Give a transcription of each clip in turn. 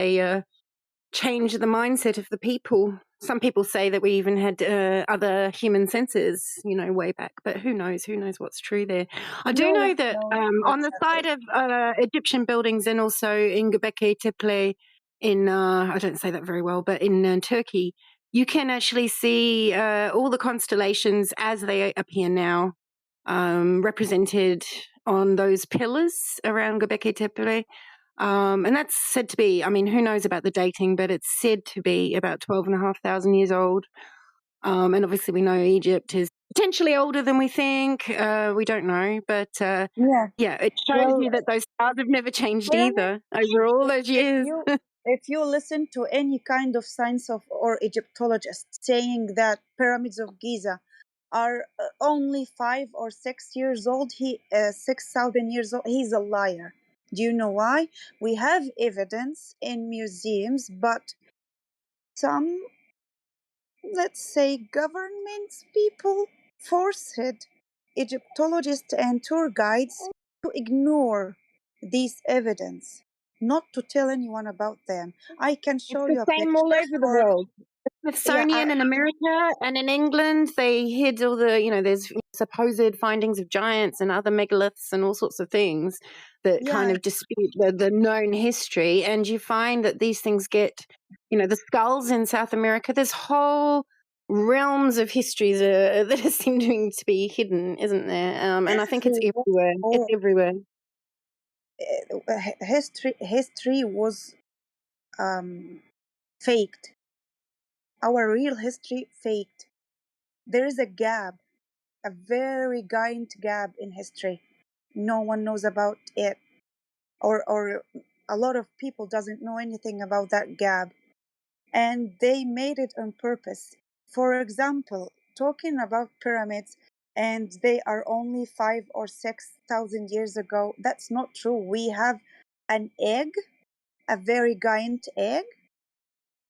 they change the mindset of the people. Some people say that we even had other human senses, way back. But who knows? Who knows what's true there? I do No know one that knows on the side of Egyptian buildings and also in Göbekli Tepe in, I don't say that very well, but in Turkey, you can actually see all the constellations as they appear now, represented on those pillars around Göbekli Tepe. And that's said to be, who knows about the dating, but it's said to be about 12,500 years old. And obviously we know Egypt is potentially older than we think. We don't know, but Yeah. it shows Well, you that those stars have never changed pyramids, either over all those if years. you if you listen to any kind of science of or Egyptologist saying that pyramids of Giza are only 5 or 6 years old, he 6,000 years old, he's a liar. Do you know why? We have evidence in museums, but some, let's say, governments people forced Egyptologists and tour guides to ignore these evidence, not to tell anyone about them. I can It's show the you a same all picture over the for, world. yeah, Smithsonian in America and in England, they hid all the, there's supposed findings of giants and other megaliths and all sorts of things that kind yeah, of dispute the known history. And you find that these things get, the skulls in South America, there's whole realms of histories that are seeming to be hidden, isn't there? And I think it's history was everywhere. It's all, everywhere. history was faked. Our real history faked. There is a gap, a very giant gap in history. No one knows about it, or a lot of people doesn't know anything about that gap, and they made it on purpose. For example, talking about pyramids, and they are only 5 or 6,000 years ago. That's not true. We have an egg, a very giant egg,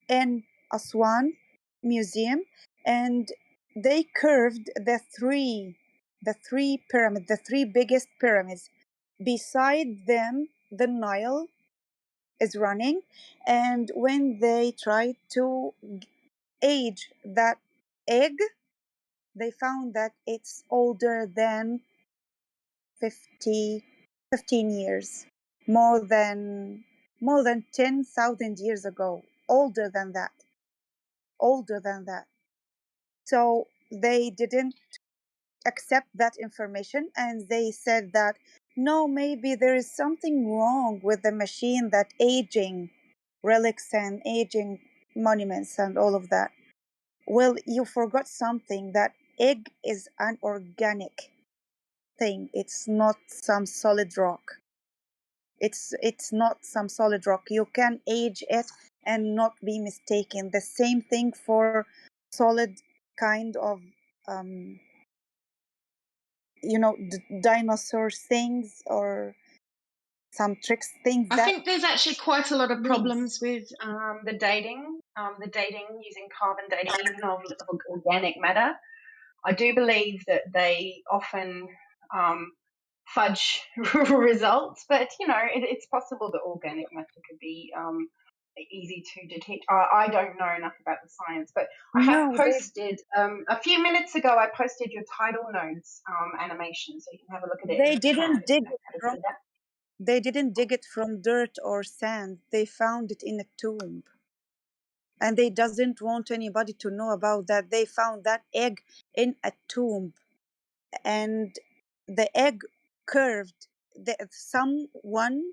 in Aswan Museum, and they curved the three biggest pyramids. Beside them, the Nile is running, and when they tried to age that egg, they found that it's older than 50, 15 years, more than 10,000 years ago, older than that. So they didn't accept that information, and they said that no, maybe there is something wrong with the machine that aging relics and aging monuments and all of that. Well, you forgot something, that egg is an organic thing. It's not some solid rock. It's not some solid rock. You can age it and not be mistaken. The same thing for solid kind of um, dinosaur things or some tricks things I that think there's actually quite a lot of means. problems with the dating using carbon dating, even of organic matter. I do believe that they often fudge results, but it's possible that organic matter could be easy to detect. I don't know enough about the science, but I have No, posted a few minutes ago. I posted your tidal nodes animation, so you can have a look at it in they the chat didn't if dig you it want to from see that. they didn't dig it from dirt or sand. They found it in a tomb, and they doesn't want anybody to know about that. They found that egg in a tomb, and the egg curved. Someone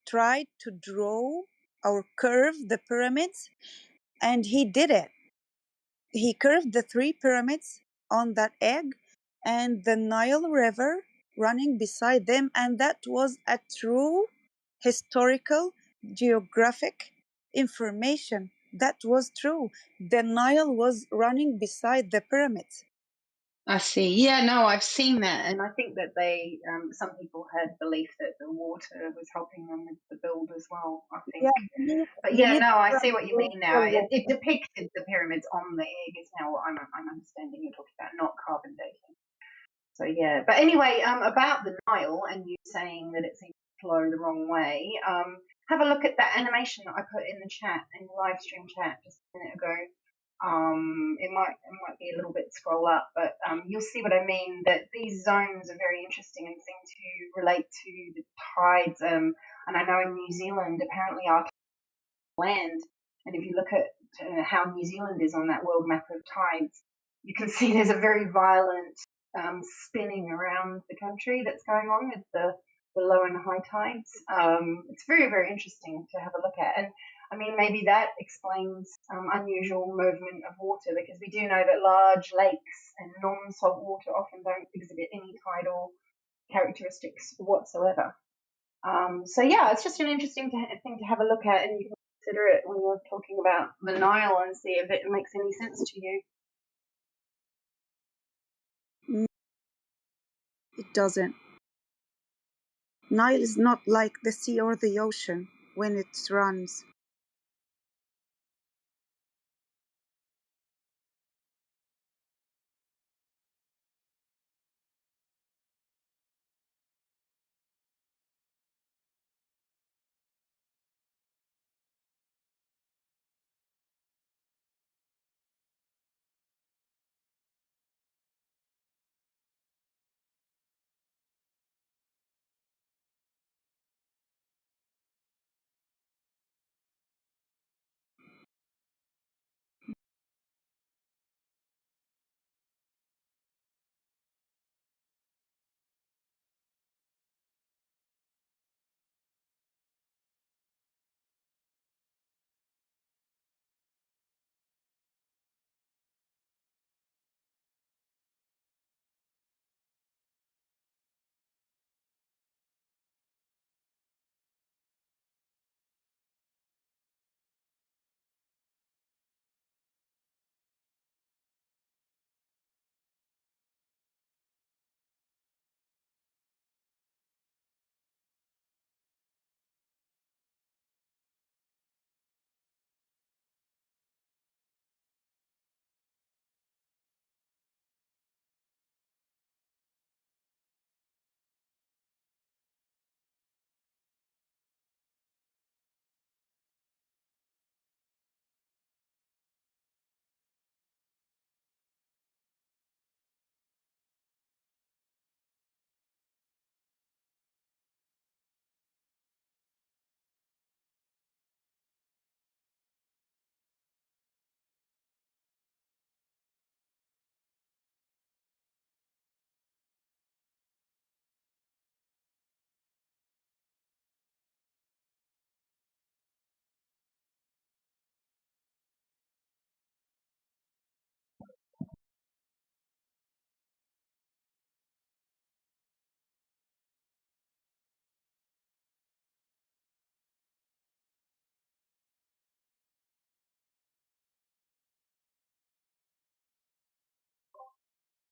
tried to draw or curve the pyramids, and he did it. He curved the three pyramids on that egg and the Nile River running beside them, and that was a true historical geographic information. That was true. The Nile was running beside the pyramids. I see. Yeah, no, I've seen that, and I think that some people had belief that the water was helping them with the build as well. I think, Yeah, but yeah, beneath no, I the see what you pyramids mean now. was It water. depicted the pyramids on the egg is now what I'm understanding you're talking about, not carbon dating. So yeah, but anyway, about the Nile and you saying that it seems to flow the wrong way. have a look at that animation that I put in the chat, in the live stream chat just a minute ago. It might be a little bit scroll up, but you'll see what I mean. That these zones are very interesting and seem to relate to the tides. And I know in New Zealand, apparently our land, and if you look at how New Zealand is on that world map of tides, you can see there's a very violent spinning around the country that's going on with the low and high tides. It's very, very interesting to have a look at. And I mean, maybe that explains unusual movement of water, because we do know that large lakes and non-salt water often don't exhibit any tidal characteristics whatsoever. So yeah, it's just an interesting thing to have a look at, and you can consider it when you're talking about the Nile and see if it makes any sense to you. It doesn't. Nile is not like the sea or the ocean when it runs.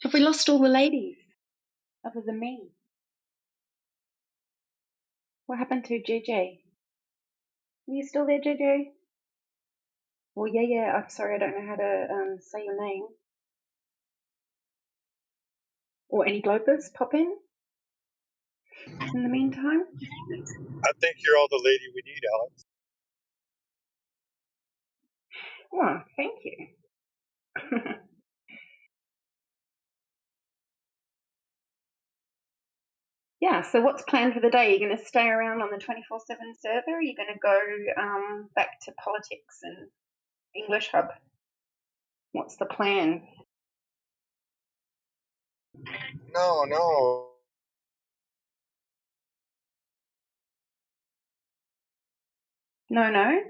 Have we lost all the ladies other than me? What happened to JJ? Are you still there, JJ? Well, yeah. I'm sorry, I don't know how to say your name. Or any globers pop in the meantime? I think you're all the lady we need, Alex. Well, thank you. Yeah, so what's planned for the day? You're going to stay around on the 24/7 server? Are you going to go back to politics and English Hub? What's the plan? No. No?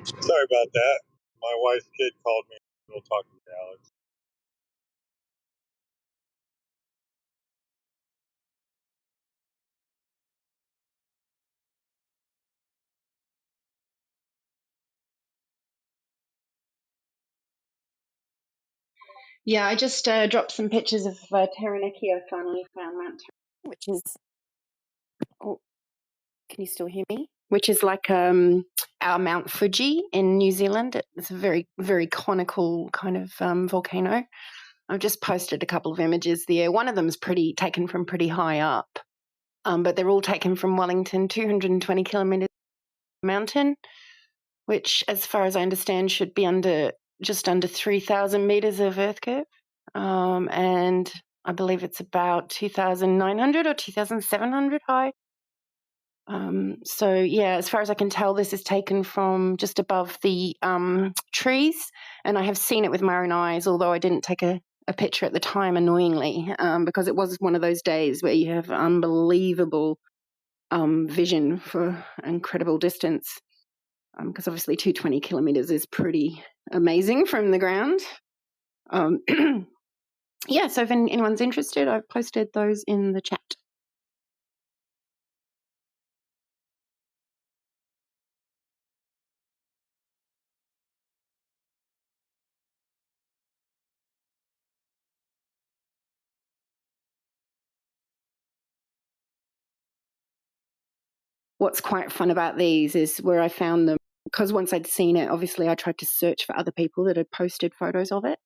Sorry about that. My wife's kid called me. We'll talk to Alex. Yeah, I just dropped some pictures of Taranaki. I finally found Mount Taranaki, which is, oh, can you still hear me? Which is like our Mount Fuji in New Zealand. It's a very, very conical kind of volcano. I've just posted a couple of images there. One of them is taken from pretty high up, but they're all taken from Wellington, 220 kilometres mountain, which, as far as I understand, should be just under 3,000 metres of earth curve. And I believe it's about 2,900 or 2,700 high. So, yeah, as far as I can tell, this is taken from just above the trees. And I have seen it with my own eyes, although I didn't take a picture at the time, annoyingly, because it was one of those days where you have unbelievable vision for incredible distance. Because obviously 220 kilometres is pretty amazing from the ground. Yeah, so if anyone's interested, I've posted those in the chat. What's quite fun about these is where I found them, because once I'd seen it, obviously I tried to search for other people that had posted photos of it.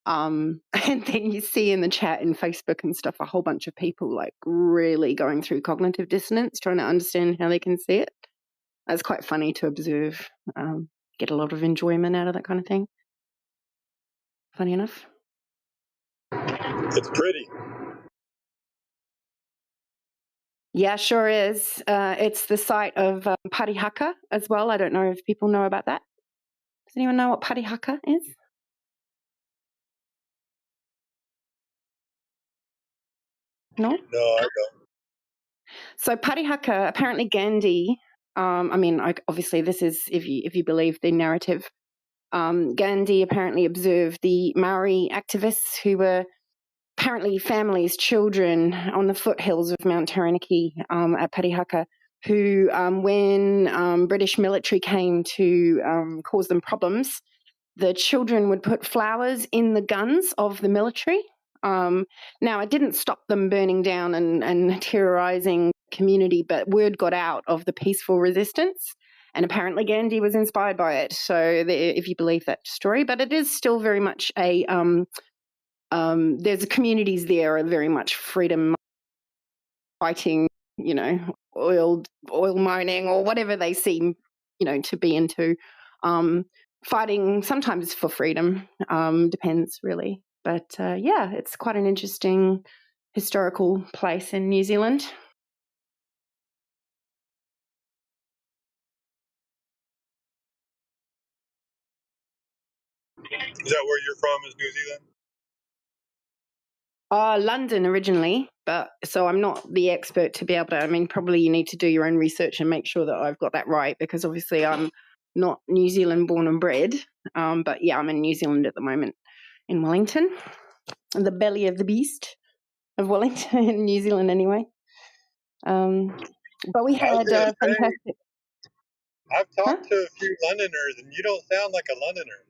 And then you see in the chat in Facebook and stuff a whole bunch of people like really going through cognitive dissonance, trying to understand how they can see it. It's quite funny to observe, get a lot of enjoyment out of that kind of thing. Funny enough. It's pretty. Yeah, sure is. It's the site of Parihaka as well. I don't know if people know about that. Does anyone know what Parihaka is? No? No, I don't. So Parihaka, apparently Gandhi, obviously this is, if you believe the narrative, Gandhi apparently observed the Maori activists who were apparently families, children on the foothills of Mount Taranaki at Parihaka, who, when British military came to cause them problems, the children would put flowers in the guns of the military. Now, it didn't stop them burning down and terrorizing the community, but word got out of the peaceful resistance. And apparently Gandhi was inspired by it. So if you believe that story, but it is still very much there's communities there are very much freedom fighting, oil mining or whatever they seem, to be into. Fighting sometimes for freedom, depends really. But yeah, it's quite an interesting historical place in New Zealand. Is that where you're from, is New Zealand? London originally, but so I'm not the expert to be able to, probably you need to do your own research and make sure that I've got that right, because obviously I'm not New Zealand born and bred. But yeah, I'm in New Zealand at the moment, in Wellington, in the belly of the beast of Wellington, in New Zealand anyway. But we had fantastic. I've talked to a few Londoners, and you don't sound like a Londoner.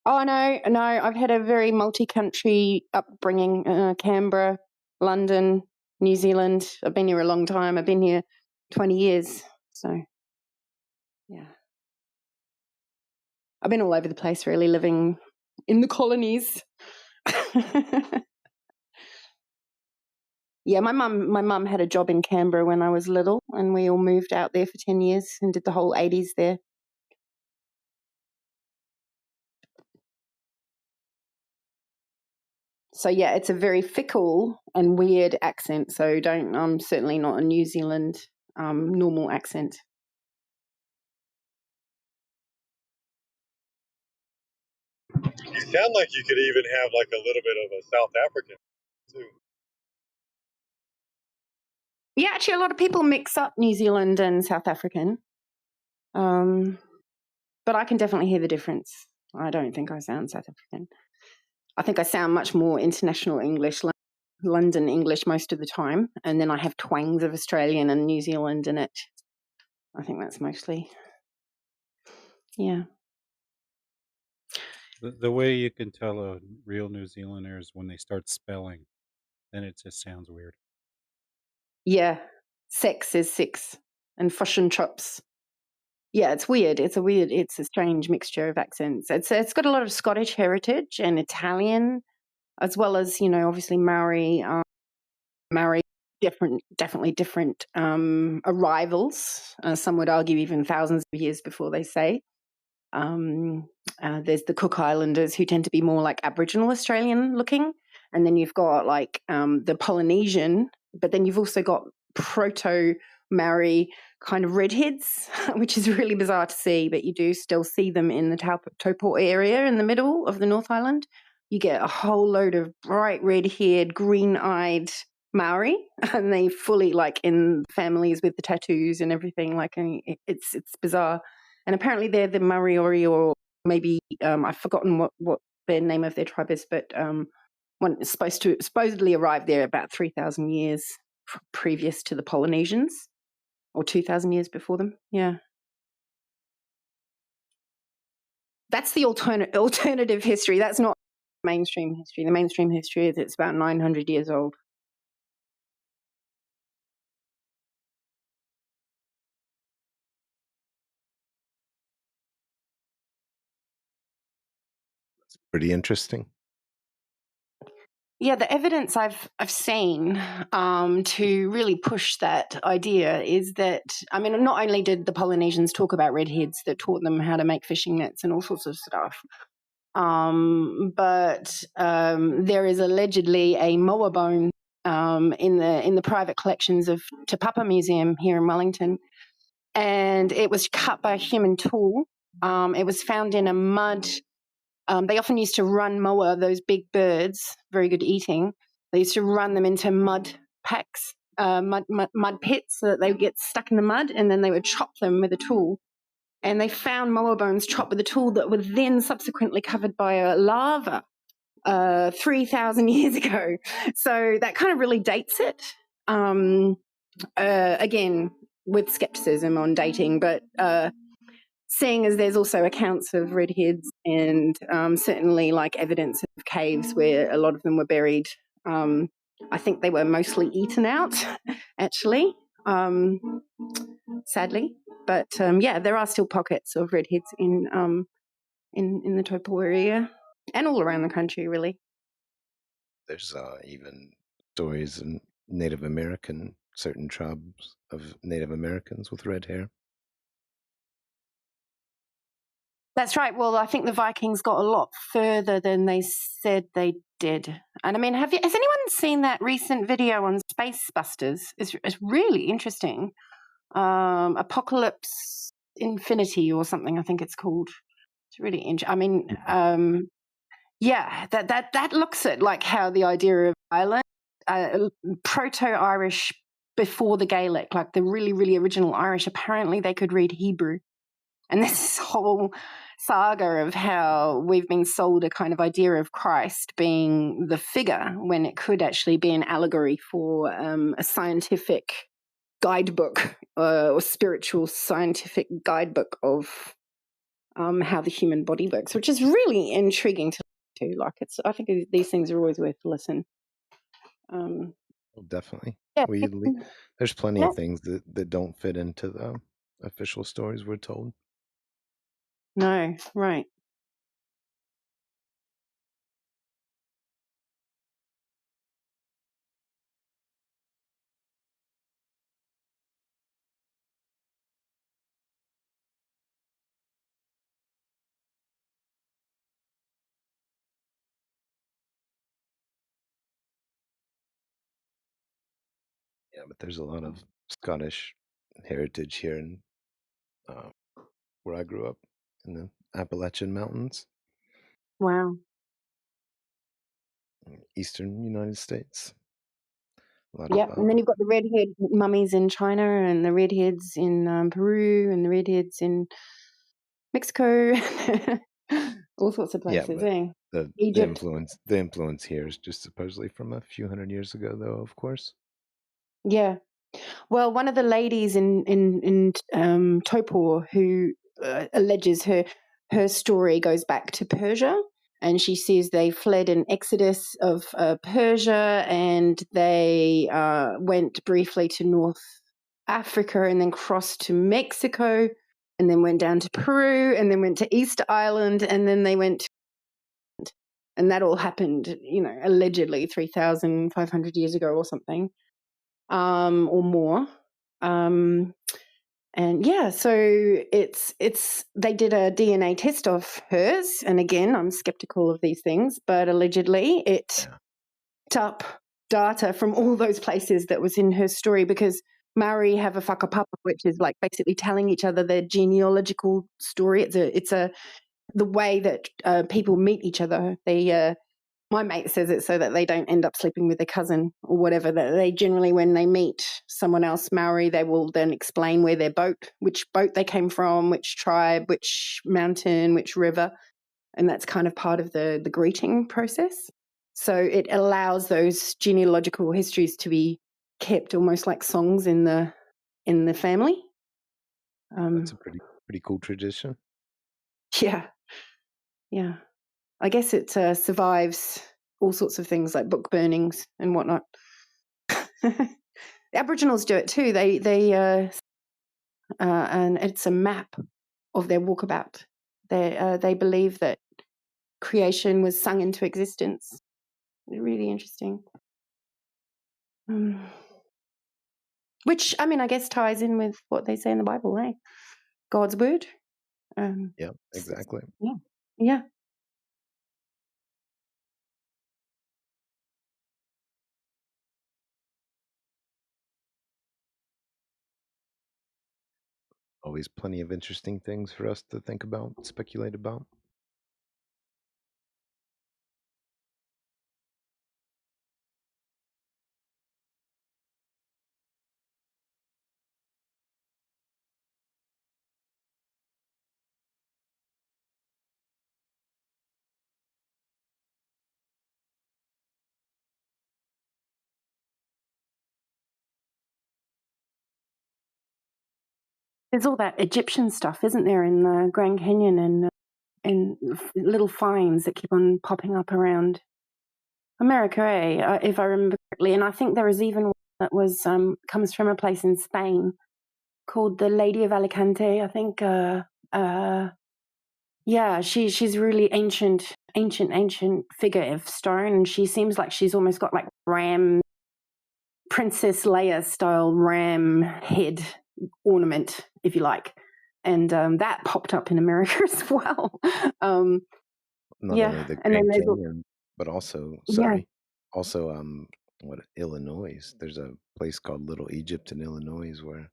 Oh, no, I've had a very multi-country upbringing, Canberra, London, New Zealand. I've been here a long time. I've been here 20 years. So, yeah. I've been all over the place, really, living in the colonies. Yeah, my mum had a job in Canberra when I was little, and we all moved out there for 10 years and did the whole 80s there. So yeah, it's a very fickle and weird accent. So don't, certainly not a New Zealand normal accent. You sound like you could even have like a little bit of a South African too. Yeah, actually, a lot of people mix up New Zealand and South African. but I can definitely hear the difference. I don't think I sound South African. I think I sound much more international English, London English most of the time, and then I have twangs of Australian and New Zealand in it. I think that's mostly, yeah. The way you can tell a real New Zealander is when they start spelling, then it just sounds weird. Yeah, sex is six, and fish and chops. Yeah, it's weird. It's a strange mixture of accents. It's got a lot of Scottish heritage and Italian, as well as, obviously Maori. Maori, definitely different arrivals. Some would argue even thousands of years before they say. There's the Cook Islanders, who tend to be more like Aboriginal Australian looking, and then you've got like the Polynesian, but then you've also got proto Maori kind of redheads, which is really bizarre to see, but you do still see them in the Taupo area in the middle of the North Island. You get a whole load of bright red-haired, green-eyed Maori, and they fully like in families with the tattoos and everything. Like it's bizarre. And apparently they're the Maori, or maybe I've forgotten what the name of their tribe is, but one is supposedly arrived there about 3,000 years previous to the Polynesians, or 2,000 years before them. Yeah. That's the alternative history. That's not mainstream history. The mainstream history is it's about 900 years old. It's pretty interesting. Yeah, the evidence I've seen to really push that idea is that, I mean, not only did the Polynesians talk about redheads that taught them how to make fishing nets and all sorts of stuff, but there is allegedly a moa bone in the private collections of Te Papa Museum here in Wellington, and it was cut by a human tool. It was found in a mud. They often used to run moa, those big birds, very good eating. They used to run them into mud packs, mud pits, so that they would get stuck in the mud, and then they would chop them with a tool. And they found moa bones chopped with a tool that was then subsequently covered by a lava 3,000 years ago. So that kind of really dates it. Again, with skepticism on dating, but seeing as there's also accounts of redheads and certainly like evidence of caves where a lot of them were buried. I think they were mostly eaten out, actually, sadly. But yeah, there are still pockets of redheads in the Taupo area and all around the country, really. There's even stories in Native American, certain tribes of Native Americans with red hair. That's right. Well, I think the Vikings got a lot further than they said they did. And I mean, has anyone seen that recent video on Space Busters? It's really interesting. Apocalypse Infinity or something, I think it's called. It's really interesting. I mean, yeah, that looks at like how the idea of Ireland, Proto-Irish before the Gaelic, like the really, really original Irish, apparently they could read Hebrew. And this whole saga of how we've been sold a kind of idea of Christ being the figure when it could actually be an allegory for a scientific guidebook or spiritual scientific guidebook of how the human body works, which is really intriguing to like. I think these things are always worth a listen. Oh, definitely. Yeah. There's plenty of things that don't fit into the official stories we're told. No, right. Yeah, but there's a lot of Scottish heritage here in where I grew up in the Appalachian Mountains. Wow. Eastern United States. Yeah, and then you've got the redhead mummies in China, and the redheads in Peru, and the redheads in Mexico, all sorts of Yeah, places, but eh? the Egypt. influence here is just supposedly from a few hundred years ago, though. Of course. Yeah. Well, one of the ladies in Topor who alleges her story goes back to Persia, and she says they fled an exodus of Persia, and they went briefly to North Africa, and then crossed to Mexico, and then went down to Peru, and then went to Easter Island, and then they went. And that all happened, allegedly 3,500 years ago or something, or more. And yeah, so it's they did a DNA test of hers, and again, I'm skeptical of these things, but allegedly it picked up data from all those places that was in her story, because Maori have a whakapapa, which is like basically telling each other their genealogical story. It's the way that people meet each other. They my mate says it so that they don't end up sleeping with their cousin or whatever. That they generally, when they meet someone else Maori, they will then explain which boat they came from, which tribe, which mountain, which river, and that's kind of part of the greeting process. So it allows those genealogical histories to be kept almost like songs in the family. That's a pretty cool tradition. Yeah, yeah. I guess it survives all sorts of things like book burnings and whatnot. The Aboriginals do it too. They and it's a map of their walkabout. They believe that creation was sung into existence. Really interesting. Which, I mean, I guess ties in with what they say in the Bible, eh? God's word. Yeah, exactly. Yeah, yeah. Always plenty of interesting things for us to think about, speculate about. There's all that Egyptian stuff, isn't there, in the Grand Canyon, and little finds that keep on popping up around America, if I remember correctly. And I think there is even one that was comes from a place in Spain called the Lady of Alicante. I think, yeah, she's a really ancient figure of stone, and she seems like she's almost got like Princess Leia style ram head ornament, if you like. And that popped up in America as well. Not Yeah, only the and then Grand there's Canyon, but also, yeah, also what, Illinois. There's a place called Little Egypt in Illinois where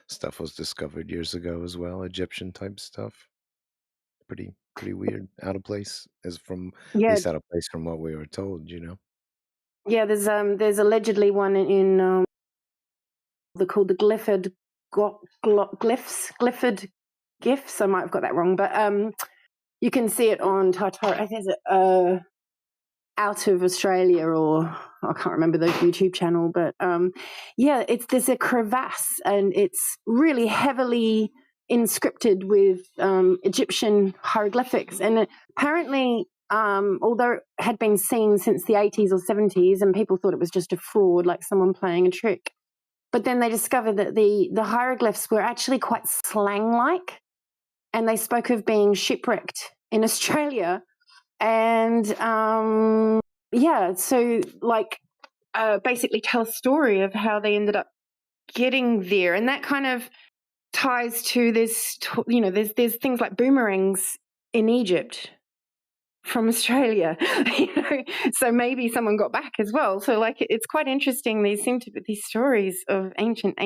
stuff was discovered years ago as well, Egyptian type stuff. Pretty weird, out of place, as from at yeah, least out of place from what we were told. yeah. There's allegedly one in they're called the Glyphid gifts. I might have got that wrong, but you can see it on Tartar. I think it's out of Australia, or I can't remember the YouTube channel, but yeah, there's a crevasse, and it's really heavily inscripted with Egyptian hieroglyphics, and apparently, although it had been seen since the 80s or 70s, and people thought it was just a fraud, like someone playing a trick, but then they discovered that the hieroglyphs were actually quite slang-like, and they spoke of being shipwrecked in Australia. And yeah, so like basically tell a story of how they ended up getting there, and that kind of ties to this. There's things like boomerangs in Egypt from Australia, so maybe someone got back as well. So like it's quite interesting. These seem to be these stories of ancient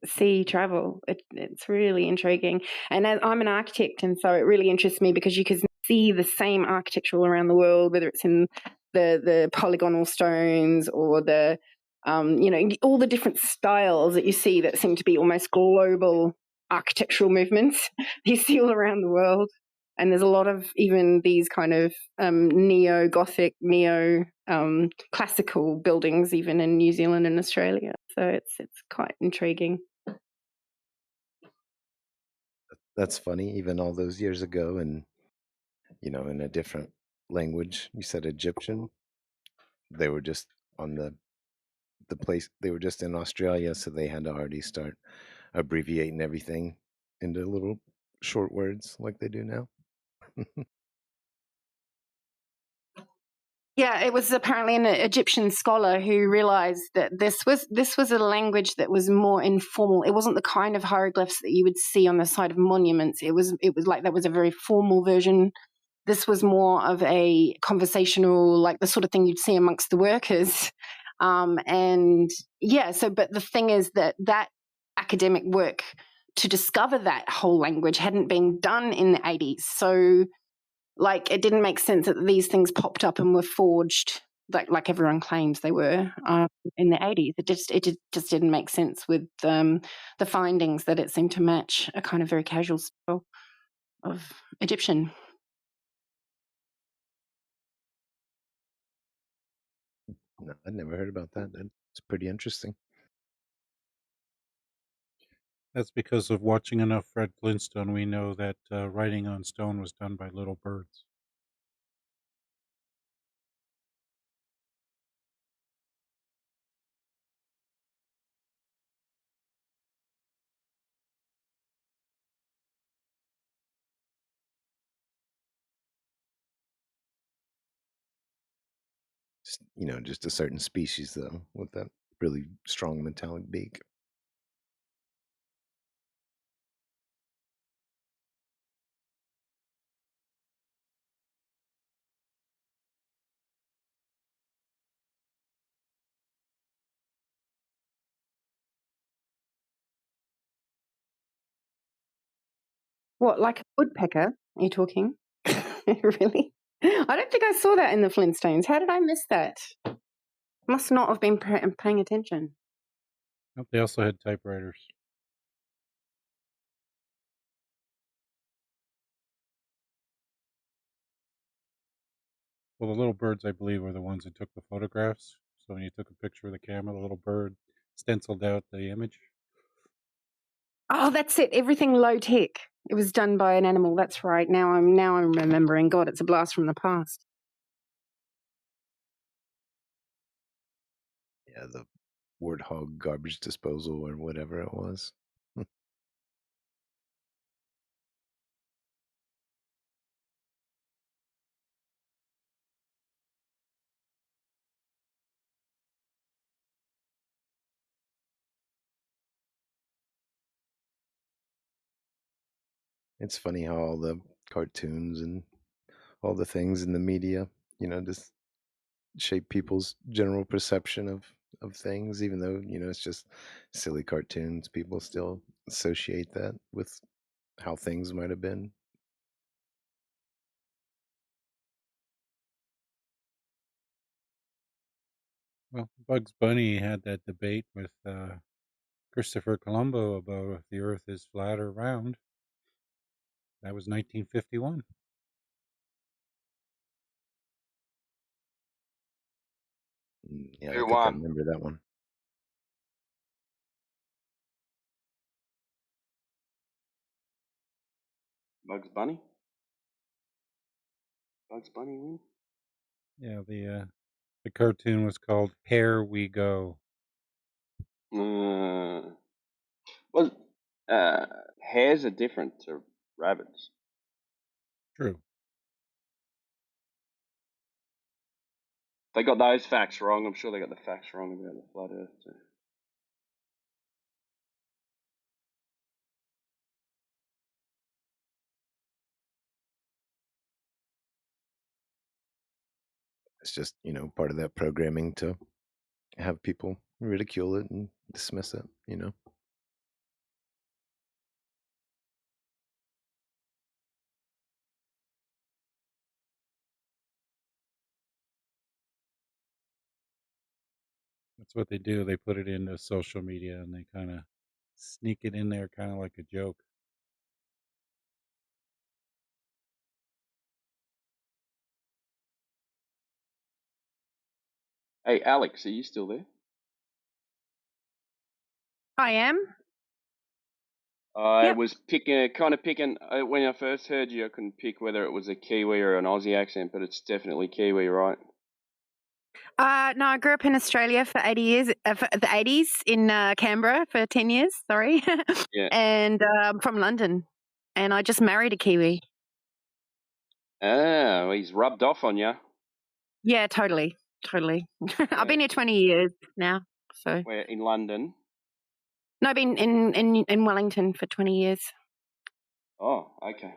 sea travel. It's really intriguing, and I'm an architect, and so it really interests me because you can see the same architecture all around the world, whether it's in the polygonal stones or the all the different styles that you see that seem to be almost global architectural movements you see all around the world. And there's a lot of even these kind of neo-Gothic, neo-classical buildings even in New Zealand and Australia. So it's quite intriguing. That's funny. Even all those years ago, and in a different language, you said Egyptian. They were just on the place. They were just in Australia, so they had to already start abbreviating everything into little short words like they do now. Yeah, it was apparently an Egyptian scholar who realized that this was a language that was more informal. It wasn't the kind of hieroglyphs that you would see on the side of monuments. It was like that was a very formal version. This was more of a conversational, like the sort of thing you'd see amongst the workers. And yeah, but the thing is that academic work to discover that whole language hadn't been done in the 80s. So like it didn't make sense that these things popped up and were forged like everyone claims they were in the 80s. It just didn't make sense with the findings that it seemed to match a kind of very casual style of Egyptian. No, I'd never heard about that. That's pretty interesting. That's because of watching enough Fred Flintstone. We know that writing on stone was done by little birds. Just a certain species though, with that really strong metallic beak. What, like a woodpecker? Are you talking? Really? I don't think I saw that in the Flintstones. How did I miss that? Must not have been paying attention. Nope, they also had typewriters. Well, the little birds, I believe, were the ones that took the photographs. So when you took a picture with the camera, the little bird stenciled out the image. Oh, that's it. Everything low tech. It was done by an animal. That's right. Now I'm remembering. God, it's a blast from the past. Yeah, the warthog garbage disposal or whatever it was. It's funny how all the cartoons and all the things in the media, just shape people's general perception of things, even though, it's just silly cartoons. People still associate that with how things might have been. Well, Bugs Bunny had that debate with Christopher Colombo about if the Earth is flat or round. That was 1951. Yeah, I Who think I won? remember that one. Bugs Bunny? Bugs Bunny win? Yeah, the cartoon was called Here We Go. Well, hares are different to rabbits. True. They got those facts wrong. I'm sure they got the facts wrong about the flat Earth too. It's just, part of that programming to have people ridicule it and dismiss it. That's what they do. They put it into social media and they kind of sneak it in there kind of like a joke. Hey, Alex, are you still there? I am. I Yep. was picking when I first heard you. I couldn't pick whether it was a Kiwi or an Aussie accent, but it's definitely Kiwi, right? No, I grew up in Australia for 80 years, for the 80s in Canberra for 10 years, sorry. Yeah. And I'm from London. And I just married a Kiwi. Ah, he's rubbed off on you. Yeah, totally. Totally. Yeah. I've been here 20 years now. So Where in London? no, I've been in Wellington for 20 years. Oh, okay.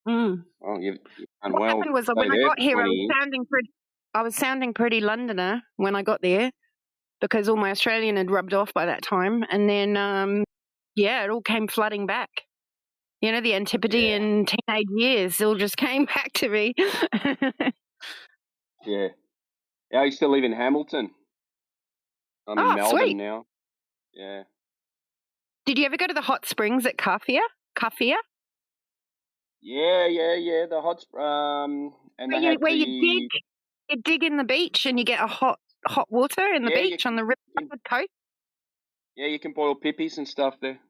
Mm. Well, you've done What well. happened was Stay when I there got for here, 20 years. I was sounding pretty Londoner when I got there because all my Australian had rubbed off by that time. And then, it all came flooding back. You know, the Antipodean teenage years all just came back to me. Yeah. Yeah, I used to live in Hamilton. I'm in Melbourne Sweet. now. Yeah. Did you ever go to the hot springs at Kafia? Yeah. The hot and they had Where the you dig in the beach and you get a hot water in the beach on the river coast. Yeah, you can boil pippies and stuff there.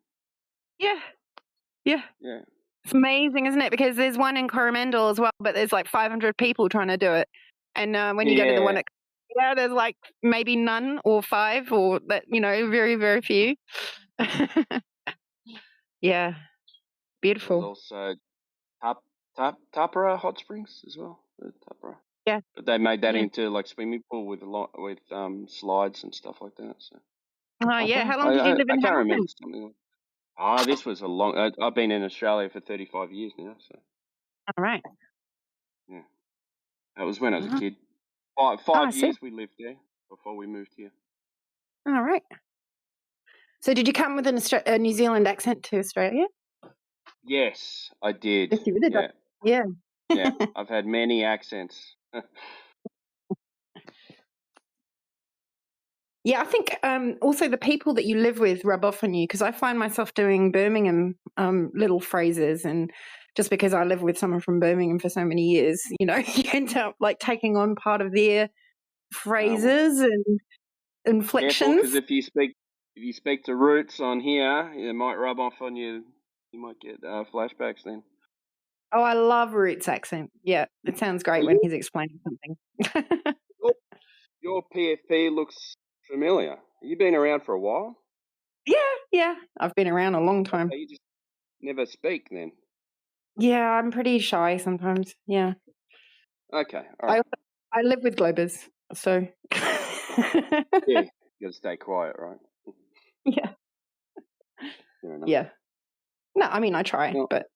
Yeah. Yeah. It's amazing, isn't it? Because there's one in Coromandel as well, but there's like 500 people trying to do it. And when you go to the one at there's like maybe none or 5 or that, very, very few. Yeah. Beautiful. There's also Tapara Hot Springs as well. Tapara. Yeah. But they made that into like swimming pool with slides and stuff like that. So. Oh, yeah. How long did you live in I can't Hamilton? remember something. This was a long. I've been in Australia for 35 years now. So. All right. Yeah. That was when I was a kid. 5 years we lived there before we moved here. All right. So did you come with a New Zealand accent to Australia? Yes, I did. Yes, you did. Yeah. Yeah, I've had many accents. Yeah, I think also the people that you live with rub off on you because I find myself doing Birmingham little phrases, and just because I live with someone from Birmingham for so many years, you end up like taking on part of their phrases and inflections. Because if you speak to roots on here, it might rub off on you. You might get flashbacks then. Oh, I love Root's accent. Yeah, it sounds great when he's explaining something. Your PFP looks familiar. You been around for a while? Yeah. I've been around a long time. Okay, you just never speak then? Yeah, I'm pretty shy sometimes. Yeah. Okay, all right. I live with Globers, so. Yeah, you got to stay quiet, right? Yeah. Fair enough. Yeah. No, I mean, I try, but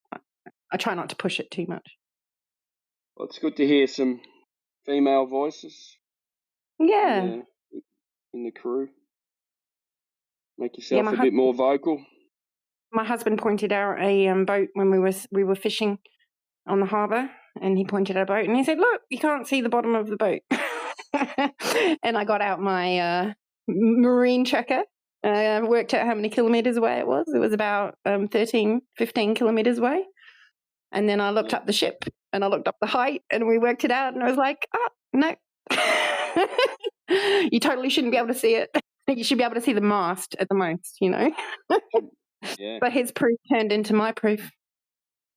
I try not to push it too much. Well, it's good to hear some female voices. Yeah. In the crew. Make yourself a bit more vocal. My husband pointed out a boat when we were fishing on the harbour, and he pointed at a boat and he said, "Look, you can't see the bottom of the boat." And I got out my marine tracker. Worked out how many kilometres away it was. It was about 13, 15 kilometres away. And then I looked up the ship and I looked up the height and we worked it out, and I was like, no. You totally shouldn't be able to see it. You should be able to see the mast at the most, Yeah. But his proof turned into my proof.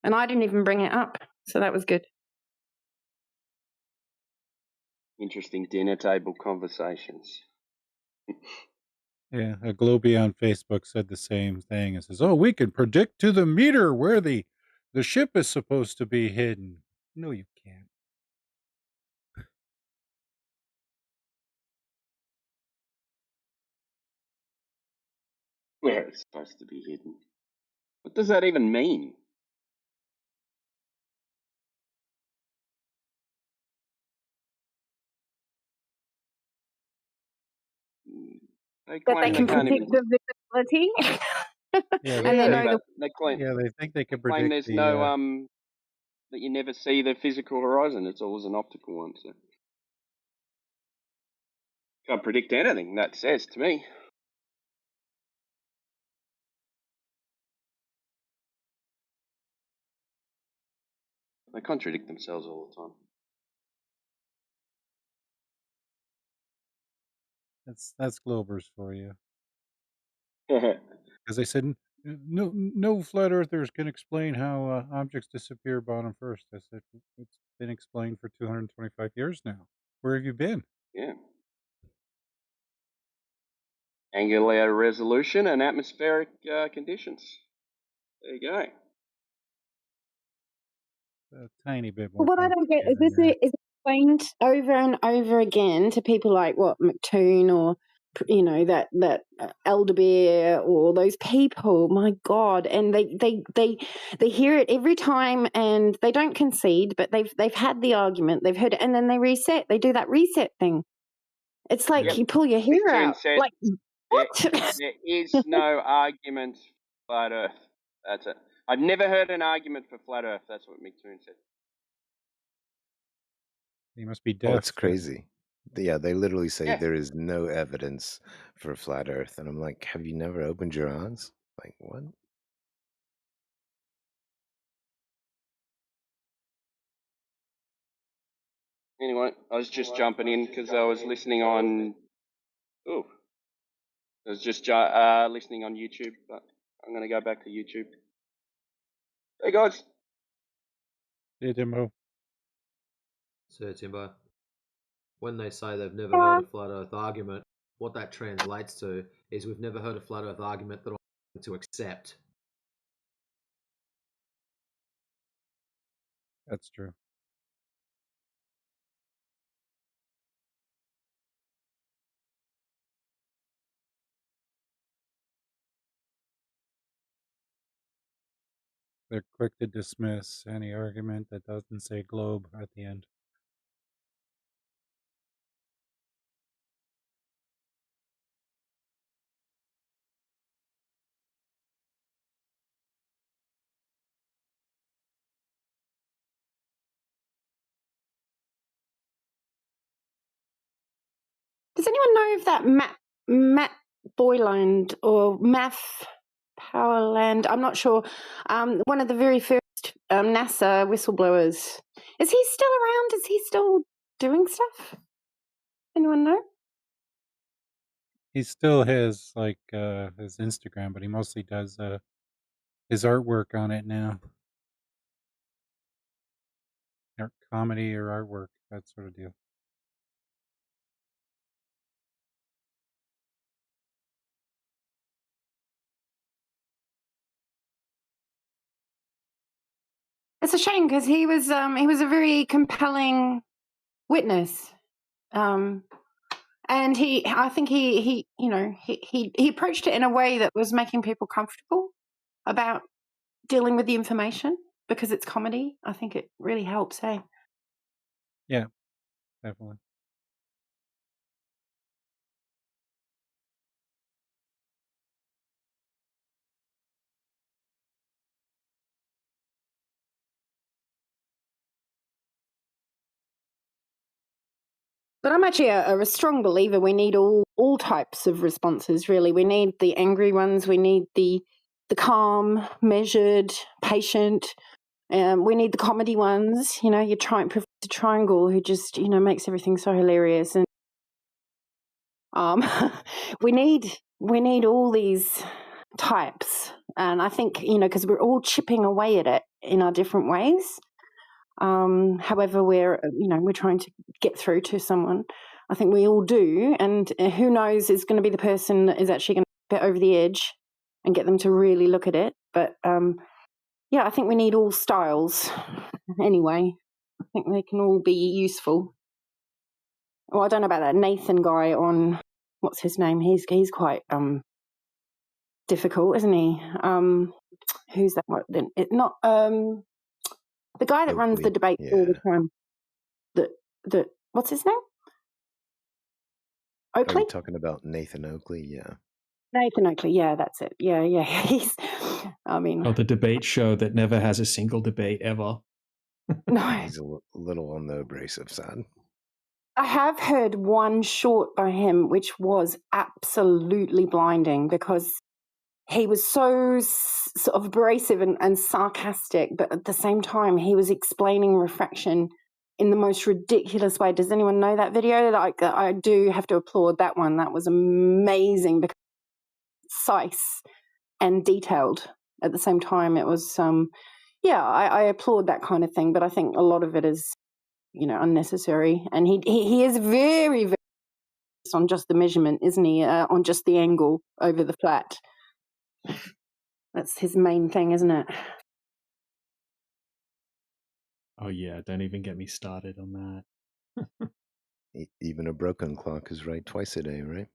And I didn't even bring it up. So that was good. Interesting dinner table conversations. Yeah, a Globie on Facebook said the same thing. It says, "Oh, we can predict to the meter where the ship is supposed to be hidden." No, you can't. Where it's supposed to be hidden. What does that even mean? They can predict the visibility. Yeah, they think they can predict. Claim there's no that you never see the physical horizon. It's always an optical one. So can't predict anything. That says to me. They contradict themselves all the time. That's Globers for you. Because they said no flat earthers can explain how objects disappear bottom first. I said it's been explained for 225 years now. Where have you been? Yeah. Angular resolution and atmospheric conditions. There you go. A tiny bit Well, more what I don't get complicated is than that. is explained over and over again to people like McToon or that Elderbeer or those people. My God, and they hear it every time and they don't concede, but they've had the argument, they've heard it, and then they reset. They do that reset thing. It's like Yep. you pull your hair McToon out. said Like what? there is no argument for flat Earth. That's it. I've never heard an argument for flat Earth. That's what McToon said. You must be Oh, deaf. it's crazy. Yeah, they literally say Yeah. there is no evidence for flat Earth, and I'm like, have you never opened your eyes? Like, what? Anyway, I was just jumping in because I was listening on. Ooh. I was just listening on YouTube, but I'm going to go back to YouTube. Hey, guys. Hey, Dimbo. So, Timbo, when they say they've never heard a flat Earth argument, what that translates to is we've never heard a flat Earth argument that I'm willing to accept. That's true. They're quick to dismiss any argument that doesn't say globe at the end. Does anyone know if that Matt Boyland or Math Powerland? I'm not sure. One of the very first NASA whistleblowers. Is he still around? Is he still doing stuff? Anyone know? He still has his Instagram, but he mostly does his artwork on it now. Or comedy or artwork, that sort of deal. It's a shame because he was a very compelling witness, and I think he approached it in a way that was making people comfortable about dealing with the information because it's comedy. I think it really helps. Hey, Yeah, definitely. but I'm actually a strong believer. We need all types of responses. Really, we need the angry ones. We need the calm, measured, patient. We need the comedy ones. Your Professor Triangle, who just makes everything so hilarious, and we need all these types. And I think because we're all chipping away at it in our different ways. However, we're trying to get through to someone. I think we all do, and who knows is going to be the person that is actually going to get over the edge and get them to really look at it. But I think we need all styles. Anyway, I think they can all be useful. Well, I don't know about that Nathan guy on what's his name. He's quite difficult, isn't he? Who's that? Not the guy that runs the Oakley, debate all the time. The what's his name? Are Oakley? you talking about Nathan Oakley? Yeah. Nathan Oakley, yeah, that's it. Yeah. He's, the debate show that never has a single debate ever. No. He's a little on the abrasive side. I have heard one short by him, which was absolutely blinding because he was so sort of abrasive and sarcastic, but at the same time, he was explaining refraction in the most ridiculous way. Does anyone know that video? Like, I do have to applaud that one. That was amazing because precise and detailed at the same time. It was, I applaud that kind of thing, but I think a lot of it is, unnecessary. And he is very, very on just the measurement, isn't he? On just the angle over the flat. That's his main thing, isn't it? Oh yeah, don't even get me started on that. Even a broken clock is right twice a day, right?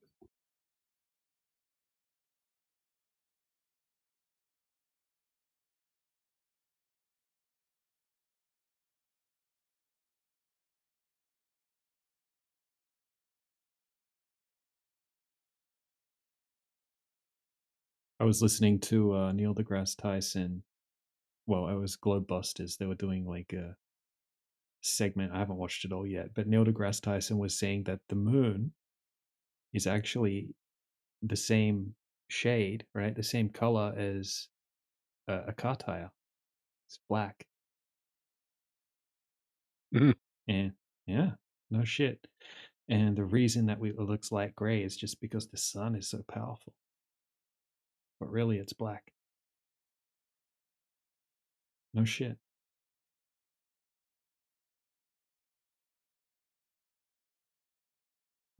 I was listening to Neil deGrasse Tyson. Well, it was Globebusters. They were doing like a segment. I haven't watched it all yet, but Neil deGrasse Tyson was saying that the moon is actually the same shade, right? The same color as a car tire. It's black. Mhm. And yeah, no shit. And the reason that it looks light gray is just because the sun is so powerful. But really, it's black. No shit.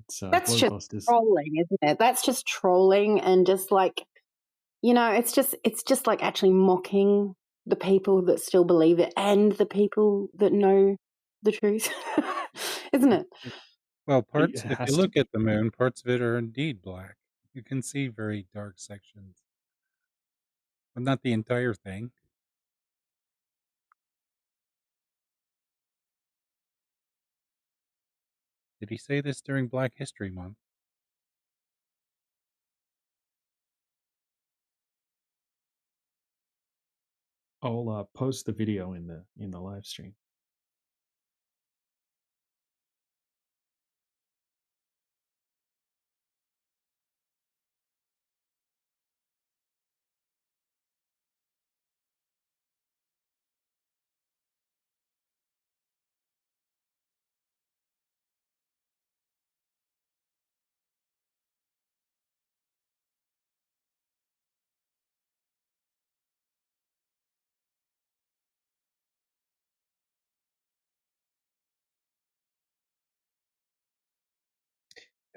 It's That's just Globebusters. trolling, isn't it? That's just trolling and just like, it's just like actually mocking the people that still believe it and the people that know the truth, isn't it? Well, It if you has to. look at the moon, parts of it are indeed black. You can see very dark sections, but not the entire thing. Did he say this during Black History Month? I'll post the video in the live stream.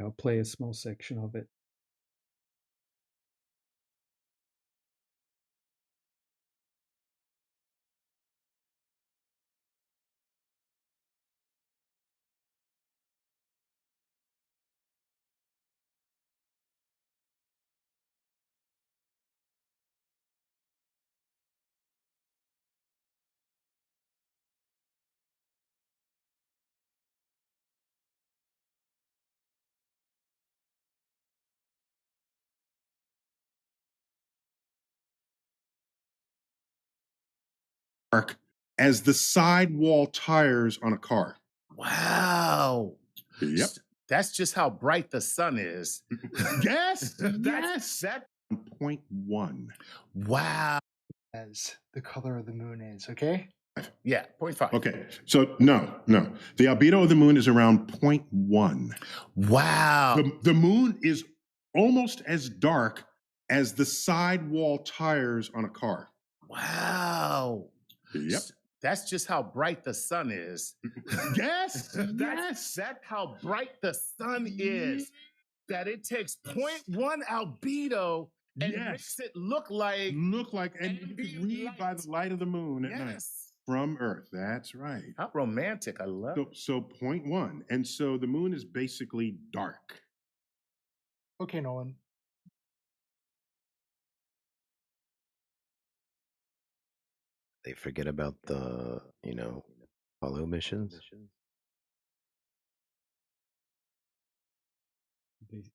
I'll play a small section of it. As the sidewall tires on a car. Wow. Yep. That's just how bright the sun is. Yes. That's yes. That 0.1. Wow. As the color of the moon is, okay? Yeah, 0.5. Okay. So no. The albedo of the moon is around 0.1. Wow. The moon is almost as dark as the sidewall tires on a car. Wow. Yep. That's just how bright the sun is. Yes. That's how bright the sun is. That it takes 0.1 albedo and makes it look like and you can read by the light of the moon at night from Earth. That's right. How romantic. I love it. So 0.1. And so the moon is basically dark. Okay, Nolan. They forget about the, Apollo missions.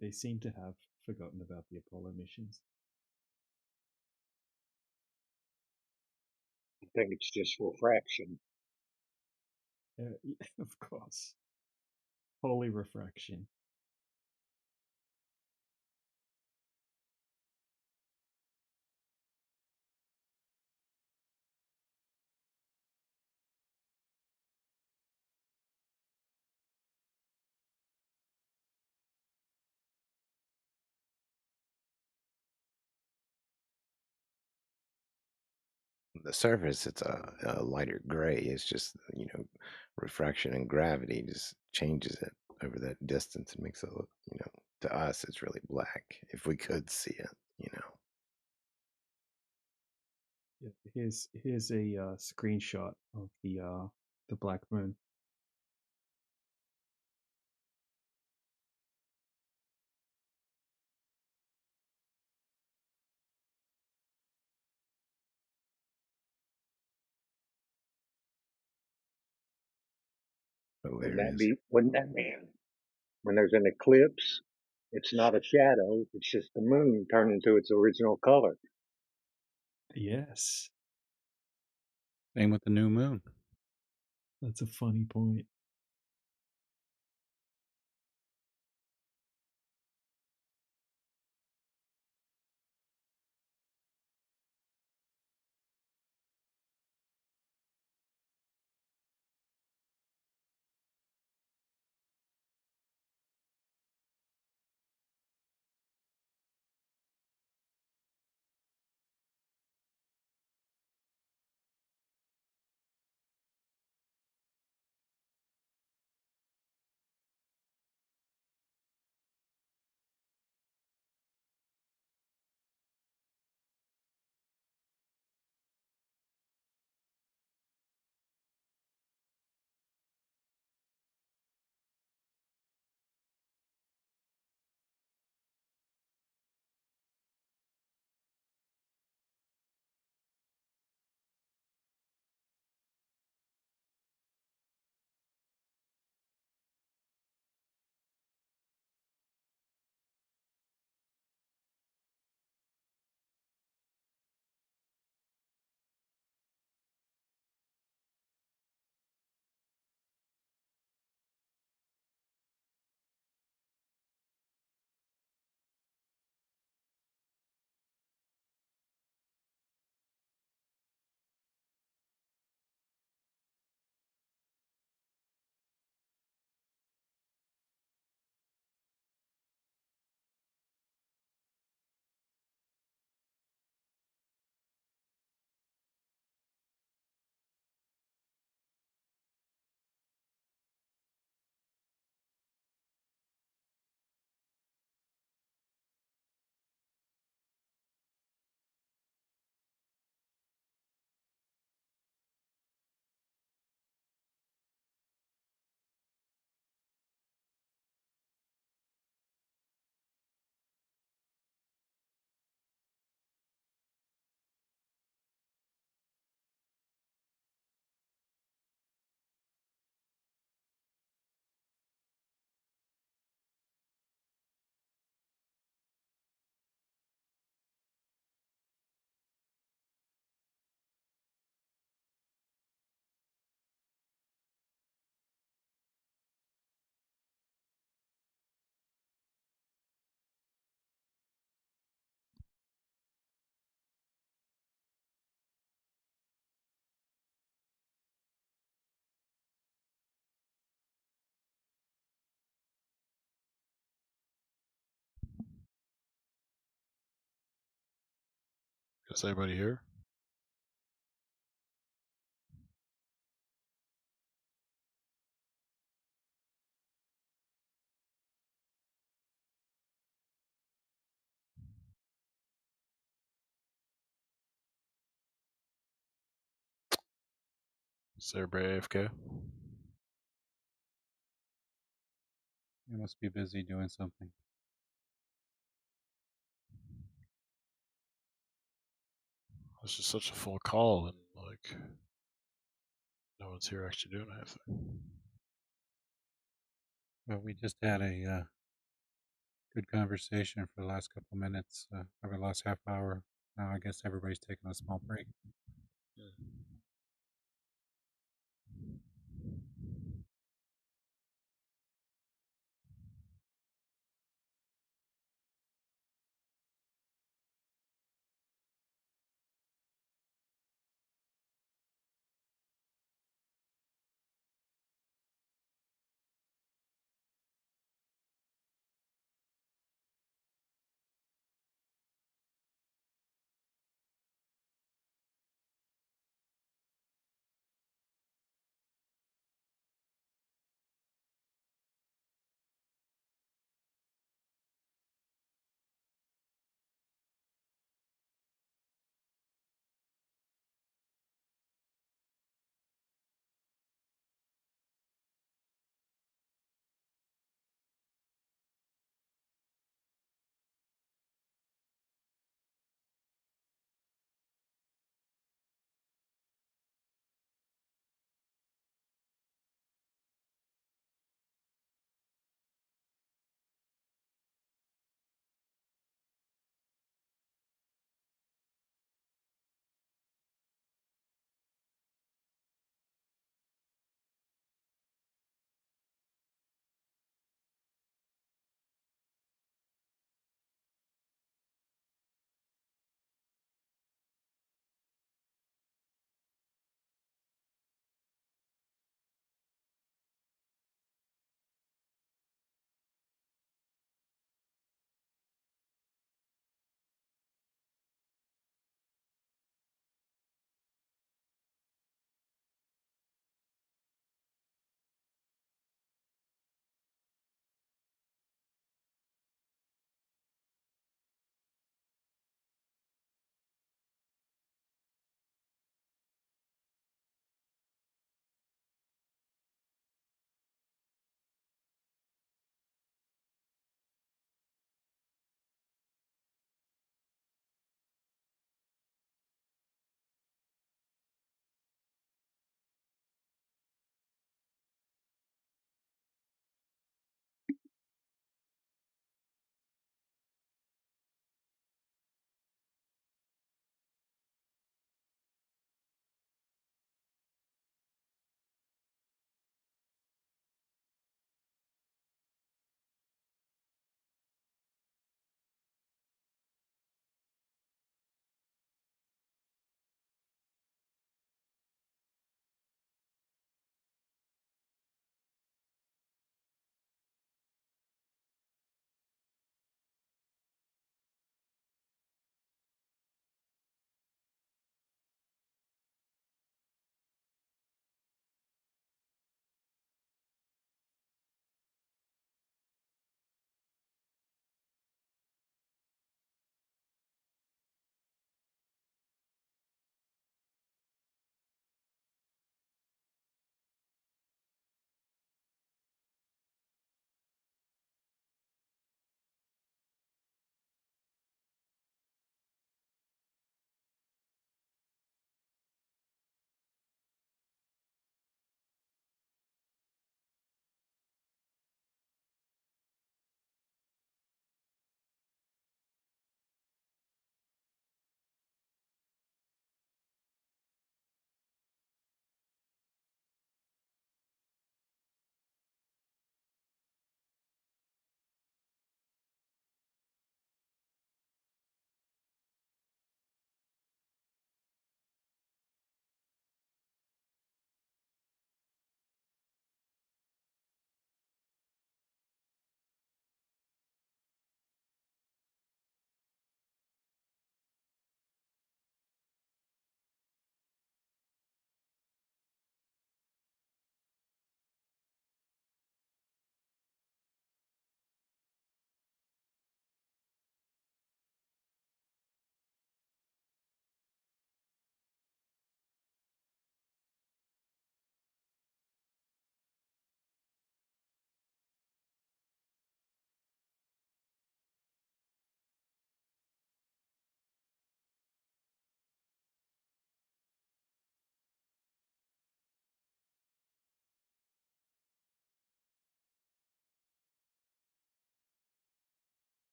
They seem to have forgotten about the Apollo missions. I think it's just refraction. Of course. Holy refraction. the surface, it's a lighter gray. It's just, refraction and gravity just changes it over that distance and makes it look, to us, it's really black if we could see it. Yeah, here's a screenshot of the black moon. Oh, Wouldn't there it that is. be? Wouldn't that be? When there's an eclipse, it's not a shadow. It's just the moon turned into its original color. Yes, Same with the new moon. that's a funny point. Is everybody here? Is everybody AFK? You must be busy doing something. It's just such a full call, and like no one's here actually doing anything. Well, we just had a good conversation for the last couple of minutes, over the last half hour. Now I guess everybody's taking a small break.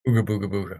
Booga booga booga.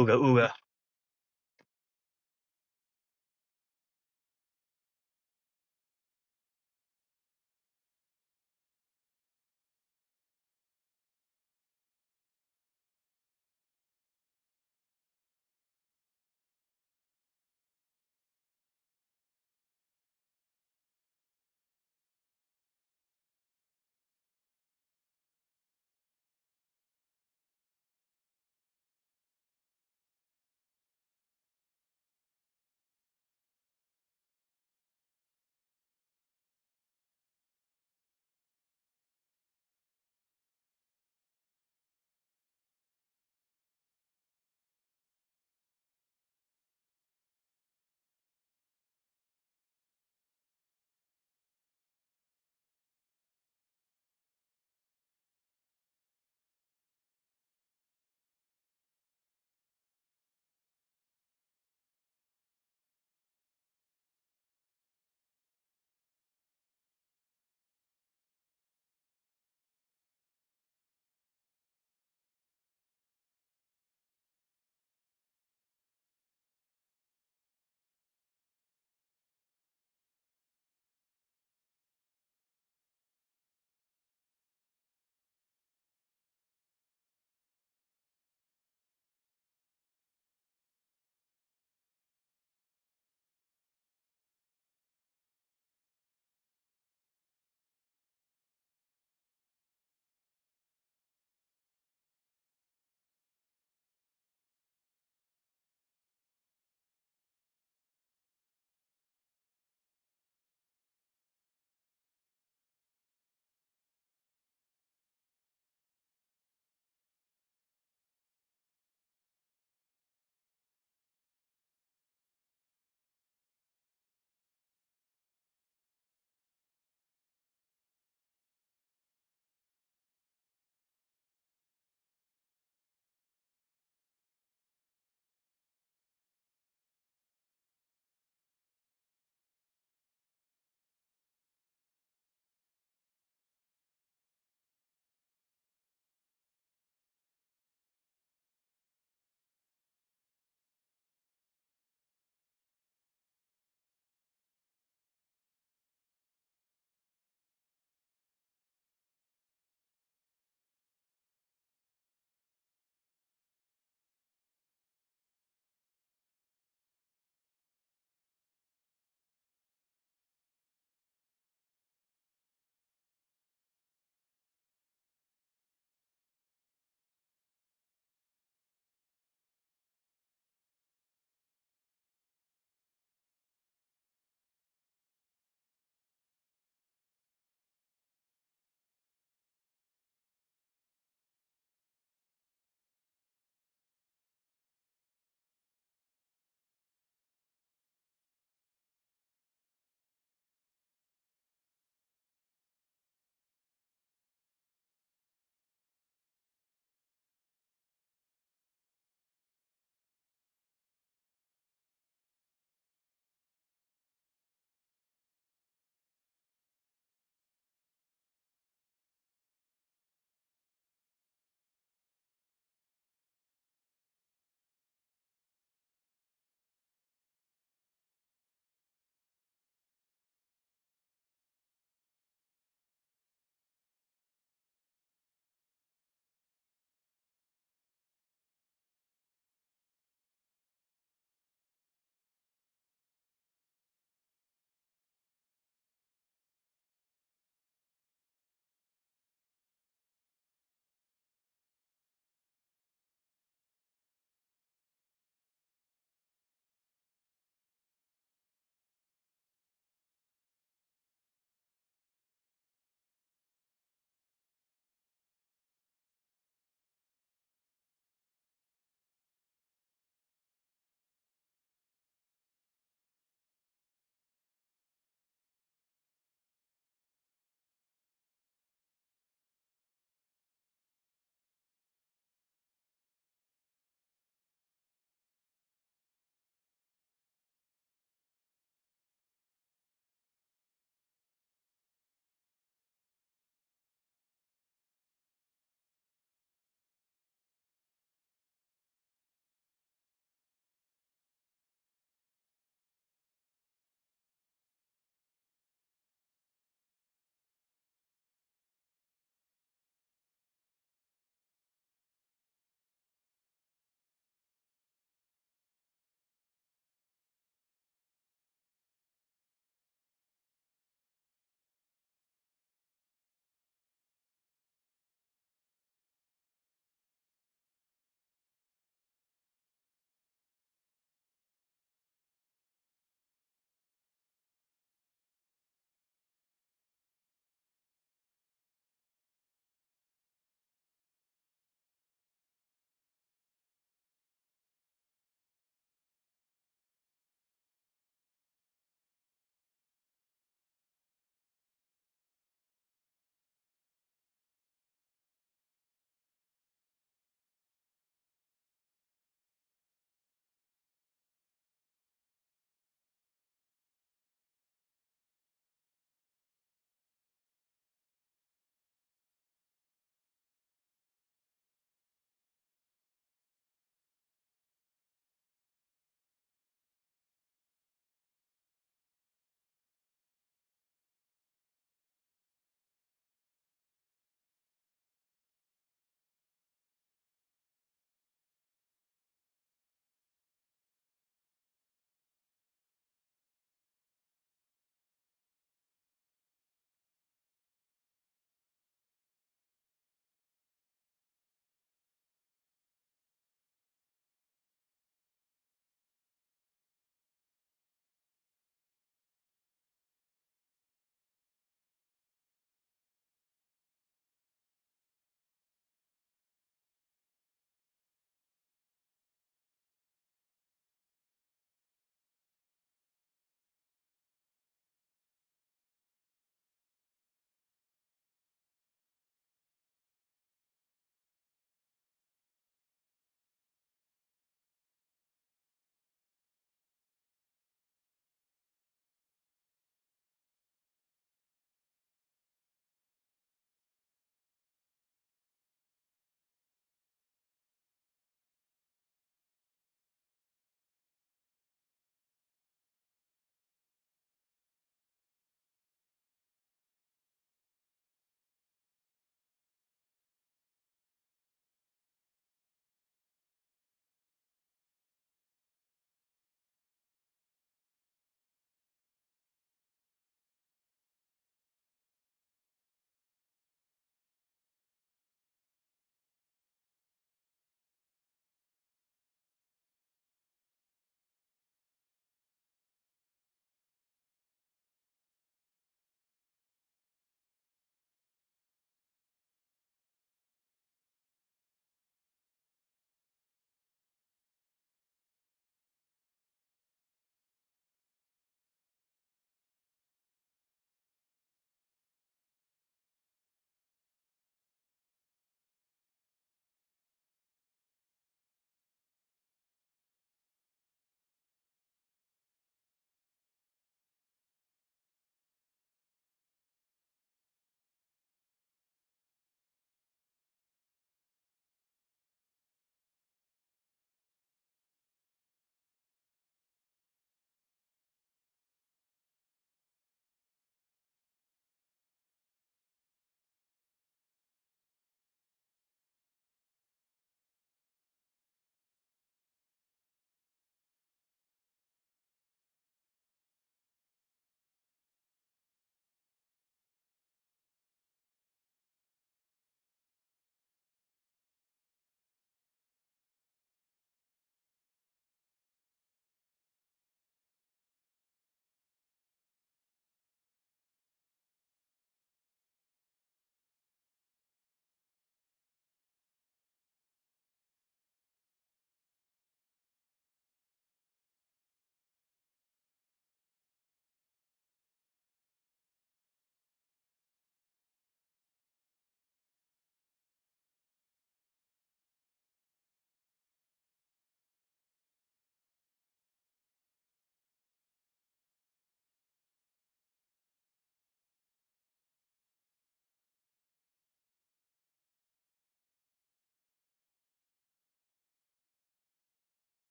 Ooga ooga.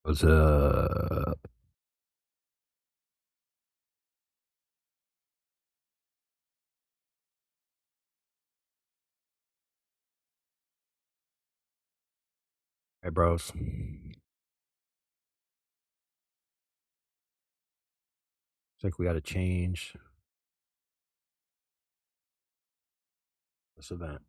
What's up? Hey, bros. Think we got to change this event.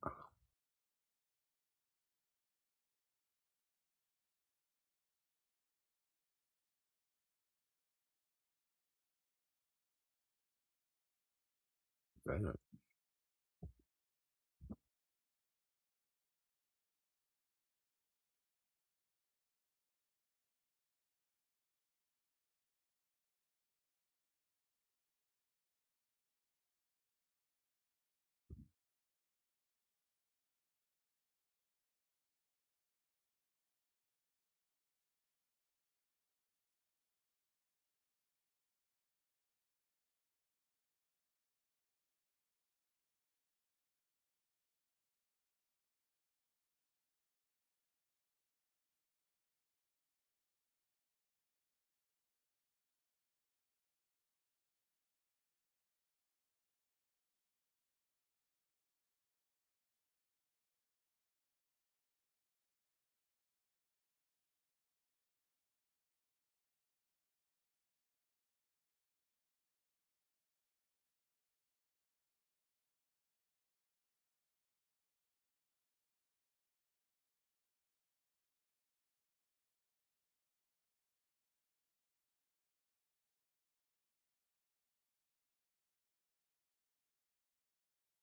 Okay.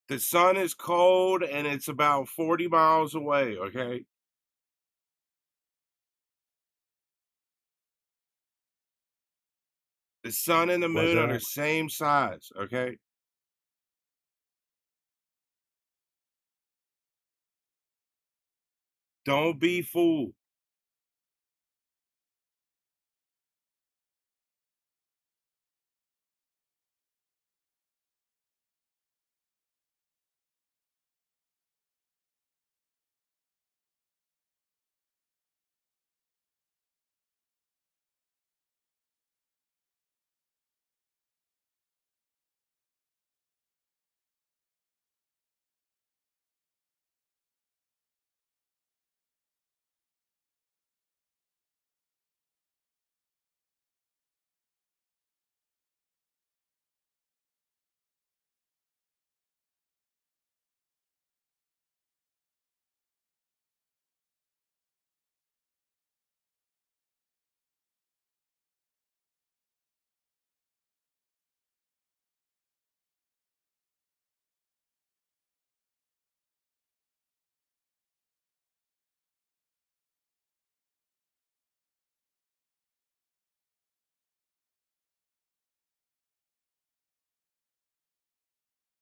The sun is cold and it's about 40 miles away, okay? The sun and the What's moon are the that? same size, okay? Don't be fooled.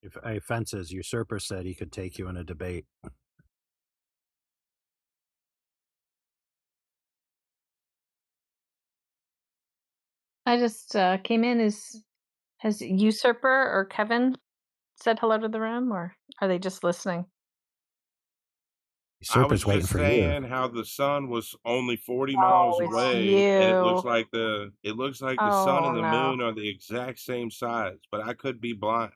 If hey, Fences, Usurper said he could take you in a debate. I just came in. Has Usurper or Kevin said hello to the room, or are they just listening? I was Usurper's waiting just for you. saying how the sun was only 40 miles Oh, it's away and it looks you. like the sun Oh and the no. moon are the exact same size, but I could be blind.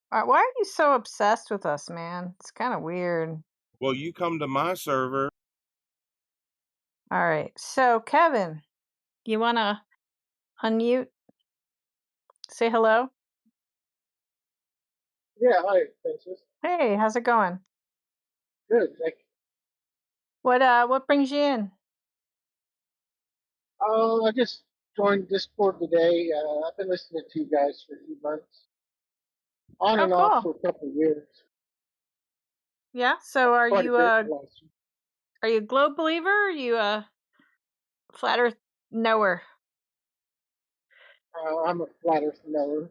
Why are you so obsessed with us, man? It's kind of weird. Well, you come to my server. All right. So, Kevin, you want to unmute? Say hello. Yeah, hi, Princess. Hey, how's it going? Good, thank you. What brings you in? I just joined Discord today. I've been listening to you guys for a few months, on Oh, and off cool. for a couple of years. Yeah. So, Quite a bit last year. are you a globe believer? Or are you a flat Earth knower? I'm a flat Earth knower.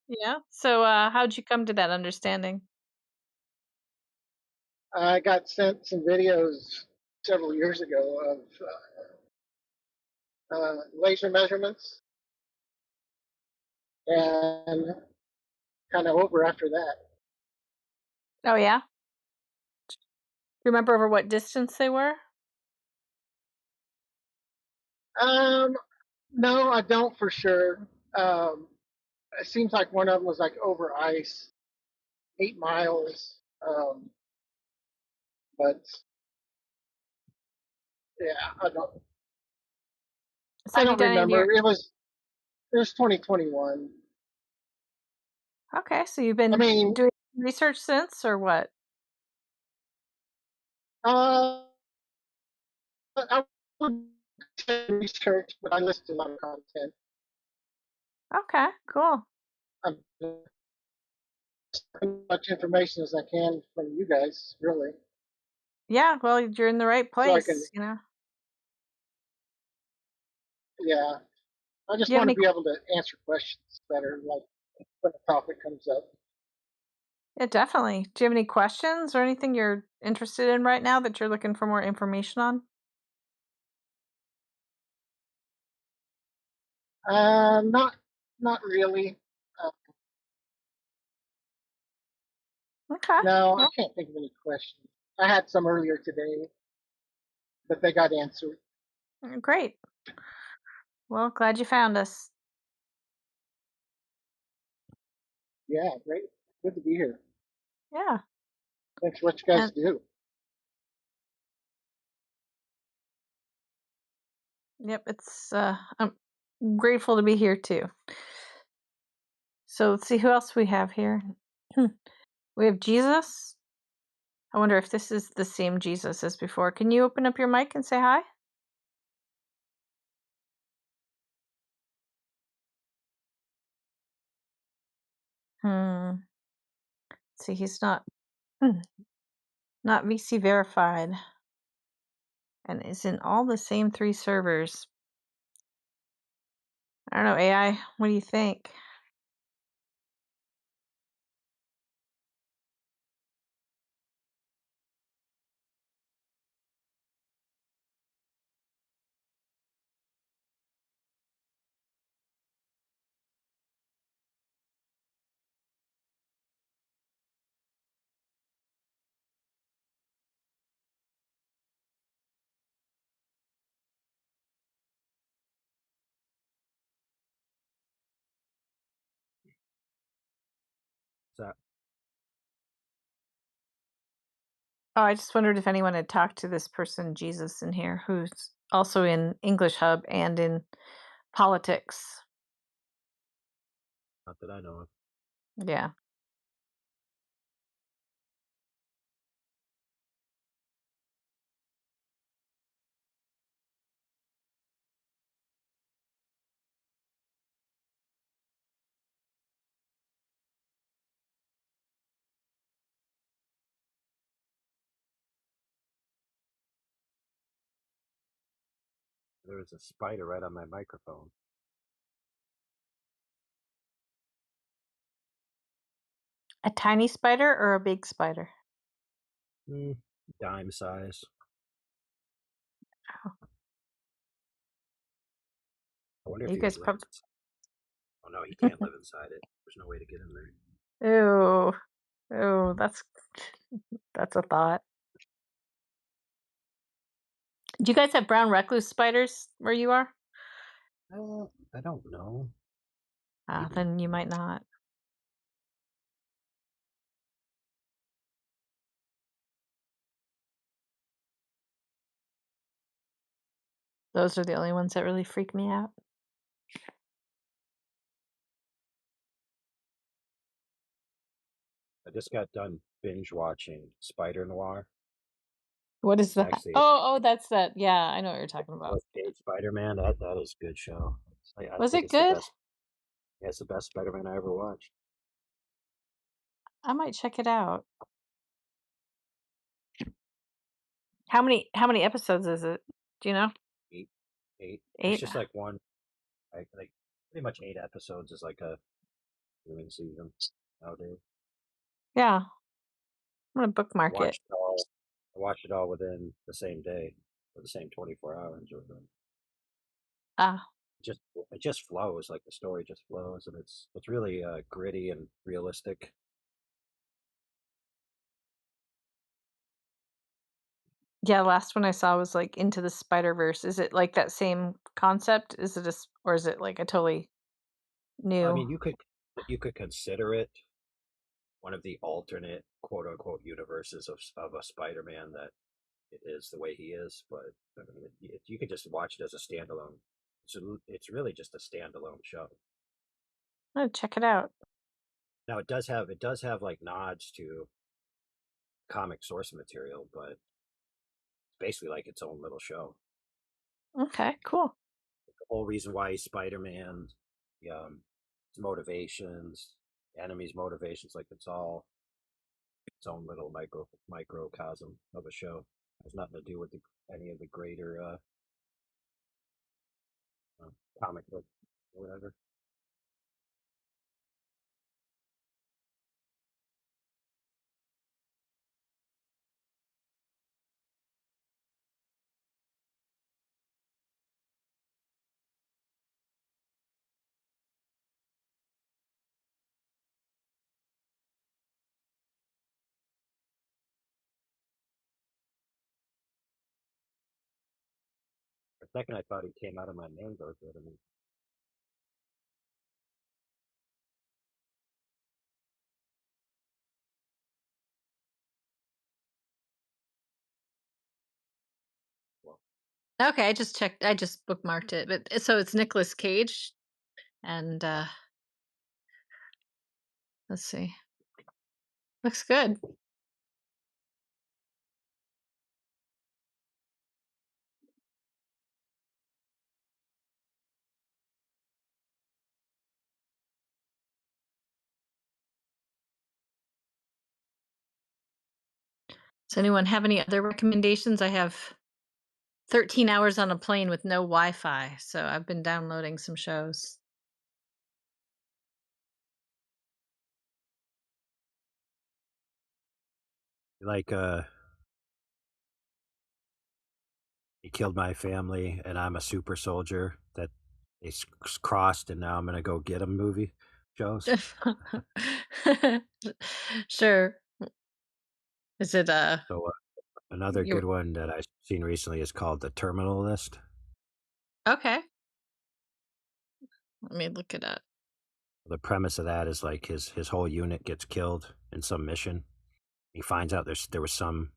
Yeah. So, how'd you come to that understanding? I got sent some videos several years ago of laser measurements, and kind of over after that. Oh, yeah. You remember over what distance they were? No, I don't for sure. It seems like one of them was like over ice, 8 miles. But yeah, So I have you don't done any of your? remember. It was 2021. Okay, so you've I been mean, doing research since, or what? I would say research, but I list a lot of content. Okay, cool. I'm as much information as I can from you guys, really, Yeah, well, you're in the right so I can. place. You know. Yeah, I Do just you have want to any? be able to answer questions better, like when a topic comes up. Yeah, definitely. Do you have any questions or anything you're interested in right now that you're looking for more information on? Not really. Uh, Okay. no, I Well, can't think of any questions. I had some earlier today, but they got answered. great. Well, glad you found us. Yeah, great. Good to be here. Yeah. Thanks for what you guys And do. yep, I'm grateful to be here too. So let's see who else we have here. We have Jesus. I wonder if this is the same Jesus as before. Can you open up your mic and say hi? Hmm. Let's see, he's not VC verified and is in all the same 3 servers. I don't know, AI. What do you think? That Oh, I just wondered if anyone had talked to this person, Jesus, in here, who's also in English Hub and in politics. not that I know of. Yeah. There was a spider right on my microphone. A tiny spider or a big spider? Dime size. I wonder if You he was guys living probably. inside. Oh no, he can't live inside it. There's no way to get in there. Ew. Ew, that's a thought. Do you guys have brown recluse spiders where you are? I don't know. Then you might not. Those are the only ones that really freak me out. I just got done binge watching Spider Noir. What is It's that? actually Oh, that's that. Yeah, I know what you're talking about. Spider Man. That is a good show. I Was think it it's the good? best. Yeah, it's the best Spider Man I ever watched. I might check it out. How many episodes is it? Do you know? Eight. It's 8? just like one. Like pretty much 8 episodes is like a viewing season nowadays. Yeah. I'm gonna bookmark it. I watched it all within the same day, or the same 24 hours, or Ah. it just flows. Like the story just flows, and it's really gritty and realistic. Yeah, last one I saw was like Into the Spider-Verse. Is it like that same concept? Is it or is it like a totally I new? mean, you could consider it one of the alternate quote unquote universes of a Spider-Man that it is the way he is, but I mean, you could just watch it as a standalone. It's really just a standalone show. Oh, check it out. Now it does have like nods to comic source material, but it's basically like its own little show. Okay, cool. The whole reason why he's Spider-Man, his motivations, enemies' motivations, like it's all its own little microcosm of a show. It has nothing to do with any of the greater comic book or whatever. For a second, I thought he came out of my mango. But I mean, well, Okay, I just checked. I just bookmarked it. But so it's Nicolas Cage, and let's see. Looks good. Does anyone have any other recommendations? I have 13 hours on a plane with no Wi-Fi, so I've been downloading some shows. like he killed my family, and I'm a super soldier that is crossed, and now I'm gonna go get him movie shows. Sure. Is it So another you good one that I've seen recently is called The Terminal List. okay? Let me look it up. The premise of that is like his whole unit gets killed in some mission. He finds out there was some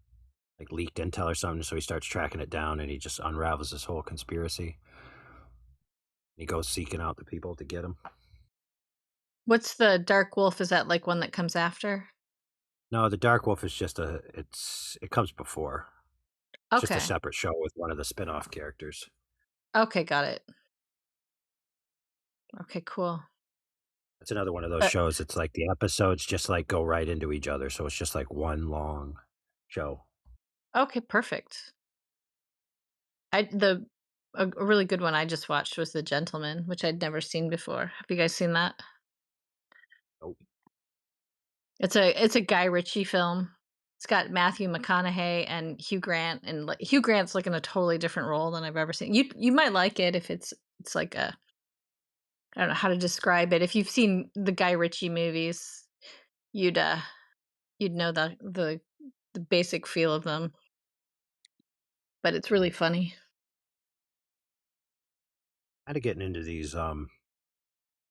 like leaked intel or something, so he starts tracking it down, and he just unravels this whole conspiracy. He goes seeking out the people to get him. What's the Dark Wolf? Is that like one that comes after? No, the Dark Wolf is just it comes before. It's just a Okay. separate show with one of the spin-off characters. Okay, got it. Okay, cool. It's another one of those But shows. It's like the episodes just like go right into each other, so it's just like one long show. okay, perfect. A really good one I just watched was The Gentleman, which I'd never seen before. Have you guys seen that? Nope. It's a Guy Ritchie film. It's got Matthew McConaughey and Hugh Grant, and like Hugh Grant's like in a totally different role than I've ever seen. You might like it if it's like a I don't know how to describe it. If you've seen the Guy Ritchie movies, you'd you'd know the basic feel of them, but it's really funny. Kind of getting into these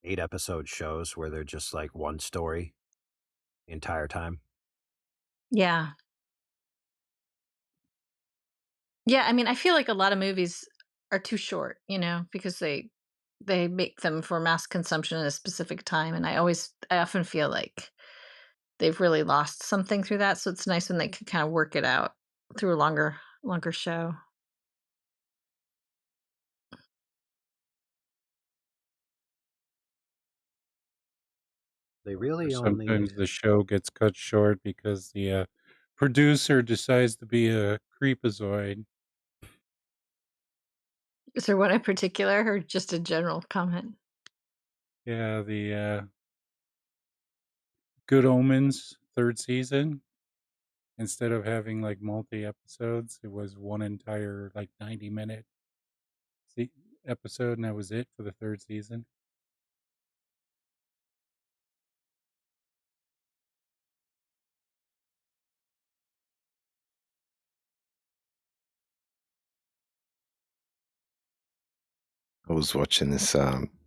8 episode shows where they're just like one story the entire time. Yeah. Yeah, I mean, I feel like a lot of movies are too short, because they make them for mass consumption at a specific time, and I often feel like they've really lost something through that, so it's nice when they can kind of work it out through a longer show. They Or really only sometimes the show gets cut short because the producer decides to be a creepazoid. Is there one in particular or just a general comment? Yeah, the Good Omens third season, instead of having like multi episodes, it was one entire like 90-minute episode, and that was it for the third season. I was watching this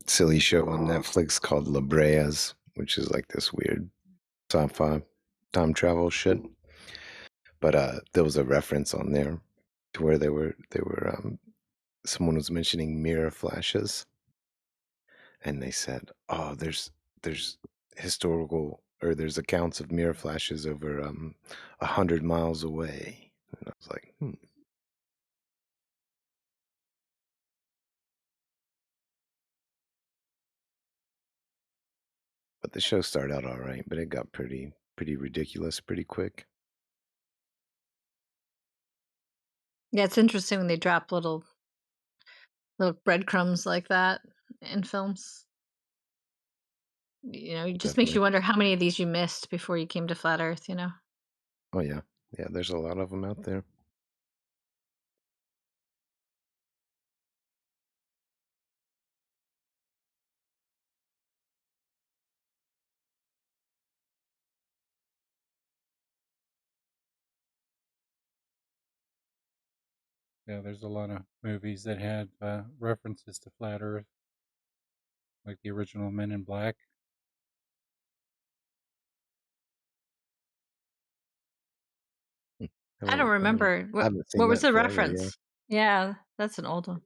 silly show on Netflix called La Breas, which is like this weird sci-fi time travel shit. But there was a reference on there to where they were someone was mentioning mirror flashes, and they said, "Oh, there's historical or there's accounts of mirror flashes over 100 miles away." And I was like, "Hmm." But the show started out all right, but it got pretty ridiculous pretty quick. Yeah, it's interesting when they drop little breadcrumbs like that in films. You know, it just makes Definitely. you wonder how many of these you missed before you came to flat Earth, you know? Oh yeah, yeah. There's a lot of them out there. Yeah, there's a lot of movies that had references to flat Earth, like the original Men in Black. I don't remember I what haven't seen what was that the forever. Yeah. reference? Yeah, that's an old one.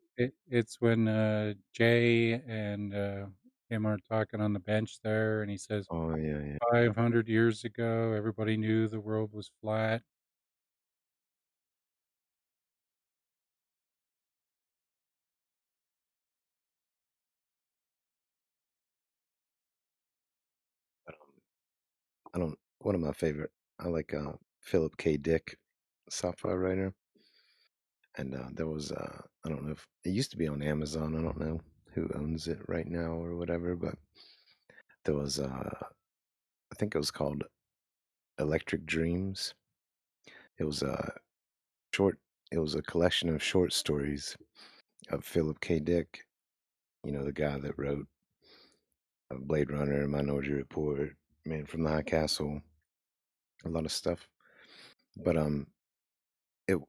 It's when Jay and him are talking on the bench there, and he says, Oh yeah, yeah. 500 years ago, everybody knew the world was flat. But, I don't. One of my favorite. I like Philip K. Dick, sci-fi writer, and there was I don't know if it used to be on Amazon. I don't know who owns it right now or whatever, but there was I think it was called Electric Dreams. It was a short. It was a collection of short stories of Philip K. Dick. You know, the guy that wrote Blade Runner, Minority Report, Man from the High Castle, a lot of stuff. But it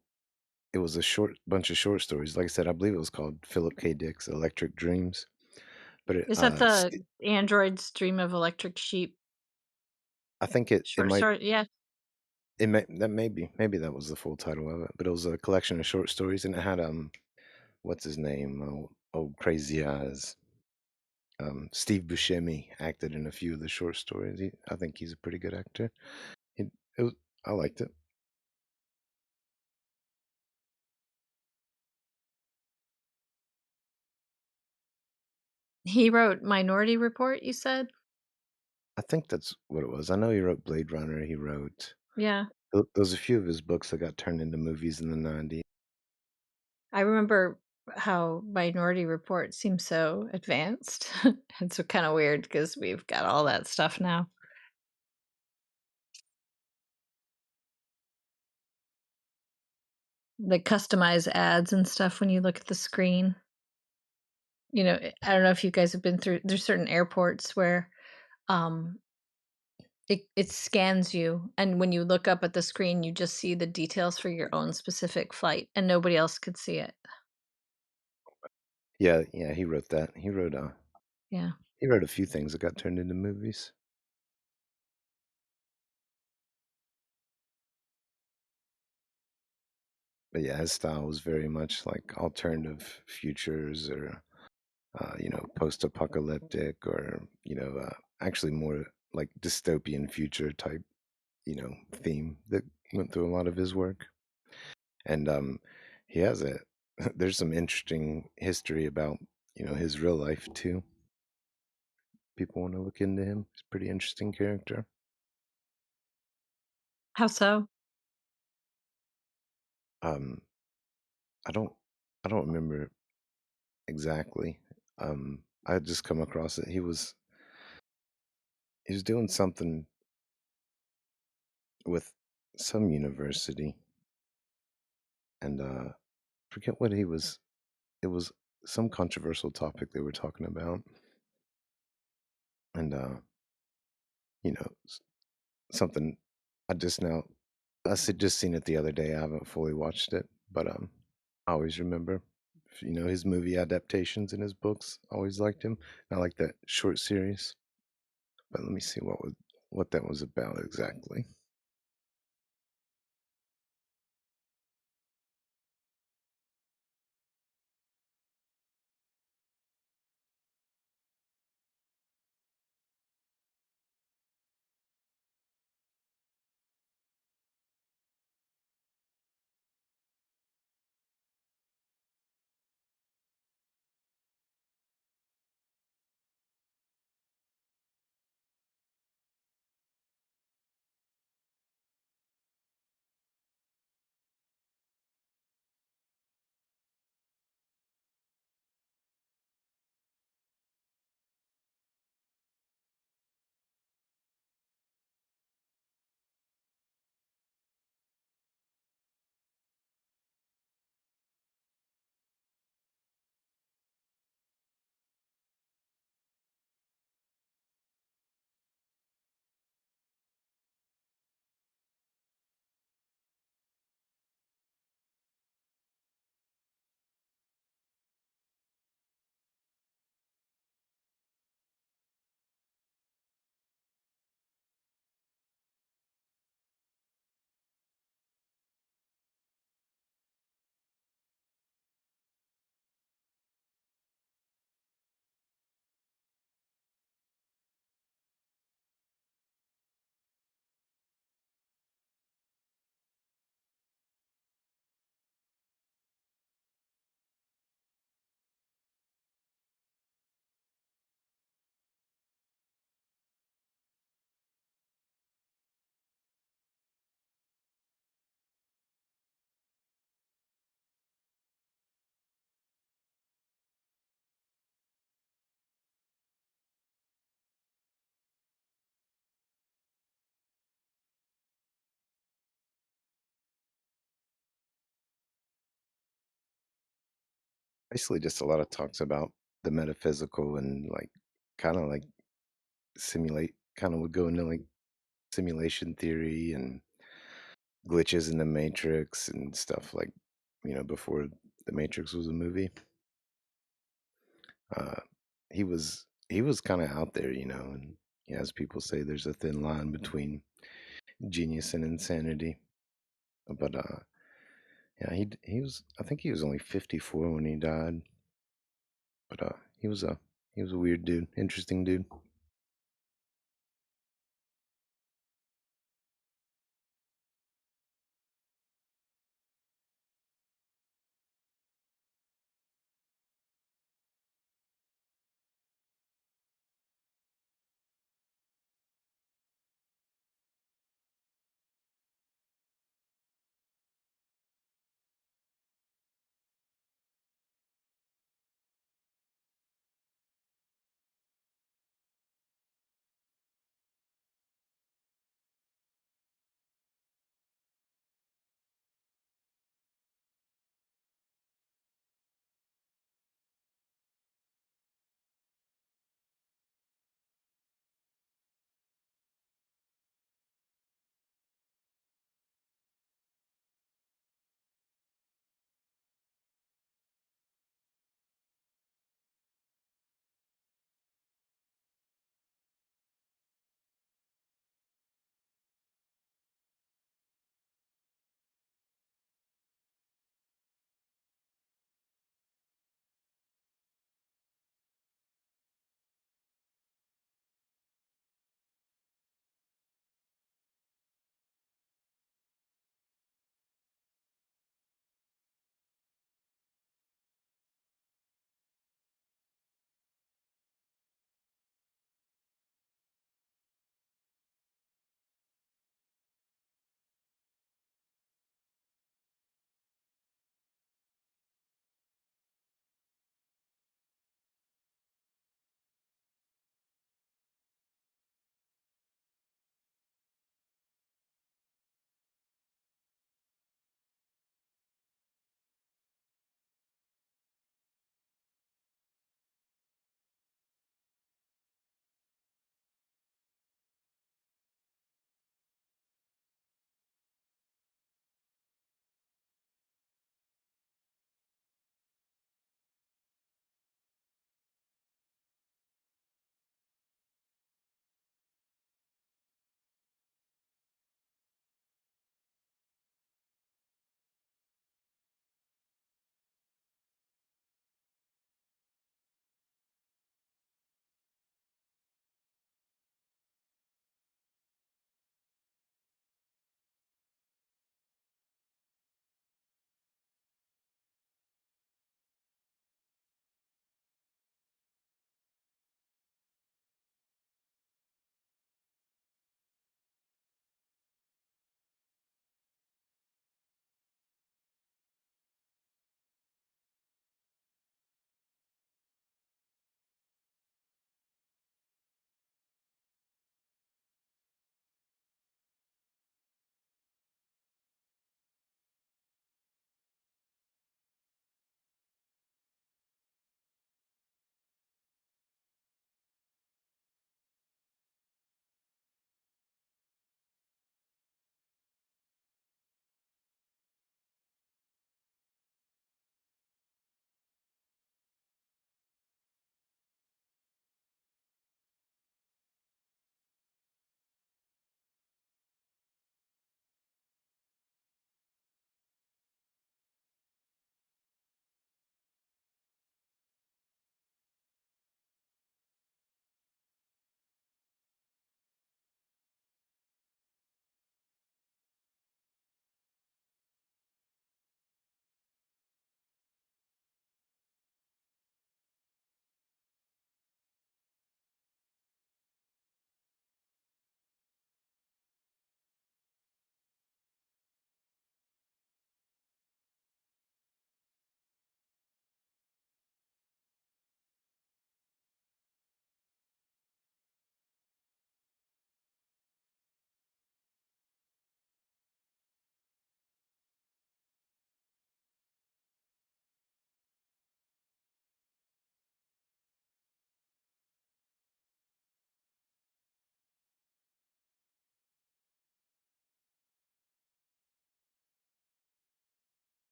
it was a short bunch of short stories. Like I said, I believe it was called Philip K. Dick's Electric Dreams. But Is that the Android's Dream of Electric Sheep I think it short might story? Yeah. it may that maybe that was the full title of it. But it was a collection of short stories, and it had what's his name? Oh, Crazy Eyes. Steve Buscemi acted in a few of the short stories. I think he's a pretty good actor. It, it was, I liked it. He wrote Minority Report, you said? I think that's what it was. I know he wrote Blade Runner. He wrote. Yeah. There was a few of his books that got turned into movies in the '90s. I remember how Minority Report seems so advanced. It's kind of weird because we've got all that stuff now. The customized ads and stuff when you look at the screen. You know, I don't know if you guys have been through there's certain airports where um it scans you, and when you look up at the screen, you just see the details for your own specific flight, and nobody else could see it. Yeah, yeah, he wrote that. Yeah. He wrote a few things that got turned into movies. But yeah, his style was very much like alternative futures or post-apocalyptic or actually more like dystopian future type theme that went through a lot of his work. And he has a there's some interesting history about his real life too. People want to look into him. He's a pretty interesting character. How so? Um, I don't I don't remember exactly. I had just come across it. He was doing something with some university, and forget what he was. It was some controversial topic they were talking about, and something. I just now I just seen it the other day. I haven't fully watched it, but I always remember You know, his movie adaptations in his books. Always liked him. I like that short series. But let me see what that was about exactly. Basically, just a lot of talks about the metaphysical and like kind of like simulate, kind of would go into like simulation theory and glitches in the Matrix and stuff like, you know, before the Matrix was a movie. Uh, he was kind of out there, you know, and as people say, there's a thin line between genius and insanity. But yeah, he was. I think he was only 54 when he died. But he was a weird dude, interesting dude.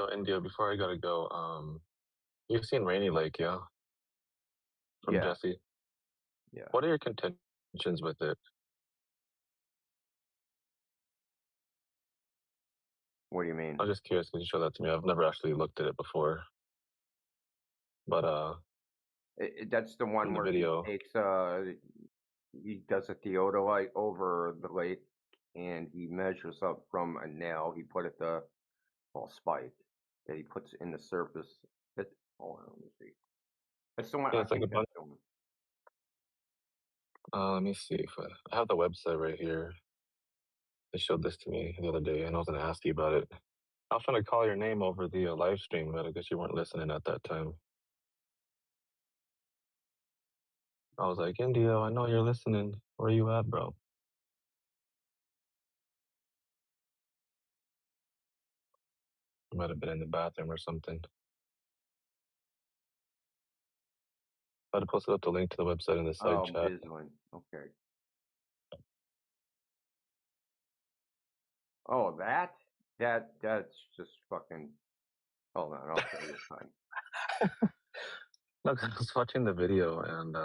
Yo, India, before I gotta go, you've seen Rainy Lake, yeah? From Yeah. Jesse. Yeah. What are your contentions with it? What do you mean? I'm just curious because you showed that to me. I've never actually looked at it before. But that's the one in the where video, he takes he does a theodolite over the lake, and he measures up from a nail he put at the spike that he puts in the surface. Hold on, let me see. That's the one. yeah, I it's like think a bunch. that's the one. Let me see if I have the website right here. They showed this to me the other day, and I was gonna ask you about it. I was trying to call your name over the live stream, but I guess you weren't listening at that time. I was like, Indio, I know you're listening. Where you at, bro? You might have been in the bathroom or something. I'd have posted up the link to the website in the side Oh, chat. Bizlin. Okay. Oh, that's just fucking. Hold on, I'll tell you time. Look, I was watching the video, and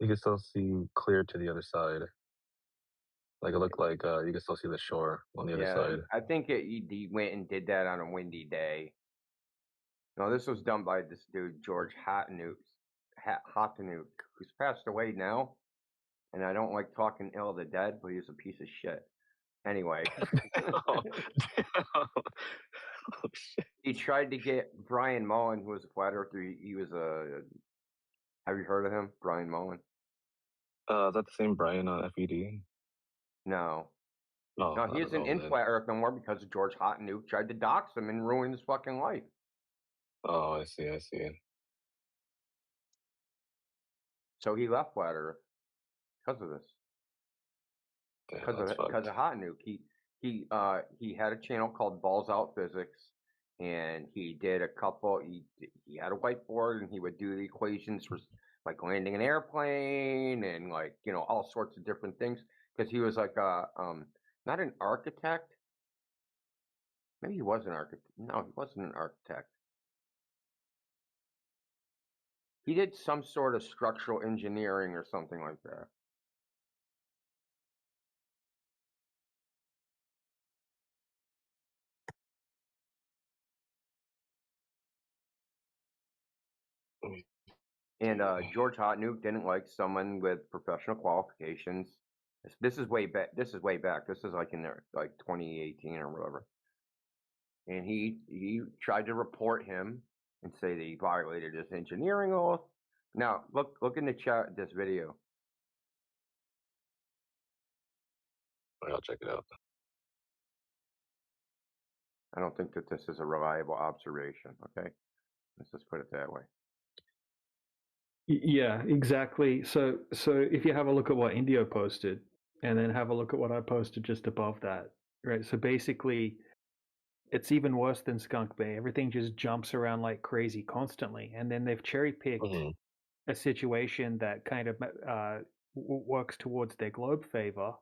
you can still see clear to the other side. Like it looked like you can still see the shore on the other side. I think he went and did that on a windy day. No, this was done by this dude George Hottanuk, who's passed away now. And I don't like talking ill of the dead, but he's a piece of shit. Anyway, he tried to get Brian Mullen, who was a flat earther. He was a. Have you heard of him, Brian Mullen? Is that the same Brian on FED? No. Oh, No, he isn't in flat earth no more because George Hottanuk tried to dox him and ruin his fucking life. Oh, I see. So he left flat earth because of this. Because of Hottanuk. He had a channel called Balls Out Physics, and he did a couple. He had a whiteboard, and he would do the equations for like landing an airplane and like all sorts of different things. Because he was like not an architect. Maybe he was an architect. No, he wasn't an architect. He did some sort of structural engineering or something like that. And George Hottanuk didn't like someone with professional qualifications. This is way back. This is like in there, like 2018 or whatever. And he tried to report him and say that he violated his engineering oath. Now look in the chat this video. I'll check it out. I don't think that this is a reliable observation. Okay, let's just put it that way. Yeah, exactly. So if you have a look at what Indio posted, and then have a look at what I posted just above that, right? So basically, it's even worse than Skunk Bay. Everything just jumps around like crazy constantly, and then they've cherry picked a situation that kind of works towards their globe favor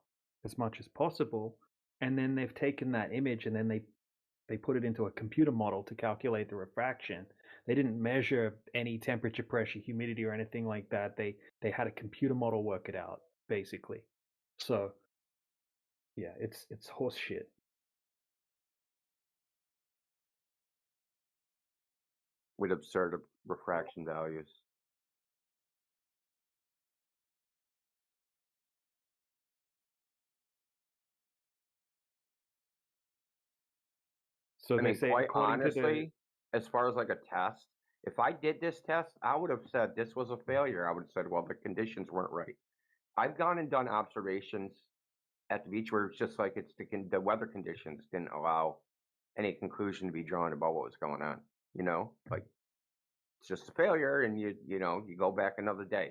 as much as possible, and then they've taken that image and then they put it into a computer model to calculate the refraction. They didn't measure any temperature, pressure, humidity, or anything like that. They had a computer model work it out, basically. So, yeah, it's horse shit. With absurd refraction values. So I mean, quite honestly, as far as like a test, if I did this test, I would have said this was a failure. I would have said, well, the conditions weren't right. I've gone and done observations at the beach where it's just like the weather conditions didn't allow any conclusion to be drawn about what was going on. Like it's just a failure, and you go back another day.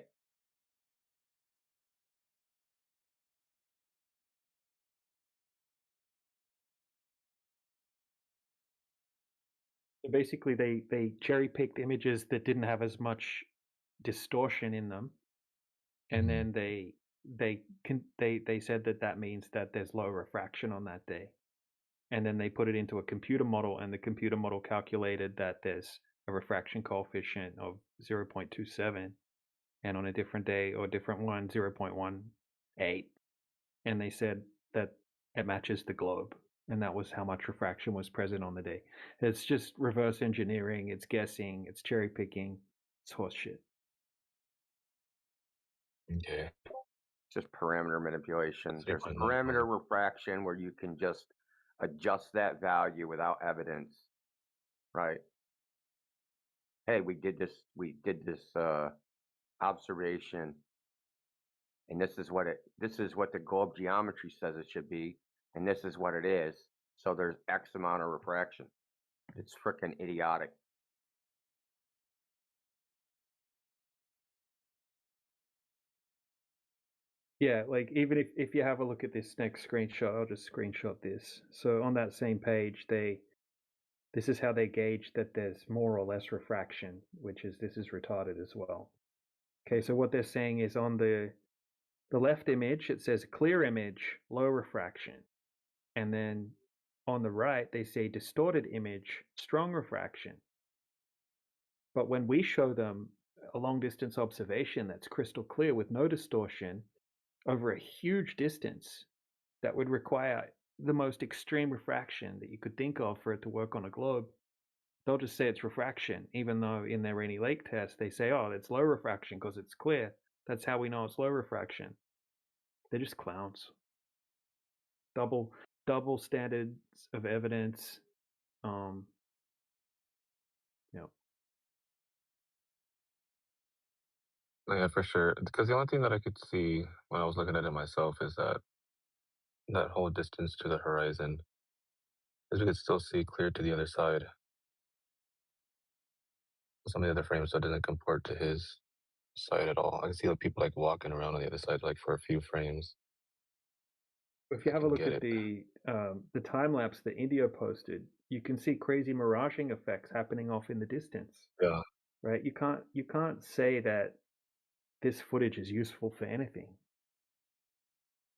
So basically, they cherry picked images that didn't have as much distortion in them, and then they said that means that there's low refraction on that day. and then they put it into a computer model, and the computer model calculated that there's a refraction coefficient of 0.27, and on a different day or different one, 0.18. And they said that it matches the globe, and that was how much refraction was present on the day. It's just reverse engineering, it's guessing, it's cherry picking, it's horse shit. Okay. Just parameter manipulation. There's 3.9. parameter refraction where you can just adjust that value without evidence, right? Hey, we did this observation, and this is what the globe geometry says it should be, and this is what it is. So there's X amount of refraction. It's freaking idiotic. Yeah, like even if you have a look at this next screenshot, I'll just screenshot this. So on that same page, this is how they gauge that there's more or less refraction, this is retarded as well. Okay, so what they're saying is on the left image, it says clear image, low refraction. And then on the right, they say distorted image, strong refraction. But when we show them a long distance observation that's crystal clear with no distortion over a huge distance, that would require the most extreme refraction that you could think of for it to work on a globe, they'll just say it's refraction, even though in their Rainy Lake test, they say, oh, it's low refraction because it's clear. That's how we know it's low refraction. They're just clowns. Double standards of evidence. Yeah, for sure. Because the only thing that I could see when I was looking at it myself is that whole distance to the horizon, is we could still see clear to the other side. Some of the other frames, so it doesn't comport to his side at all. I can see like people like walking around on the other side like for a few frames. If you have a look at the time lapse that India posted, you can see crazy miraging effects happening off in the distance. Yeah. Right? You can't say that this footage is useful for anything.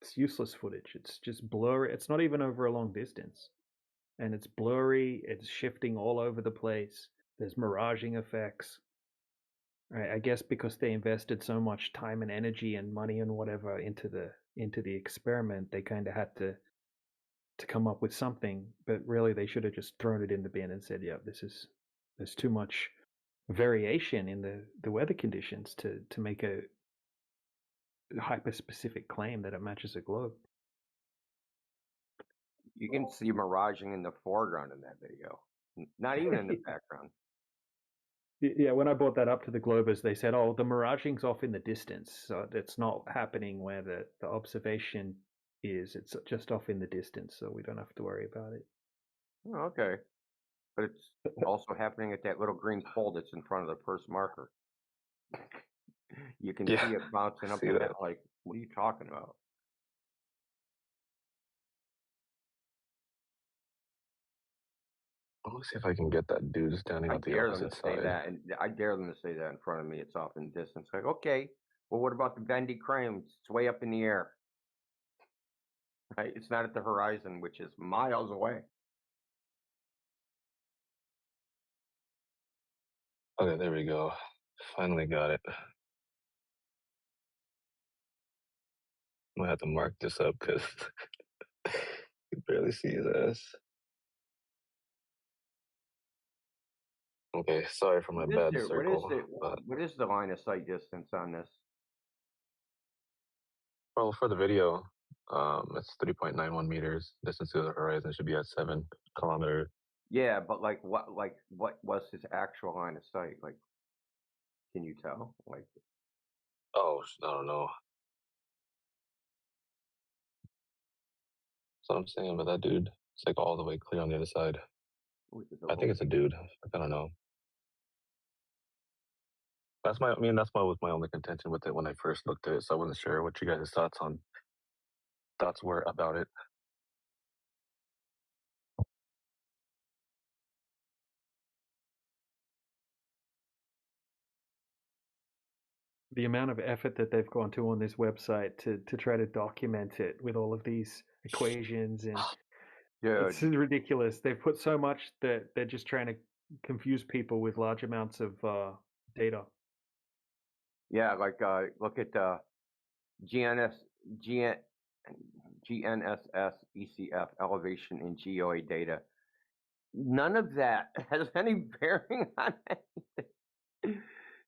It's useless footage. It's just blurry. It's not even over a long distance. And it's blurry. It's shifting all over the place. There's miraging effects. Right? I guess because they invested so much time and energy and money and whatever into the experiment, they kind of had to come up with something. But really, they should have just thrown it in the bin and said, "Yeah, there's too much variation in the weather conditions to make a hyper-specific claim that it matches a globe." You can see miraging in the foreground in that video, not even in the background. Yeah, when I brought that up to the Globers, they said, "Oh, the miraging's off in the distance, so it's not happening where the observation is. It's just off in the distance, so we don't have to worry about it." Oh, okay, but it's also happening at that little green pole that's in front of the first marker. You can see it bouncing up in that. Like, what are you talking about? Let me see if I can get that dude standing on the opposite side. I dare them to say that in front of me. It's off in the distance. Like, okay, well, what about the bendy crane? It's way up in the air. Right? It's not at the horizon, which is miles away. Okay, there we go. Finally got it. I'm gonna have to mark this up because you barely see his ass. Okay, sorry for my bad circle. What is the line of sight distance on this? Well, for the video, it's 3.91 meters. Distance to the horizon should be at 7 kilometers. Yeah, but what was his actual line of sight? Like, can you tell? Like, oh, I don't know. So I'm saying, but that dude, it's like all the way clear on the other side. I think it's a dude. I don't know. That was my only contention with it when I first looked at it. So I wasn't sure what you guys' thoughts were about it. The amount of effort that they've gone to on this website to try to document it with all of these equations and It's ridiculous. They've put so much that they're just trying to confuse people with large amounts of data. Yeah, like look at GNSS ECF elevation in GOA data. None of that has any bearing on anything.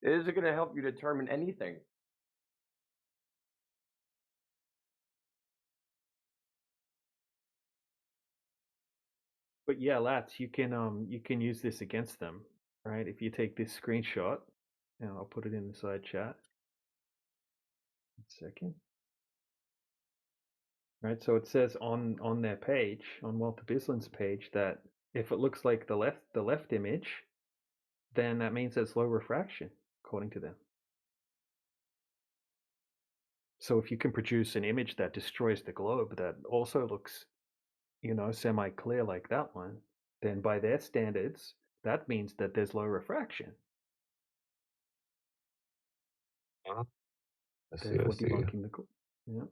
It isn't going to help you determine anything. But yeah, Lats, you can use this against them, right? If you take this screenshot, and I'll put it in the side chat. 1 second. Right, so it says on their page, on Walter Bislin's page, that if it looks like the left image, then that means there's low refraction, according to them. So if you can produce an image that destroys the globe that also looks, semi-clear like that one, then by their standards, that means that there's low refraction. Therefore debunking the globe. Yeah.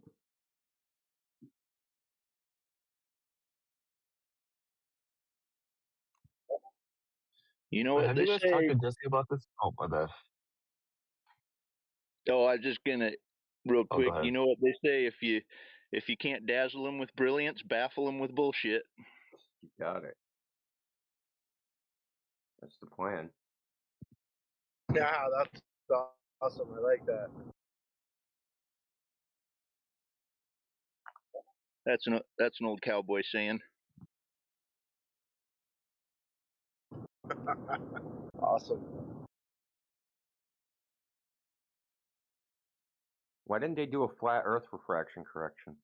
You know what have they you guys say? talked to Jesse about this? Oh, my bad. Oh, I was just gonna real Oh, quick. go ahead. You know what they say? If you can't dazzle them with brilliance, baffle them with bullshit. You got it. That's the plan. Yeah, that's awesome. I like that. That's an old cowboy saying. Awesome. Why didn't they do a flat Earth refraction correction?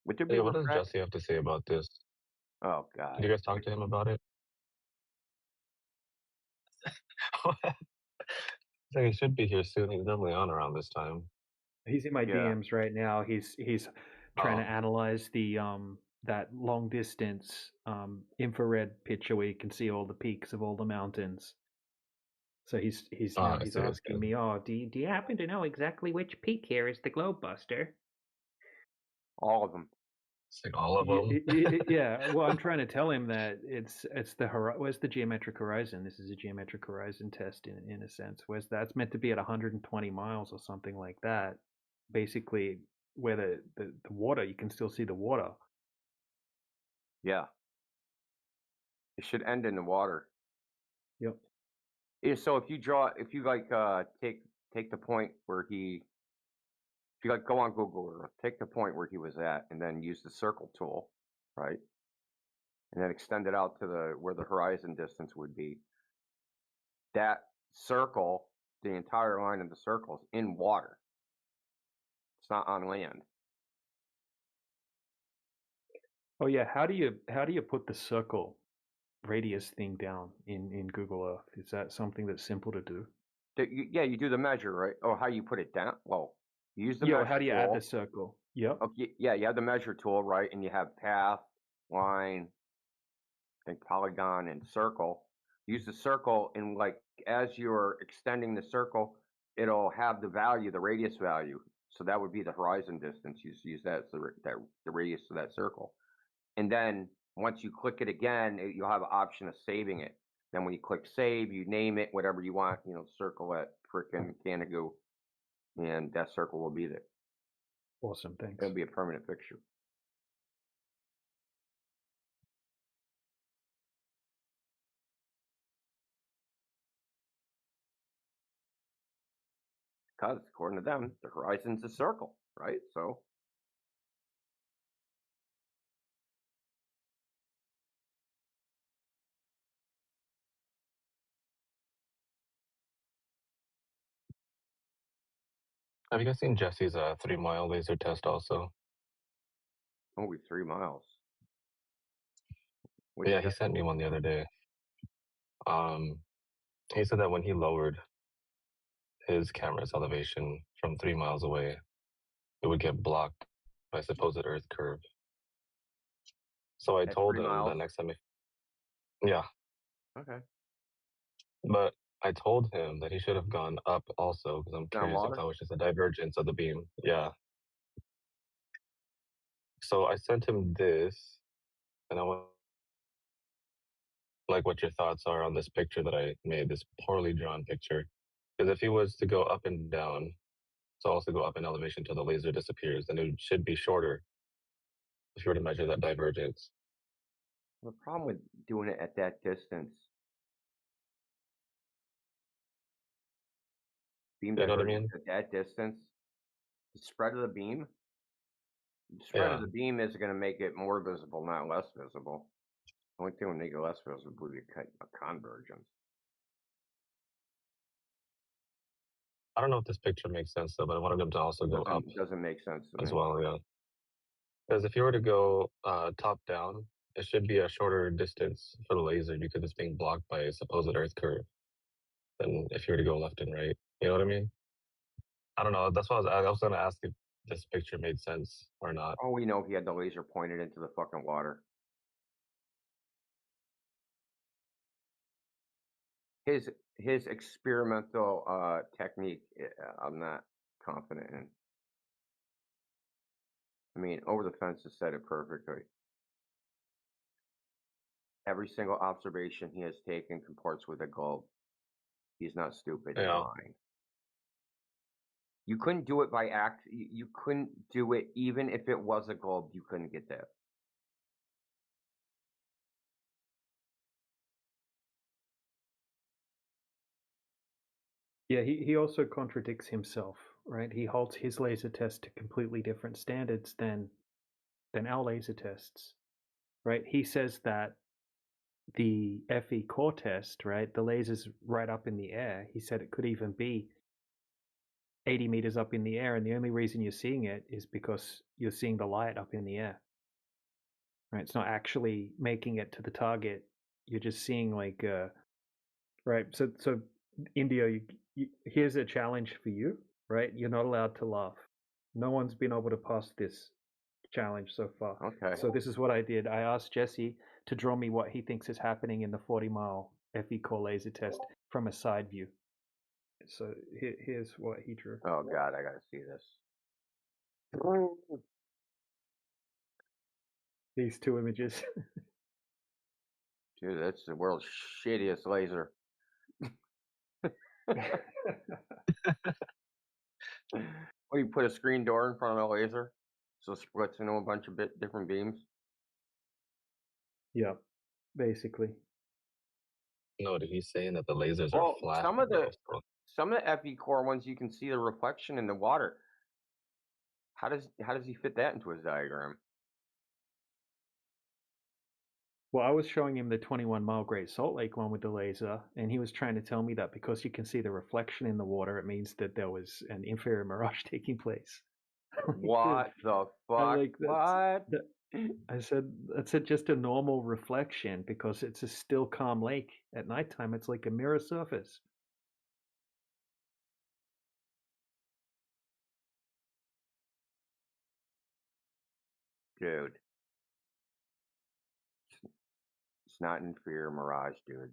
Would there be Yeah, what does refraction? Jesse have to say about this? Oh God! Did you guys talk to him about it? He should be here soon. He's normally on around this time. He's in my DMs right now. He's trying to Oh. analyze the that long distance infrared picture where you can see all the peaks of all the mountains. So he's asking me, "Oh, do you happen to know exactly which peak here is the globe buster?" All of them. It's like all of them. Yeah. Well, I'm trying to tell him that it's where's the geometric horizon? This is a geometric horizon test in a sense. Where's that's meant to be at 120 miles or something like that. Basically, where the water, you can still see the water. Yeah. It should end in the water. Yep. Yeah, so if you take the point where if you go on Google Earth, take the point where he was at, and then use the circle tool, right? And then extend it out to where the horizon distance would be. That circle, the entire line of the circle, is in water. It's not on land. Oh yeah. How do you put the circle radius thing down in Google Earth? Is that something that's simple to do? You do the measure, right? Oh, how you put it down? Well, you use the measure how do you tool. add the circle? Yep. Okay, yeah, you have the measure tool, right? And you have path, line, I think polygon, and circle. Use the circle, and as you're extending the circle, it'll have the value, the radius value. So that would be the horizon distance. You use that as the radius of that circle. And then once you click it again, you'll have an option of saving it. Then when you click save, you name it whatever you want. Circle at frickin' Canagoo, and that circle will be there. Awesome, thanks. It'll be a permanent fixture. Because according to them, the horizon's a circle, right? So Have you guys seen Jesse's 3-mile laser test also? only 3 miles. Yeah, he sent me one the other day. He said that when he lowered his camera's elevation from 3 miles away, it would get blocked by supposed Earth curve. So I At told 3 him miles? that next time, yeah, Okay. but I told him that he should have gone up also because I'm Down curious if water? that was just a divergence of the beam. Yeah. So I sent him this, and I want like what your thoughts are on this picture that I made, this poorly drawn picture. Because if he was to go up and down, so also go up in elevation till the laser disappears, then it should be shorter if you were to measure that divergence. The problem with doing it at that distance, beam You know what I divergence mean? at that distance, the spread of the beam, of the beam is going to make it more visible, not less visible. The only thing would make it less visible would be a convergence. I don't know if this picture makes sense though, but I wanted him to also go up Doesn't make sense to as me. well. Yeah. Because if you were to go top down, it should be a shorter distance for the laser because it's being blocked by a supposed Earth curve than if you were to go left and right. You know what I mean? I don't know. That's why I was going to ask if this picture made sense or not. Oh, we know he had the laser pointed into the fucking water. His experimental technique, I'm not confident in. I mean, Over the Fence has said it perfectly. Every single observation he has taken comports with a globe. He's not stupid. He's lying. You couldn't do it by act. You couldn't do it even if it was a globe. You couldn't get that. Yeah, he also contradicts himself, right? He holds his laser test to completely different standards than our laser tests, right? He says that the FE core test, right, the laser's right up in the air. He said it could even be 80 meters up in the air, and the only reason you're seeing it is because you're seeing the light up in the air. Right? It's not actually making it to the target. You're just seeing like right. So Indio, here's a challenge for you, right? You're not allowed to laugh. No one's been able to pass this challenge so far. Okay. So this is what I did. I asked Jesse to draw me what he thinks is happening in the 40-mile FE core laser test from a side view. So here's what he drew. Oh God, I gotta see this. These two images. Dude, that's the world's shittiest laser. Well, you put a screen door in front of a laser, so it splits into a bunch of different beams. Yeah, basically. No, he's saying that the lasers Well, are flat. some of the FE core ones, you can see the reflection in the water. How does he fit that into his diagram? Well, I was showing him the 21-mile Great Salt Lake one with the laser, and he was trying to tell me that because you can see the reflection in the water, it means that there was an inferior mirage taking place. What the fuck? Like, what? I said, that's just a normal reflection because it's a still calm lake. At nighttime, it's like a mirror surface. Dude. It's not inferior mirage, dude.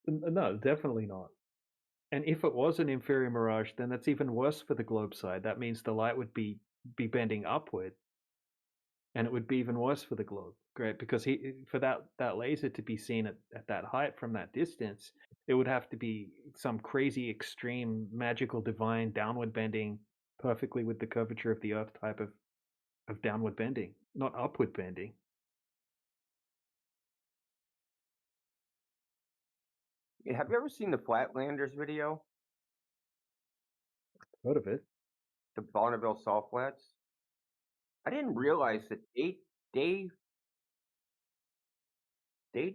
No, definitely not. And if it was an inferior mirage, then that's even worse for the globe side. That means the light would be bending upward, and it would be even worse for the globe. Great, because for that laser to be seen at that height from that distance, it would have to be some crazy, extreme, magical, divine downward bending, perfectly with the curvature of the Earth type of downward bending, not upward bending. Have you ever seen the Flatlanders video? Heard of it? The Bonneville Salt Flats? I didn't realize that they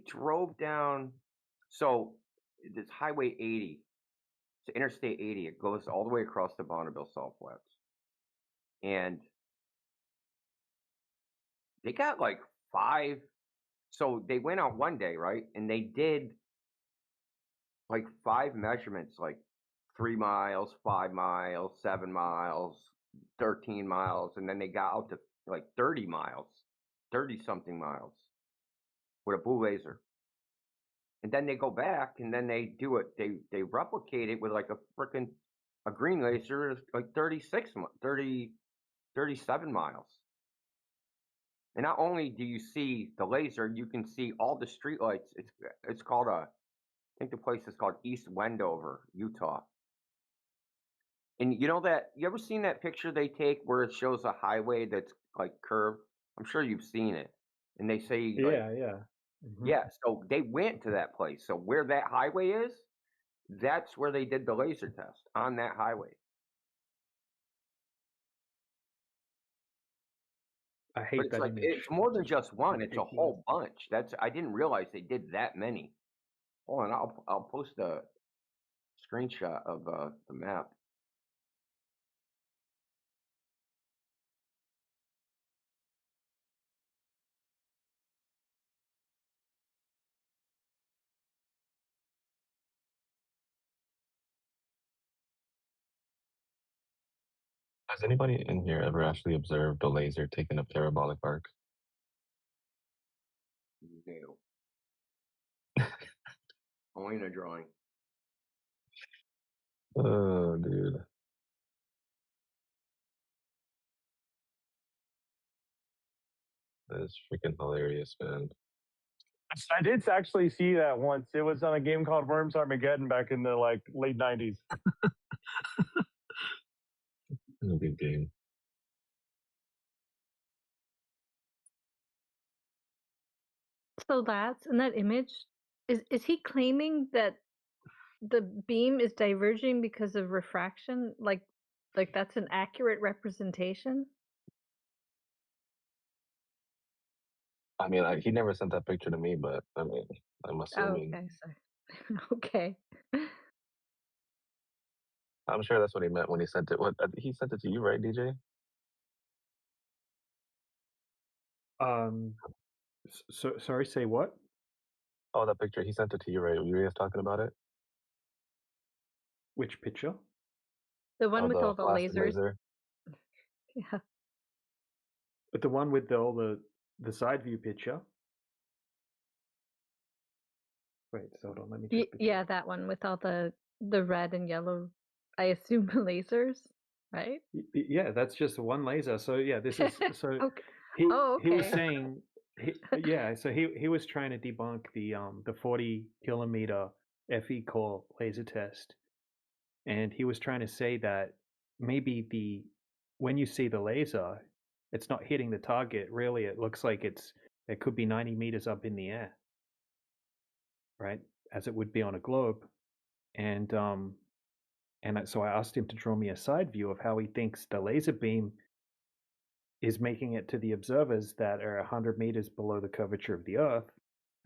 drove down. So this Highway 80, it's Interstate 80. It goes all the way across the Bonneville Salt Flats, and they got like 5. So they went out one day, right? And they did like 5 measurements, like 3 miles, 5 miles, 7 miles, 13 miles, and then they got out to like 30 miles, 30 something miles with a blue laser. And then they go back and then they do it. They replicate it with like a green laser, like 37 miles. And not only do you see the laser, you can see all the street lights. It's called I think the place is called East Wendover, Utah. And you ever seen that picture they take where it shows a highway that's like curved? I'm sure you've seen it. And they say Yeah. yeah, so they went to that place. So where that highway is, that's where they did the laser test, on that highway. I hate But it's that like image. it's more than just one, it's a Taking- whole bunch. I didn't realize they did that many. Hold on, I'll post a screenshot of the map. Has anybody in here ever actually observed a laser taking a parabolic arc? No. Only in a drawing. Oh, dude. That is freaking hilarious, man. I did actually see that once. It was on a game called Worms Armageddon back in the late 90s. A good game. So that's in that image. Is he claiming that the beam is diverging because of refraction? Like that's an accurate representation? I mean, he never sent that picture to me, but I mean, I'm assuming. Oh, okay, sorry. Okay. I'm sure that's what he meant when he sent it. What he sent it to you, right, DJ? So sorry. Say what? Oh, that picture. He sent it to you, right? Were you guys talking about it? Which picture? The one with the all the flash lasers. laser. Yeah. But the one with all the side view picture. Wait, so hold on. Let me check. Yeah, that one with all the red and yellow, I assume lasers, right? Yeah, that's just one laser. So yeah, this is so. Okay. He was okay. saying, so he was trying to debunk the 40 kilometer FE core laser test, and he was trying to say that maybe when you see the laser, it's not hitting the target. Really, it looks like it could be 90 meters up in the air, right? As it would be on a globe, and so I asked him to draw me a side view of how he thinks the laser beam is making it to the observers that are 100 meters below the curvature of the Earth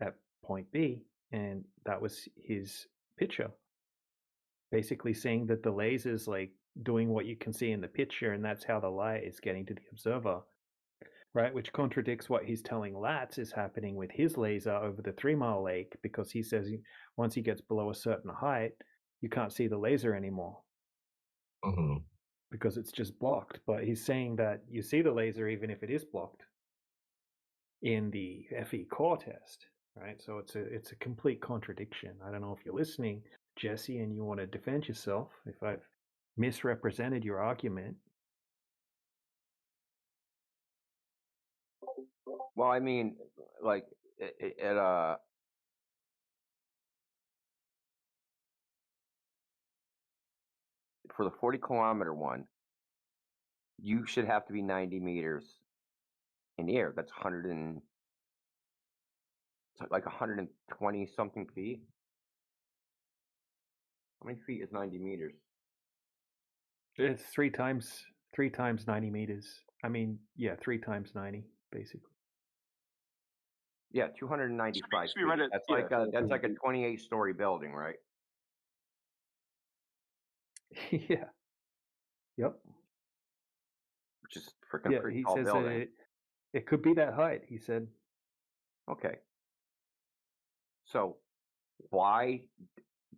at point B, and that was his picture. Basically saying that the laser's like doing what you can see in the picture, and that's how the light is getting to the observer, right? Which contradicts what he's telling Latz is happening with his laser over the 3 Mile Lake, because he says once he gets below a certain height, you can't see the laser anymore. Mm-hmm. Because it's just blocked. But he's saying that you see the laser even if it is blocked in the FE core test, right? So it's a complete contradiction. I don't know if you're listening, Jesse, and you want to defend yourself if I've misrepresented your argument. Well, I mean, like for the 40 kilometer one, you should have to be 90 meters in the air. That's 120 something feet. How many feet is 90 meters? It's three times 90 meters. I mean, yeah, 3 times 90, basically. Yeah, 295 feet. Right That's like a 28-story building, right? Yeah. Yep. Which is freaking pretty he tall says building. it could be that height, he said. Okay. So why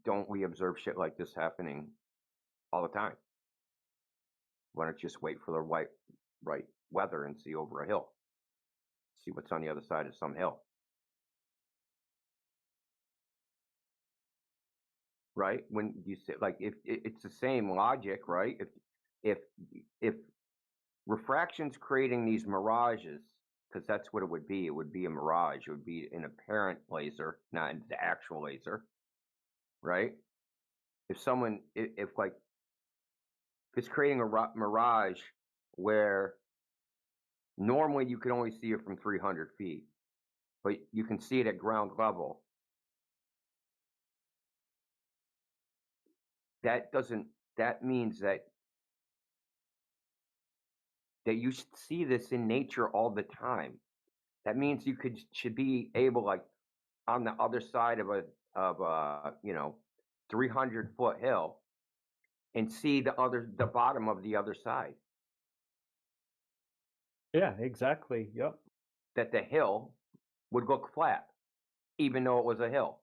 don't we observe shit like this happening all the time? Why don't you just wait for the right weather and see over a hill? See what's on the other side of some hill. Right? When you say, like, if it's the same logic, right? If refraction's creating these mirages, because that's what it would be a mirage. It would be an apparent laser, not the actual laser, right? If it's creating a mirage where normally you can only see it from 300 feet, but you can see it at ground level. That means that you should see this in nature all the time. That means you should be able, like, on the other side of a 300-foot hill, and see the bottom of the other side. Yeah, exactly. Yep. That the hill would look flat, even though it was a hill.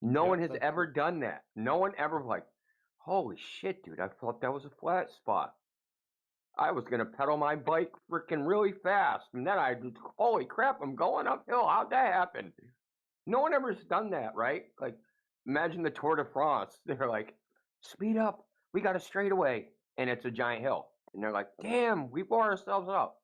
No one has ever done that. No one ever, like, holy shit, dude, I thought that was a flat spot. I was going to pedal my bike freaking really fast. And then holy crap, I'm going uphill. How'd that happen? No one ever's done that, right? Like, imagine the Tour de France. They're like, speed up. We got a straightaway. And it's a giant hill. And they're like, damn, we bore ourselves up.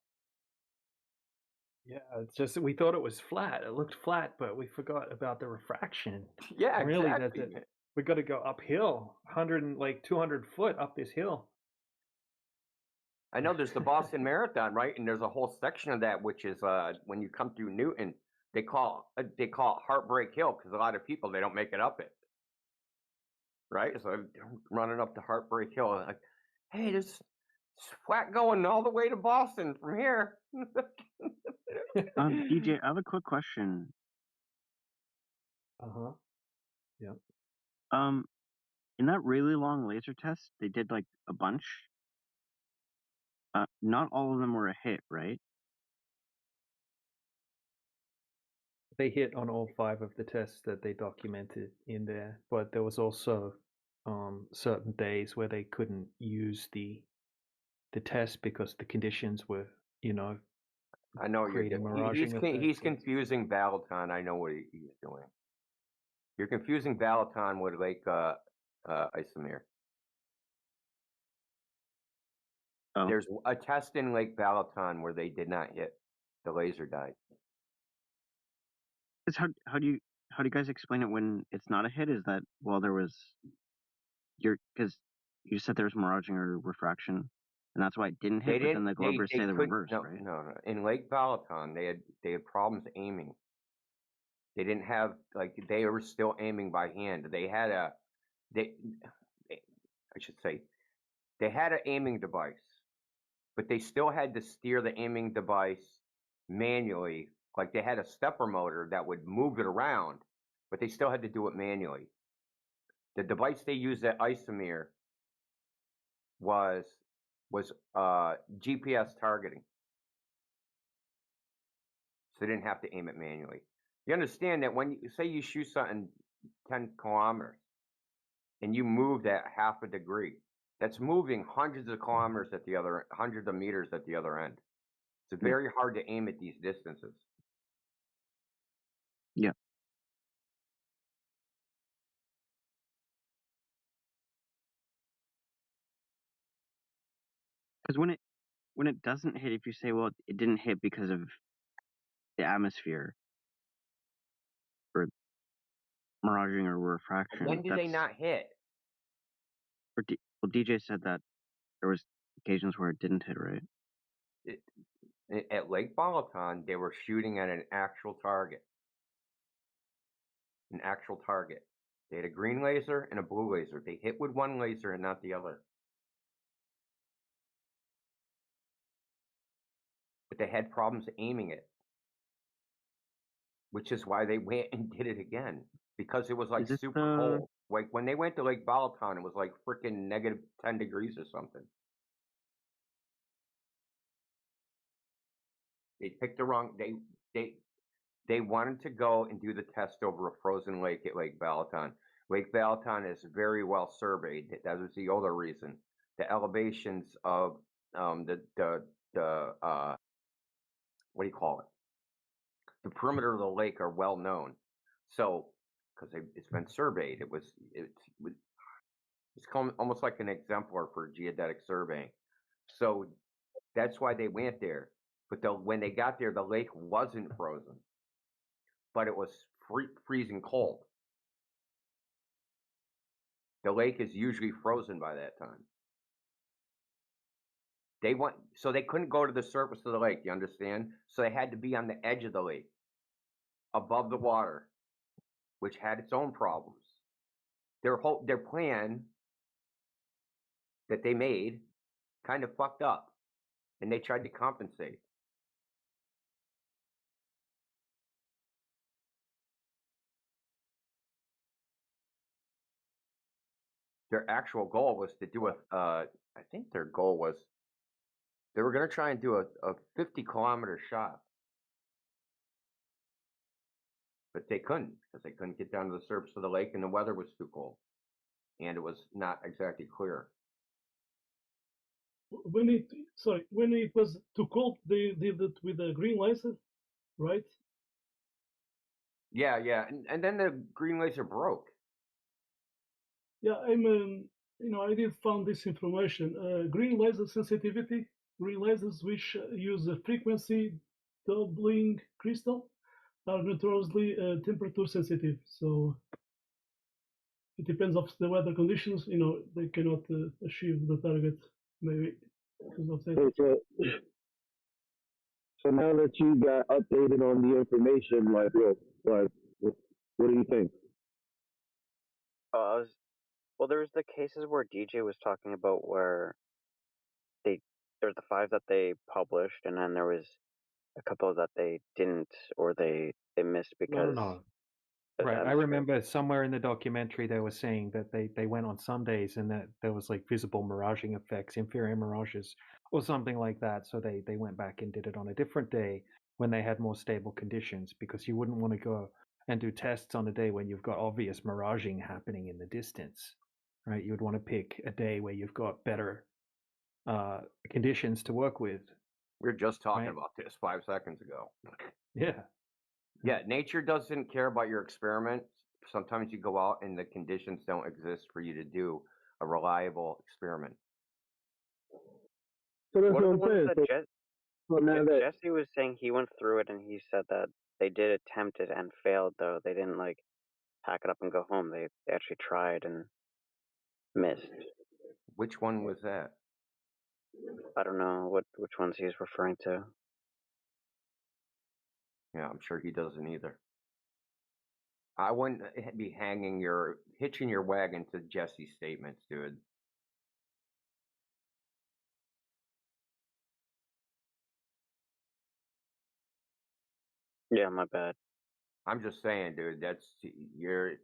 Yeah, it's just we thought it was flat. It looked flat, but we forgot about the refraction. Yeah, really, exactly. We got to go uphill, 200 foot up this hill. I know there's the Boston Marathon, right? And there's a whole section of that, which is when you come through Newton, they call it Heartbreak Hill, because a lot of people, they don't make it up it. Right? So I'm running up to Heartbreak Hill, and like, hey, there's flat going all the way to Boston from here. DJ, I have a quick question. Yeah. In that really long laser test, they did like a bunch. Not all of them were a hit, right? They hit on all 5 of the tests that they documented in there, but there was also certain days where they couldn't use the test because the conditions were, I know creating miraging he's confusing Balaton. I know what he's doing. You're confusing Balaton with Lake Isomere. Oh. There's a test in Lake Balaton where they did not hit. The laser died. How do you guys explain it when it's not a hit? Is that because you said there was miraging or refraction, and that's why it didn't hit. But then the Globers say the reverse, right? No. In Lake Balaton, they had problems aiming. They didn't have, like, they were still aiming by hand. They had they had an aiming device, but they still had to steer the aiming device manually. Like, they had a stepper motor that would move it around, but they still had to do it manually. The device they used at Isomere was GPS targeting. So they didn't have to aim it manually. You understand that when you say you shoot something 10 kilometers and you move that half a degree, that's moving hundreds of kilometers hundreds of meters at the other end. It's very hard to aim at these distances. Yeah. Because when it doesn't hit, if you say, well, it didn't hit because of the atmosphere or miraging or refraction. When did they not hit? Well, DJ said that there was occasions where it didn't hit, right? At Lake Balaton, they were shooting at an actual target. An actual target. They had a green laser and a blue laser. They hit with one laser and not the other. But they had problems aiming it, which is why they went and did it again, because it was like super cold. Like, when they went to Lake Balaton, it was like freaking negative 10 degrees or something. They picked the wrong. They wanted to go and do the test over a frozen lake at Lake Balaton. Lake Balaton is very well surveyed. That was the other reason. The elevations of what do you call it? The perimeter of the lake are well known. So, because it's been surveyed, it's almost like an exemplar for geodetic surveying. So that's why they went there. But when they got there, the lake wasn't frozen, but it was freezing cold. The lake is usually frozen by that time. So they couldn't go to the surface of the lake, you understand? So they had to be on the edge of the lake, above the water, which had its own problems. Their plan that they made kind of fucked up, and they tried to compensate. Their actual goal was to do I think their goal was, they were going to try and do a 50-kilometer shot. But they couldn't, because they couldn't get down to the surface of the lake, and the weather was too cold. And it was not exactly clear. When it was too cold, they did it with a green laser, right? Yeah, and then the green laser broke. Yeah, I did found this information. Green laser sensitivity, green lasers which use a frequency doubling crystal are notoriously temperature sensitive. So it depends of the weather conditions. They cannot achieve the target maybe because of that. So now that you got updated on the information, what do you think? Well, there was the cases where DJ was talking about where there's the 5 that they published, and then there was a couple that they didn't, or they missed because. No. Right, I remember somewhere in the documentary they were saying that they went on some days and that there was like visible miraging effects, inferior mirages, or something like that. So they went back and did it on a different day when they had more stable conditions, because you wouldn't want to go and do tests on a day when you've got obvious miraging happening in the distance, right? You would want to pick a day where you've got better conditions to work with. We were just talking about this 5 seconds ago. Yeah. Yeah, nature doesn't care about your experiment. Sometimes you go out and the conditions don't exist for you to do a reliable experiment. So that's what I'm saying. Jesse was saying he went through it and he said that they did attempt it and failed, though. They didn't pack it up and go home. They actually tried and missed. Which one was that? I don't know which ones he's referring to. Yeah, I'm sure he doesn't either. I wouldn't be hitching your wagon to Jesse's statements, dude. Yeah, my bad. I'm just saying, dude, we're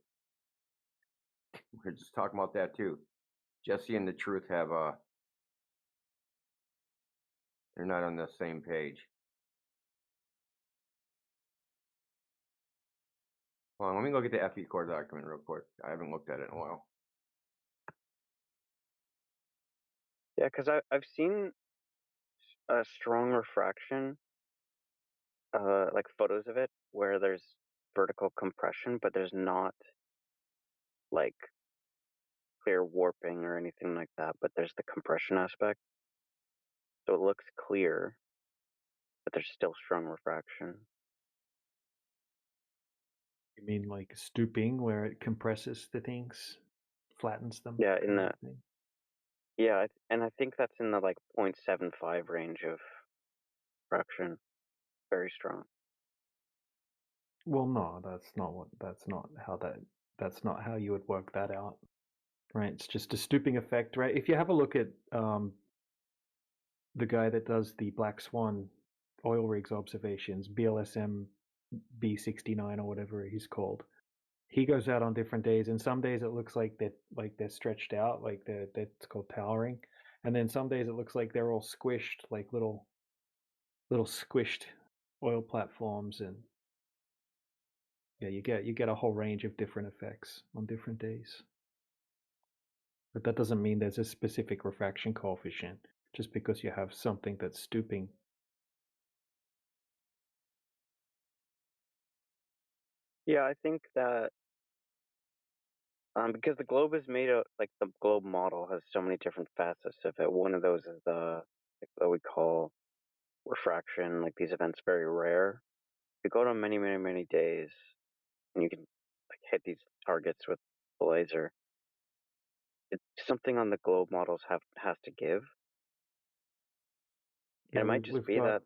just talking about that too. Jesse and the Truth they're not on the same page. Hold on, let me go get the FE core document real quick. I haven't looked at it in a while. Yeah, because I've seen a strong refraction, like photos of it, where there's vertical compression, but there's not like clear warping or anything like that, but there's the compression aspect. So it looks clear, but there's still strong refraction. You mean like stooping, where it compresses the things, flattens them? Yeah, and I think that's in the 0.75 range of refraction. Very strong. Well, no, that's not how you would work that out, right? It's just a stooping effect, right? If you have a look at the guy that does the Black Swan oil rigs observations, BLSM B69 or whatever he's called, he goes out on different days, and some days it looks like they're stretched out, it's called towering, and then some days it looks like they're all squished, like little squished oil platforms, and Yeah, you get a whole range of different effects on different days. But that doesn't mean there's a specific refraction coefficient just because you have something that's stooping. Yeah, I think that because the globe is made of, like, the globe model has so many different facets of it. One of those is what we call refraction. Like, these events very rare. You go to many, many, many days, and you can like hit these targets with the laser. Something on the globe models has to give. Yeah, And it might just we've be got that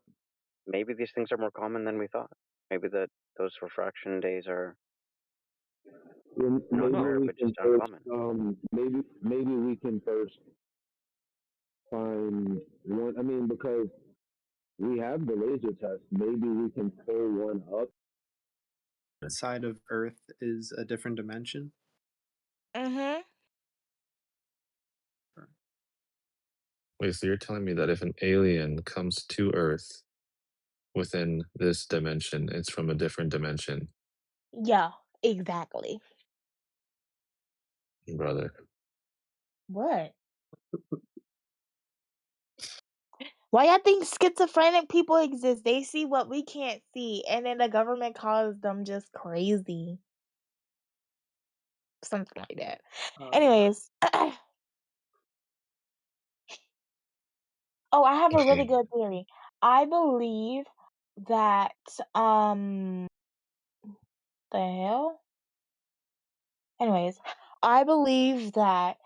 maybe these things are more common than we thought. Maybe that those refraction days are Maybe not rare, we but can just first, uncommon. maybe we can first find one. I mean, because we have the laser test, maybe we can pull one up. The side of Earth is a different dimension. Mm-hmm. Wait, so you're telling me that if an alien comes to Earth within this dimension, it's from a different dimension? Yeah, exactly. Brother. What? Why y'all think schizophrenic people exist? They see what we can't see, and then the government calls them just crazy. Something like that. Anyways. Oh, I have a really Okay. good theory. I believe that the hell? Anyways, I believe that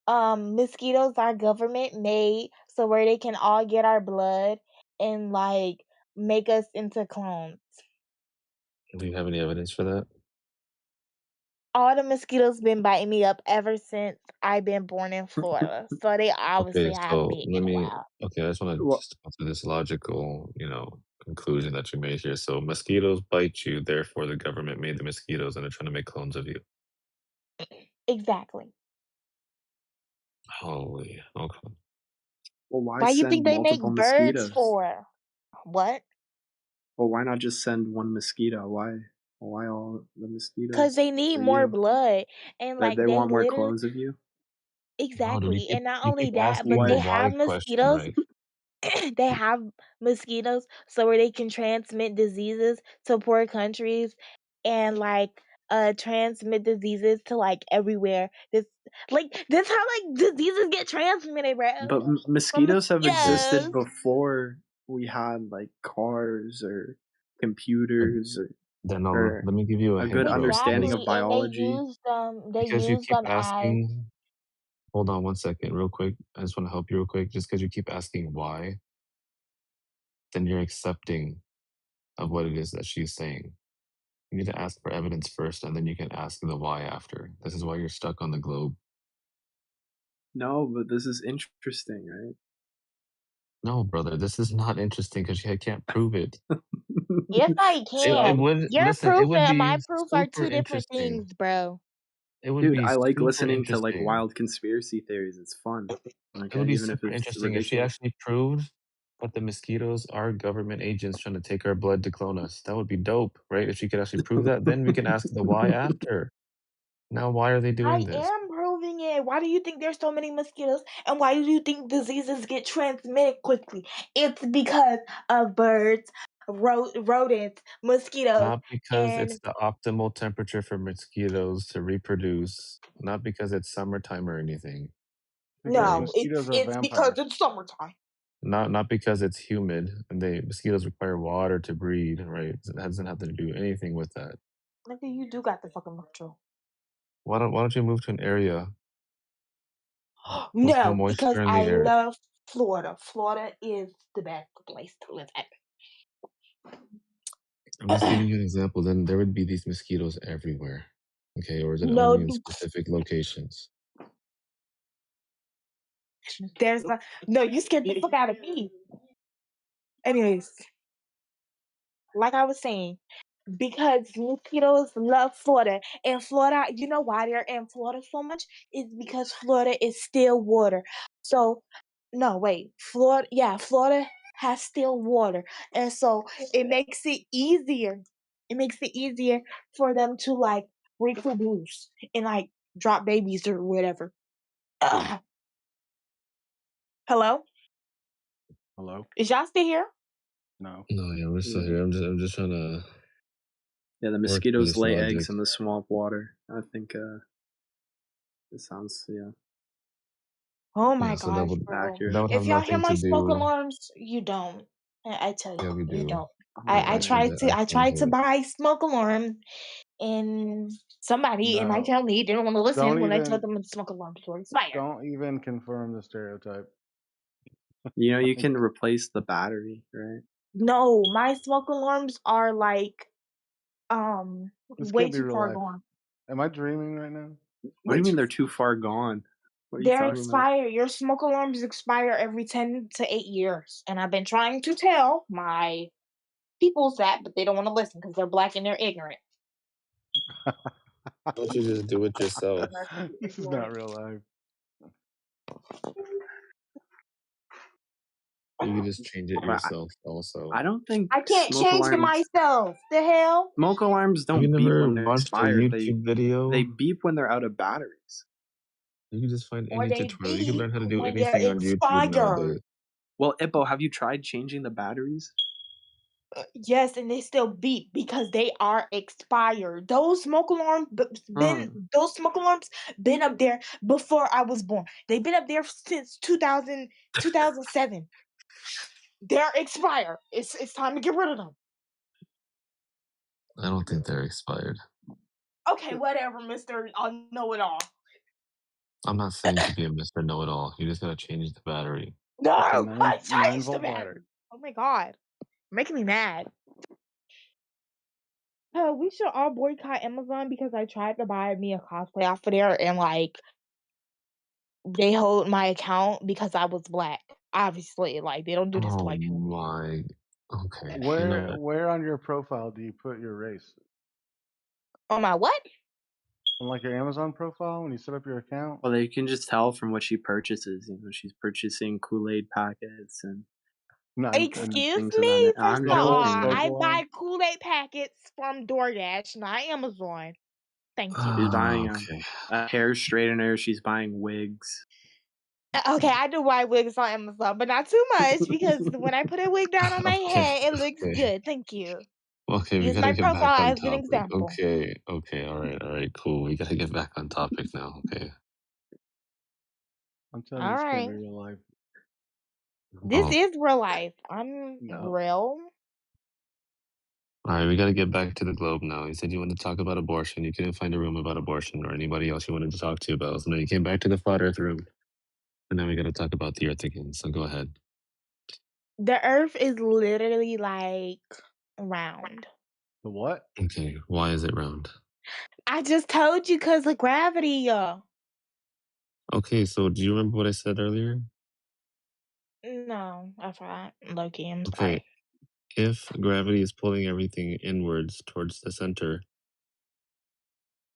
mosquitoes are government made so where they can all get our blood and like make us into clones. Do you have any evidence for that? All the mosquitoes been biting me up ever since I've been born in Florida. So they obviously Okay, have so me let in a me. while. Okay, I just want to Well, just go through this logical, conclusion that you made here. So mosquitoes bite you, therefore the government made the mosquitoes, and they're trying to make clones of you. Exactly. Holy, okay. well, why Why you send think they make multiple birds mosquitoes? for? What? Well, why not just send one mosquito? Why all the Because mosquitoes they need for more you? blood. And They like they they want more literally clones of you. No, dude, exactly. And not you only keep that, but asking they the What? why have question, mosquitoes. right? They have mosquitoes so where they can transmit diseases to poor countries and like transmit diseases to like everywhere. This how like diseases get transmitted, bro. But From mosquitoes have existed mosquitoes. before we had like cars or Uh, computers Danola, or let me give you a a good hint, bro. understanding of Exactly. And biology. they Because you use keep them as asking. Hold on one second, real quick. I just want to help you real quick. Just because you keep asking why, then you're accepting of what it is that she's saying. You need to ask for evidence first, and then you can ask the why after. This is why you're stuck on the globe. No, but this is interesting, right? No, brother, this is not interesting because you can't prove it. Yes, I It can. So, would Your listen. It proof would and be my proof are super two different interesting. things, bro. It would dude, be I like super listening to like interesting. wild conspiracy theories. It's fun. It would Okay, be even if super it's interesting if she ridiculous. actually proved that the mosquitoes are government agents trying to take our blood to clone us. That would be dope, right? If she could actually prove that, then we can ask the why after. Now, why are they doing I this? am proving it. Why do you think there's so many mosquitoes? And why do you think diseases get transmitted quickly? It's because of birds, rodents, mosquitoes, Not because and it's the optimal temperature for mosquitoes to reproduce, not because it's summertime or anything. Because Right? no, mosquitoes are it's because vampires. it's summertime. Not because it's humid and mosquitoes require water to breed, right? It doesn't have to do anything with that. Nigga, you do got the fucking control. Why don't you move to an area with no No, because moisture in the I air? love Florida. Florida is the best place to live at. I'm just giving you an example. Then there would be these mosquitoes everywhere. Okay, or is it No, only in specific locations? there's not. No, you scared the fuck out of me. Anyways, like I was saying, because mosquitoes love Florida. And Florida, you know why they're in Florida so much? Is because Florida is still water. So, no, wait. Florida has still water. And so it makes it easier It makes it easier for them to like reproduce and like drop babies or whatever. Ugh. Hello? Hello? Is y'all still here? No. No, yeah, we're still here. I'm just trying to. Yeah, the work through mosquitoes this lay logic. eggs in the swamp water. I think it sounds Oh Yeah, my so that gosh, would bro. have If y'all hear nothing my to smoke do. alarms, you don't. I tell Yeah, you, we you do. don't. Yeah, I tried to I I can tried to hear. buy smoke alarms and somebody in my No. family didn't want to listen Don't when I even told them the smoke alarms were expired. don't even confirm the stereotype. you can replace the battery, right? No, my smoke alarms are like This way can't be too real far life. gone. Am I dreaming right now? What do you mean they're too far gone? What are you They're talking about? expire. Your smoke alarms expire every 10 to 8 years. And I've been trying to tell my peoples that, but they don't want to listen because they're black and they're ignorant. Why don't you just do it yourself? This is not real life. You can just change it But yourself also. I don't think I can't smoke change it alarms. myself. The hell? Smoke alarms You don't beep never when they're watched a expired. They YouTube video? beep when they're out of batteries. You can just find Or any they tutorial. You can beep learn how to do when they're anything on YouTube expired. nowadays. Well, Ippo, have you tried changing the batteries? Yes, and they still beep because they are expired. Those smoke alarms been up there before I was born. They've been up there since 2007. They're expired. It's time to get rid of them. I don't think they're expired. Okay, whatever, Mr. I'll know it all. I'm not saying to be a Mr. Know-it-all. You just gotta change the battery. No, It's a I changed the 9-volt battery. battery. Oh my god. You're making me mad. We should all boycott Amazon because I tried to buy me a cosplay off of there and like they hold my account because I was black. Obviously, like they don't do this to Oh white people. my. Okay. You know what? Where on your profile do you put your race? On my what? On like your Amazon profile when you set up your account? Well, they can just tell from what she purchases. She's purchasing Kool-Aid packets and Excuse things of me. that. First I'm of all, joking. I buy Kool-Aid packets from DoorDash, not Amazon. Thank you. She's buying Okay. a hair straightener. She's buying wigs. Okay, I do buy wigs on Amazon, but not too much because when I put a wig down on my head, it looks good. Thank you. Okay, we Use gotta my get back profile on as an topic. example. Okay, all right, cool. We gotta get back on topic now, okay? I'm telling you, All this can't right. be real life. This Oh. is real life. I'm No. real. Alright, we gotta get back to the globe now. You said you wanted to talk about abortion. You couldn't find a room about abortion or anybody else you wanted to talk to about. So now you came back to the flat earth room. And now we gotta talk about the earth again. So go ahead. The earth is literally like round. The what? Okay, why is it round? I just told you because of gravity. Okay, so do you remember what I said earlier? No, I forgot. Loki, I'm Okay, sorry. if gravity is pulling everything inwards towards the center,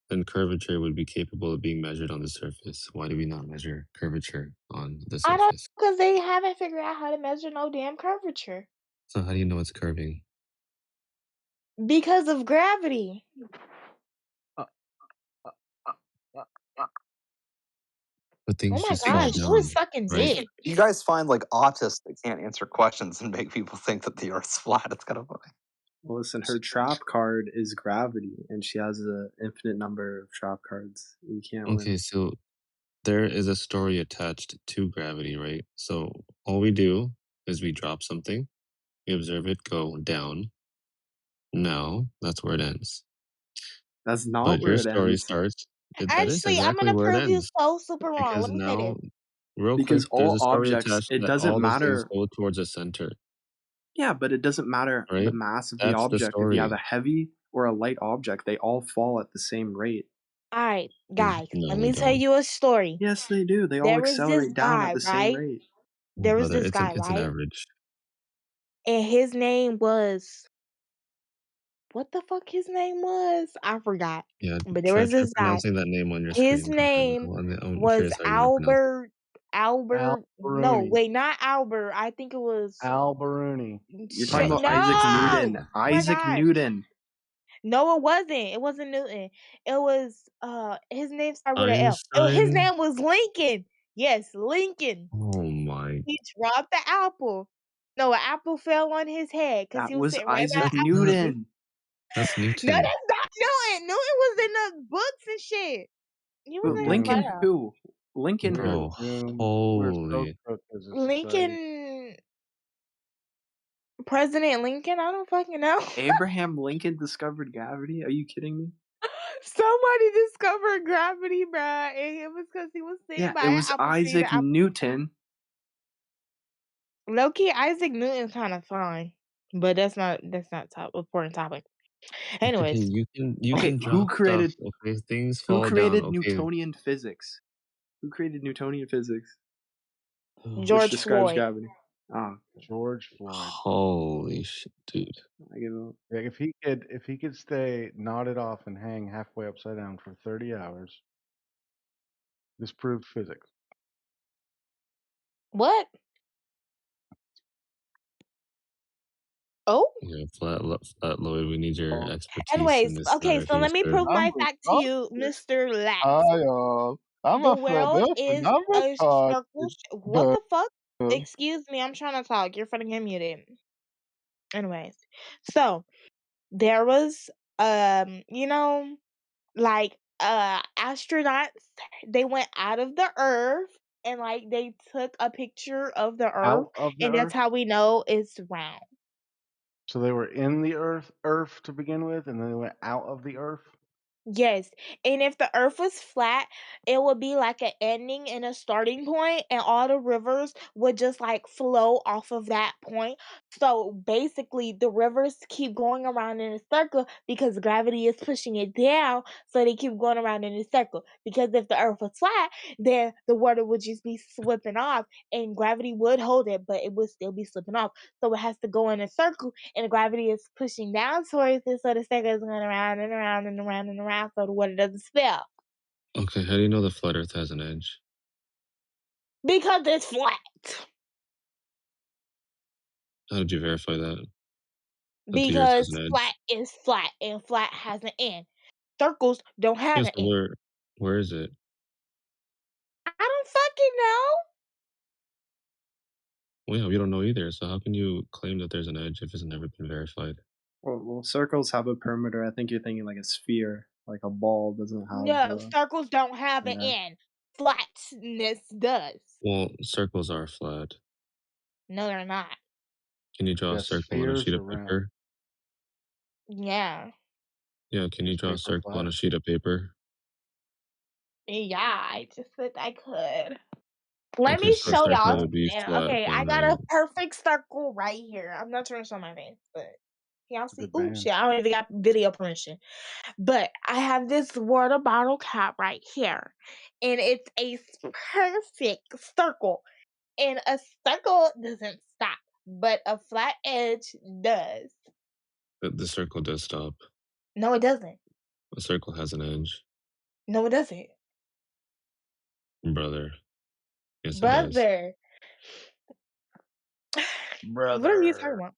then curvature would be capable of being measured on the surface. Why do we not measure curvature on the I don't surface? because they haven't figured out how to measure no damn curvature. So how do you know it's curving? Because of gravity. But Oh things my just fall gosh, who is down, sucking right? dick? You guys find like autists that can't answer questions and make people think that the Earth's flat. It's kind of funny. Well, listen, her trap card is gravity, and she has an infinite number of trap cards. You can't Okay, win. so there is a story attached to gravity, right? So all we do is we drop something, we observe it go down. No, that's where it ends. That's not But where your it story ends. starts. That is Actually, I'm exactly gonna where it prove you ends. so super wrong. Because Let me say now, this. real quick, Because there's all a story objects, attached it that doesn't all those things matter. go towards a center, Yeah, but it doesn't matter the right? mass of the That's the object. If you have a story. heavy or a light object, they all fall at the same rate. All right, guys, No, let they me tell don't. you a story. Yes, they do. They all There was this accelerate down at guy, the same right? rate. There was Brother, this guy, it's an right? average. And his name was what the fuck his name was? I forgot. Yeah, But there try was try this guy. pronouncing that name on your His screen. name I'm was curious how you're gonna pronounce it. Albert. No, Al-Baruni. wait, not Albert. I think it was Al-Baruni. You're talking about no. Isaac Newton. Oh my Isaac gosh. Newton. No, it wasn't. It wasn't Newton. It was his name started with an L. His Einstein? name was Lincoln. Yes, Lincoln. Oh my. He dropped the apple. No, an apple fell on his head because That he was was sitting right by Isaac the apple tree. Newton. That's No, Newton. that's not Newton. Newton was in the books and shit. He was in his Lincoln lab. who? Lincoln who? Bro, holy. Lincoln, President Lincoln. I don't fucking know. Abraham Lincoln discovered gravity? Are you kidding me? Somebody discovered gravity, bruh, and it was because he was sitting Yeah, by it an was apple tree. Isaac Newton. Low key, Isaac Newton's kind of fine, but that's not top important topic. Okay, Anyways, you Okay, can who drop stuff. created Okay, things who fall down. created Okay. Newtonian physics? Who created Newtonian physics? Which George describes Floyd. gravity. Ah, George Floyd. Holy shit, dude. I give up. Yeah, if he could stay knotted off and hang halfway upside down for 30 hours, this proved physics. What? Oh. Yeah, flat Lloyd, we need your expertise in Anyways, this okay, matter so here, let me sir. prove my fact to you, Mr. Lax. The world is a circle. What the fuck? Excuse me, I'm trying to talk. You're finna get muted. Anyways, so there was like astronauts. They went out of the Earth and like they took a picture of the Earth, Out of the and that's Earth? how we know it's round. So they were in the Earth to begin with, and then they went out of the Earth? Yes, and if the Earth was flat, it would be like an ending and a starting point, and all the rivers would just like flow off of that point. So basically, the rivers keep going around in a circle because gravity is pushing it down, so they keep going around in a circle. Because if the Earth was flat, then the water would just be slipping off, and gravity would hold it, but it would still be slipping off. So it has to go in a circle, and the gravity is pushing down towards it, so the circle is going around and around and around and around, so the water doesn't spill. Okay, how do you know the flat Earth has an edge? Because it's flat. How did you verify that? That the Earth has Because an edge? flat is flat, and flat has an end. Circles don't have Yes, an end. where is it? I don't fucking know. Well, yeah, we don't know either. So how can you claim that there's an edge if it's never been verified? Well, circles have a perimeter. I think you're thinking like a sphere, like a ball doesn't have. No, circles don't have an Yeah. end. Flatness does. Well, circles are flat. No, they're not. Can you draw a Yeah, circle on a spheres sheet are of round. paper? Yeah. Yeah, can you Is draw a paper circle on flat? a sheet of paper? Yeah, I just said I could. Let Okay, me so a show circle y'all would be something. flat Okay, I then, got a right? perfect circle right here. I'm not trying to show my face, but y'all see? Good Oh man. shit! I don't even got video permission. But I have this water bottle cap right here, and it's a perfect circle. And a circle doesn't stop, but a flat edge does. The circle does stop. No, it doesn't. A circle has an edge. No, it doesn't. Brother. Yes, it does. Brother. What are you talking about?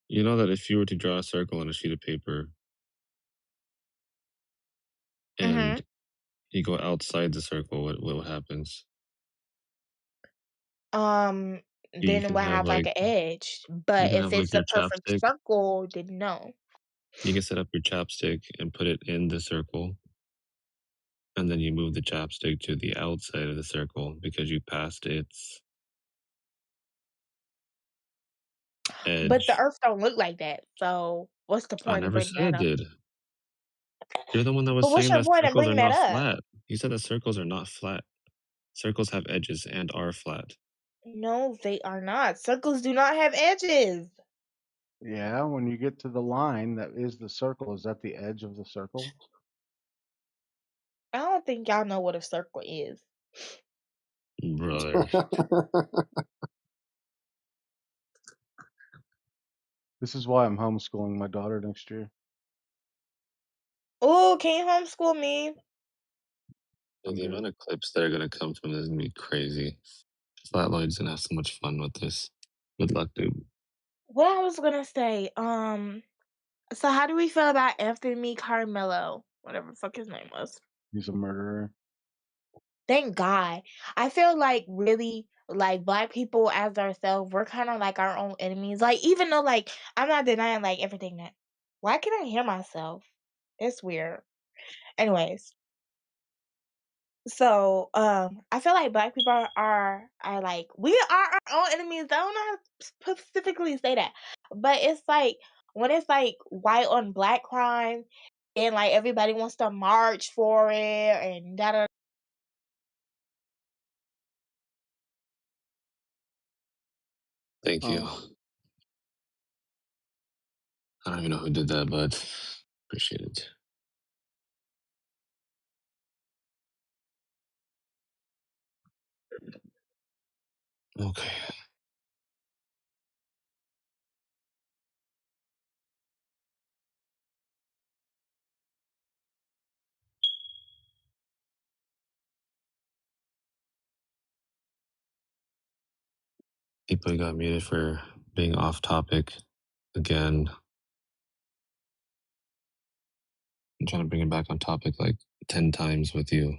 You know that if you were to draw a circle on a sheet of paper and you go outside the circle, what happens? Then You it can will have have like like an edge. you But can if have like it's a your perfect chapstick. circle, then no. You can set up your chapstick and put it in the circle, and then you move the chapstick to the outside of the circle because you passed its But the edge. Earth don't look like that. So what's the I point of never bringing said that it up? did. You're the one that was But what's saying your that point of circles are bringing that not up? flat. You said that circles are not flat. Circles have edges and are flat. No, they are not. Circles do not have edges. Yeah, when you get to the line that is the circle, is that the edge of the circle? I don't think y'all know what a circle is. Brother. This is why I'm homeschooling my daughter next year. Oh, can you homeschool me? The amount of clips that are gonna come from this is gonna be crazy. Flatline's gonna have so much fun with this. Good luck, dude. What I was gonna say, So how do we feel about Anthony Carmelo? Whatever the fuck his name was. He's a murderer. Thank God. I feel like really like black people as ourselves, we're kind of like our own enemies. Like even though like I'm not denying like everything that. Why can I hear myself? It's weird. Anyways, so I feel like black people are like we are our own enemies. I don't know how to specifically say that, but it's like when it's like white on black crime and like everybody wants to march for it and da da. Thank you. I don't even know who did that, but appreciate it. Okay. People got muted for being off topic again. I'm trying to bring it back on topic like 10 times with you.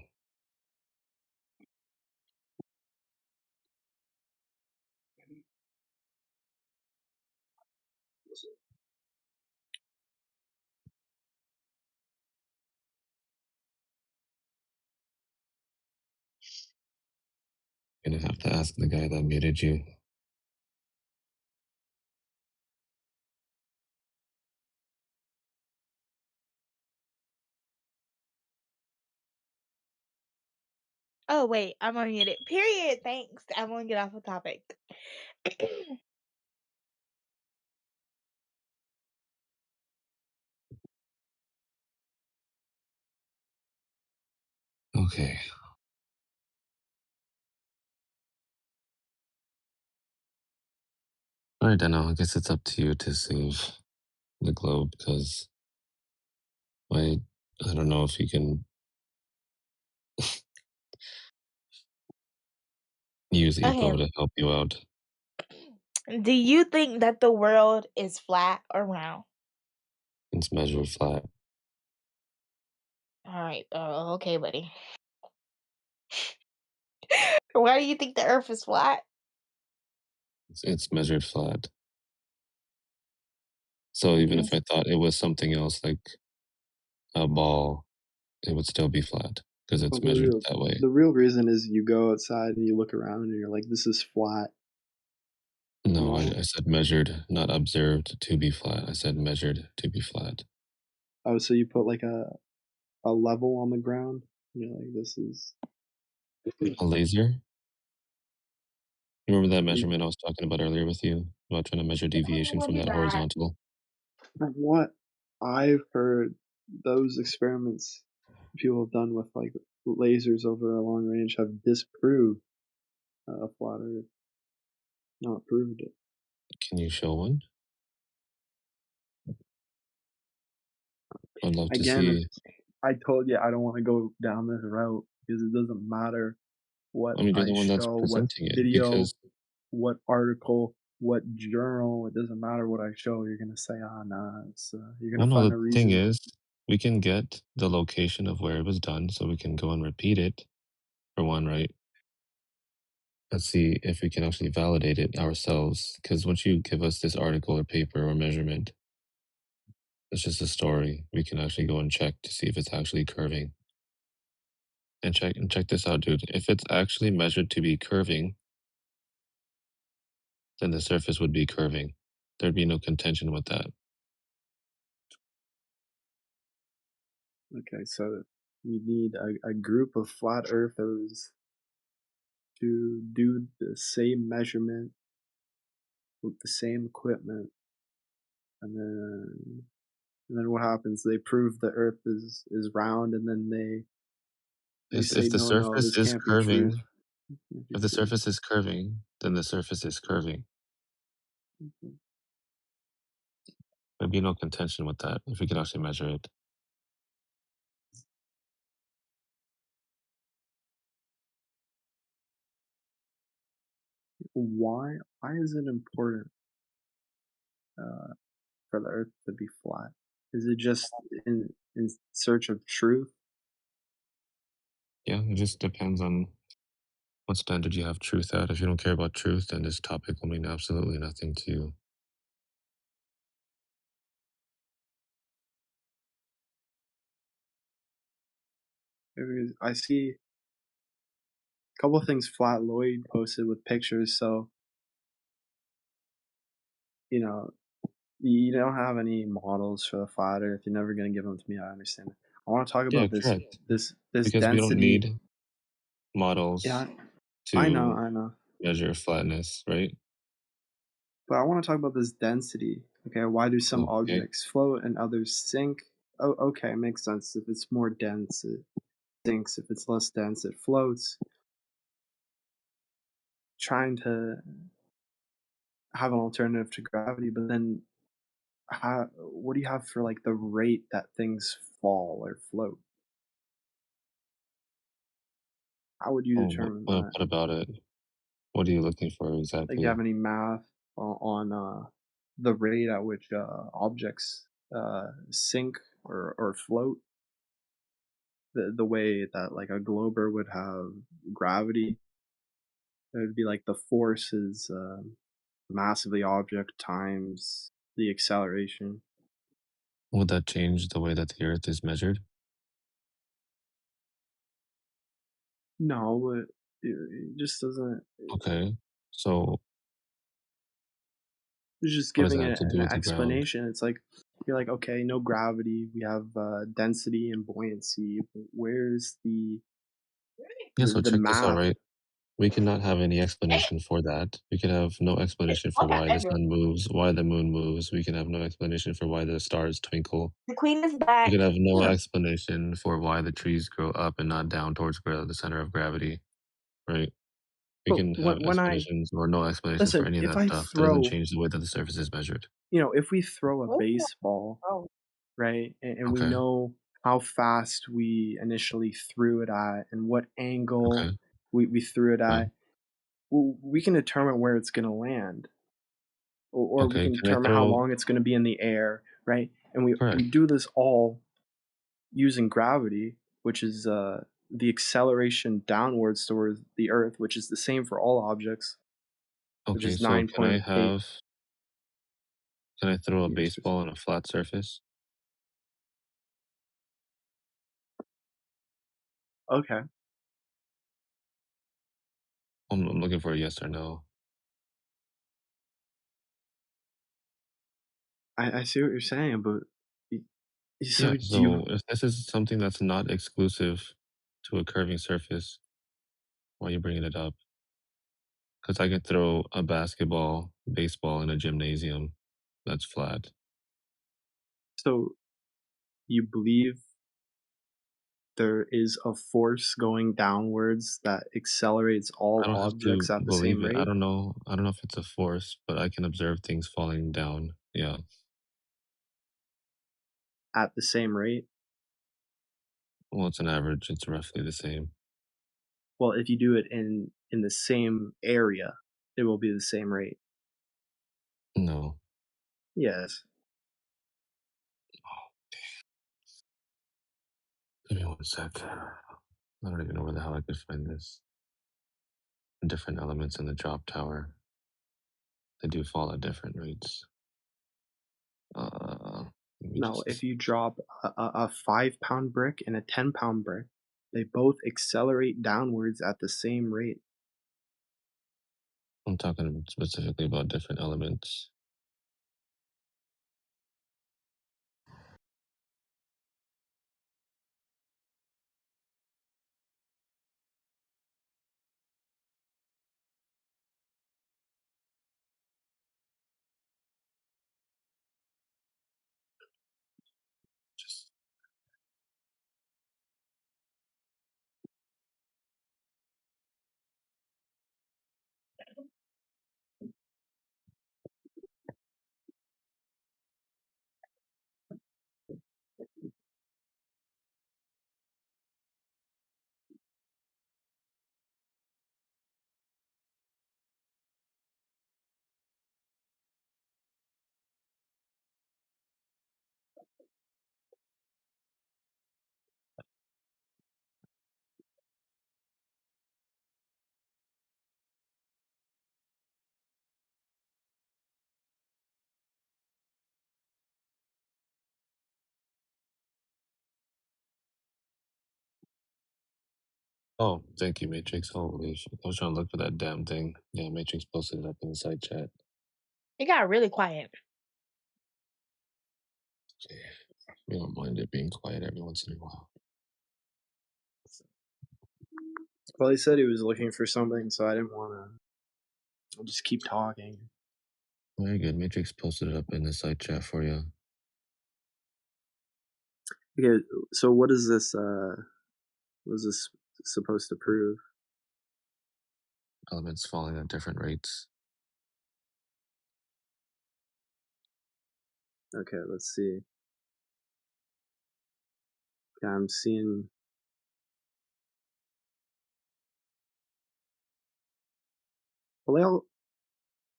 Gonna have to ask the guy that muted you. Oh wait, I'm unmuted. Period. Thanks. I'm gonna get off the topic. Okay. All right, Dano, I guess it's up to you to save the globe because I don't know if you can use Okay. EPO to help you out. Do you think that the world is flat or round? It's measured flat. All right. Okay, buddy. Why do you think the Earth is flat? It's measured flat. So even if I thought it was something else like a ball, it would still be flat because it's Well, measured that way. the real reason is you go outside and you look around and you're like, this is flat. No, I said measured, not observed to be flat. I said measured to be flat. Oh, so you put like a level on the ground? You're like, this is A laser? You remember that measurement I was talking about earlier with you about trying to measure deviation from that horizontal? From what I've heard, those experiments people have done with like lasers over a long range have disproved a flat Earth, not proved it. Can you show one? I'd love to Again, see. I told you I don't want to go down this route because it doesn't matter what I mean, you're I the one that's show, what presenting it video, because what article, what journal. It doesn't matter what I show. You're gonna say, "Ah, nah." You're well, gonna no, find the a thing reason. is, we can get the location of where it was done so we can go and repeat it for one, right? Let's see if we can actually validate it ourselves. Because once you give us this article or paper or measurement, it's just a story. We can actually go and check to see if it's actually curving. And check this out, dude. If it's actually measured to be curving, then the surface would be curving. There'd be no contention with that. Okay, so you need a group of flat earthers to do the same measurement with the same equipment, and then what happens? They prove the Earth is round, and then they say, If the no, surface this is can't be truth. curving, if the surface is curving, then the surface is curving. There'd be no contention with that if we could actually measure it. Why is it important for the Earth to be flat? Is it just in search of truth? Yeah, it just depends on what standard you have truth at. If you don't care about truth, then this topic will mean absolutely nothing to you. Because I see a couple of things Flat Lloyd posted with pictures, so you know, you don't have any models for the flat Earth. You're never gonna give them to me. I understand. I want to talk Yeah, about correct. this Because we don't density. need models Yeah, I know, to I know. measure flatness, right? But I want to talk about this density. Okay, why do some Okay. objects float and others sink? Oh, okay, makes sense. If it's more dense, it sinks. If it's less dense, it floats. Trying to have an alternative to gravity, but then what do you have for like the rate that things fall or float? How would you Oh, determine what that? about it? What are you looking for Like, do you exactly? have any math on the rate at which objects sink or float? The way that like a glober would have gravity, it would be like the force is mass of the object times the acceleration. Would that change the way that the Earth is measured? No, it just doesn't. Okay. So It's just what does giving that have it to do an with the ground? explanation. It's like you're like, okay, no gravity. We have density and buoyancy. But where's Yeah, so the check this out, math? right? We cannot have any explanation for that. We can have no explanation for why the sun moves, why the moon moves. We can have no explanation for why the stars twinkle. The queen is We back. can have no explanation for why the trees grow up and not down towards the center of gravity, right? We But can have when I explanations or no explanations for listen, any of if that I stuff. That doesn't throw, change the way that the surface is measured. if we throw a baseball, right, and we Okay. know how fast we initially threw it at and what angle Okay. we threw it Okay. at, well, we can determine where it's going to land, or we Okay. can Can I determine how throw? long it's going to be in the air, right? And we Correct. do this all using gravity, which is the acceleration downwards towards the Earth, which is the same for all objects, which Okay. is So 9.8 can I throw a meters per baseball on a flat surface? second. Okay, I'm looking for a yes or no. I see what you're saying, but Yeah. so do So you? if this is something that's not exclusive to a curving surface, why are you bringing it up? Because I could throw a basketball, baseball in a gymnasium that's flat. So you believe there is a force going downwards that accelerates I all don't have to objects at the believe same it. I rate? don't know. I don't know if it's a force, but I can observe things falling down. Yeah. At the same rate? Well, it's an average. It's roughly the same. Well, if you do it in the same area, it will be the same rate. No. Yes. Give me 1 sec. I don't even know where the hell I could find this. Different elements in the drop tower. They do fall at different rates. Let me No, if just. you drop a 5 pound brick and a 10 pound brick, they both accelerate downwards at the same rate. I'm talking specifically about different elements. Just Oh, thank you, Matrix. Holy shit. I was trying to look for that damn thing. Yeah, Matrix posted it up in the side chat. It got really quiet. We don't mind it being quiet every once in a while. Well, he said he was looking for something, so I didn't want to. I'll just keep talking. Very good. Matrix posted it up in the side chat for you. Okay, so what is this? What is this supposed to prove? Elements falling at different rates. Okay, let's see. Okay, I'm seeing. Well,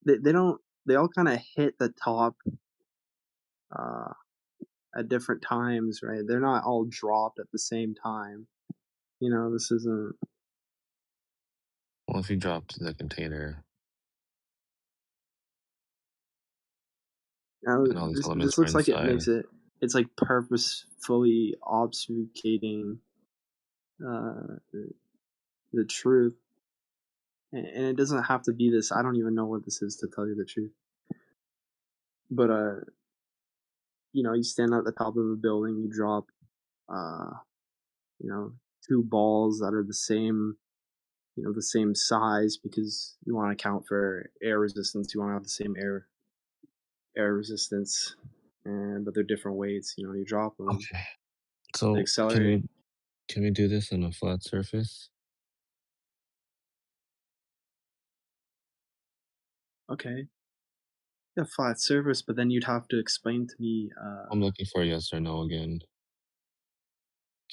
they all kind of hit the top at different times, right? They're not all dropped at the same time. You know, this isn't. Well, if you dropped the container and all these elements This are looks like it inside. makes it. It's like purposefully obfuscating the truth, and it doesn't have to be this. I don't even know what this is, to tell you the truth. But you know, you stand at the top of a building, you drop, you know, two balls that are the same, you know, the same size, because you want to account for air resistance. You want to have the same air resistance, but they're different weights. You know, you drop them. Okay. They So accelerate. can we do this on a flat surface? Okay. Yeah, flat surface, but then you'd have to explain to me. I'm looking for a yes or no again.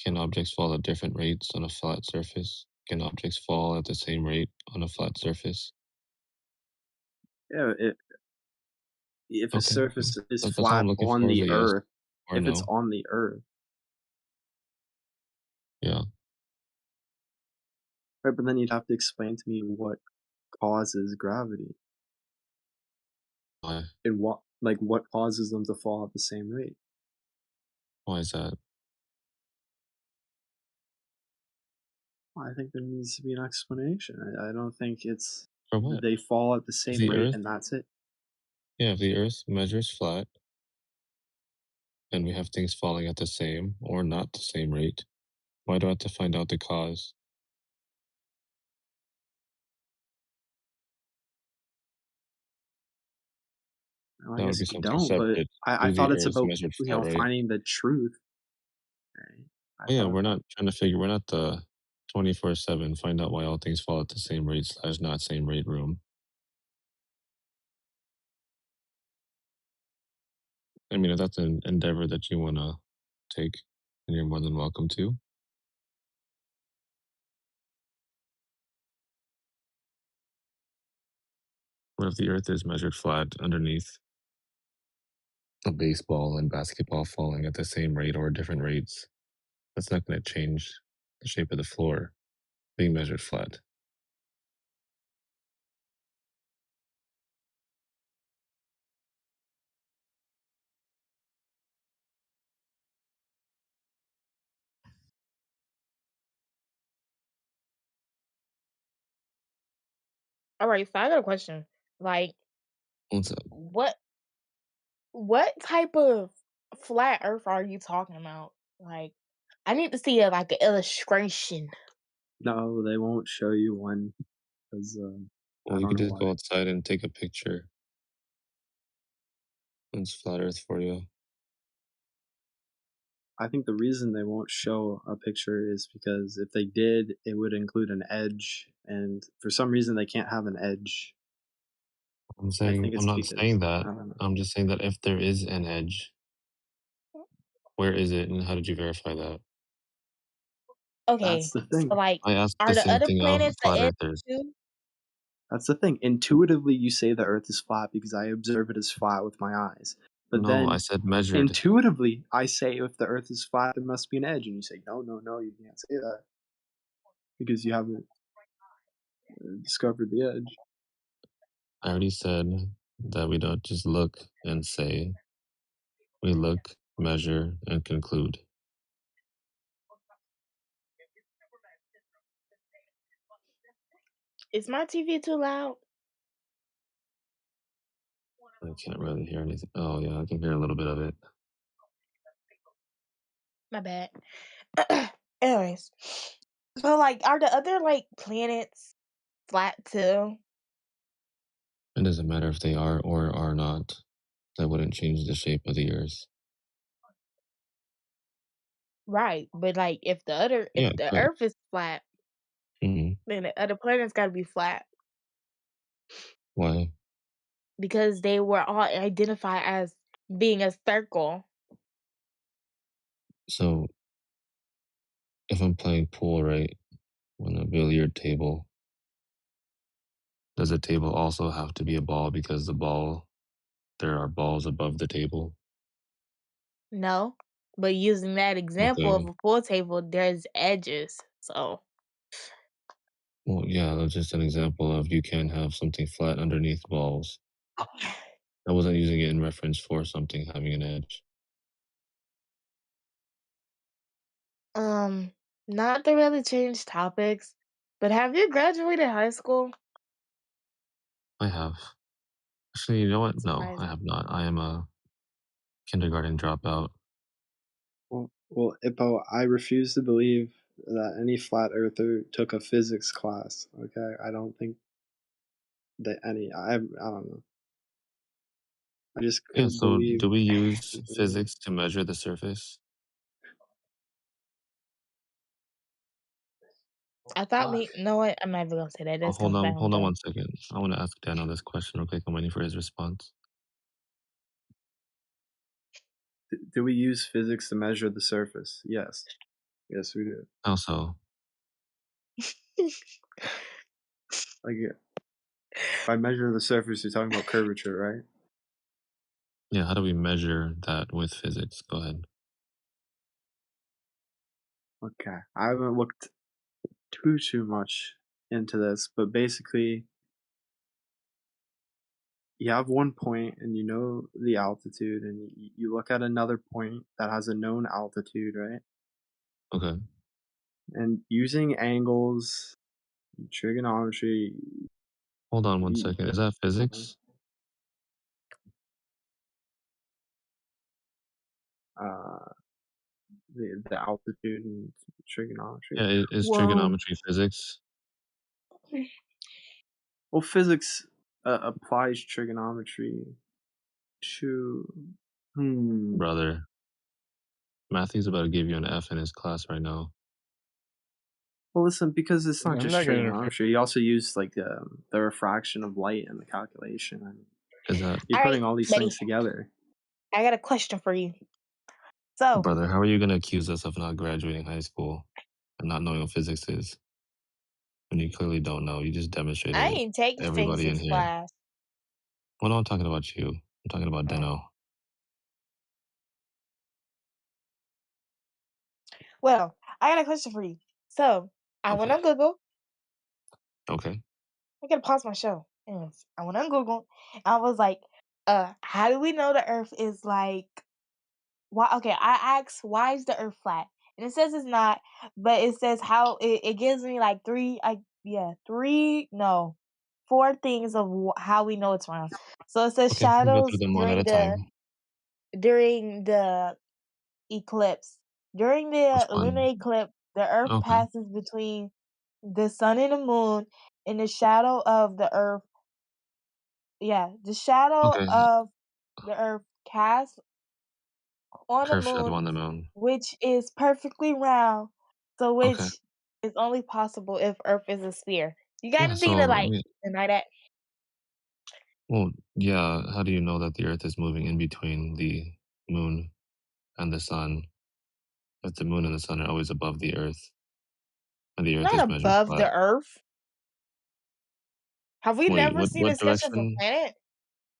Can objects fall at different rates on a flat surface? Can objects fall at the same rate on a flat surface? Yeah, if a Okay. surface is That's all I'm flat looking on for is a the yes Earth, or if it's no. on the Earth, Yeah. right? But then you'd have to explain to me what causes gravity. Why? And what causes them to fall at the same rate. Why is that? I think there needs to be an explanation. I don't think it's For what? they fall at the If same the rate Earth, and that's it. yeah, if the Earth measures flat and we have things falling at the same or not the same rate, why do I have to find out the cause? Well, I That would guess be you something don't, but separate I to the thought it's Earth's about, measured you flat know, rate. finding the truth. Right? I Oh, yeah, thought. we're not trying to figure. We're not the 24/7 find out why all things fall at the same rate / not same rate room. I mean, if that's an endeavor that you want to take, then you're more than welcome to. What if the Earth is measured flat underneath a baseball and basketball falling at the same rate or different rates? That's not going to change the shape of the floor being measured flat. All right, so I got a question. Like, What's up? what type of flat Earth are you talking about? Like, I need to see like an illustration. No, they won't show you one because I Well, you don't could know just why. go outside and take a picture. It's flat Earth for you. I think the reason they won't show a picture is because if they did, it would include an edge, and for some reason they can't have an edge. I think I'm it's not because saying that. I don't know. I'm just saying that if there is an edge, where is it and how did you verify that? Okay, That's the so thing. like, I asked the are the same other thing of planets the flat edge earthers. too? That's the thing. Intuitively, you say the Earth is flat because I observe it as flat with my eyes. But No, I then, said measured. intuitively, I say if the Earth is flat, there must be an edge, and you say no, no, no, you can't say that because you haven't discovered the edge. I already said that we don't just look and say. We look, measure, and conclude. Is my TV too loud? I can't really hear anything. Oh yeah, I can hear a little bit of it. My bad. Anyways, so like, are the other like planets flat too? It doesn't matter if they are or are not. That wouldn't change the shape of the Earth. Right, but like, if Yeah, the good. Earth is flat, hmm then the other planets got to be flat Why? because they were all identified as being a circle. So if I'm playing pool, right, on a billiard table, does a table also have to be a ball because there are balls above the table? No, but using that example of Okay. a pool table, there's edges. So Well, yeah, that's just an example of you can have something flat underneath balls. I wasn't using it in reference for something having an edge. um, not to really change topics, but have you graduated high school? I have. Actually, you know what? No, I Surprising. have not. I am a kindergarten dropout. Well, Ippo, I refuse to believe that any flat earther took a physics class. Okay, I don't think that any. I don't know. I just Yeah, couldn't so believe do we use people would. physics to measure the surface? I thought me. No, what? I'm not even gonna say that. Oh, That's gonna sound hold on dumb. 1 second. I want to ask Daniel this question real quick. I'm waiting for his response. Do we use physics to measure the surface? Yes. Yes, we do. How so? Like, by measure the surface, you're talking about curvature, right? Yeah, how do we measure that with physics? Go ahead. Okay. I haven't looked too much into this, but basically, you have one point and you know the altitude, and you look at another point that has a known altitude, right? Okay. And using angles, trigonometry, Hold on 1 second. Is that uh, physics? uh, the altitude and trigonometry. Yeah, is Whoa. trigonometry physics? Well, physics applies trigonometry to. Brother, Matthew's about to give you an F in his class right now. Well, listen, because it's not I'm just not gonna interfere. trigonometry. You also use like the refraction of light in the calculation. I mean, Is that you're All right, putting all these buddy. things together. I got a question for you. So brother? How are you gonna accuse us of not graduating high school and not knowing what physics is when you clearly don't know? You just demonstrated I it. ain't taking Everybody in physics here. class. Well, no, I'm talking about you. I'm talking about Deno. Well, I got a question for you. So I went Okay. on Google. Okay. I gotta pause my show. Anyways, I went on Google. I was like, how do we know the Earth is like? Why? Okay, I asked, why is the Earth flat? And it says it's not, but it says how. It gives me like four things of how we know it's round. So it says Okay, can we go through shadows them one at a time? during the eclipse. During Which the lunar one? eclipse, the Earth Okay. passes between the sun and the moon, and the shadow of the Earth. Yeah, the shadow Okay. of the Earth casts on the Curve shadow moon, on the moon. which is perfectly round, so Okay. which is only possible if Earth is a sphere. You got Yeah, anything so to let like me deny that? well, yeah, how do you know that the Earth is moving in between the moon and the sun if the moon and the sun are always above the Earth and the Earth Not is measured above flat? the Earth. Have we Wait, never seen a sketch of a planet?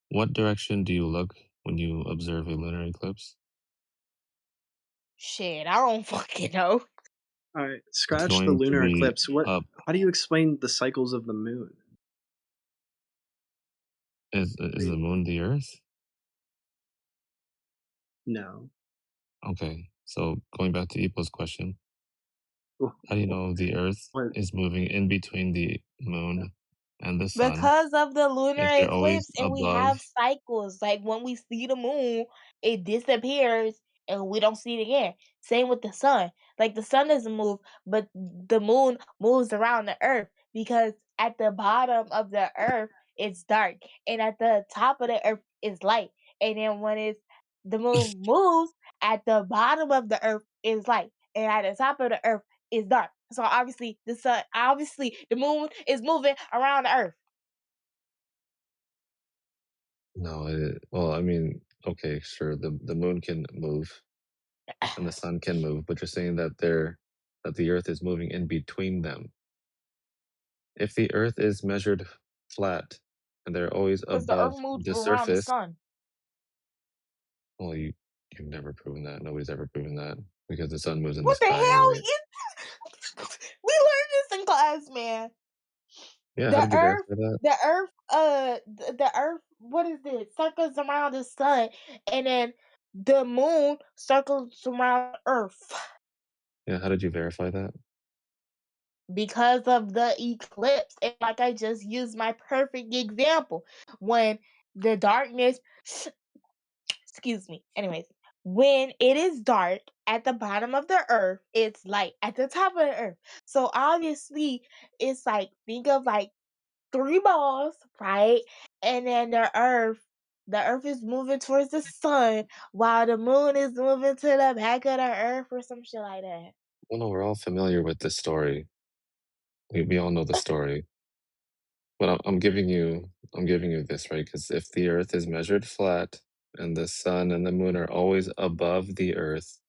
what direction do you look when you observe a lunar eclipse? Shit, I don't fucking know. All right, It's scratch the going to lunar be eclipse. What? up. How do you explain the cycles of the moon? Is the moon the Earth? No. Okay. So going back to Ipo's question, Wh- how do you wh- know the Earth What? is moving in between the moon and the sun, Because of the lunar if they're always eclipse, and we above, have cycles. Like when we see the moon, it disappears and we don't see it again. Same with the sun. Like the sun doesn't move, but the moon moves around the earth because at the bottom of the earth it's dark and at the top of the earth is light. And then when the moon moves, at the bottom of the earth is light and at the top of the earth is dark. So obviously the moon is moving around the earth. no, well, I mean, okay, sure, the moon can move and the sun can move, but you're saying that the Earth is moving in between them. If the Earth is measured flat and they're always Because the earth above moves the around the surface, sun. well, you've never proven that. Nobody's ever proven that because the sun moves in the What the sky hell? anyway. We learned this in class, man. Yeah, how The did you earth, verify that? the earth, what is it? Circles around the sun, and then the moon circles around Earth Yeah, how did you verify that? because of the eclipse. And like I just used my perfect example when the darkness, excuse me. Anyways, when it is dark at the bottom of the earth, it's light at the top of the earth. So obviously, it's like think of like 3 balls, right? And then the earth is moving towards the sun while the moon is moving to the back of the earth or some shit like that. Well, no, we're all familiar with this story. We all know the story. But I'm giving you this, right? Because if the Earth is measured flat and the sun and the moon are always above the Earth,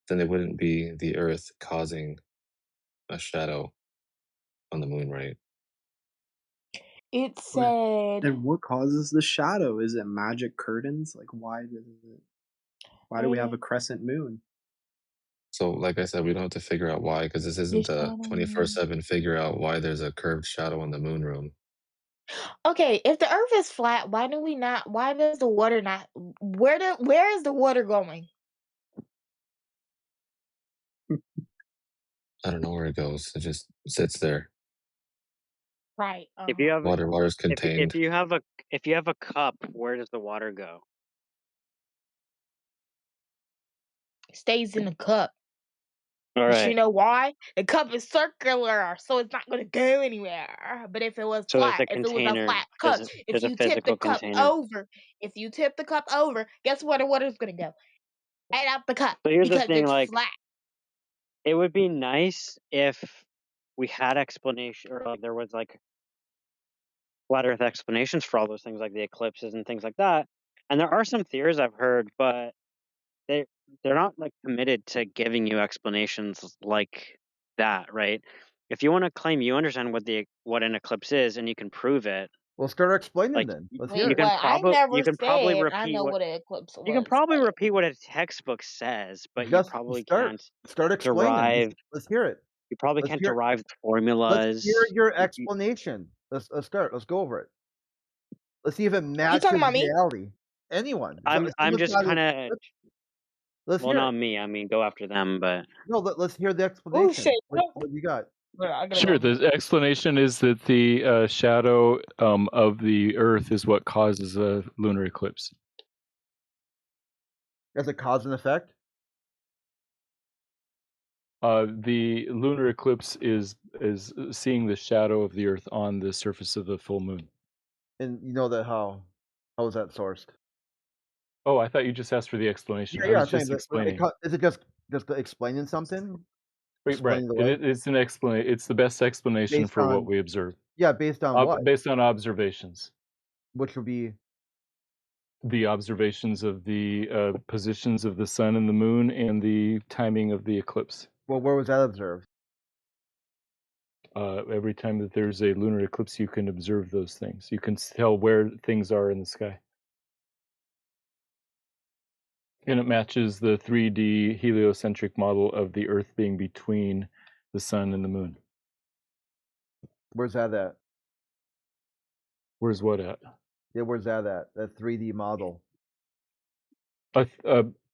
then it wouldn't be the Earth causing a shadow on the moon, right? It said And what causes the shadow? Is it magic curtains? Like why do we have a crescent moon? So, like I said, we don't have to figure out why, because this isn't a 24/7 figure out why there's a curved shadow on the moon room. Okay, if the earth is flat, why does the water not where is the water going? I don't know where it goes. It just sits there. Right. If you have Water is if contained. you have a cup, where does the water go? Stays in the cup. All But you right. know why? The cup is circular, so it's not gonna go anywhere. But if it was So there's flat, a if it was a container. flat cup, if There's a you tip the physical cup container. over, guess where the water's gonna go? Right out the cup So here's the because thing, it's like, flat. it would be nice if we had explanation, or like there was like flat Earth explanations for all those things, like the eclipses and things like that. And there are some theories I've heard, but they they're not like committed to giving you explanations like that, right? If you want to claim you understand what an eclipse is and you can prove it, Well, start explaining like then. Let's hear Wait, it. what? I never you can probably said I repeat know what what an eclipse you can was. probably Like, repeat what a textbook says, but you Just probably start can't explaining. derive. Let's hear it. You probably Let's can't hear. derive the Let's hear formulas. your explanation. Let's start. Let's go over it. Let's see if it you talking matches about me? reality. Anyone. I'm just kind of. Let's Well, hear it. not me. I mean, go after them, but No, let's hear the Oh explanation. shit! What you got? I gotta Sure. go. The explanation is that the shadow of the Earth is what causes a lunar eclipse. As a cause and effect? The lunar eclipse is seeing the shadow of the Earth on the surface of the full moon. And you know that how? How is that sourced? Oh, I thought you just asked for the explanation. Yeah, I was I'm saying just that. explaining. Is it just explaining something? Right. Explaining the way? It's an explanation. It's the best explanation Based for what on. we observe. Yeah, based on what? Based on observations. Which would be the observations of the positions of the sun and the moon and the timing of the eclipse. Well, where was that observed? Every time that there's a lunar eclipse, you can observe those things. You can tell where things are in the sky. And it matches the 3D heliocentric model of the Earth being between the sun and the moon. Where's that at? Where's what at? Yeah, where's that at? That 3D model. A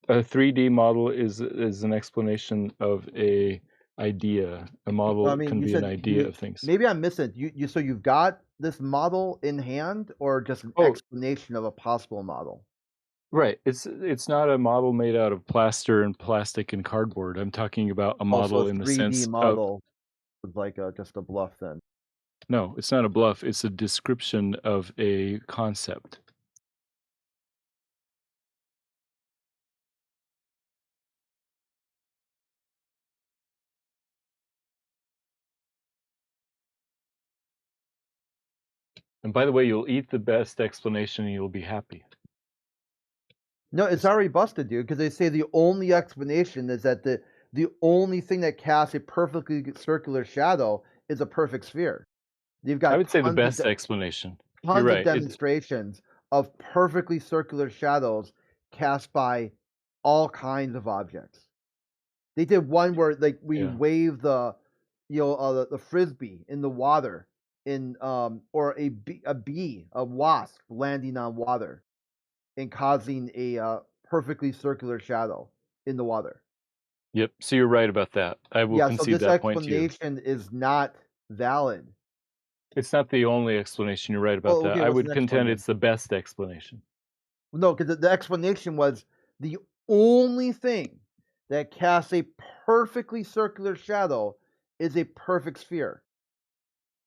3D model is an explanation of a idea. A Well, model I mean, can you be an said idea you. of things. Maybe I'm missing. You so you've got this model in hand, or just an Oh, explanation of a possible model? right. It's not a model made out of plaster and plastic and cardboard. I'm talking about a Also, a model in the 3D sense of model was like just a bluff then. no, it's not a bluff. It's a description of a concept. And by the way, you'll eat the best explanation and you'll be happy. No, it's already busted, dude, because they say the only explanation is that the only thing that casts a perfectly circular shadow is a perfect sphere. You've I got would say the best explanation. You're tons of right. demonstrations of perfectly circular shadows cast by all kinds of objects. They did one where like we Yeah. wave the the frisbee in the water in or a wasp landing on water and causing a perfectly circular shadow in the water. Yep. So you're right about that. I will Yeah, so concede this that point to you. explanation is not valid. It's not the only explanation. You're right about Oh, that. okay, I what's the would next one contend then? it's the best explanation. No, because the explanation was the only thing that casts a perfectly circular shadow is a perfect sphere.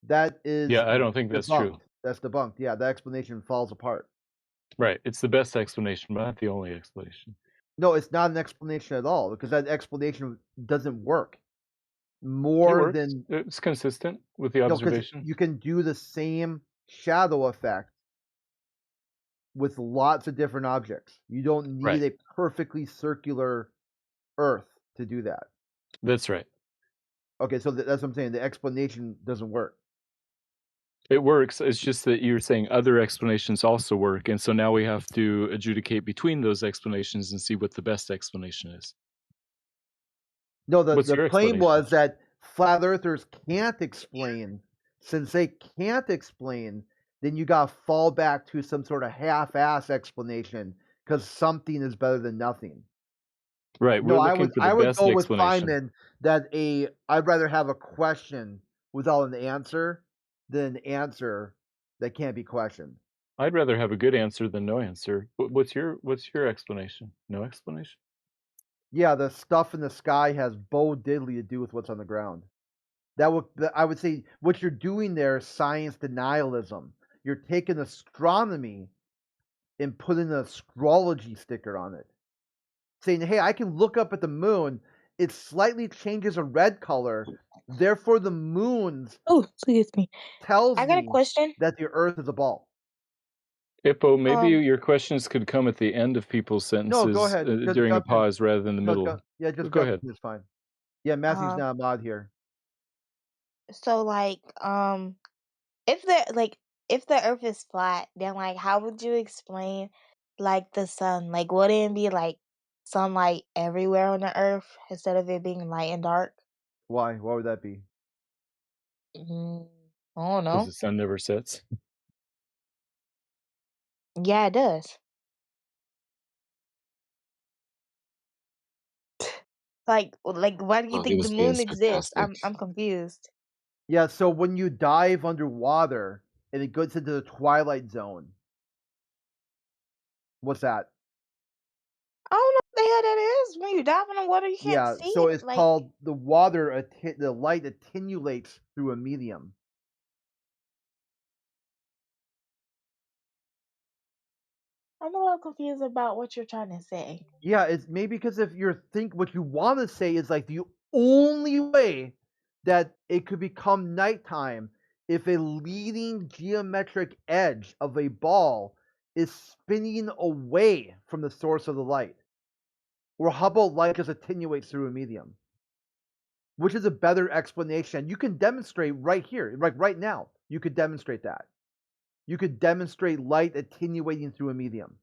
That is Yeah, I don't think that's debunked. true. That's debunked. Yeah, the explanation falls apart. Right. It's the best explanation, but not the only explanation. No, it's not an explanation at all because that explanation doesn't work. It More works. than It's consistent with the no, because observation. you can do the same shadow effect with lots of different objects. You don't need Right. a perfectly circular Earth to do that. That's right. Okay, so that's what I'm saying. The explanation doesn't work. It works. It's just that you're saying other explanations also work, and so now we have to adjudicate between those explanations and see what the best explanation is. No, What's the your claim explanation? was that flat earthers can't explain. Since they can't explain, then you got to fall back to some sort of half-ass explanation because something is better than nothing. Right. No, We're looking for the I would best go with explanation. Feynman that I'd rather have a question without an answer than an answer that can't be questioned. I'd rather have a good answer than no answer. What's your explanation? No explanation? Yeah, the stuff in the sky has bo diddly to do with what's on the ground. I would say what you're doing there is science denialism. You're taking astronomy and putting an astrology sticker on it, saying, "Hey, I can look up at the moon. It slightly changes a red color. Therefore, the moon's excuse me. tells I got a me question. that the Earth is a ball." Hippo, maybe Um, your questions could come at the end of people's No, go sentences ahead. Just during a jump in. pause rather than the Just middle. just Go jump ahead. in. It's fine. Yeah, Matthew's uh, not a mod here. so like, if the Earth is flat, then like, how would you explain like the sun? Like, wouldn't it be like sunlight everywhere on the Earth instead of it being light and dark? Why? Why would that be? Mm, I don't Because know. the sun never sets. Yeah, it does. Like, why do you Well, he think the was being moon exists? sarcastic. I'm confused. Yeah, so when you dive underwater and it goes into the twilight zone, what's that? I don't know what the hell that is. When you dive in the water, you can't Yeah, see so it. it's Like, called the the light attenuates through a medium. I'm a little confused about what you're trying to say. Yeah, it's maybe because if you're what you want to say is like the only way that it could become nighttime if a leading geometric edge of a ball is spinning away from the source of the light. Or how about light just attenuates through a medium? Which is a better explanation. You can demonstrate right here, like right now. You could demonstrate that. You could demonstrate light attenuating through a medium.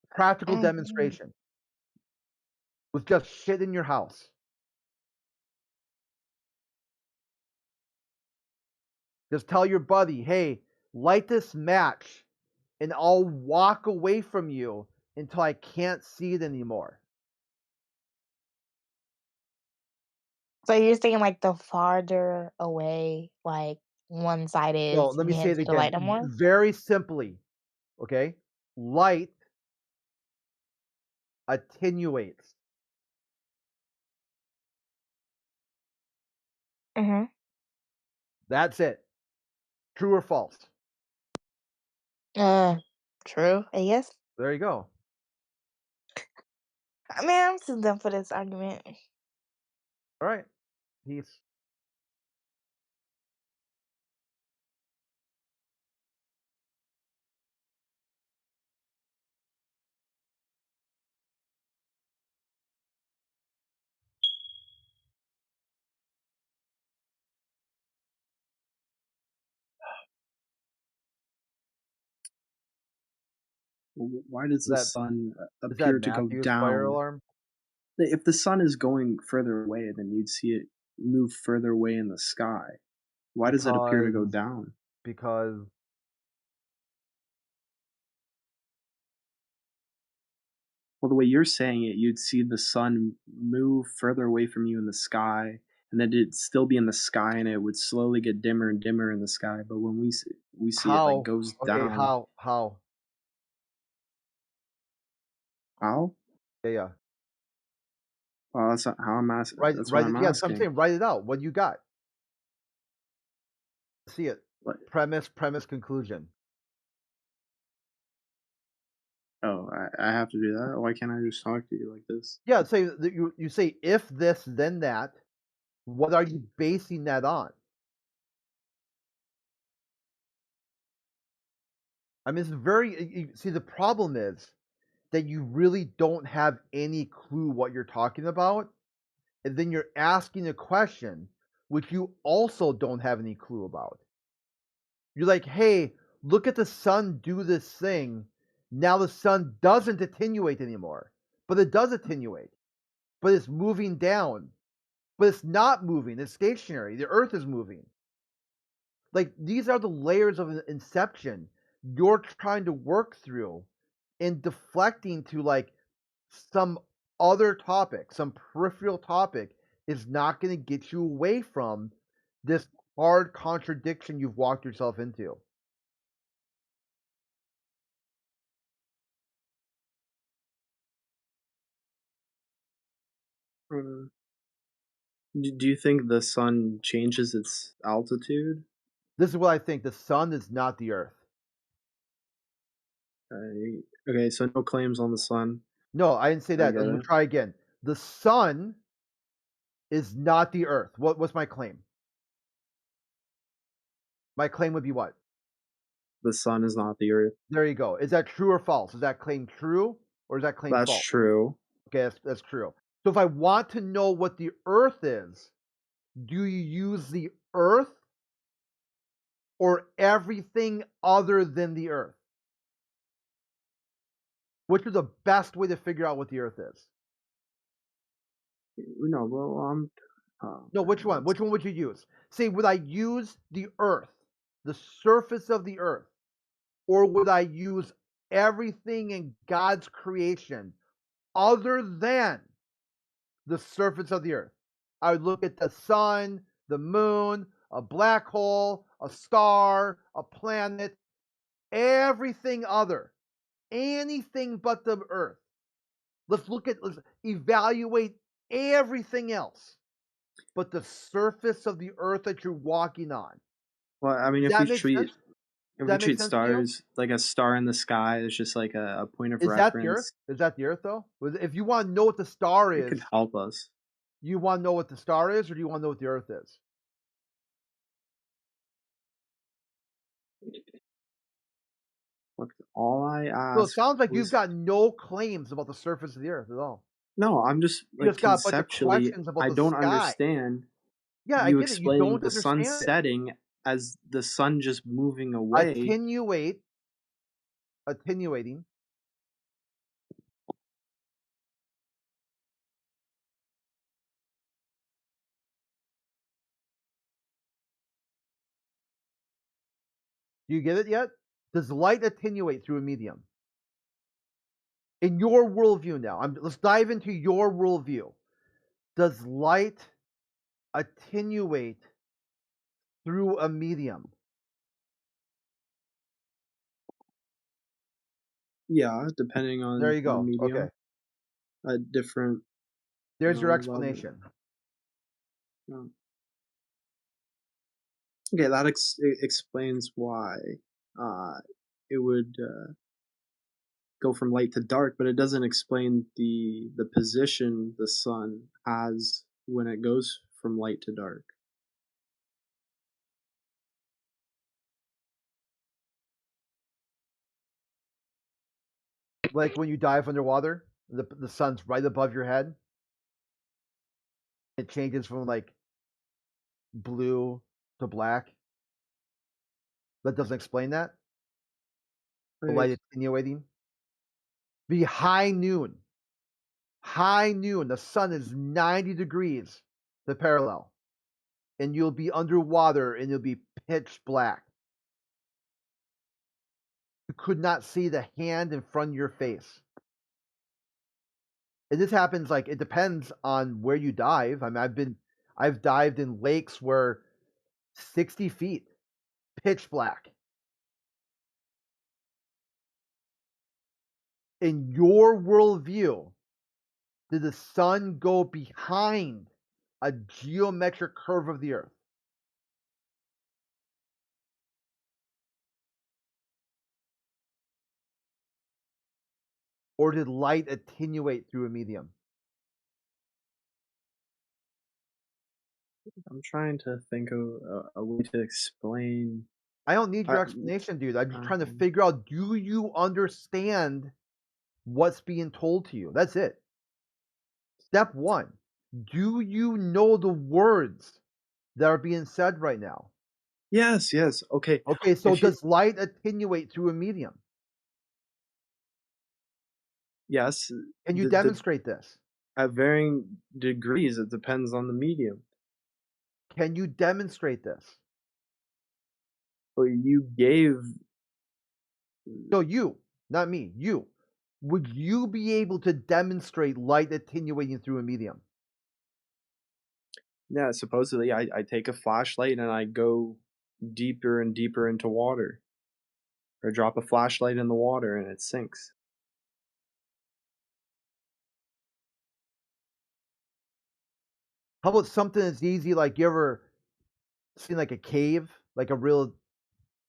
Practical demonstration with just shit in your house. Just tell your buddy, hey, light this match and I'll walk away from you until I can't see it anymore. So you're saying like the farther away, like one side So is, let you me say can't it see the light no again, more? very simply. Okay, light attenuates. Mm-hmm. That's it. True or false? True, I guess. There you go. I mean, I'm too dumb for this argument. All right. Peace. Why does the That sun is that appear to go Matthew's fire down? alarm? If the sun is going further away, then you'd see it move further away in the sky. Why does it appear to go down? Because Well, the way you're saying it, you'd see the sun move further away from you in the sky, and then it'd still be in the sky, and it would slowly get dimmer and dimmer in the sky. But when we see it like how? goes Okay, down. how? How? Yeah. Well, that's not how I'm asking. Write That's what write I'm it. Yeah, I'm asking. saying write it out. What you got? See it. What? Premise, conclusion. Oh, I have to do that. Why can't I just talk to you like this? Yeah, say that you say if this then that. What are you basing that on? I mean, it's very. See, the problem is that you really don't have any clue what you're talking about, and then you're asking a question which you also don't have any clue about. You're like, hey, look at the sun do this thing. Now the sun doesn't attenuate anymore, but it does attenuate, but it's moving down, but it's not moving. It's stationary. The earth is moving. Like, these are the layers of an inception you're trying to work through and deflecting to like some other topic, some peripheral topic is not going to get you away from this hard contradiction you've walked yourself into. Do you think the sun changes its altitude? This is what I think. The sun is not the earth. Okay, so no claims on the sun. No, I didn't say that. get Let me it. try again. The sun is not the earth. What's my claim? My claim would be what? The sun is not the earth. There you go. Is that true or false? Is that claim true or is that claim That's false? true. Okay, that's true. So if I want to know what the earth is, do you use the earth or everything other than the earth? Which is the best way to figure out what the earth is? No, well, No, which one? Which one would you use? Say, would I use the earth, the surface of the earth, or would I use everything in God's creation other than the surface of the earth? I would look at the sun, the moon, a black hole, a star, a planet, everything other, anything but the earth. Let's evaluate everything else but the surface of the earth that you're walking on. Well, I mean, Does if that we make treat sense? if Does we that make treat sense to you? stars like a star in the sky, it's just like a point of Is that the earth? reference. Is that the earth though? If you want to know what the star It is, could help us. you want to know what the star is, or do you want to know what the earth is? Look, all I So it asked sounds like you've was got no claims about the surface of the earth at all. no. I'm just You like just got a bunch of conceptually, questions about I the don't sky. understand Yeah, I you get it. You explaining don't the sun understand it. setting as the sun just moving away. Attenuating. Do you get it yet? Does light attenuate through a medium? In your worldview now, let's dive into your worldview. Does light attenuate through a medium? Yeah, depending on There you the go. medium. Okay. At different There's your level. explanation. Oh. Okay, that explains why it would go from light to dark, but it doesn't explain the position the sun has when it goes from light to dark. Like when you dive underwater, the sun's right above your head. It changes from like blue to black. That doesn't explain that. The light attenuating. Be high noon. High noon. The sun is 90 degrees the parallel. And you'll be underwater and you'll be pitch black. You could not see the hand in front of your face. And this happens like it depends on where you dive. I mean, I've dived in lakes where 60 feet, pitch black. In your worldview, did the sun go behind a geometric curve of the earth? Or did light attenuate through a medium? I'm trying to think of a way to explain. I don't need your explanation, dude. I'm just trying to figure out, do you understand what's being told to you? That's it. Step one, do you know the words that are being said right now? Yes, okay. Okay, so does light attenuate through a medium? Yes. Can you demonstrate this? At varying degrees, it depends on the medium. Can you demonstrate this? Well, you gave... No, you, not me, you. Would you be able to demonstrate light attenuating through a medium? Yeah, supposedly I take a flashlight and I go deeper and deeper into water. Or drop a flashlight in the water and it sinks. How about something that's easy, like you ever seen like a cave, like a real,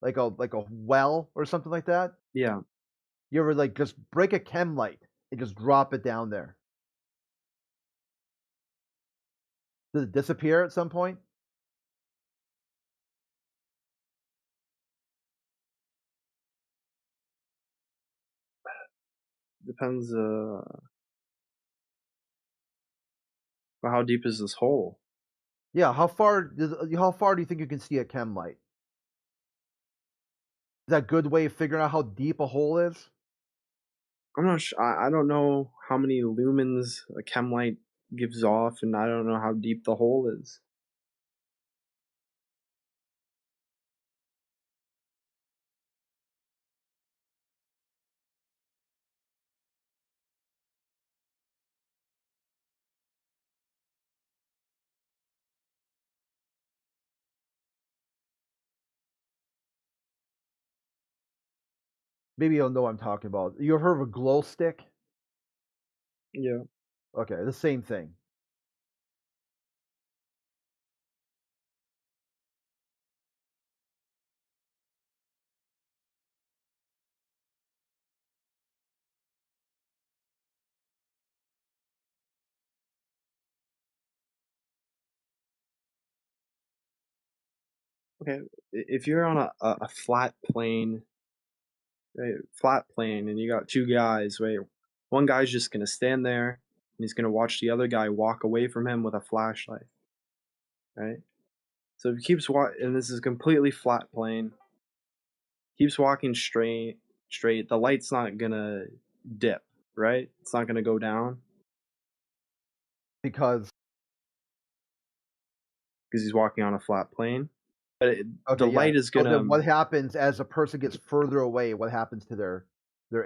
like a well or something like that? Yeah. You ever like just break a chem light and just drop it down there? Does it disappear at some point? Depends how deep is this hole? Yeah, how far do you think you can see a chem light? Is that a good way of figuring out how deep a hole is? I'm not sure. I don't know how many lumens a chem light gives off, and I don't know how deep the hole is. Maybe you'll know what I'm talking about. You ever heard of a glow stick? Yeah. Okay, the same thing. Okay, if you're on a flat plane, right, and you got two guys, right? One guy's just gonna stand there, and he's gonna watch the other guy walk away from him with a flashlight, right? So if he keeps and this is a completely flat plane, keeps walking straight, the light's not gonna dip, right? It's not gonna go down. Because he's walking on a flat plane. But the Okay, yeah. light is So gonna... then what happens as a person gets further away? What happens to their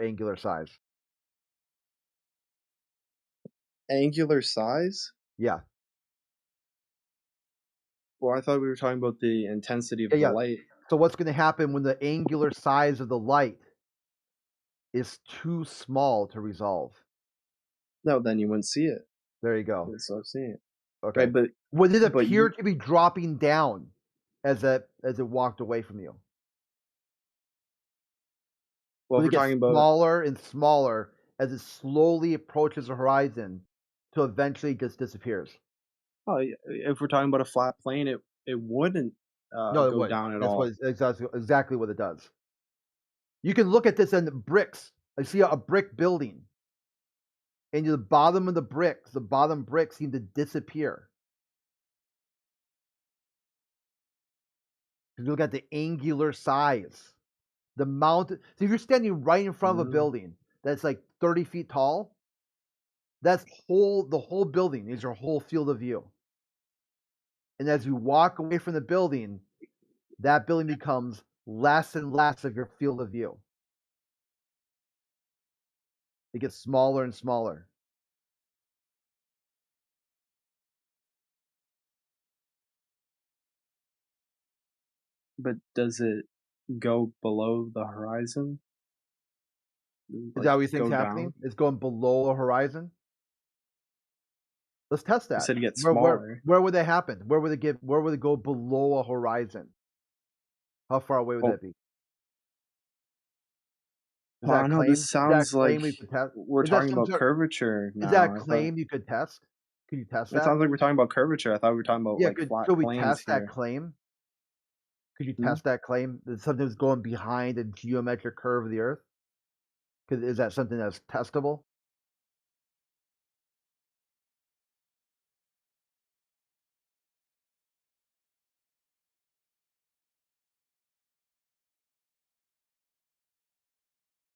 angular size? Angular size? Yeah. Well, I thought we were talking about the intensity of the light. So what's going to happen when the angular size of the light is too small to resolve? No, then you wouldn't see it. There you go. You'd stop seeing it. Okay. Right, but would it but appear you, to be dropping down as it walked away from you? well, Would if it we're get talking about smaller and smaller as it slowly approaches the horizon till eventually just disappears? oh, if we're talking about a flat plane, it wouldn't No, it go wouldn't. down at That's all. what exactly what it does. You can look at this in bricks. I see a brick building, and the bottom of the bottom bricks seem to disappear. You look at the angular size, the mountain. So if you're standing right in front of a building that's like 30 feet tall, that's the whole building is your whole field of view. And as you walk away from the building, that building becomes less and less of your field of view. It gets smaller and smaller. But does it go below the horizon? Is that what you think's happening? Down? It's going below a horizon? Let's test that. You said it gets smaller. Where would that happen? Where would it go below a horizon? How far away would that be? Is Well, I know this sounds like we're talking about curvature now. Is that a claim you could test? Could you test that? It sounds like we're talking about curvature. I thought we were talking about flat could we planes test here. that claim? Could you test that claim that something's going behind a geometric curve of the Earth? Is that something that's testable?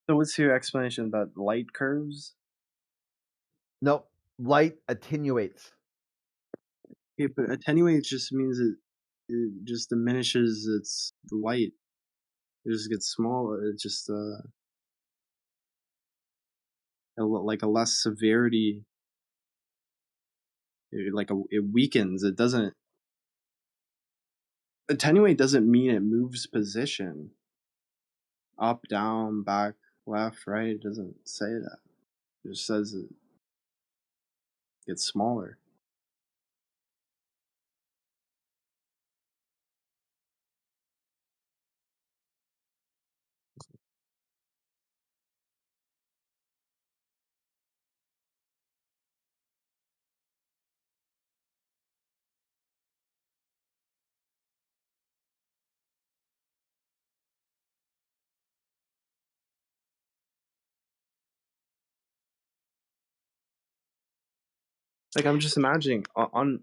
So what's your explanation about light curves? Nope. Light attenuates. Yeah, but attenuates just means it just diminishes its light. It just gets smaller. It just like a less severity. It weakens. It doesn't. Attenuate doesn't mean it moves position. Up, down, back, left, right. It doesn't say that. It just says it gets smaller. Like I'm just imagining on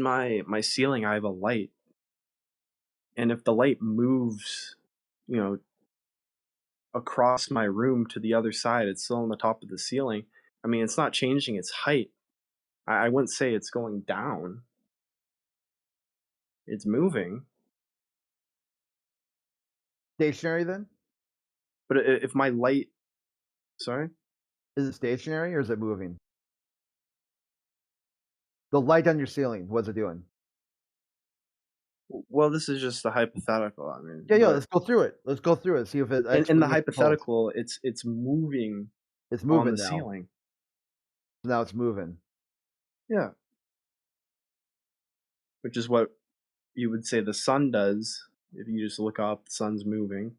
my ceiling I have a light, and if the light moves, across my room to the other side, it's still on the top of the ceiling. I mean, it's not changing its height. I wouldn't say it's going down. It's moving. Stationary then? But if my light, sorry, is it stationary or is it moving? The light on your ceiling, what's it doing? Well, this is just a hypothetical. I mean, yeah. Let's go through it. Let's go through it. See if it. In the hypothetical, it's moving. It's moving on the now. ceiling. Now it's moving. Yeah. Which is what you would say the sun does. If you just look up, the sun's moving.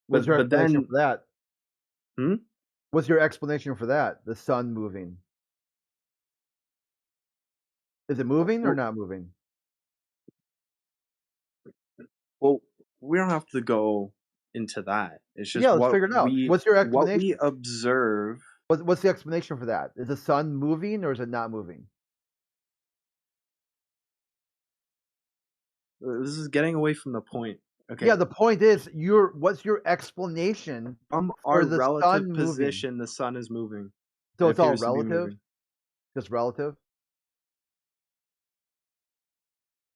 What's your explanation for that? Hmm? What's your explanation for that? The sun moving. Is it moving or not moving? Well, we don't have to go into that. It's just let's figure it out. What's your explanation? What we observe. What's the explanation for that? Is the sun moving or is it not moving? This is getting away from the point. Okay. Yeah, the point is what's your explanation from for our the relative sun position? Moving? The sun is moving. So it's all relative. Just relative.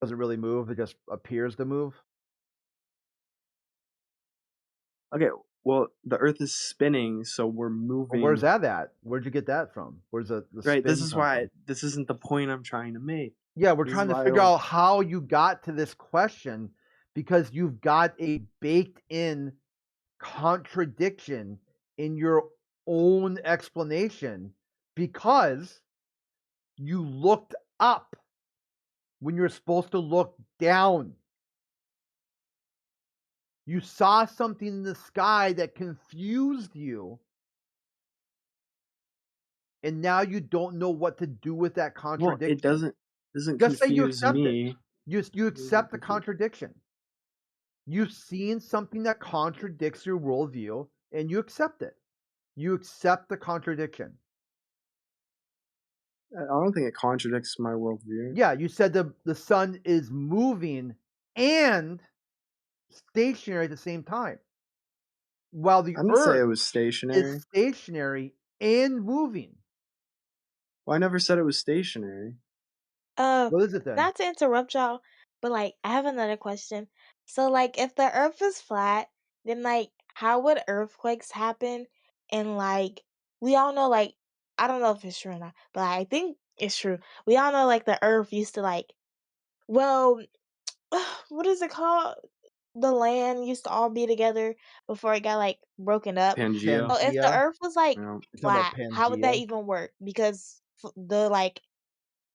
Doesn't really move. It just appears to move. Okay. Well, the Earth is spinning, so we're moving. Well, where's that at? Where'd you get that from? Where's the right? This spin is come why from? this isn't the point I'm trying to make. Yeah, we're This is trying to why I figure don't- out how you got to this question because you've got a baked in contradiction in your own explanation because you looked up when you're supposed to look down. You saw something in the sky that confused you, and now you don't know what to do with that Well, contradiction. it doesn't Just say you confuse accept me. it. You accept the contradiction. You've seen something that contradicts your worldview, and you accept it. You accept the contradiction. I don't think it contradicts my worldview. Yeah, you said the sun is moving and stationary at the same time, while the I didn't say it Earth was stationary. is stationary and moving. Well, I never said it was stationary. What is it then? Not to interrupt y'all, but like I have another question. So like if the earth is flat, then like how would earthquakes happen? And like we all know like I don't know if it's true or not, but I think it's true. We all know like the earth used to like well what is it called? The land used to all be together before it got like broken up. Pangea. So if the earth was like Yeah. You're talking about flat, how would that Pangea? even work? Because the like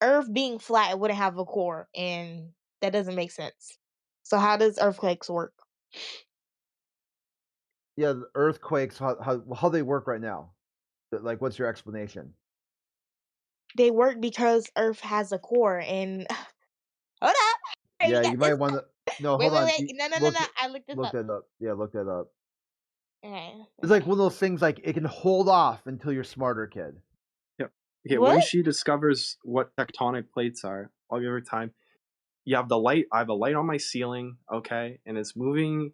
Earth being flat, it wouldn't have a core, and that doesn't make sense. So how does earthquakes work? Yeah, the earthquakes. How they work right now? Like, what's your explanation? They work because Earth has a core, and hold up, hey, Yeah, you got you might this. want to. No, Wait, hold wait, on. wait. You No, no, no, look no. I looked this up. that up. Yeah, look that up. Okay. It's like one of those things. Like it can hold off until you're smarter, kid. Yep. Okay, when What? she discovers what tectonic plates are, I'll give her time. You have the light. I have a light on my ceiling, okay, and it's moving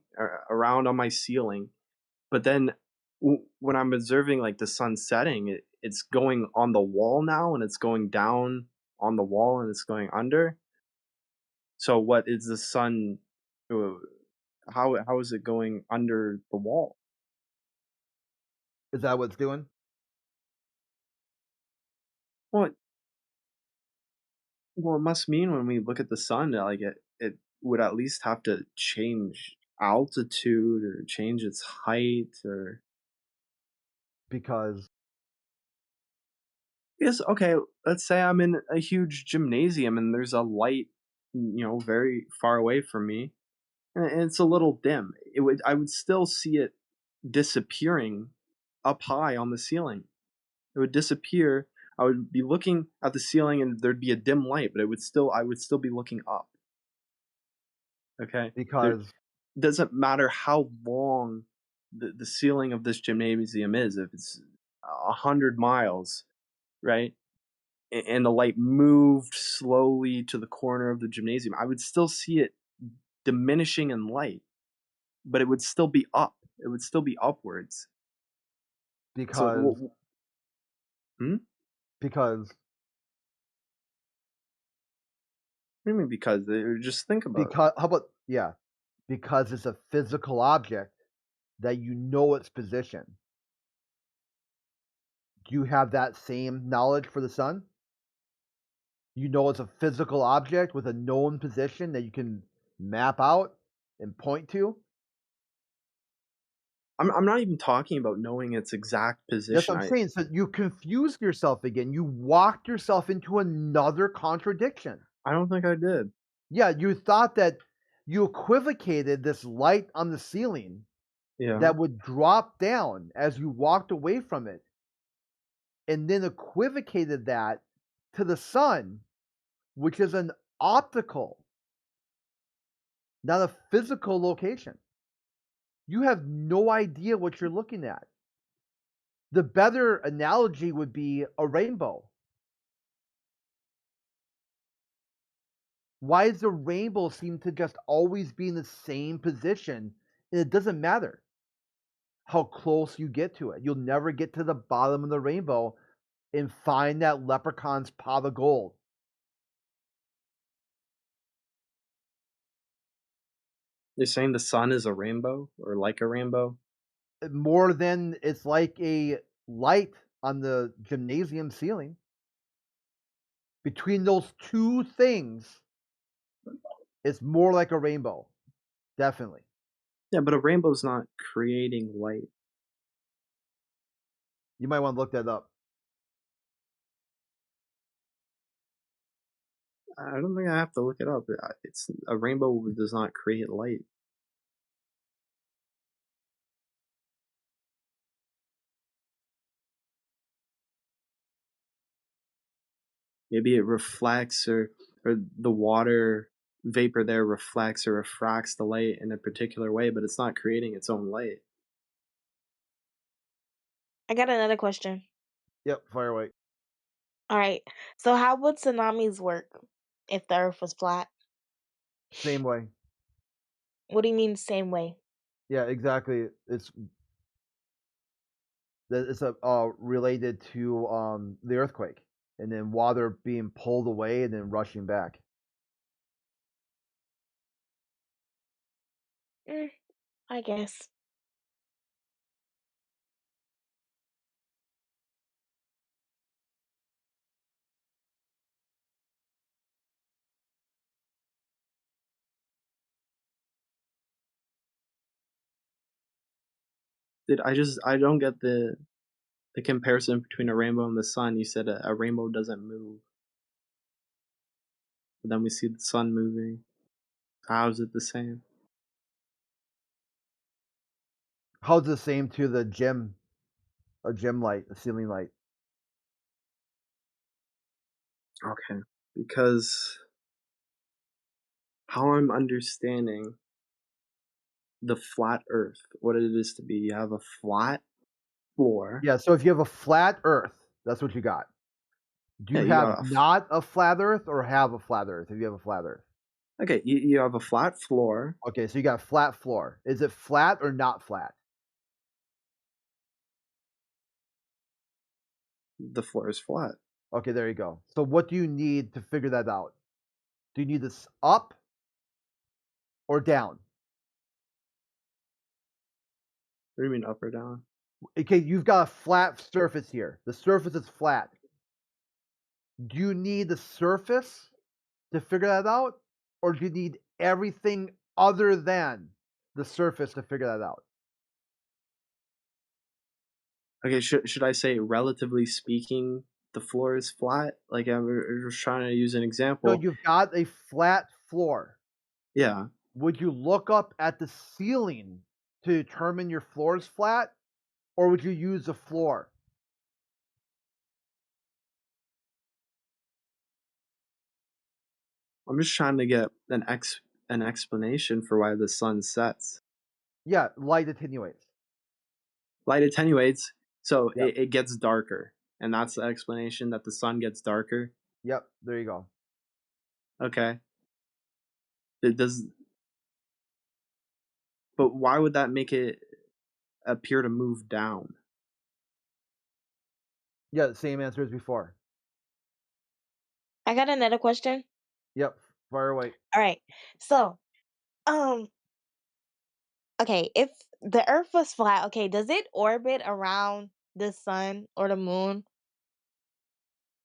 around on my ceiling. But then when I'm observing like the sun setting, it's going on the wall now, and it's going down on the wall, and it's going under. So what is the sun? uh, How is it going under the wall? Is that what it's doing? Well, it must mean when we look at the sun, like it would at least have to change altitude or change its height or Because Yes, okay, let's say I'm in a huge gymnasium and there's a light, very far away from me, and it's a little dim. I would still see it disappearing up high on the ceiling. It would disappear. I would be looking at the ceiling and there'd be a dim light, but I would still be looking up. Okay? There because doesn't matter how long the ceiling of this gymnasium is, if it's 100 miles, right? And the light moved slowly to the corner of the gymnasium, I would still see it diminishing in light, but it would still be up. It would still be upwards. because Hmm? because What do you mean because? Just think about it. how about because it's a physical object that you know its position. Do you have that same knowledge for the sun? You know it's a physical object with a known position that you can map out and point to. I'm not even talking about knowing its exact That's position. what I'm saying. So you confused yourself again. You walked yourself into another contradiction. I don't think I did. Yeah, you thought that you equivocated this light on the ceiling Yeah. that would drop down as you walked away from it, and then equivocated that to the sun, which is an optical, not a physical location. You have no idea what you're looking at. The better analogy would be a rainbow. Why does the rainbow seem to just always be in the same position? And it doesn't matter how close you get to it. You'll never get to the bottom of the rainbow and find that leprechaun's pot of gold. You're saying the sun is a rainbow or like a rainbow? more than it's like a light on the gymnasium ceiling. Between those two things, it's more like a rainbow. Definitely. Yeah, but a rainbow's not creating light. You might want to look that up. I don't think I have to look it up. It's a rainbow does not create light. Maybe it reflects or the water vapor there reflects or refracts the light in a particular way, but it's not creating its own light. I got another question. Yep, fire away. All right. So how would tsunamis work if the earth was flat? Same way. What do you mean same way? Yeah, exactly. It's related to the earthquake, and then water being pulled away and then rushing back. I guess. I don't get the comparison between a rainbow and the sun. You said a rainbow doesn't move, but then we see the sun moving. How is it the same? How's the same to a gym light, a ceiling light? Okay, because how I'm understanding the flat Earth, what it is to be, you have a flat floor. Yeah, so if you have a flat Earth, that's what you got. Do you Yeah, you have got not a flat Earth or have a flat Earth? If you have a flat Earth. Okay, you have a flat floor. Okay, so you got a flat floor. Is it flat or not flat? The floor is flat. Okay, there you go. So what do you need to figure that out? Do you need this up or down? What do you mean up or down? Okay, you've got a flat surface here. The surface is flat. Do you need the surface to figure that out? Or do you need everything other than the surface to figure that out? Okay, should I say relatively speaking, the floor is flat? Like I'm just trying to use an So example. you've got a flat floor. Yeah. Would you look up at the ceiling to determine your floor is flat? Or would you use the floor? I'm just trying to get an explanation for why the sun sets. Yeah, light attenuates. Light attenuates, so Yep. it gets darker. And that's the explanation, that the sun gets darker. Yep, there you go. Okay. It does, but why would that make it appear to move down? Yeah, the same answer as before. I got another question. Yep, fire away. All right. So, okay, if the earth was flat, okay, does it orbit around the sun or the moon?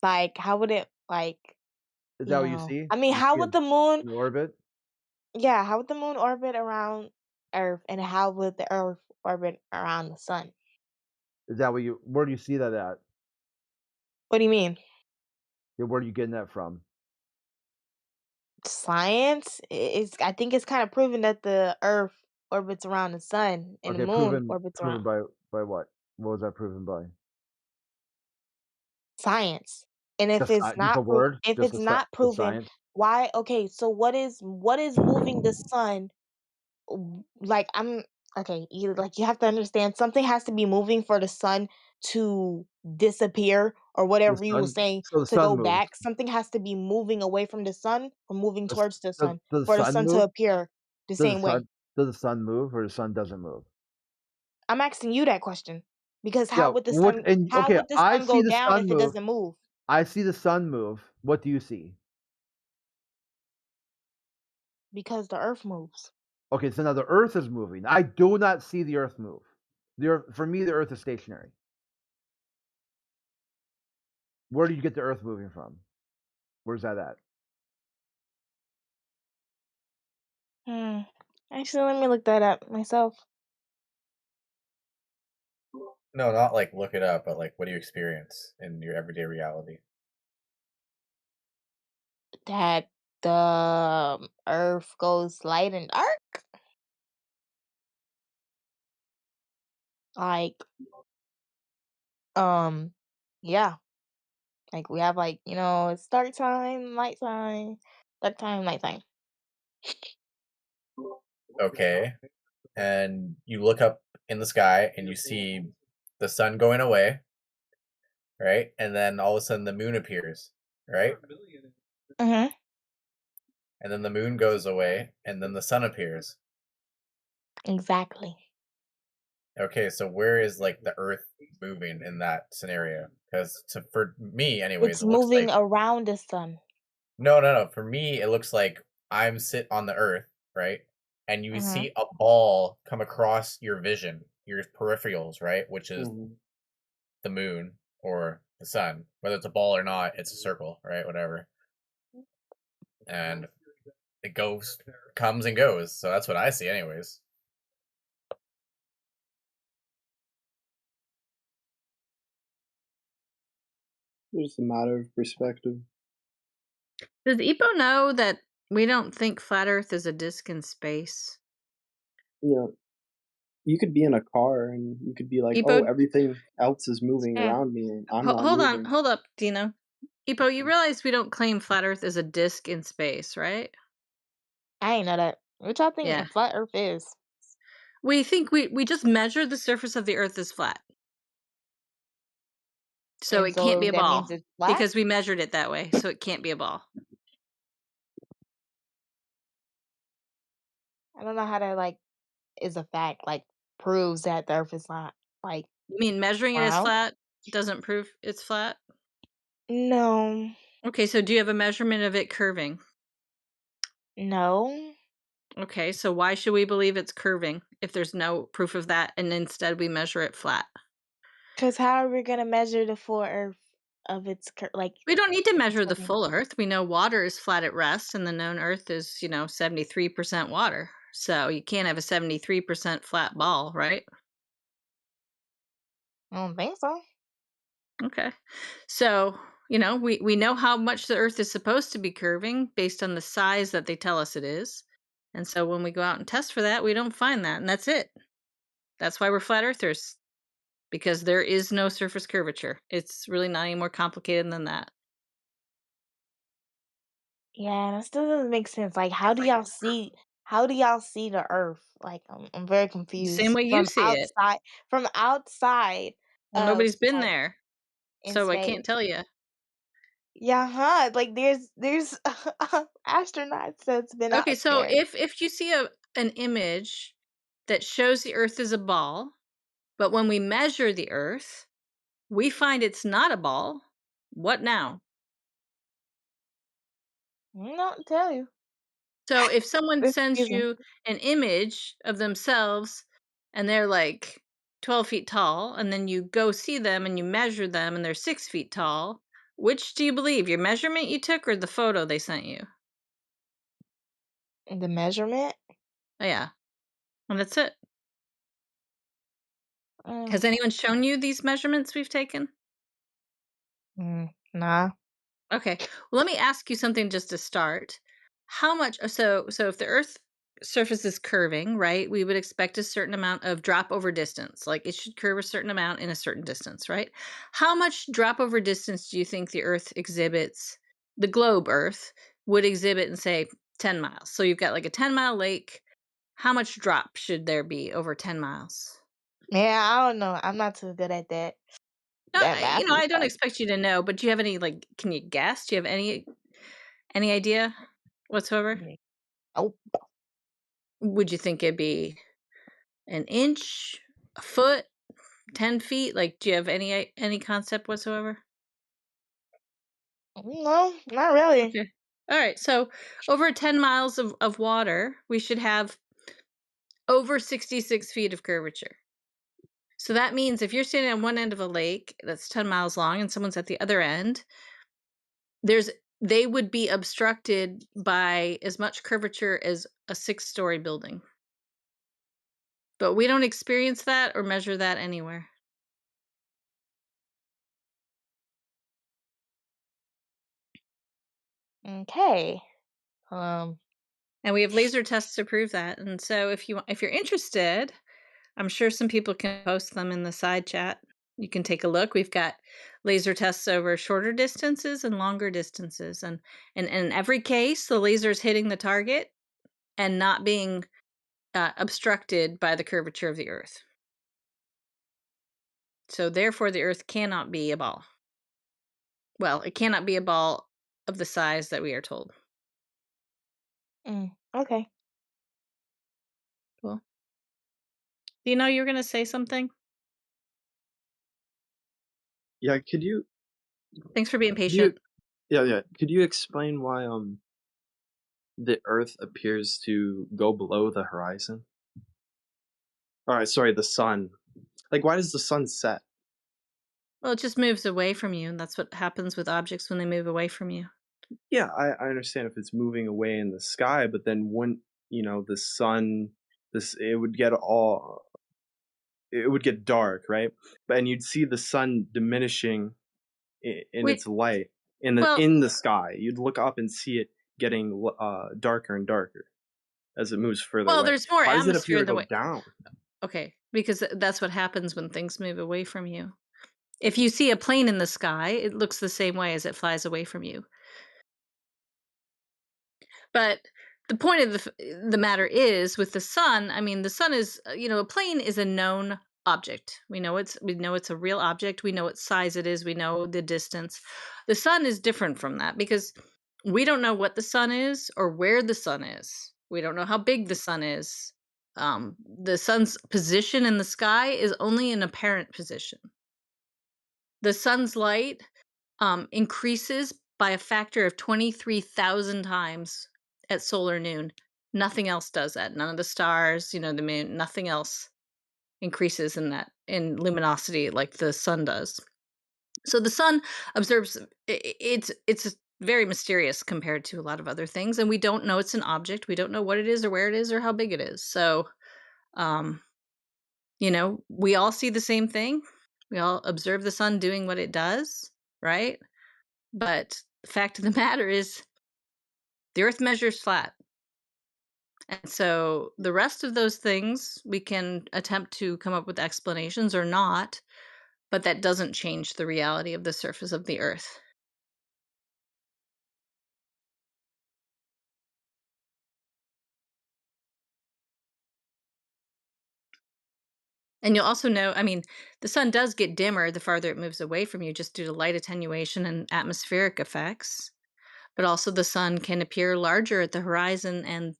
Like, how would it, like, Is that what you see? I mean, You how see would the moon, an orbit? yeah, how would the moon orbit around Earth, and how would the Earth orbit around the sun? Is that where do you see that at? What do you mean? Yeah, where are you getting that from? Science is, I think it's kind of proven that the Earth orbits around the sun and the Okay, moon proven orbits proven around by what? What was that proven by? science. And Just a word? if Just it's not the proven, science? why? Okay, so what is moving the sun? Like I'm okay, you have to understand something has to be moving for the sun to disappear or The whatever you were sun saying so the to sun go moves. back. Something has to be moving away from the sun or moving Does towards the does sun does the for the sun sun to move? appear the Does the same way. sun does the sun move or the sun doesn't move? I'm asking you that question because Yeah, how would the I sun see go the down sun if it move. doesn't move? I see the sun move. What do you see? Because the earth moves. Okay, so now the earth is moving. I do not see the earth move. For me, the Earth is stationary. Where do you get the Earth moving from? Where's that at? Actually, let me look that up myself. No, not like look it up, but like what do you experience in your everyday reality? That the Earth goes light and dark. Like, yeah. Like we have it's dark time, nighttime, dark time, nighttime. Okay. And you look up in the sky and you see the sun going away, right? And then all of a sudden the moon appears, right? Mm-hmm. And then the moon goes away and then the sun appears. Exactly. Okay, so where is like the Earth moving in that scenario? Because for me, anyways, It's it looks moving like around the sun. no. For me, it looks like I'm sit on the Earth, right? And you Mm-hmm. see a ball come across your vision, your peripherals, right? Which is the moon or the sun. Whether it's a ball or not, it's a circle, right? Whatever. And it comes and goes. So that's what I see, anyways. It's a matter of perspective. Does Ipo know that we don't think flat Earth is a disc in space? You know, you could be in a car and you could be like, Ipo, "Oh, everything else is moving Mm. around me, and I'm not moving." hold up, Dino. Ipo, you realize we don't claim flat Earth is a disc in space, right? I ain't know that. What y'all think Yeah. a flat Earth is? We think we just measure the surface of the Earth as flat. So And it can't be so a that means ball it's flat? because we measured it that way. So it can't be a ball. I don't know how that is a fact, proves that the Earth is not You mean measuring it as round. flat doesn't prove it's flat? No. Okay, so do you have a measurement of it curving? No. Okay, so why should we believe it's curving if there's no proof of that and instead we measure it flat? Because how are we gonna measure the full Earth of its We don't need to its measure the curving? full Earth. We know water is flat at rest and the known Earth is, 73% water. So you can't have a 73% flat ball, right? I don't think so. Okay. So, we know how much the Earth is supposed to be curving based on the size that they tell us it is. And so when we go out and test for that, we don't find that. And that's it. That's why we're flat earthers, because there is no surface curvature. It's really not any more complicated than that. Yeah, that still doesn't make sense. How do y'all see the Earth? I'm very The confused. same way you see it. From outside Well, of nobody's been there, in so I space. can't tell you. Yeah, there's astronauts that's been Okay, out so there. if you see an image that shows the Earth is a ball, but when we measure the Earth, we find it's not a ball, what now? I'm not tell you. So if someone This sends confusing. you an image of themselves and they're like 12 feet tall, and then you go see them and you measure them and they're 6 feet tall, which do you believe? Your measurement you took or the photo they sent you? The measurement? Oh, yeah. And that's it. Has anyone shown you these measurements we've taken? Nah. Okay. Well, let me ask you something just to start. How much so if the Earth surface is curving, right? We would expect a certain amount of drop over distance. Like it should curve a certain amount in a certain distance, right? How much drop over distance do you think the Earth exhibits, the globe Earth would exhibit in say 10 miles? So you've got like a 10-mile lake. How much drop should there be over 10 miles? Yeah, I don't know. I'm not too good at that. No, That math I is don't expect you to know, but do you have any can you guess? Do you have any idea whatsoever? Oh. Would you think it'd be an inch, a foot, 10 feet? Do you have any concept whatsoever? No, not really. Okay. All right. So over 10 miles of water, we should have over 66 feet of curvature. So that means if you're standing on one end of a lake that's 10 miles long and someone's at the other end, they would be obstructed by as much curvature as a 6-story building. But we don't experience that or measure that anywhere. Okay. And we have laser tests to prove that. And so if you're interested, I'm sure some people can post them in the side chat. You can take a look. We've got laser tests over shorter distances and longer distances. And in every case, the laser is hitting the target and not being obstructed by the curvature of the Earth. So therefore, the Earth cannot be a ball. Well, it cannot be a ball of the size that we are told. Okay. Cool. Do you know you were going to say something? Yeah, could you? Thanks for being Could you? patient. Yeah. Could you explain why the Earth appears to go below the horizon? All right, sorry, the sun. Like, why does the sun set? Well, it just moves away from you, and that's what happens with objects when they move away from you. Yeah, I understand if it's moving away in the sky, but then when the sun, it would get dark, right? And you'd see the sun diminishing in Wait, its light in well, the sky. You'd look up and see it getting darker and darker as it moves further away. there's more Why does it appear atmosphere to in the go way. down? Okay, because that's what happens when things move away from you. If you see a plane in the sky, it looks the same way as it flies away from you. But the point of the matter is with the sun, I mean, the sun is, a plane is a known object. We know it's a real object. We know what size it is. We know the distance. The sun is different from that because we don't know what the sun is or where the sun is. We don't know how big the sun is. The sun's position in the sky is only an apparent position. The sun's light increases by a factor of 23,000 times at solar noon. Nothing else does that. None of the stars, the moon, nothing else increases in luminosity like the sun does. So the sun observes it's very mysterious compared to a lot of other things, and we don't know it's an object. We don't know what it is or where it is or how big it is. So we all see the same thing. We all observe the sun doing what it does, right? But the fact of the matter is the Earth measures flat. And so the rest of those things we can attempt to come up with explanations or not, but that doesn't change the reality of the surface of the Earth. And you'll also know, I mean, the sun does get dimmer the farther it moves away from you just due to light attenuation and atmospheric effects. But also the sun can appear larger at the horizon and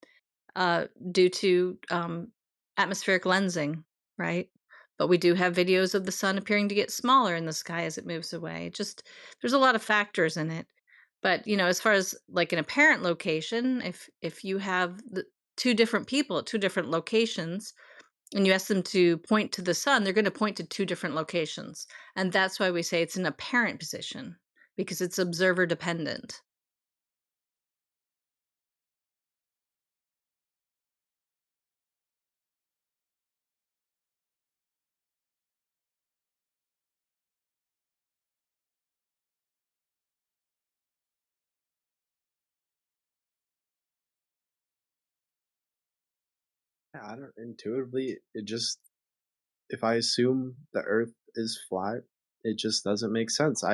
due to atmospheric lensing, right? But we do have videos of the sun appearing to get smaller in the sky as it moves away. There's a lot of factors in it. But as far as like an apparent location, if you have two different people at two different locations and you ask them to point to the sun, they're going to point to two different locations, and that's why we say it's an apparent position because it's observer dependent. Yeah, I don't intuitively. It just if I assume the Earth is flat, it just doesn't make sense.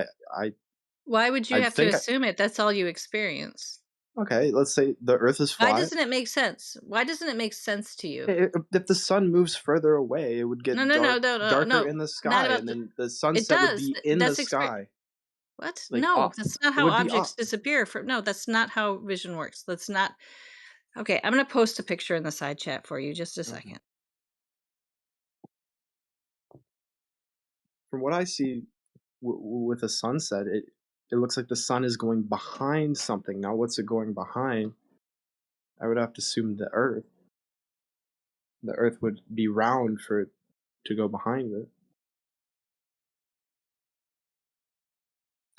Why would you I have to think assume it? That's all you experience. okay. Let's say the Earth is Why flat. doesn't it make sense? Why doesn't it make sense to you? If the sun moves further away, it would No, get no, no, no, no, darker no. in the Not sky, about and the. then the It sunset would does. be in the That's experience. sky, What? like No, up. that's not It how would be objects up. disappear. No, that's not how vision works. That's not. Okay, I'm gonna post a picture in the side chat for you. Just a second. From what I see with a sunset, it looks like the sun is going behind something. Now, what's it going behind? I would have to assume the Earth. The Earth would be round for it to go behind it.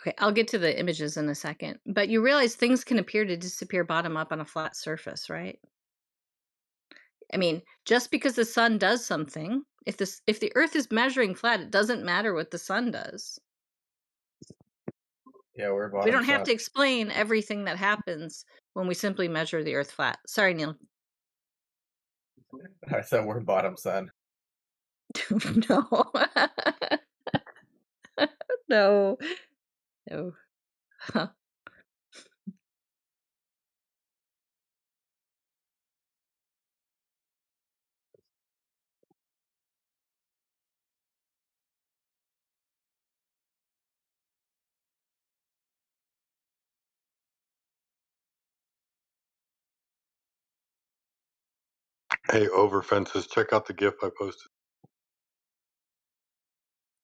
Okay, I'll get to the images in a second. But you realize things can appear to disappear bottom up on a flat surface, right? I mean, just because the sun does something, if the Earth is measuring flat, it doesn't matter what the sun does. Yeah, we're We bottom don't have sun. to explain everything that happens when we simply measure the Earth flat. Sorry, Neil. I said we're bottom sun. No. No. No. Hey, over fences, check out the GIF I posted.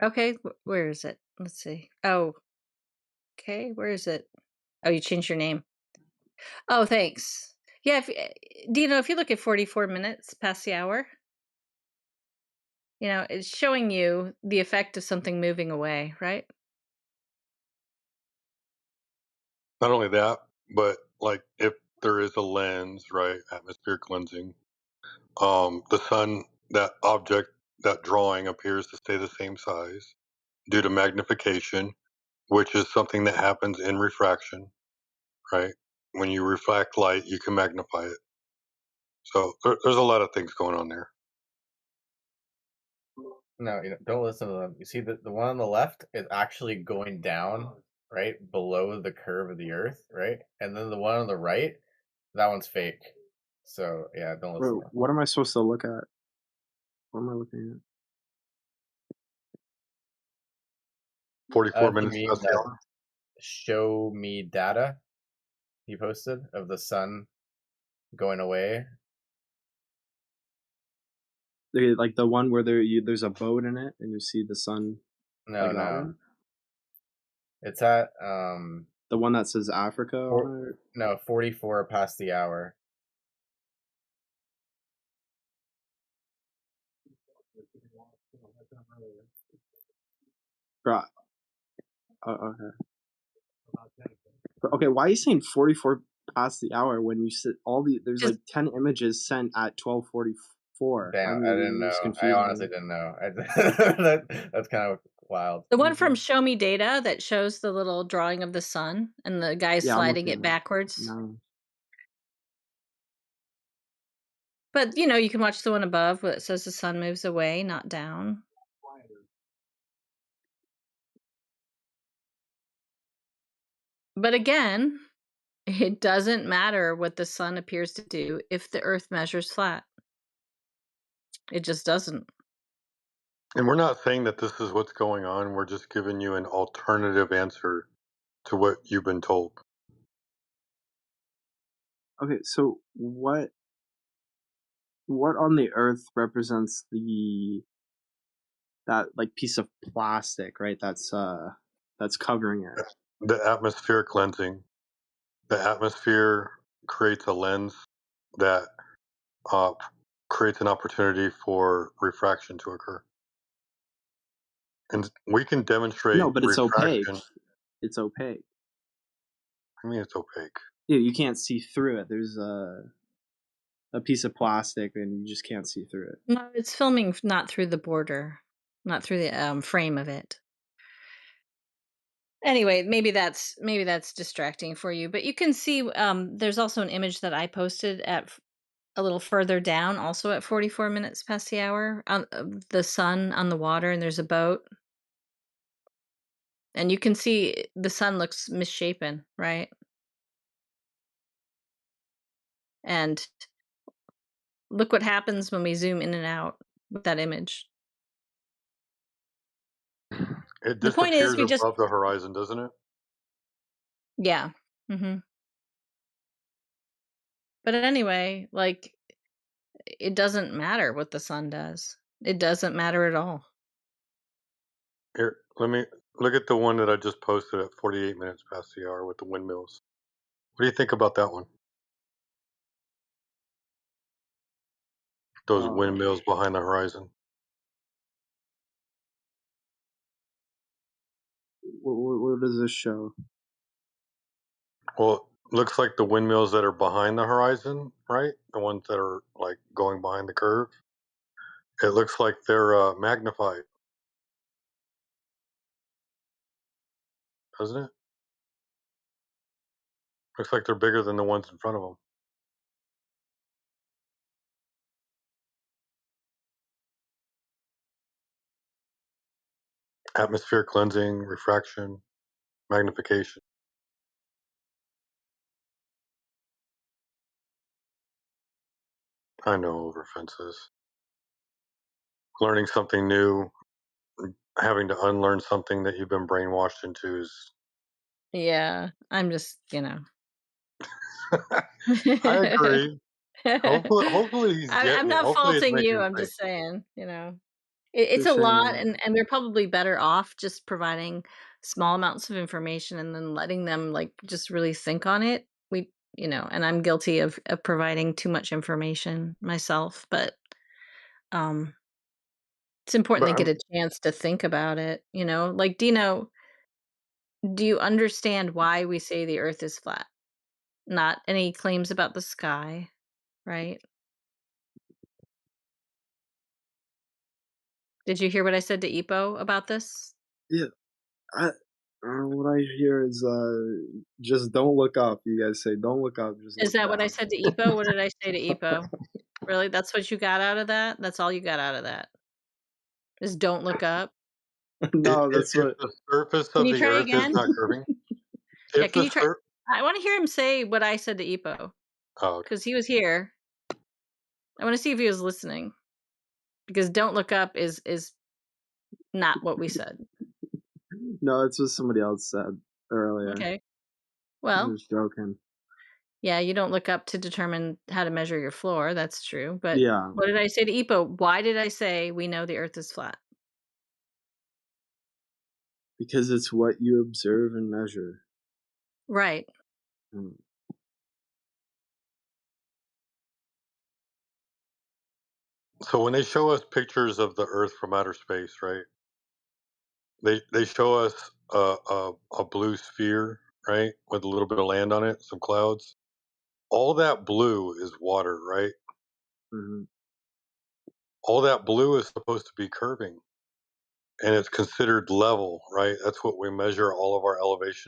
Okay, where is it? Let's see. Oh, okay, where is it? Oh, you changed your name. Oh, thanks. Yeah, do you know if you look at 44 minutes past the hour, it's showing you the effect of something moving away, right? Not only that, but like if there is a lens, right, atmosphere cleansing, the sun, that object, that drawing appears to stay the same size due to magnification, which is something that happens in refraction, right? When you reflect light, you can magnify it. So there's a lot of things going on there. No, don't listen to them. You see the one on the left is actually going down, right, below the curve of the Earth, right? And then the one on the right, that one's fake. So yeah, don't listen Wait, to them. what am I supposed to look at? What am I looking at? 44 You minutes mean past the that hour. show me data you posted of the sun going away? Like the one where there's a boat in it and you see the sun. No, Like that no. one? It's at The one that says Africa on it? no, 44 past the hour. Right. Okay. Okay, why are you saying 44 past the hour when you said there's like 10 images sent at 12:44? Damn, I didn't know. Just I confused honestly me. didn't know. That's kind of wild. The one from Show Me Data that shows the little drawing of the sun and the guy Yeah, I'm sliding looking it at it backwards. now. But you can watch the one above where it says the sun moves away, not down. But again, it doesn't matter what the sun appears to do if the Earth measures flat. It just doesn't. And we're not saying that this is what's going on. We're just giving you an alternative answer to what you've been told. Okay, so what on the Earth represents that like piece of plastic, right? That's covering it. The atmosphere cleansing. The atmosphere creates a lens that creates an opportunity for refraction to occur. And we can demonstrate No, but it's opaque. refraction. It's opaque. I mean, it's opaque. Yeah, you can't see through it. There's a piece of plastic and you just can't see through it. No, it's filming not through the border, not through the frame of it. Anyway, maybe that's distracting for you, but you can see there's also an image that I posted at a little further down, also at 44 minutes past the hour, the sun on the water, and there's a boat. And you can see the sun looks misshapen, right? And look what happens when we zoom in and out with that image. It The point is, disappears above the horizon, doesn't it? yeah. Mm-hmm. But anyway, like, it doesn't matter what the sun does. It doesn't matter at all. Here, let me look at the one that I just posted at 48 minutes past the hour with the windmills. What do you think about that one? Those windmills behind the horizon. What does this show? Well, looks like the windmills that are behind the horizon, right? The ones that are like going behind the curve. It looks like they're magnified, doesn't it? Looks like they're bigger than the ones in front of them. Atmosphere cleansing, refraction, magnification. I know over fences. Learning something new, having to unlearn something that you've been brainwashed into is. Yeah, I'm just, I agree. Hopefully he's I'm getting it. not Hopefully it's faulting making you. him I'm think. just saying, They're it's a lot, saying, and we're probably better off just providing small amounts of information and then letting them like just really think on it. And I'm guilty of providing too much information myself, but um, it's important But they get a chance to think about it. Like Dino, do you understand why we say the Earth is flat? Not any claims about the sky, right? Did you hear what I said to Ipo about this? yeah, what I hear is just don't look up. You guys say don't look up, just Is look that what I down. said to Ipo? What did I say to Ipo? Really? That's what you got out of that? That's all you got out of that? Is don't look up? No, that's if what. the surface Can of you the try Earth is again? not curving, Yeah, if can the you try? sur- I want to hear him say what I said to Ipo oh, okay. because he was here. I want to see if he was listening because don't look up is not what we said. No, it's what somebody else said earlier. Okay. I Well, was joking. yeah, you don't look up to determine how to measure your floor. That's true. But Yeah, what did I say to Ipo? Why did I say we know the Earth is flat? because it's what you observe and measure. Right. Mm. So when they show us pictures of the Earth from outer space, right? They show us a blue sphere, right, with a little bit of land on it, some clouds. All that blue is water, right? Mm-hmm. All that blue is supposed to be curving, and it's considered level, right? That's what we measure all of our elevations,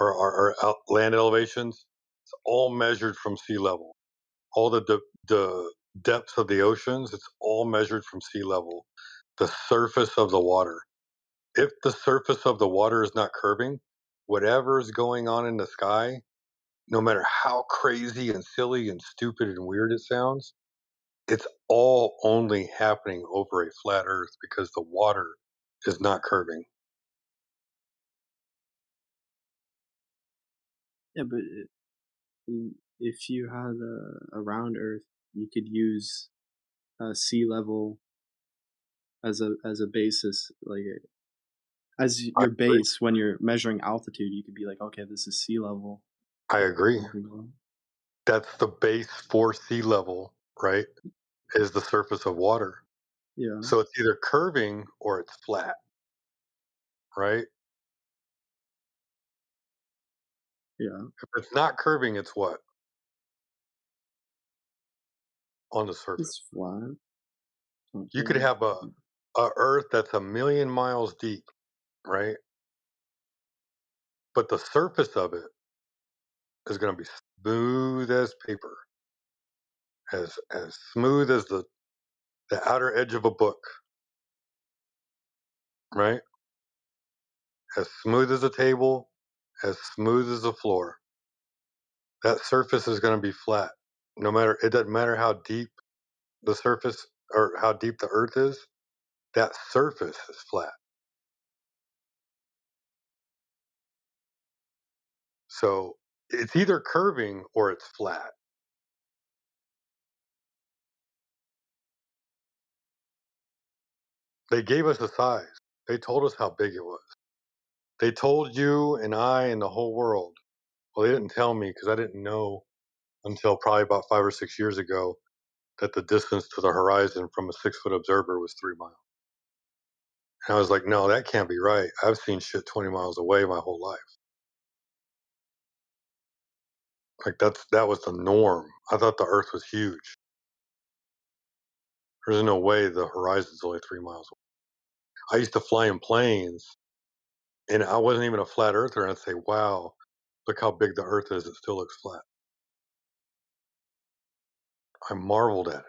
our land elevations. It's all measured from sea level. All the depths of the oceans, it's all measured from sea level. The surface of the water. If the surface of the water is not curving, whatever is going on in the sky, no matter how crazy and silly and stupid and weird it sounds, it's all only happening over a flat earth because the water is not curving. Yeah, but if you had a round Earth, you could use sea level as a basis, like as I your agree. base when you're measuring altitude. You could be like, okay, this is sea level. I agree. Something like that. That's the base for sea level, right? Is the surface of water. Yeah, So it's either curving or it's flat, right? yeah, If it's not curving, it's what? On the surface. it's flat. You could Something. have a earth that's 1,000,000 miles deep, right? But the surface of it is going to be smooth as paper, as smooth as the outer edge of a book, right? As smooth as a table, as smooth as a floor. That surface is going to be flat. No matter, it doesn't matter how deep the surface or how deep the earth is, that surface is flat. So it's either curving or it's flat. They gave us a size. They told us how big it was. They told you and I and the whole world. Well, they didn't tell me because I didn't know until probably about 5 or 6 years ago that the distance to the horizon from a 6-foot observer was 3 miles. And I was like, no, that can't be right. I've seen shit 20 miles away my whole life. Like that was the norm. I thought the Earth was huge. There's no way the horizon's only 3 miles away. I used to fly in planes, and I wasn't even a flat earther, and I'd say, wow, look how big the Earth is. It still looks flat. I marveled at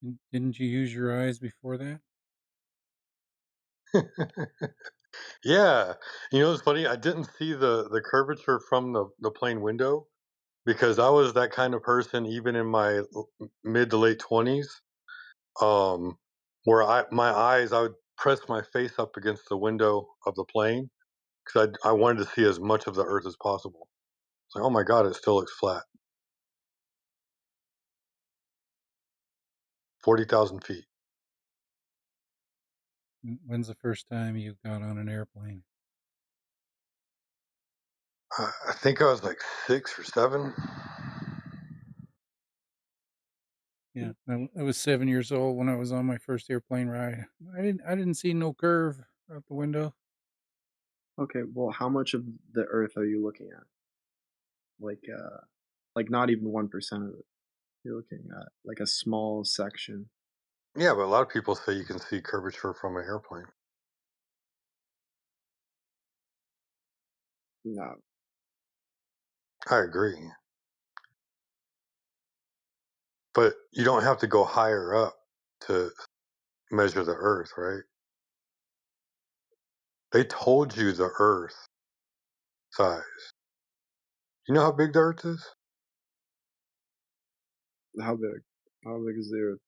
it. Didn't you use your eyes before that? Yeah. You know, it's funny. I didn't see the curvature from the plane window because I was that kind of person, even in my mid to late 20s, where I would press my face up against the window of the plane because I wanted to see as much of the Earth as possible. It's like, oh my God, it still looks flat. 40,000 feet. When's the first time you got on an airplane? I think I was like 6 or 7. Yeah, I was 7 years old when I was on my first airplane ride. I didn't see no curve out the window. Okay, well, how much of the Earth are you looking at? Like not even 1% of it. You're looking at like a small section. Yeah, but a lot of people say you can see curvature from an airplane. No. I agree. But you don't have to go higher up to measure the Earth, right? They told you the Earth size. You know how big the Earth is? How big? How big is the Earth?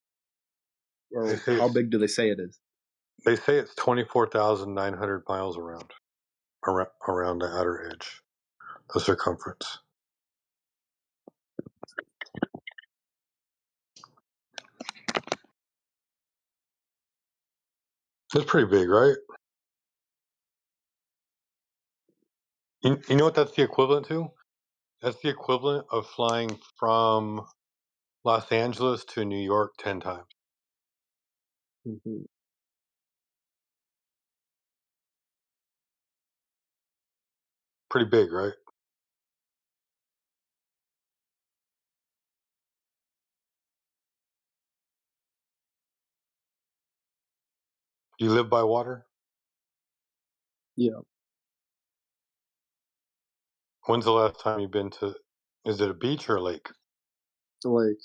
They Or say how it's, big do they say it is? they say it's 24,900 miles around the outer edge, the circumference. It's pretty big, right? You know what that's the equivalent to? That's the equivalent of flying from Los Angeles to New York 10 times. Mm-hmm. Pretty big, right? You live by water? Yeah. When's the last time you've been to? Is it a beach or a lake? It's a lake.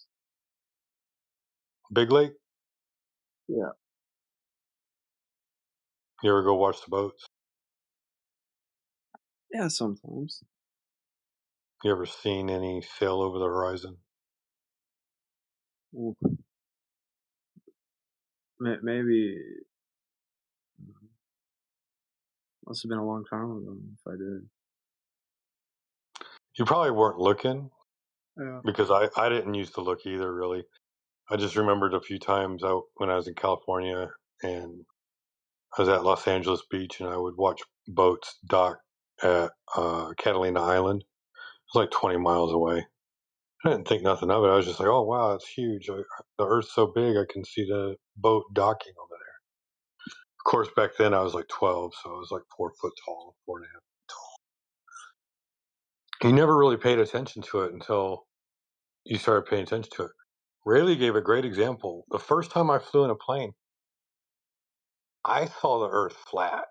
Big lake? Yeah. You ever go watch the boats? Yeah, sometimes. You ever seen any sail over the horizon? Well, maybe must have been a long time ago if I did. You probably weren't looking Yeah. because I didn't used to look either, really. I just remembered a few times when I was in California and I was at Los Angeles Beach and I would watch boats dock at Catalina Island. It was like 20 miles away. I didn't think nothing of it. I was just like, oh, wow, it's huge. The Earth's so big, I can see the boat docking over there. Of course, back then I was like 12, so I was like 4 foot tall, 4.5 tall. You never really paid attention to it until you started paying attention to it. Rayleigh gave a great example. The first time I flew in a plane, I saw the Earth flat.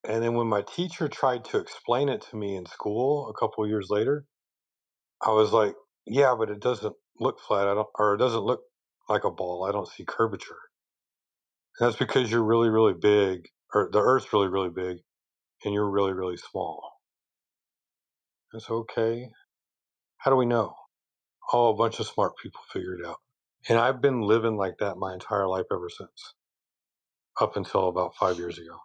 And then when my teacher tried to explain it to me in school a couple of years later, I was like, yeah, but it doesn't look flat. Or it doesn't look like a ball. I don't see curvature. And that's because you're really, really big, or the Earth's really, really big, and you're really, really small. That's okay. How do we know? Oh, a bunch of smart people figured it out. And I've been living like that my entire life ever since, up until about 5 years ago.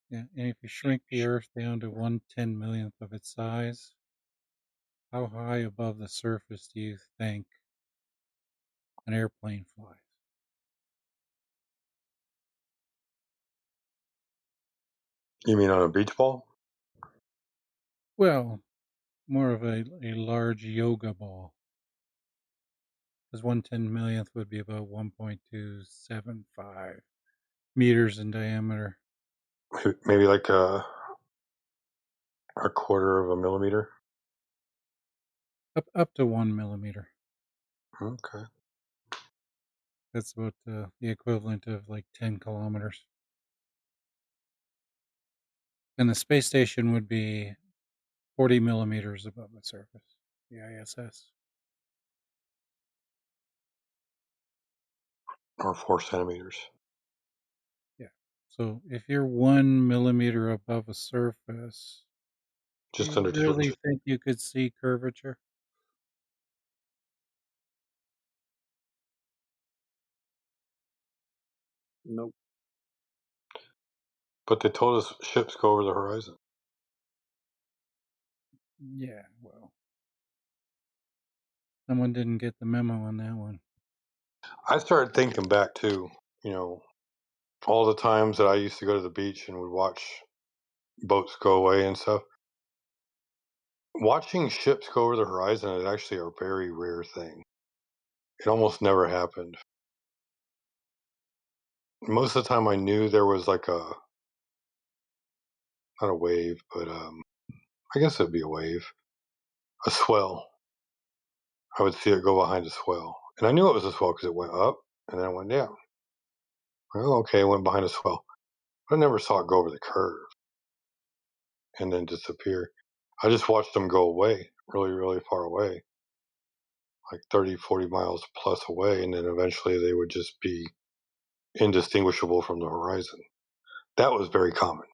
Yeah, and if you shrink the Earth down to 1/10 millionth of its size, how high above the surface do you think an airplane flies? You mean on a beach ball? Well, more of a large yoga ball. Because 1/10 millionth would be about 1.275 meters in diameter. Maybe like a quarter of a millimeter. Up to 1 millimeter. Okay. That's about the equivalent of like 10 kilometers. And the space station would be 40 millimeters above the surface, the ISS. Or 4 centimeters. Yeah. So if you're 1 millimeter above a surface, Just do under you 2 really inches. think you could see curvature? Nope. But they told us ships go over the horizon. Yeah, well. Someone didn't get the memo on that one. I started thinking back too, all the times that I used to go to the beach and would watch boats go away and stuff. Watching ships go over the horizon is actually a very rare thing. It almost never happened. Most of the time I knew there was like not a wave, but I guess it'd be a wave. A swell. I would see it go behind a swell. And I knew it was a swell because it went up and then it went down. Well, okay, it went behind a swell. But I never saw it go over the curve and then disappear. I just watched them go away, really, really far away, like 30, 40 miles plus away. And then eventually they would just be indistinguishable from the horizon. That was very common.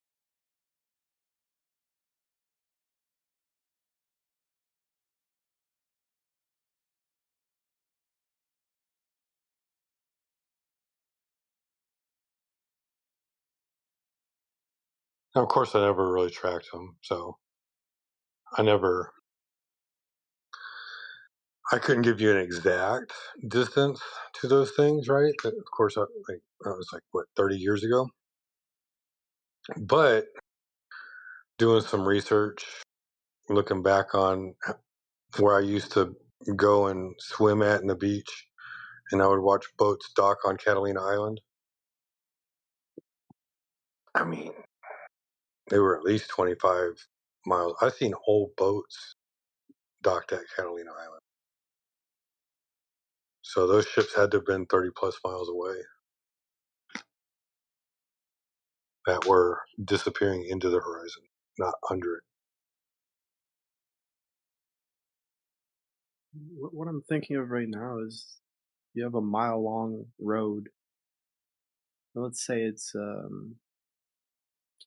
Now, of course, I never really tracked them. So I couldn't give you an exact distance to those things, right? Of course, that was like, what, 30 years ago? But doing some research, looking back on where I used to go and swim at in the beach, and I would watch boats dock on Catalina Island. I mean, they were at least 25 miles. I've seen whole boats docked at Catalina Island. So those ships had to have been 30 plus miles away that were disappearing into the horizon, not under it. What I'm thinking of right now is you have a mile-long road. Let's say it's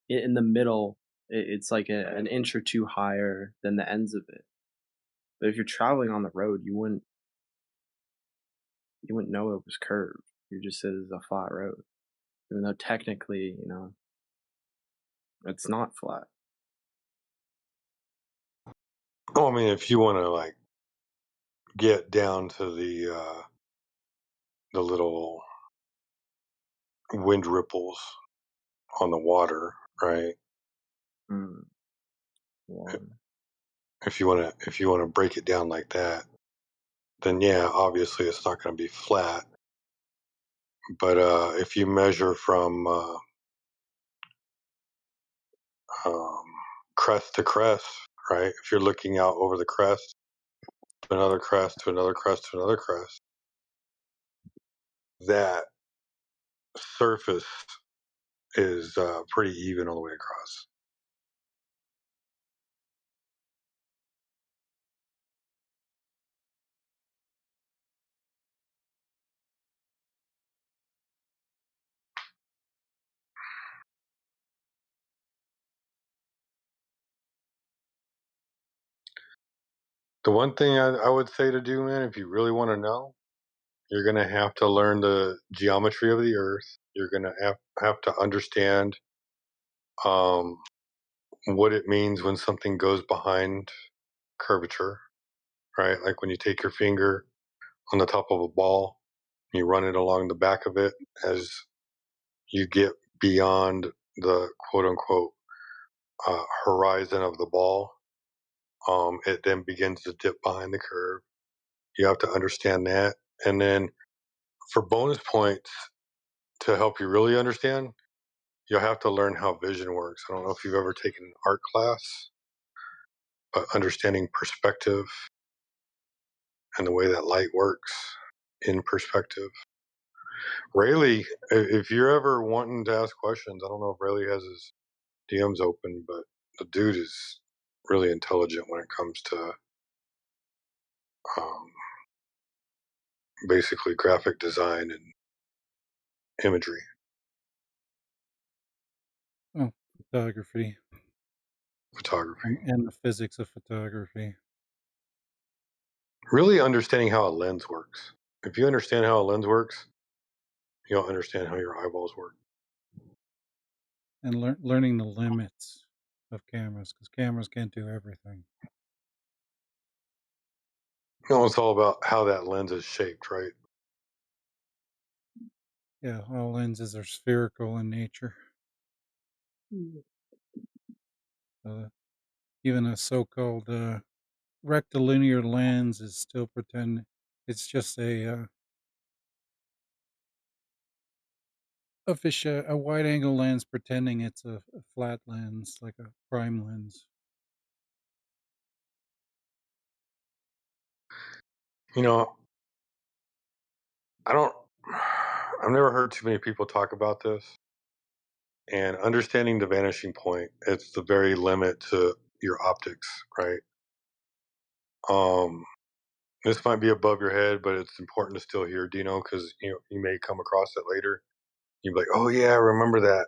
in the middle. It's like an inch or two higher than the ends of it. But if you're traveling on the road, you wouldn't know it was curved. You just said it's a flat road, even though technically, it's not flat. Oh, I mean, if you want to like get down to the little wind ripples on the water, right? Yeah. If you want to break it down like that, then yeah, obviously it's not going to be flat. But if you measure from crest to crest, right? If you're looking out over the crest to another crest to another crest to another crest, that surface is pretty even all the way across. The one thing I would say to do, man, if you really want to know, you're going to have to learn the geometry of the Earth. You're going to have to understand what it means when something goes behind curvature. right? Like when you take your finger on the top of a ball, you run it along the back of it as you get beyond the quote unquote horizon of the ball. It then begins to dip behind the curve. You have to understand that. And then for bonus points to help you really understand, you'll have to learn how vision works. I don't know if you've ever taken an art class, but understanding perspective and the way that light works in perspective. Rayleigh, if you're ever wanting to ask questions, I don't know if Rayleigh has his DMs open, but the dude is really intelligent when it comes to um, basically graphic design and imagery. Oh, photography. Photography. And the physics of photography. Really understanding how a lens works. If you understand how a lens works, you'll understand how your eyeballs work. And learning the limits of cameras, because cameras can't do everything. You know, it's all about how that lens is shaped, right? Yeah, all lenses are spherical in nature. Even a so-called rectilinear lens is still it's just a wide-angle lens pretending it's a flat lens, like a prime lens. You know, I've never heard too many people talk about this. And understanding the vanishing point, it's the very limit to your optics, right? This might be above your head, but it's important to still hear Dino because you may come across it later. You'd be like, "Oh yeah, I remember that."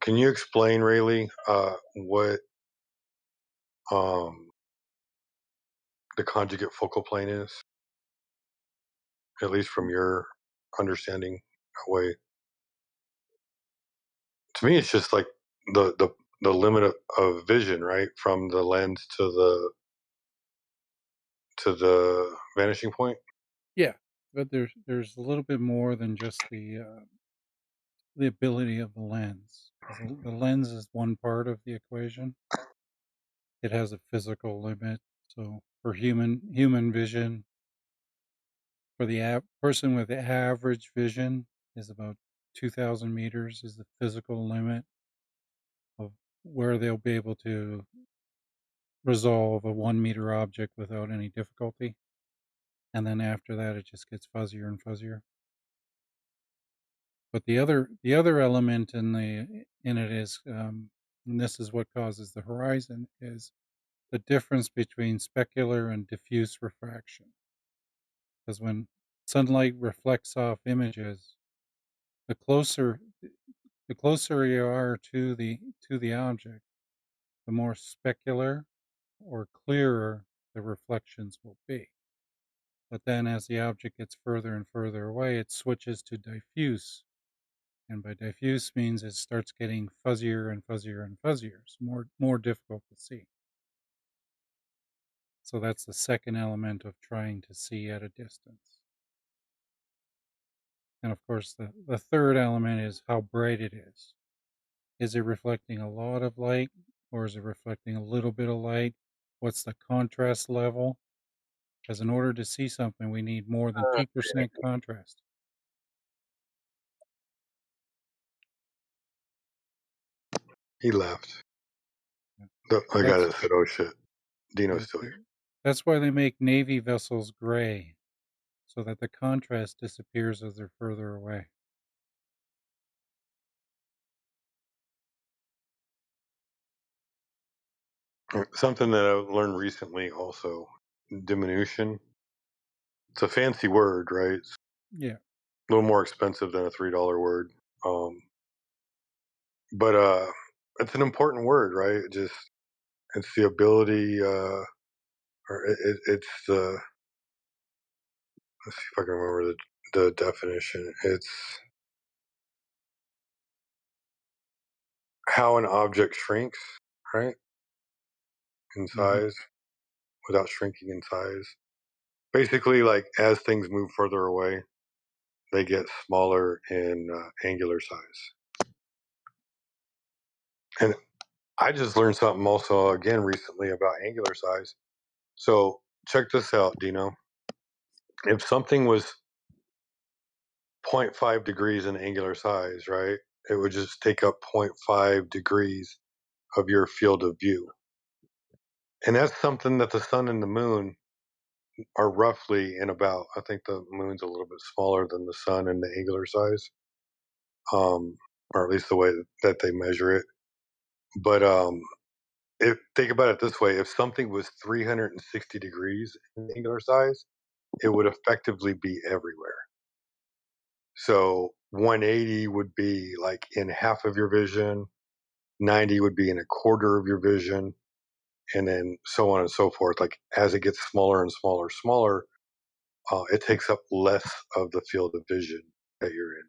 Can you explain, Rayleigh, what um, the conjugate focal plane is, at least from your understanding? That way, to me, it's just like the limit of vision, right, from the lens to the vanishing point. Yeah, but there's a little bit more than just the ability of the lens. 'Cause the lens is one part of the equation. It has a physical limit. So for human vision, for the person with average vision, is about 2,000 meters is the physical limit of where they'll be able to resolve a 1 meter object without any difficulty. And then after that, it just gets fuzzier and fuzzier. But the other element in it is, and this is what causes the horizon, is the difference between specular and diffuse refraction. Because when sunlight reflects off images, the closer you are to the object, the more specular or clearer the reflections will be. But then as the object gets further and further away, it switches to diffuse. And by diffuse means it starts getting fuzzier and fuzzier and fuzzier. It's more difficult to see. So that's the second element of trying to see at a distance. And of course, the third element is how bright it is. Is it reflecting a lot of light, or is it reflecting a little bit of light? What's the contrast level? Because in order to see something, we need more than 2% contrast. He left. Yeah. The guy that said, "Oh shit," Dino's Yeah, still here. that's why they make Navy vessels gray, so that the contrast disappears as they're further away. Something that I learned recently, also, diminution. It's a fancy word, right? It's Yeah. a little more expensive than a $3 word. But it's an important word, right? It's the ability, or it's the. Let's see if I can remember the definition. It's how an object shrinks, right, in Mhm. size. without shrinking in size. Basically, like as things move further away, they get smaller in angular size. And I just learned something also again recently about angular size. So check this out, Dino. If something was 0.5 degrees in angular size, right, it would just take up 0.5 degrees of your field of view. And that's something that the sun and the moon are roughly in about, I think the moon's a little bit smaller than the sun in the angular size, or at least the way that they measure it. But if think about it this way, if something was 360 degrees in angular size, it would effectively be everywhere. So 180 would be like in half of your vision, 90 would be in a quarter of your vision, and then so on and so forth. Like as it gets smaller and smaller, smaller, it takes up less of the field of vision that you're in.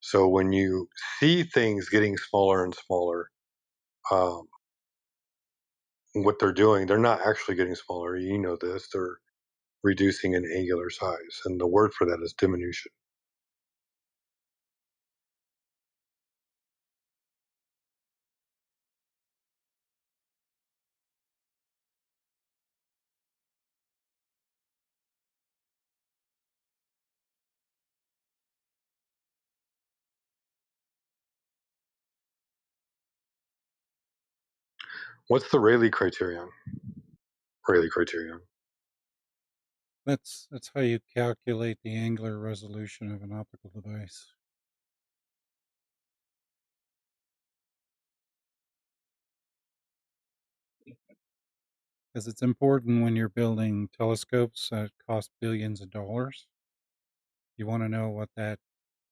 So when you see things getting smaller and smaller, um, what they're doing, they're not actually getting smaller. You know this. They're reducing in angular size, and the word for that is diminution. What's the Rayleigh criterion? Rayleigh criterion. That's how you calculate the angular resolution of an optical device. Because it's important when you're building telescopes that cost billions of dollars. You want to know what that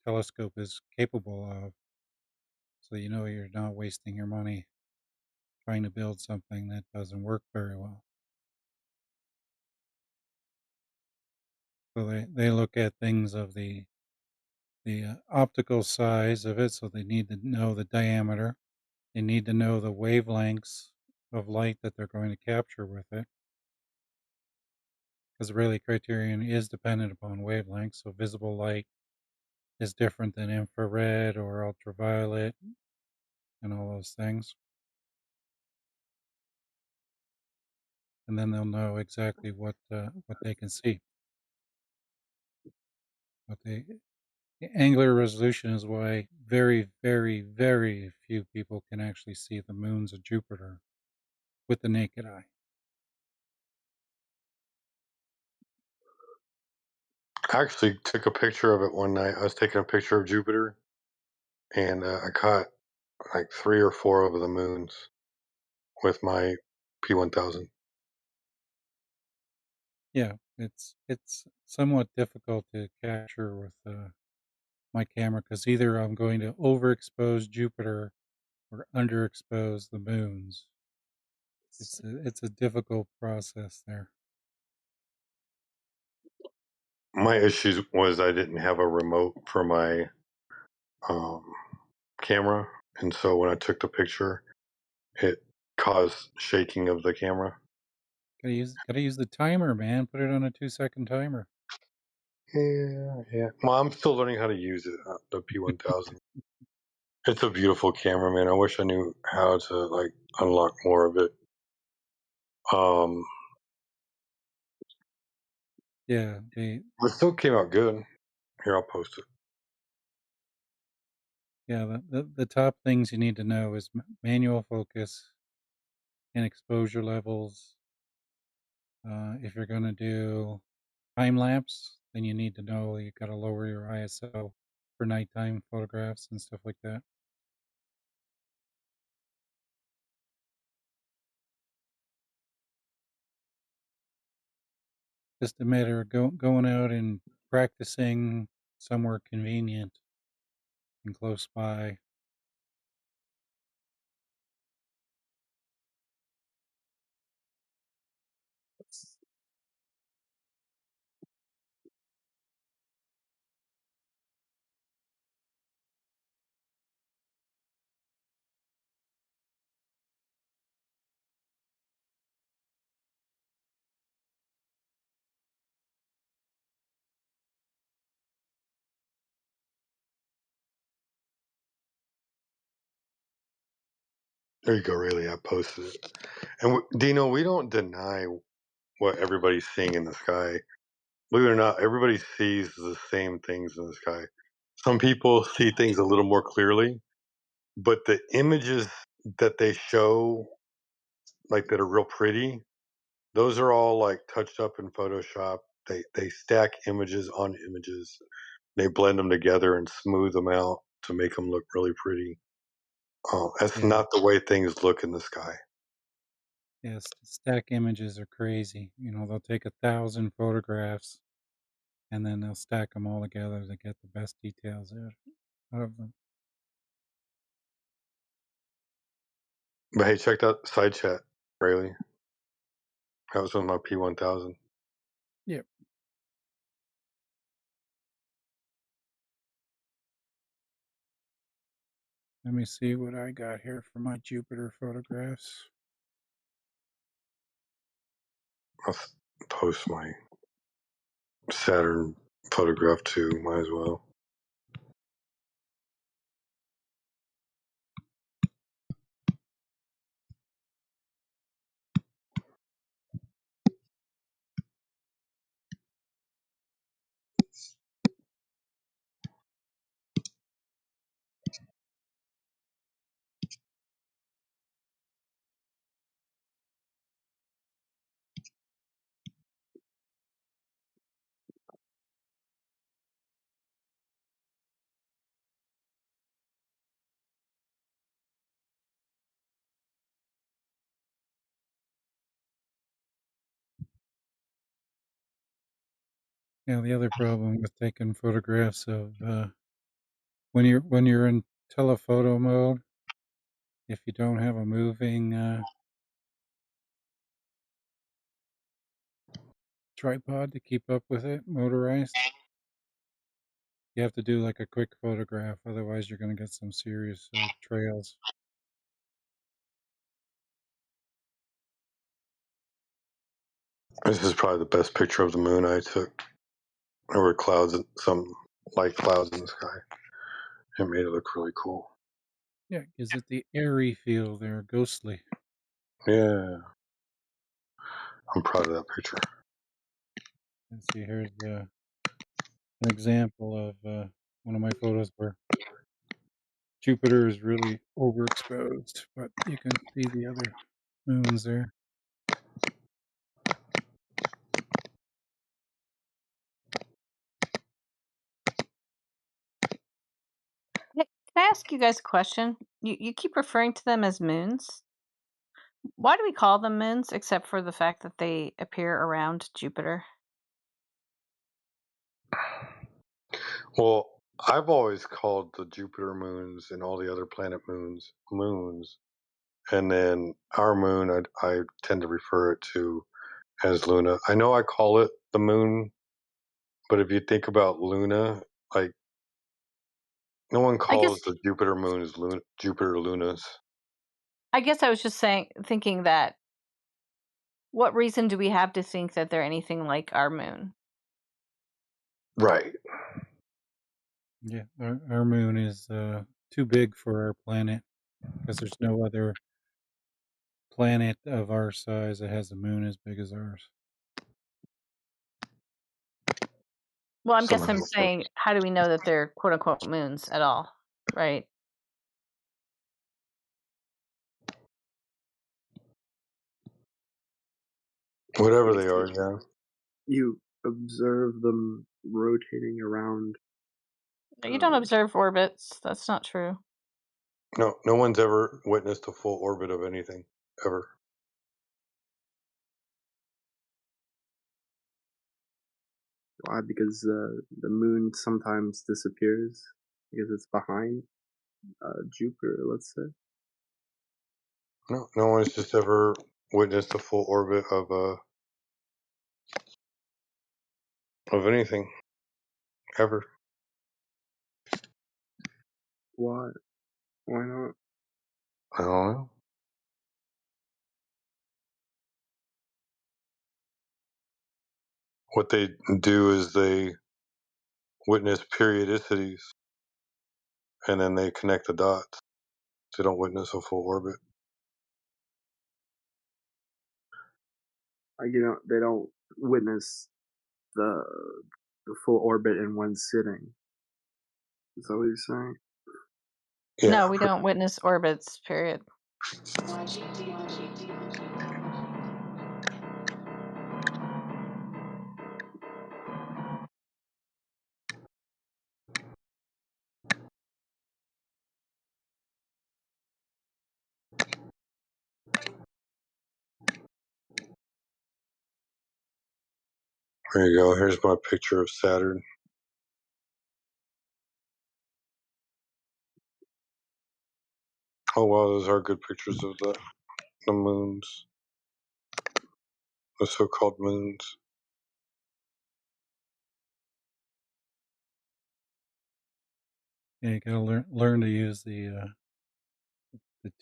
telescope is capable of, so you know you're not wasting your money trying to build something that doesn't work very well. So they look at things of the optical size of it, so they need to know the diameter. They need to know the wavelengths of light that they're going to capture with it, because the Rayleigh criterion is dependent upon wavelengths. So visible light is different than infrared or ultraviolet and all those things. And then they'll know exactly what they can see. But the angular resolution is why very, very, very few people can actually see the moons of Jupiter with the naked eye. I actually took a picture of it one night. I was taking a picture of Jupiter, and I caught like 3 or 4 of the moons with my P1000. Yeah, it's somewhat difficult to capture with my camera, because either I'm going to overexpose Jupiter or underexpose the moons. It's a difficult process there. My issue was I didn't have a remote for my um, camera, and so when I took the picture, it caused shaking of the camera. Gotta use the timer, man. Put it on a 2-second timer. Yeah. Well, I'm still learning how to use it. The P1000. It's a beautiful camera, man. I wish I knew how to like unlock more of it. Yeah, it still came out good. Here, I'll post it. yeah. The top things you need to know is manual focus and exposure levels. If you're going to do time lapse, then you need to know you got to lower your ISO for nighttime photographs and stuff like that. Just a matter of going out and practicing somewhere convenient and close by. There you go, Rayleigh. I posted it. And Dino, we don't deny what everybody's seeing in the sky. Believe it or not, everybody sees the same things in the sky. Some people see things a little more clearly, but the images that they show, like that are real pretty, those are all like touched up in Photoshop. They stack images on images. They blend them together and smooth them out to make them look really pretty. That's Yeah. not the way things look in the sky. Yes, stack images are crazy. You know, they'll take 1,000 photographs and then they'll stack them all together to get the best details out of them. But hey, check out side chat, Rayleigh. That was with my P1000. Yep. Let me see what I got here for my Jupiter photographs. I'll post my Saturn photograph too. Might as well. Yeah, the other problem with taking photographs of when you're in telephoto mode, if you don't have a moving tripod to keep up with it, motorized, you have to do like a quick photograph. Otherwise, you're going to get some serious trails. This is probably the best picture of the moon I took. There were clouds, some light clouds in the sky. It made it look really cool. Yeah, it gives it the airy feel there, ghostly. Yeah. I'm proud of that picture. Let's see, here's an example of one of my photos where Jupiter is really overexposed, but you can see the other moons there. Can I ask you guys a question? You keep referring to them as moons. Why do we call them moons, except for the fact that they appear around Jupiter? Well, I've always called the Jupiter moons and all the other planet moons moons. And then our moon, I tend to refer it to as Luna. I know I call it the moon, but if you think about Luna, like no one I guess calls the Jupiter moons Jupiter lunas. I guess I was just thinking that what reason do we have to think that they're anything like our moon? Right. Yeah, our moon is too big for our planet because there's no other planet of our size that has a moon as big as ours. Well, I'm Somehow. saying, how do we know that they're quote unquote moons at all? Right? Whatever You they are, yeah. you observe them rotating around. You don't observe orbits. That's not true. No one's ever witnessed a full orbit of anything, ever. Why? Because the moon sometimes disappears because it's behind Jupiter, let's say. No one's just ever witnessed a full orbit of anything, ever. Why? Why not? I don't know. What they do is they witness periodicities and then they connect the dots. They don't witness a full orbit. Like they don't witness the full orbit in one sitting. Is that what you're saying? No, we don't witness orbits, period. There you go. Here's my picture of Saturn. Oh wow, those are good pictures of the moons, the so-called moons. Yeah, you gotta learn to use the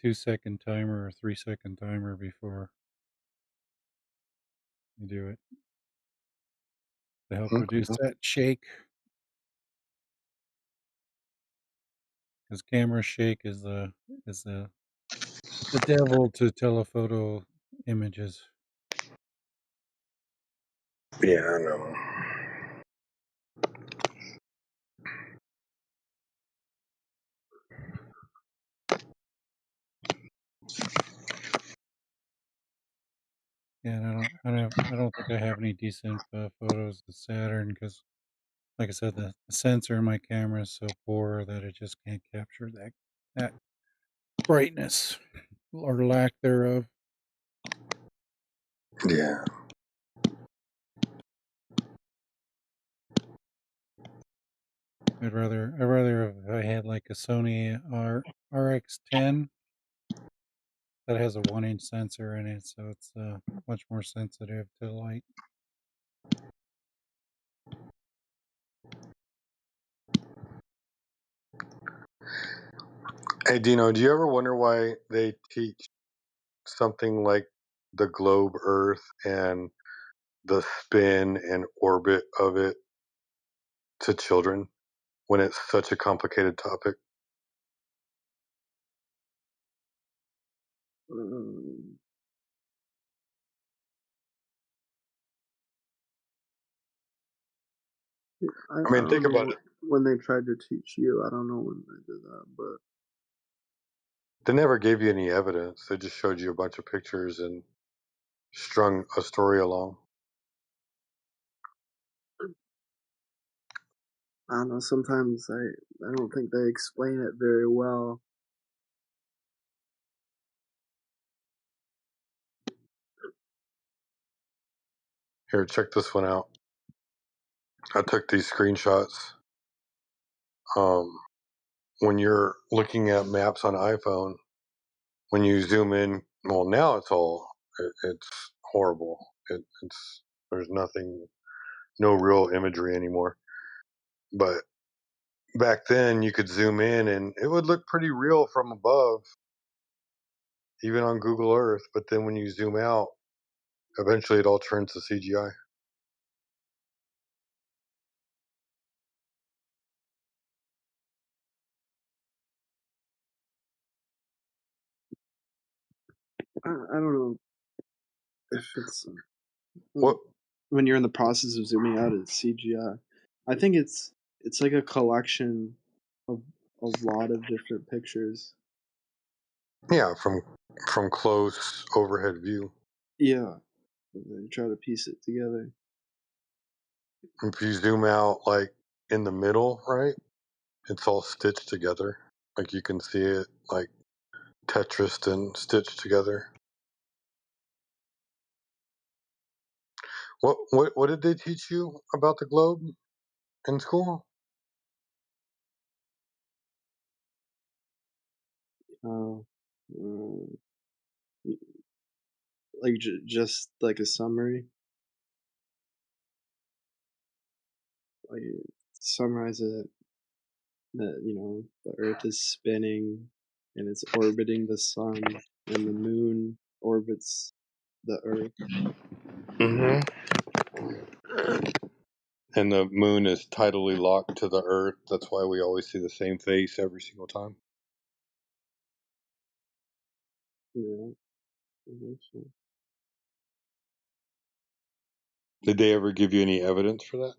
2-second timer or 3-second timer before you do it to help reduce that shake. Because camera shake is the devil to telephoto images. Yeah, I know. Yeah, and I don't think I have any decent photos of Saturn because, like I said, the sensor in my camera is so poor that it just can't capture that brightness or lack thereof. Yeah. I'd rather if I had like a Sony RX10 that has a 1-inch sensor in it, so it's much more sensitive to light. Hey Dino, do you ever wonder why they teach something like the globe Earth and the spin and orbit of it to children when it's such a complicated topic? I mean, think don't about know it. when they tried to teach you. I don't know when they did that, but They never gave you any evidence. They just showed you a bunch of pictures and strung a story along. I don't know. Sometimes I don't think they explain it very well. Here, check this one out. I took these screenshots. When you're looking at maps on iPhone, when you zoom in, well, now it's horrible. It's there's nothing, no real imagery anymore. But back then, you could zoom in and it would look pretty real from above, even on Google Earth. But then when you zoom out, eventually it all turns to CGI. I don't know if it's What? When you're in the process of zooming out, it's CGI. I think it's like a collection of a lot of different pictures. Yeah, from close overhead view. Yeah, they try to piece it together. If you zoom out like in the middle, right, it's all stitched together. Like you can see it like Tetris and stitched together. What did they teach you about the globe in school? Like just like a summary. Like summarize it that the Earth is spinning and it's orbiting the sun, and the moon orbits the Earth. Mm-hmm. And the moon is tidally locked to the Earth. That's why we always see the same face every single time. Yeah, I think so. Did they ever give you any evidence for that?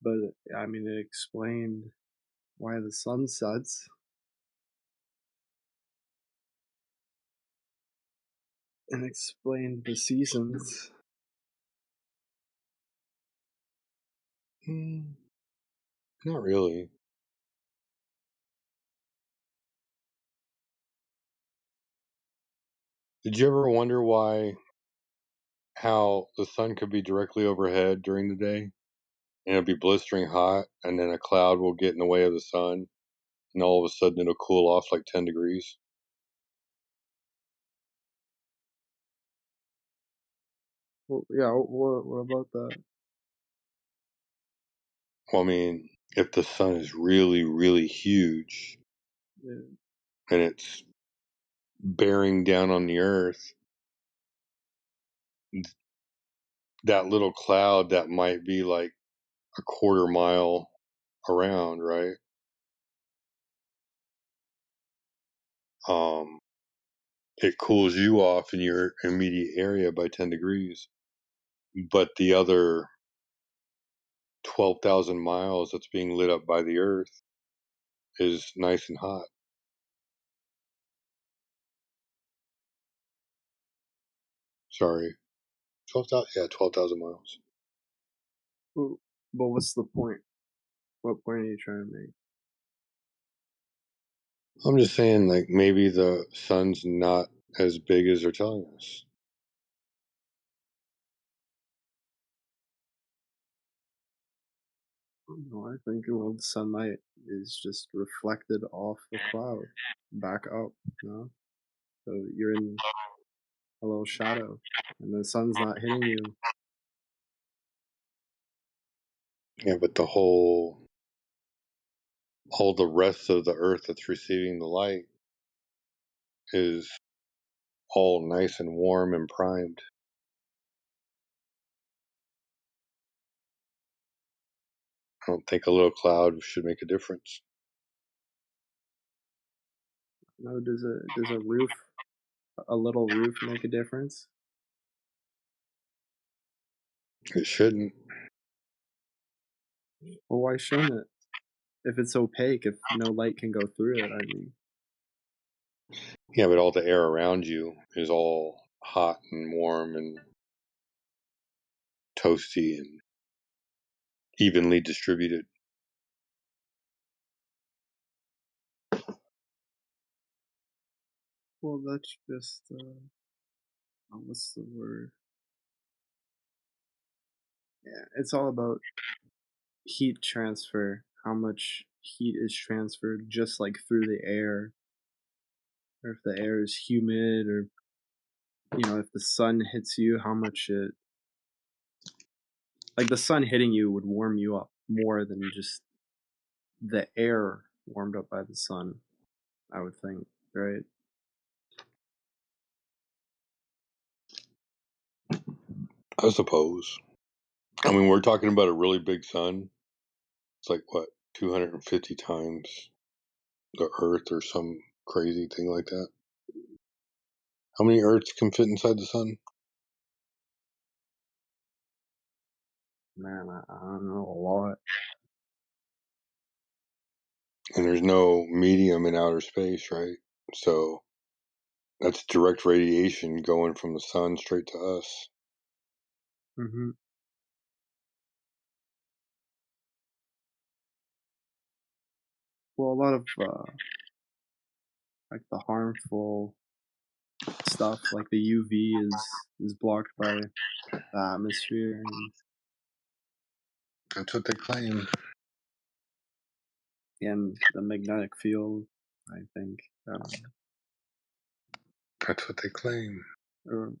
But I mean, it explained why the sun sets. And explained the seasons. Not really. Did you ever wonder how the sun could be directly overhead during the day and it'll be blistering hot, and then a cloud will get in the way of the sun, and all of a sudden it'll cool off like 10 degrees? Well, yeah, what about that? Well, I mean, if the sun is really, really huge Yeah. and it's bearing down on the earth, that little cloud that might be like a quarter mile around, right? It cools you off in your immediate area by 10 degrees, but the other 12,000 miles that's being lit up by the earth is nice and hot. Sorry. 12,000? Yeah, 12,000 miles. Well, but what's the point? What point are you trying to make? I'm just saying, like, maybe the sun's not as big as they're telling us. No, I think the sunlight is just reflected off the cloud back up, you know? So you're in a little shadow, and the sun's not hitting you. Yeah, but all the rest of the earth that's receiving the light is all nice and warm and primed. I don't think a little cloud should make a difference. No, does a little roof make a difference? It shouldn't. Well, why shouldn't it? If it's opaque, if no light can go through it, I mean. Yeah, but all the air around you is all hot and warm and toasty and evenly distributed. Well, that's just, what's the word? Yeah, it's all about heat transfer. How much heat is transferred just like through the air. Or if the air is humid, or, you know, if the sun hits you, how much it. Like the sun hitting you would warm you up more than just the air warmed up by the sun, I would think, right? I suppose. I mean, we're talking about a really big sun. It's like, what, 250 times the Earth or some crazy thing like that? How many Earths can fit inside the sun? Man, I don't know, a lot. And there's no medium in outer space, right? So that's direct radiation going from the sun straight to us. Mm-hmm. Well, a lot of like the harmful stuff, like the UV, is blocked by the atmosphere, and That's what they claim. the magnetic field, I think. That's what they claim. Or,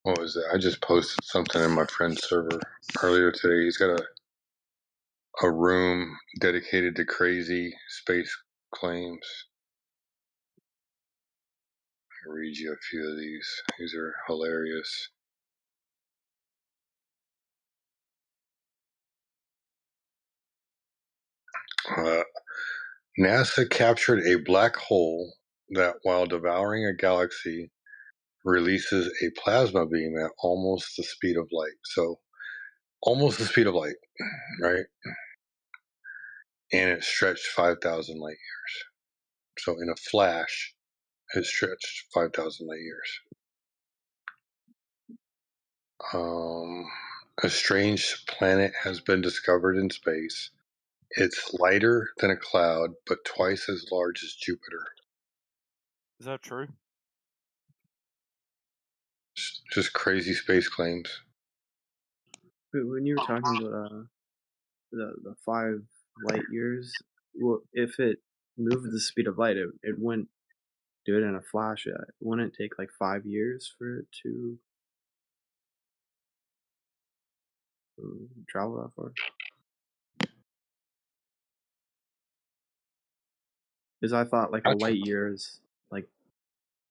What was it? I just posted something in my friend's server earlier today. He's got a room dedicated to crazy space claims. I'll read you a few of these. These are hilarious. NASA captured a black hole that, while devouring a galaxy, releases a plasma beam at almost the speed of light. So, almost the speed of light, right? And it stretched 5,000 light years. So, in a flash, it stretched 5,000 light years. A strange planet has been discovered in space. It's lighter than a cloud, but twice as large as Jupiter. Is that true? Just crazy space claims. When you were talking about the 5 light years, well, if it moved the speed of light, it wouldn't do it in a flash. It wouldn't take like 5 years for it to travel that far. Because I thought like a light year is like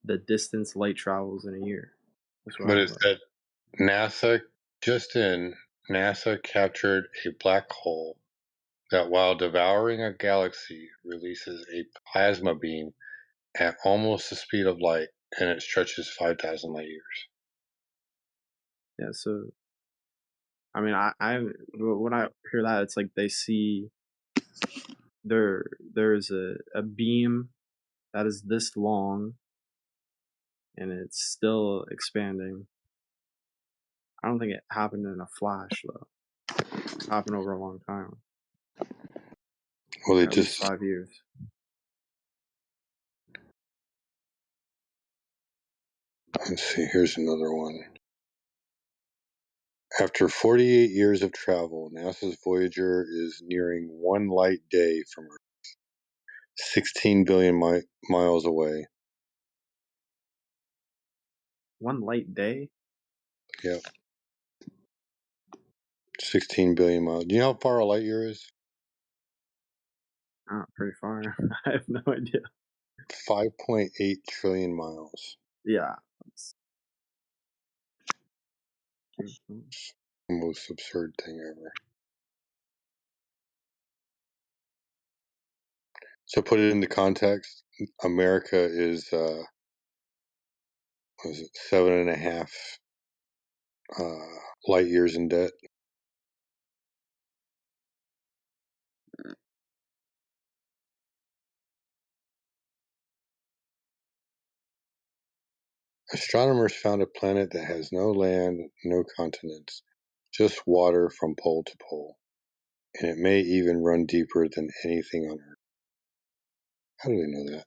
the distance light travels in a year. That's what But I it thought. said NASA captured a black hole that, while devouring a galaxy, releases a plasma beam at almost the speed of light, and it stretches 5,000 light years. Yeah, so I mean, when I hear that, it's like they see there's a beam that is this long, and it's still expanding. I don't think it happened in a flash though. It happened over a long time. Well, they at least 5 years. Let's see, here's another one. After 48 years of travel, NASA's Voyager is nearing 1 light day from Earth, 16 billion miles away. 1 light day? Yep. 16 billion miles. Do you know how far a light year is? Pretty far. I have no idea. 5.8 trillion miles. Yeah. The most absurd thing ever. So put it into context. America is what is it, 7.5 light years in debt. Astronomers found a planet that has no land, no continents, just water from pole to pole, and it may even run deeper than anything on Earth. How do they know that?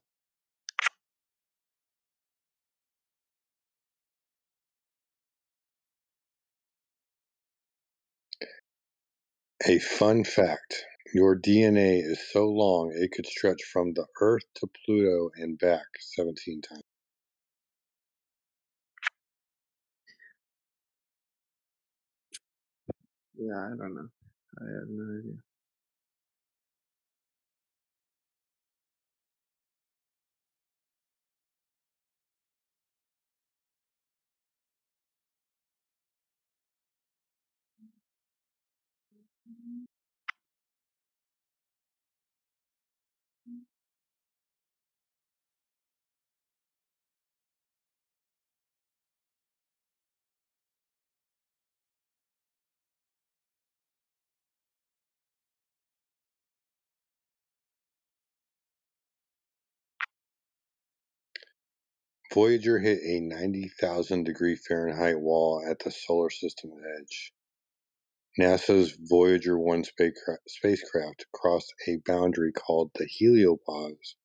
A fun fact: your DNA is so long it could stretch from the Earth to Pluto and back 17 times. Yeah, I don't know. I have no idea. Voyager hit a 90,000 degree Fahrenheit wall at the solar system edge. NASA's Voyager 1 spacecraft crossed a boundary called the heliopause,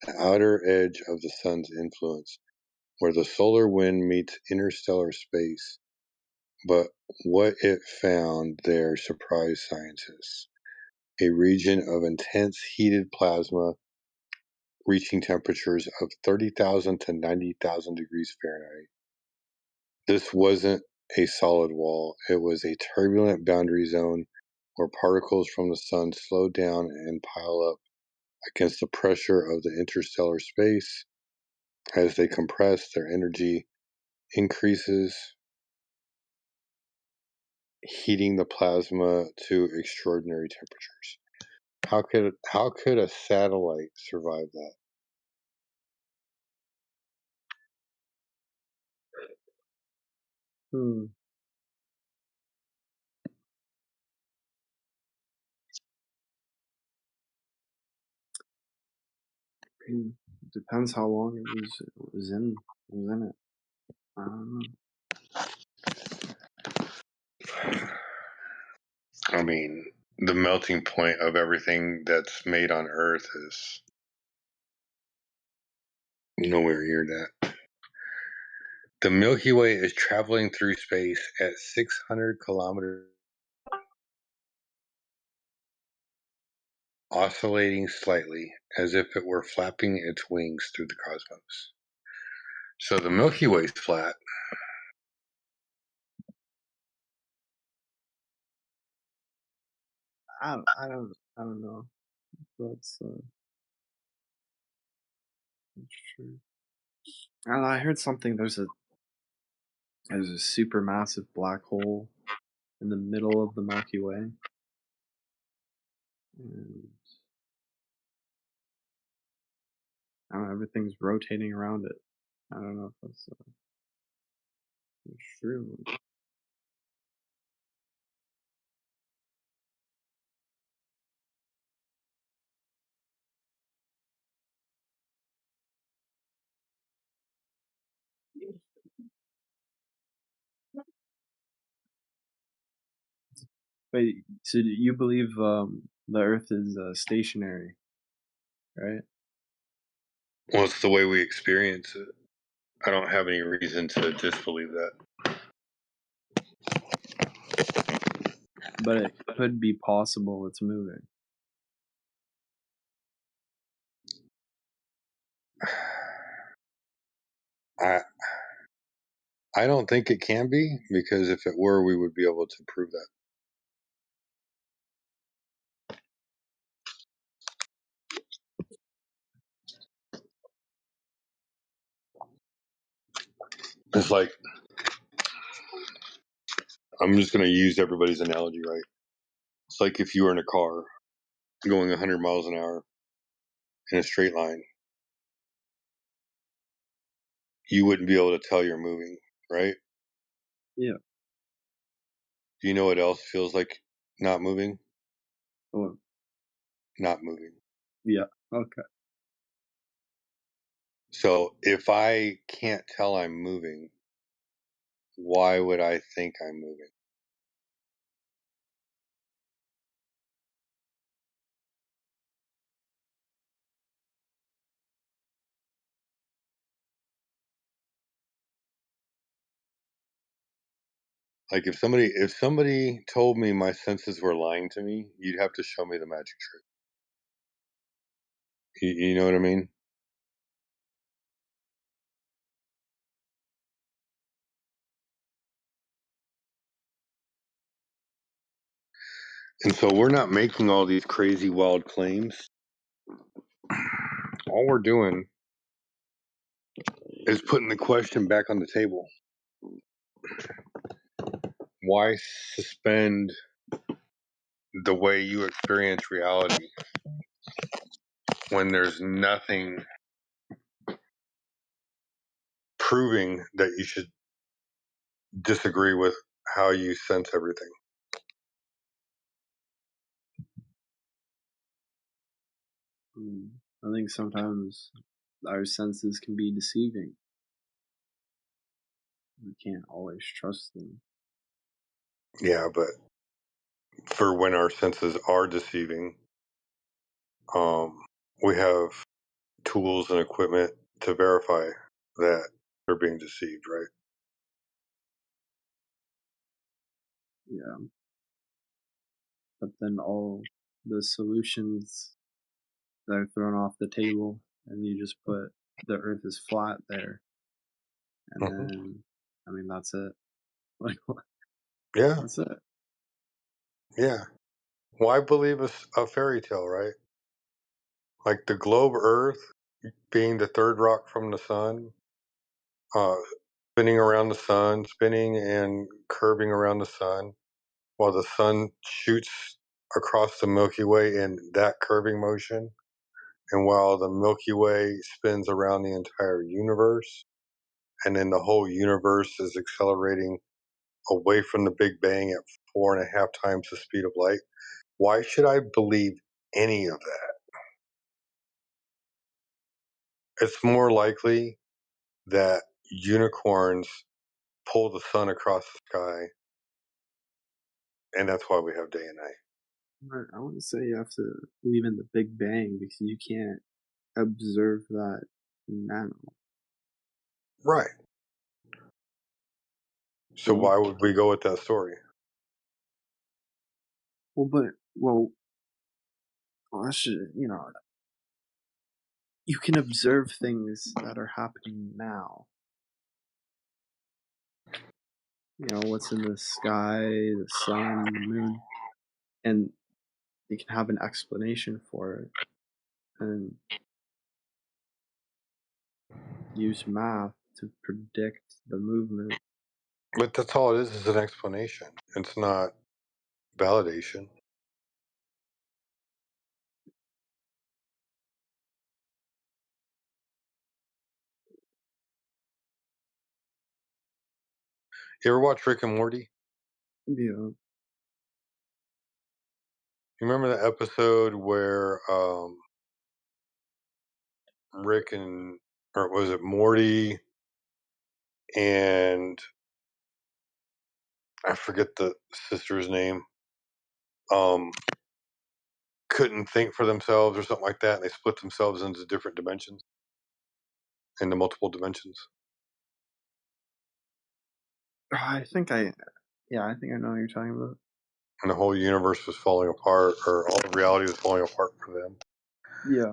the outer edge of the sun's influence, where the solar wind meets interstellar space. But what it found there surprised scientists: a region of intense heated plasma reaching temperatures of 30,000 to 90,000 degrees Fahrenheit. This wasn't a solid wall, it was a turbulent boundary zone where particles from the sun slow down and pile up against the pressure of the interstellar space. As they compress, their energy increases, heating the plasma to extraordinary temperatures. How could a satellite survive that? Depends how long it was in it. I don't know. I mean, the melting point of everything that's made on Earth is nowhere near that. The Milky Way is traveling through space at 600 kilometers, oscillating slightly as if it were flapping its wings through the cosmos. So the Milky Way's flat. I don't know. That's true. I don't know. I heard something. There's a supermassive black hole in the middle of the Milky Way, and I don't know, everything's rotating around it. I don't know if that's true. Wait, so you believe the Earth is stationary, right? Well, it's the way we experience it. I don't have any reason to disbelieve that. But it could be possible it's moving. I don't think it can be, because if it were, we would be able to prove that. It's like, I'm just going to use everybody's analogy, right? It's like if you were in a car going 100 miles an hour in a straight line, you wouldn't be able to tell you're moving, right? Yeah. Do you know what else feels like not moving? What? Not moving. Yeah. Okay. So if I can't tell I'm moving, why would I think I'm moving? Like if somebody told me my senses were lying to me, you'd have to show me the magic trick. You know what I mean? And so we're not making all these crazy wild claims. All we're doing is putting the question back on the table. Why suspend the way you experience reality when there's nothing proving that you should disagree with how you sense everything? I think sometimes our senses can be deceiving. We can't always trust them. Yeah, but for when our senses are deceiving, we have tools and equipment to verify that they're being deceived, right? Yeah. But then all the solutions that are thrown off the table, and you just put the Earth is flat there, and then I mean that's it. Like what? Yeah. That's it. Yeah. Why believe a fairy tale, right? Like the globe Earth being the third rock from the sun, spinning around the sun, spinning and curving around the sun, while the sun shoots across the Milky Way in that curving motion, and while the Milky Way spins around the entire universe, and then the whole universe is accelerating away from the Big Bang at 4.5 times the speed of light. Why should I believe any of that? It's more likely that unicorns pull the sun across the sky, and that's why we have day and night. But I wouldn't say you have to believe in the Big Bang because you can't observe that now. Right. So why would we go with that story? Well, I should, you can observe things that are happening now. What's in the sky, the sun, the moon, and you can have an explanation for it and use math to predict the movement. But that's all it is an explanation. It's not validation. You ever watch Rick and Morty? Yeah. You remember the episode where Rick and, or was it Morty and I forget the sister's name, couldn't think for themselves or something like that, and they split themselves into different dimensions, into multiple dimensions. I think I know what you're talking about. And the whole universe was falling apart, or all of reality was falling apart for them. Yeah.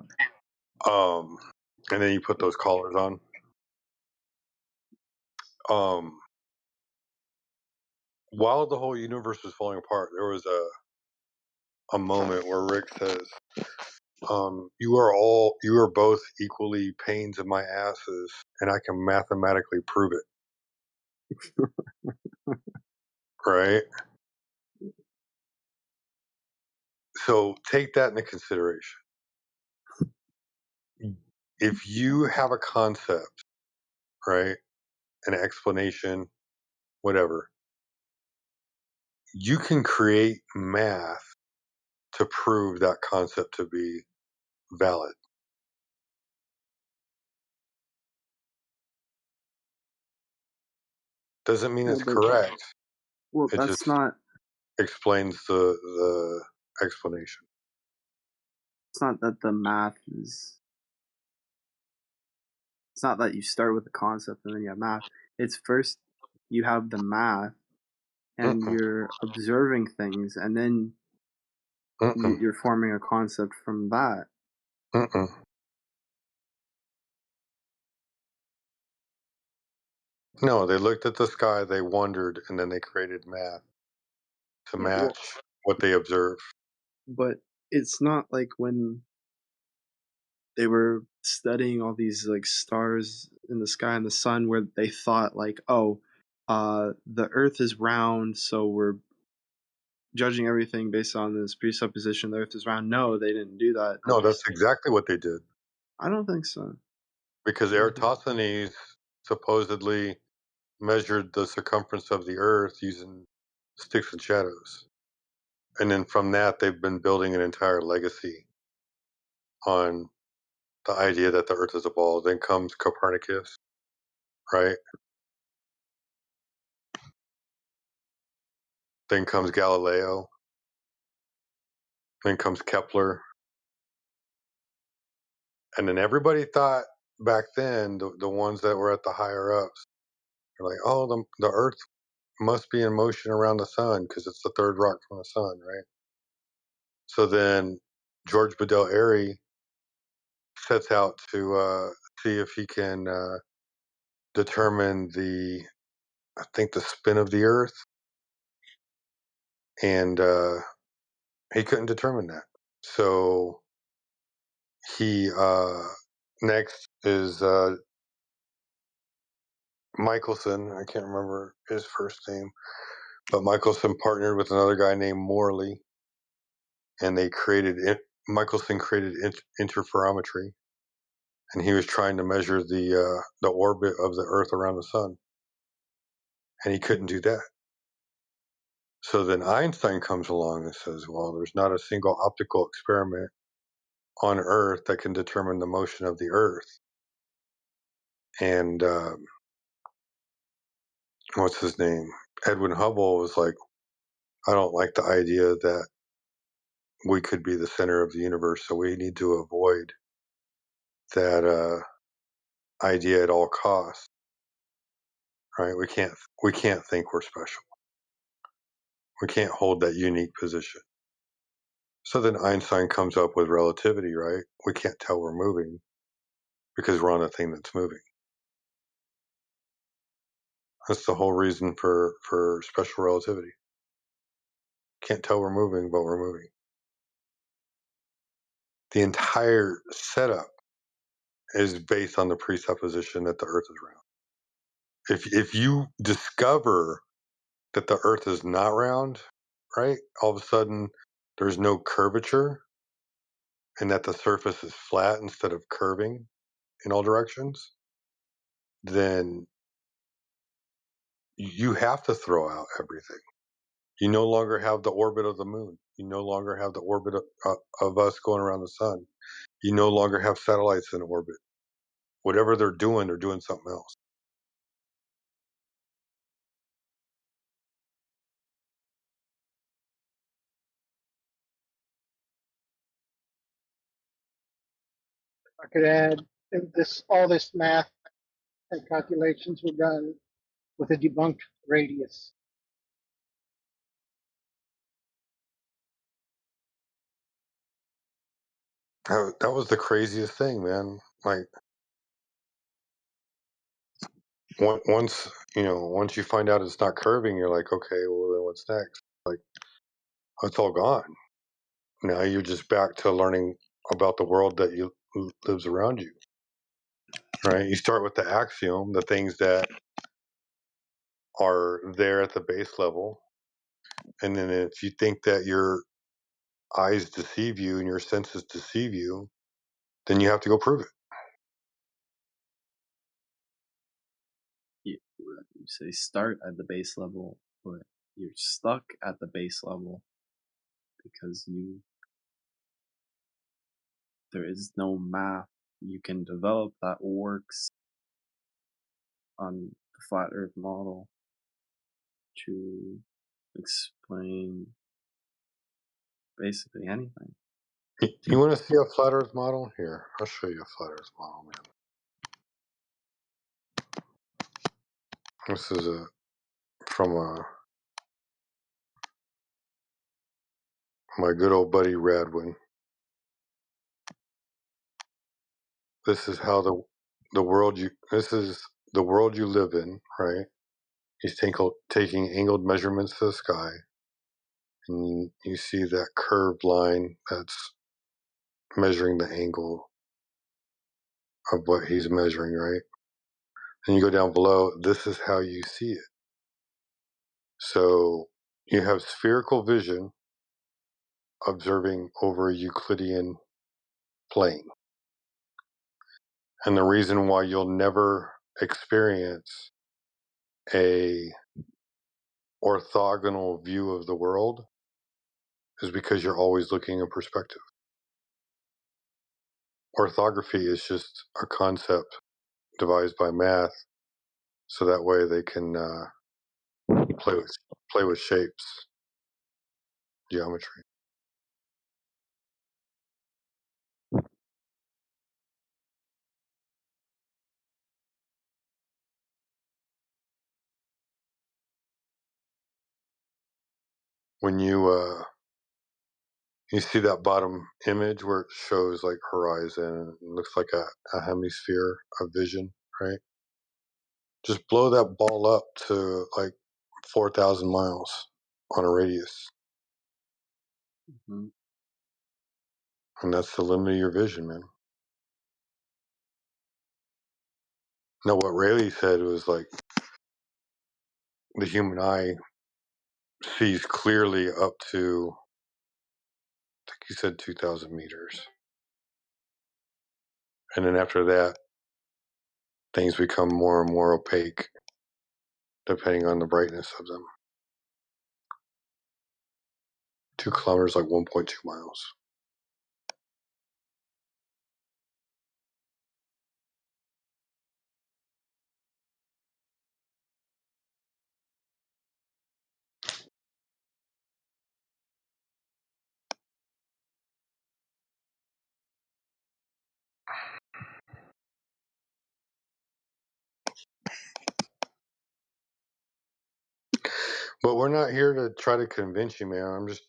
And then you put those collars on. While the whole universe was falling apart, there was a moment where Rick says, you are both equally pains in my asses, and I can mathematically prove it. Right? So take that into consideration. If you have a concept, right, an explanation, whatever, you can create math to prove that concept to be valid. Doesn't mean it's correct. Well, it that's just not. explains the explanation. It's not that the math is. It's not that you start with the concept and then you have math. It's first you have the math and you're observing things, and then you're forming a concept from that. No, they looked at the sky, they wondered, and then they created math to match what they observed. But it's not like when they were studying all these like stars in the sky and the sun where they thought like, oh, the earth is round, so we're judging everything based on this presupposition the earth is round. No, they didn't do that. No, that's exactly what they did. I don't think so. Because Eratosthenes supposedly measured the circumference of the earth using sticks and shadows. And then from that, they've been building an entire legacy on the idea that the earth is a ball. Then comes Copernicus, right? Then comes Galileo. Then comes Kepler. And then everybody thought back then, the ones that were at the higher ups, they're like, oh, the earth must be in motion around the sun because it's the third rock from the sun, right? So then George Bedell Airy sets out to see if he can determine I think the spin of the earth. And He couldn't determine that. So he next is Michelson. I can't remember his first name, but Michelson partnered with another guy named Morley, and they created it. Michelson created interferometry, and he was trying to measure the orbit of the Earth around the sun, and he couldn't do that. So then Einstein comes along and says, "Well, there's not a single optical experiment on Earth that can determine the motion of the Earth." And what's his name? Edwin Hubble was like, "I don't like the idea that we could be the center of the universe, so we need to avoid that idea at all costs." Right? We can't think we're special. We can't hold that unique position. So then Einstein comes up with relativity, right? We can't tell we're moving because we're on a thing that's moving. That's the whole reason for special relativity. Can't tell we're moving, but we're moving. The entire setup is based on the presupposition that the Earth is round. If you discover that the Earth is not round, right? All of a sudden, there's no curvature, and that the surface is flat instead of curving in all directions, then you have to throw out everything. You no longer have the orbit of the moon. You no longer have the orbit of us going around the sun. You no longer have satellites in orbit. Whatever they're doing something else. I could add this all this math and calculations were done with a debunked radius. That was the craziest thing, man. Like once you find out it's not curving, you're like, okay, well then what's next? Like it's all gone. Now you're just back to learning about the world that lives around you. Right? You start with the axiom, the things that are there at the base level, and then if you think that your eyes deceive you and your senses deceive you, then you have to go prove it. You say start at the base level, but you're stuck at the base level because there is no math you can develop that works on the flat Earth model to explain basically anything. You want to see a flat Earth model? Here, I'll show you a flat Earth model, man. This is from my good old buddy Radwin. This is how the world you live in, right? He's taking angled measurements to the sky, and you see that curved line that's measuring the angle of what he's measuring, right? And you go down below, this is how you see it. So you have spherical vision observing over a Euclidean plane. And the reason why you'll never experience a orthogonal view of the world is because you're always looking in perspective. Orthography is just a concept devised by math so that way they can play with shapes, geometry. When you see that bottom image where it shows like horizon, it looks like a hemisphere of vision, right? Just blow that ball up to like 4,000 miles on a radius. Mhm. And that's the limit of your vision, man. No, what Rayleigh said was like the human eye sees clearly up to, I think he said 2,000 meters. And then after that, things become more and more opaque depending on the brightness of them. 2 kilometers, like 1.2 miles. But we're not here to try to convince you, man. I'm just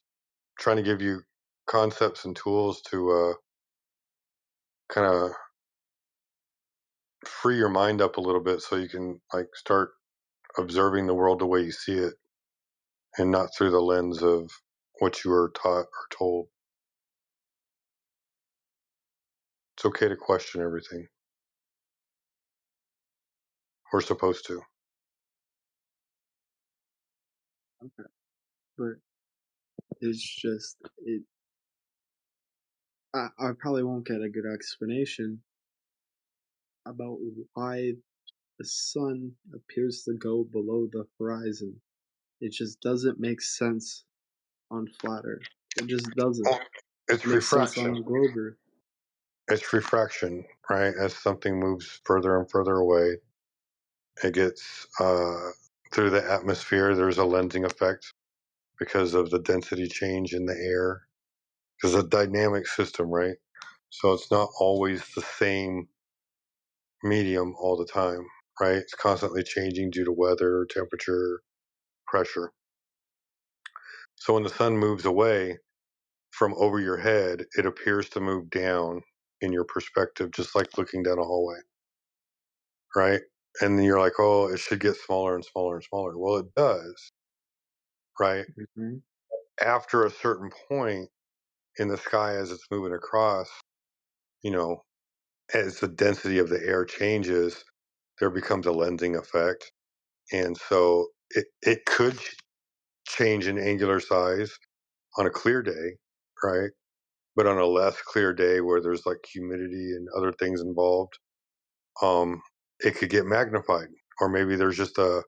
trying to give you concepts and tools to kind of free your mind up a little bit so you can like start observing the world the way you see it and not through the lens of what you were taught or told. It's okay to question everything. We're supposed to. Okay. But it's just it. I probably won't get a good explanation about why the sun appears to go below the horizon. It just doesn't make sense on flat Earth. It just doesn't. It's It makes sense refraction. on a globe Earth. It's refraction, right? As something moves further and further away, it gets through the atmosphere. There's a lensing effect because of the density change in the air. Because it's a dynamic system, right? So it's not always the same medium all the time, right? It's constantly changing due to weather, temperature, pressure. So when the sun moves away from over your head, it appears to move down in your perspective, just like looking down a hallway, right? And then you're like, oh, it should get smaller and smaller and smaller. Well, it does, right? Mm-hmm. After a certain point in the sky as it's moving across, you know, as the density of the air changes, there becomes a lensing effect. And so it could change in angular size on a clear day, right? But on a less clear day where there's like humidity and other things involved, it could get magnified. Or maybe there's just a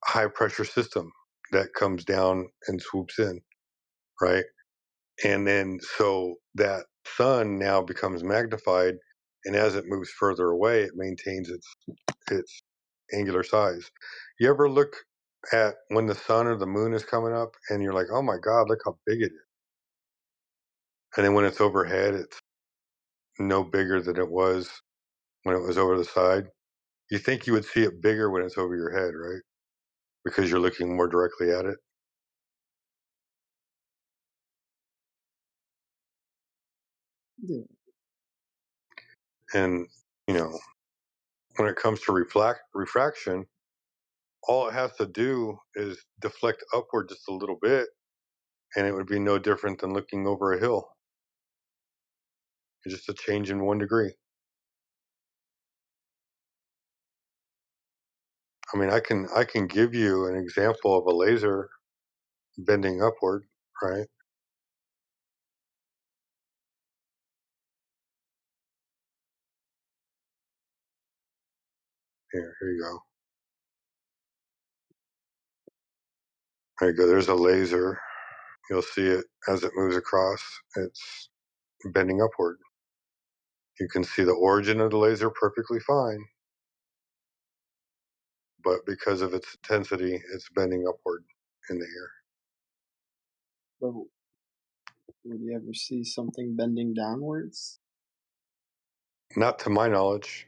high pressure system that comes down and swoops in, right? And then so that sun now becomes magnified, and as it moves further away, it maintains its angular size. You ever look at when the sun or the moon is coming up, and you're like, "Oh my God, look how big it is," and then when it's overhead, it's no bigger than it was when it was over the side. You think you would see it bigger when it's over your head, right? Because you're looking more directly at it. Yeah. And you know, when it comes to refraction, all it has to do is deflect upward just a little bit, and it would be no different than looking over a hill. It's just a change in 1 degree. I mean, I can give you an example of a laser bending upward, right? Here you go. There you go. There's a laser. You'll see it as it moves across. It's bending upward. You can see the origin of the laser perfectly fine, but because of its intensity, it's bending upward in the air. But would you ever see something bending downwards? Not to my knowledge.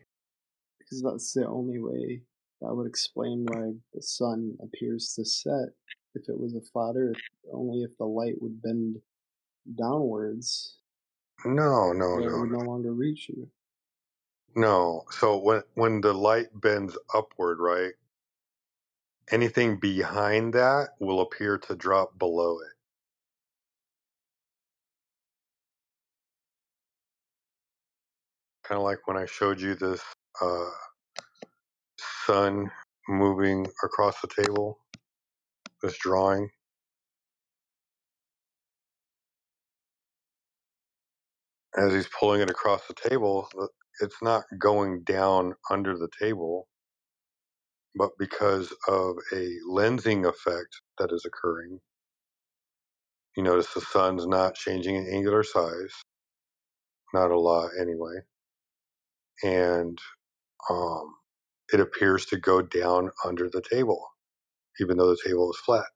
Because that's the only way that would explain why the sun appears to set if it was a flat Earth. Only if the light would bend downwards, No. it would no longer reach you. No. So when the light bends upward, right? Anything behind that will appear to drop below it. kind of like when I showed you this sun moving across the table, this drawing. As he's pulling it across the table, it's not going down under the table, but because of a lensing effect that is occurring, you notice the sun's not changing in angular size, not a lot anyway, and it appears to go down under the table, even though the table is flat.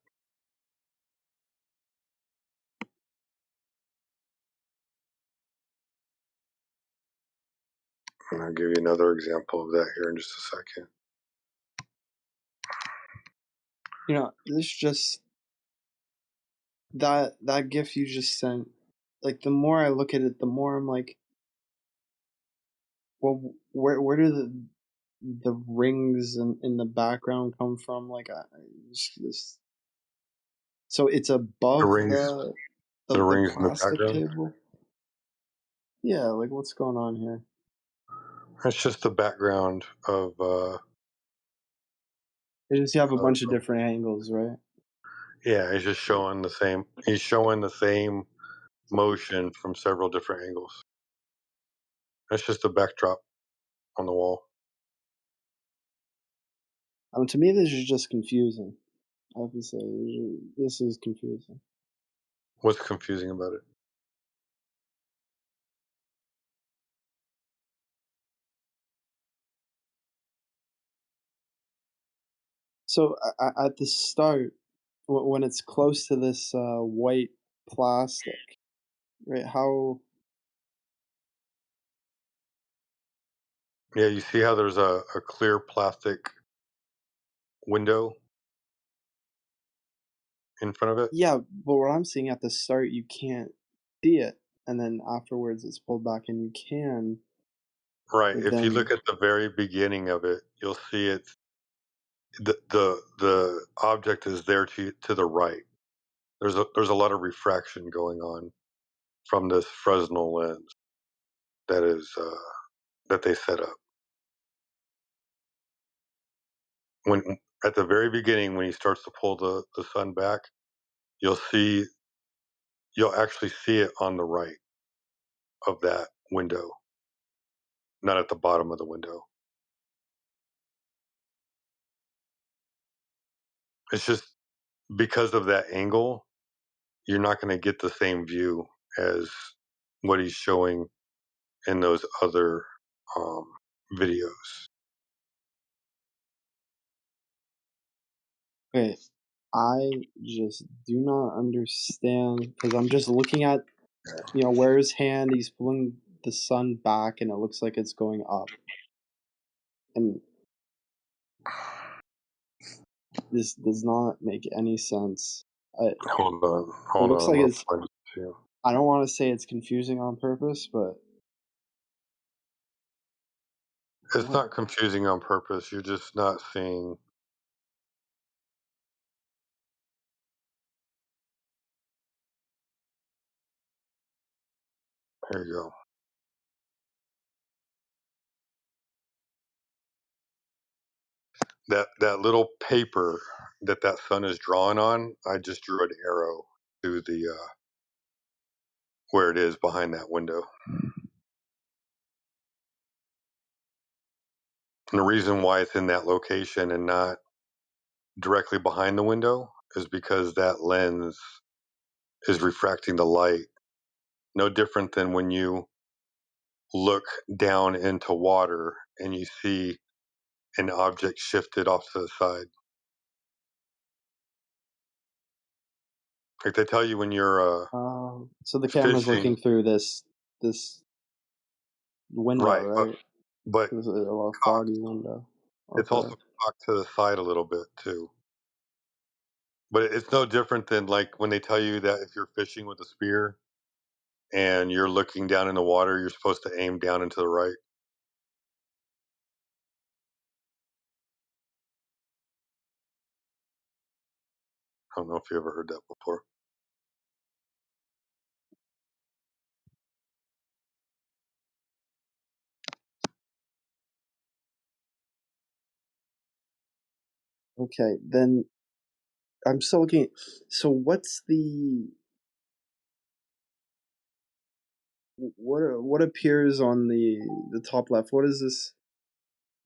And I'll give you another example of that here in just a second. You know, this just that GIF you just sent. Like, the more I look at it, the more I'm like, well, where do the rings in the background come from? Like, just so it's above The rings in the plastic background. table. Yeah, like what's going on here? That's just the background of. They just have a bunch of different angles, right? Yeah, he's just showing the same. He's showing the same motion from several different angles. That's just a backdrop on the wall. To me, this is just confusing. I have to say, this is confusing. What's confusing about it? So at the start, when it's close to this white plastic, right? How? Yeah, you see how there's a clear plastic window in front of it? Yeah, but what I'm seeing at the start, you can't see it, and then afterwards it's pulled back and you can. Right. But If you then, look at the very beginning of it, you'll see it's the object is there to the right. There's a lot of refraction going on from this Fresnel lens that is that they set up. When at the very beginning, when he starts to pull the sun back, you'll actually see it on the right of that window, not at the bottom of the window. It's just because of that angle, you're not going to get the same view as what he's showing in those other videos. okay, I just do not understand because I'm just looking at, where his hand, he's pulling the sun back, and it looks like it's going up, and this does not make any sense. Hold on, It looks like I'm it's. gonna find it too. I don't want to say it's confusing on purpose, but It's not confusing on purpose. You're just not seeing. Here you go. That little paper that sun is drawn on, I just drew an arrow to the where it is behind that window. And the reason why it's in that location and not directly behind the window is because that lens is refracting the light. No different than when you look down into water and you see an object shifted off to the side. Like they tell you when you're so the camera's fishing, looking through this window, right? but It's a foggy window. it's Okay. also cocked to the side a little bit too. But it's no different than like when they tell you that if you're fishing with a spear and you're looking down in the water, you're supposed to aim down and to the right. I don't know if you ever heard that before. Okay, then I'm still looking. So what's what appears on the top left? What is this?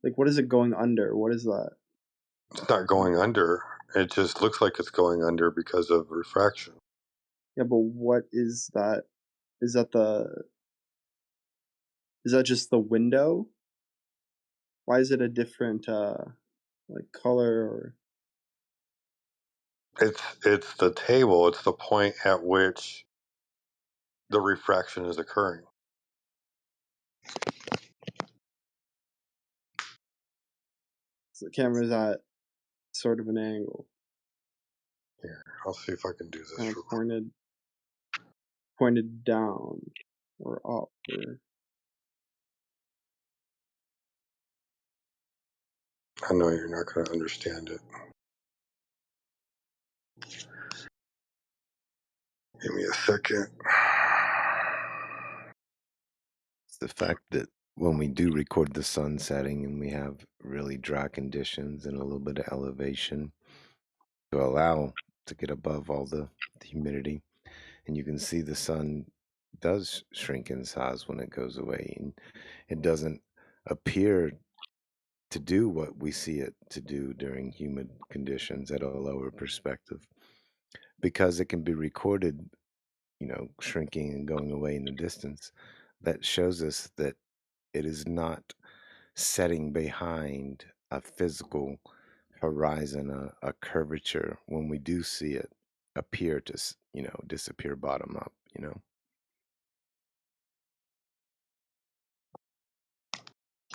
Like, what is it going under? What is that? It's not going under. It just looks like it's going under because of refraction. Yeah, but what is that? Is that just the window? Why is it a different like color or? It's the table. It's the point at which the refraction is occurring. So the camera's at sort of an angle. Here, I'll see if I can do this. Kind of pointed down or up or. I know you're not going to understand it. Give me a second. It's the fact that when we do record the sun setting and we have really dry conditions and a little bit of elevation to allow to get above all the humidity, and you can see the sun does shrink in size when it goes away, and it doesn't appear to do what we see it to do during humid conditions at a lower perspective, because it can be recorded, shrinking and going away in the distance. That shows us that it is not setting behind a physical horizon, a curvature, when we do see it appear to, disappear bottom up.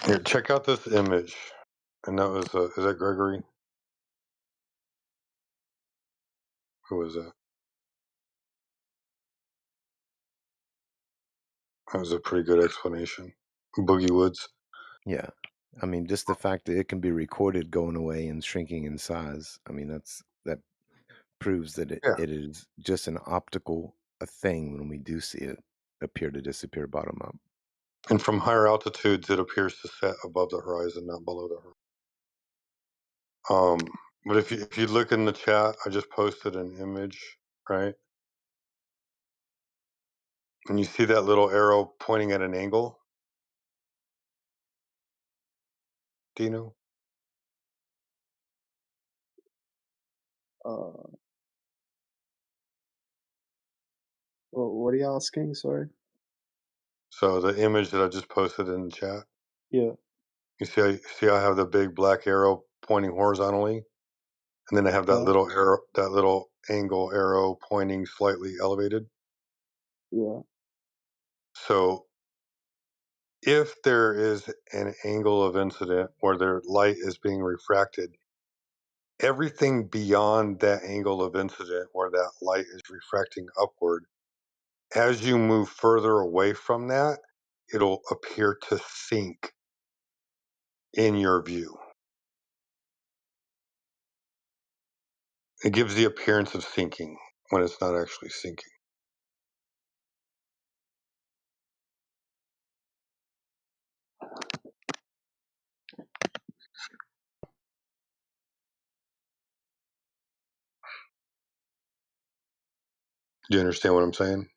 Here, check out this image. And that was, is that Gregory? Who was that? That was a pretty good explanation. Boogie Woods. Yeah. I mean, just the fact that it can be recorded going away and shrinking in size. I mean, that proves that Yeah. it is just an optical thing when we do see it appear to disappear bottom up. And from higher altitudes, it appears to set above the horizon, not below the horizon. But if you look in the chat, I just posted an image, right? And you see that little arrow pointing at an angle? Dino? Well, what are you asking? Sorry. So the image that I just posted in the chat. Yeah. You see I have the big black arrow pointing horizontally, and then I have that Yeah. little arrow, that little angle arrow pointing slightly elevated. Yeah. So if there is an angle of incident where their light is being refracted, everything beyond that angle of incident where that light is refracting upward, as you move further away from that, it'll appear to sink in your view. It gives the appearance of sinking when it's not actually sinking. Do you understand what I'm saying?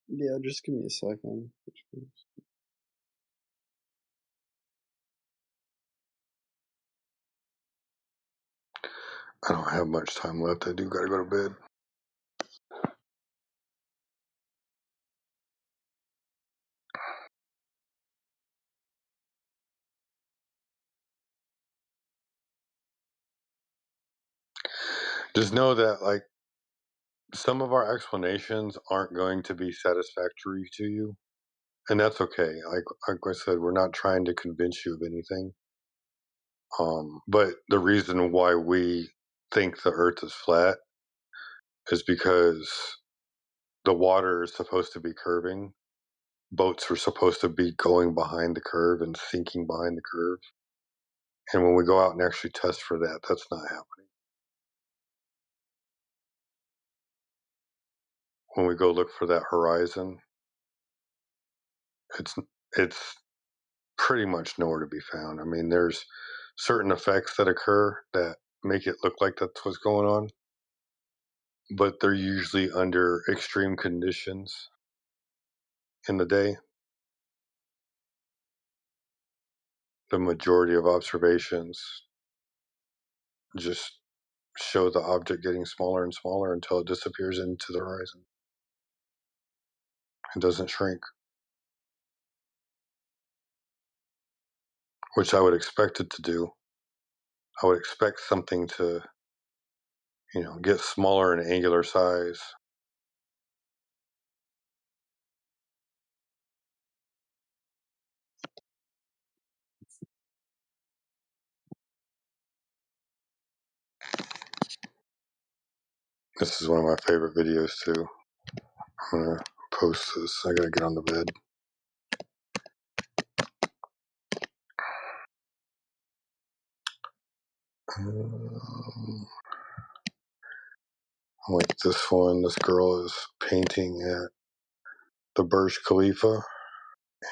Yeah, just give me a second. I don't have much time left. I do got to go to bed. Just know that, like, some of our explanations aren't going to be satisfactory to you, and that's okay. Like I said, we're not trying to convince you of anything. But the reason why we think the Earth is flat is because the water is supposed to be curving. Boats are supposed to be going behind the curve and sinking behind the curve. And when we go out and actually test for that, that's not happening. When we go look for that horizon, it's pretty much nowhere to be found. I mean, there's certain effects that occur that make it look like that's what's going on, but they're usually under extreme conditions in the day. The majority of observations just show the object getting smaller and smaller until it disappears into the horizon. It doesn't shrink, which I would expect it to do. I would expect something to, get smaller in angular size. This is one of my favorite videos too. I'm gonna post this. I gotta get on the bed. Like this one, this girl is painting at the Burj Khalifa,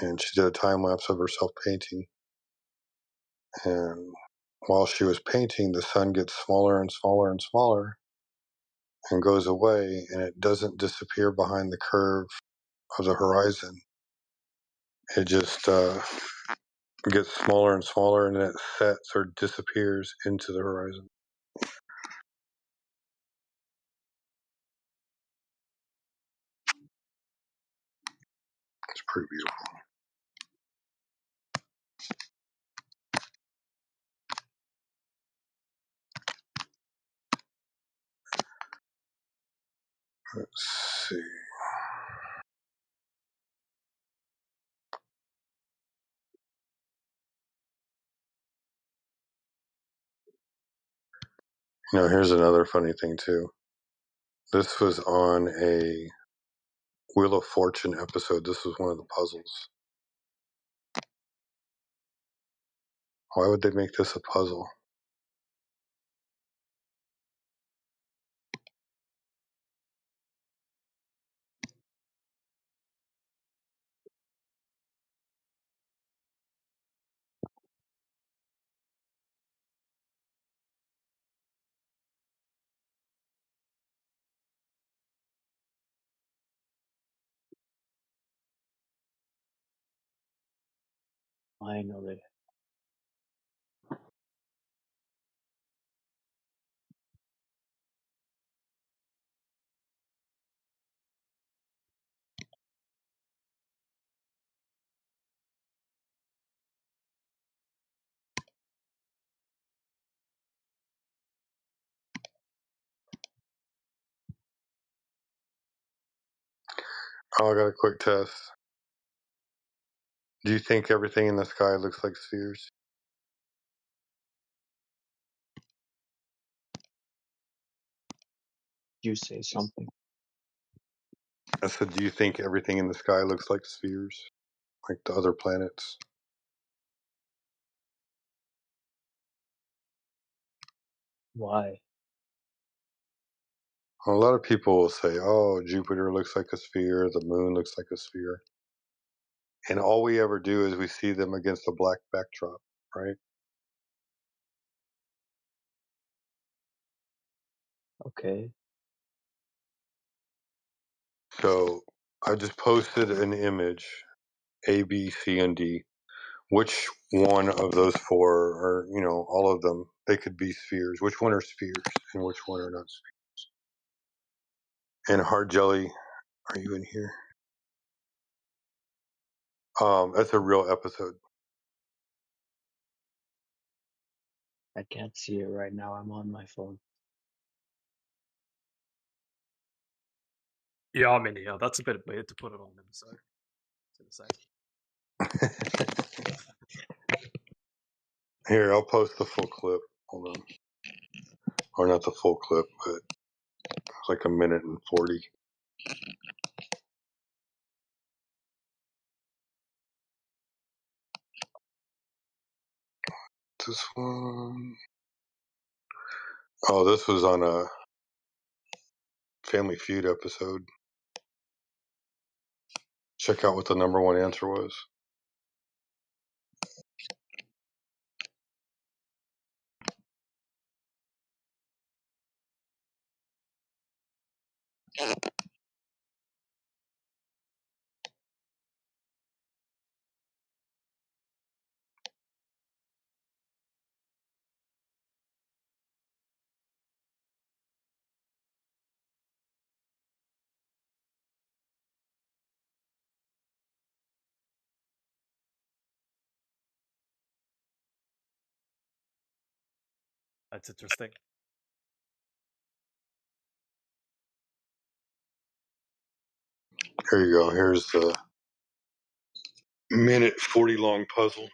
and she did a time lapse of herself painting. And while she was painting, the sun gets smaller and smaller and smaller and goes away, and it doesn't disappear behind the curve of the horizon. It just gets smaller and smaller, and then it sets or disappears into the horizon. It's pretty beautiful. Let's see. Here's another funny thing too. This was on a Wheel of Fortune episode. This was one of the puzzles. Why would they make this a puzzle? Finally. Oh, I got a quick test. Do you think everything in the sky looks like spheres? You say something. I said, do you think everything in the sky looks like spheres? Like the other planets? Why? A lot of people will say, oh, Jupiter looks like a sphere, the moon looks like a sphere. And all we ever do is we see them against a black backdrop, right? Okay. So I just posted an image, A, B, C, and D. Which one of those four are, all of them, they could be spheres. Which one are spheres and which one are not spheres? And Hard Jelly, are you in here? That's a real episode. I can't see it right now. I'm on my phone. Yeah, I'm in here. That's a bit weird to put it on them, so I was gonna say. Here, I'll post the full clip. Hold on. Or not the full clip, but it's like 1:40. This one. Oh, this was on a Family Feud episode. Check out what the number one answer was. That's interesting. Here you go. Here's the minute 40 long puzzle.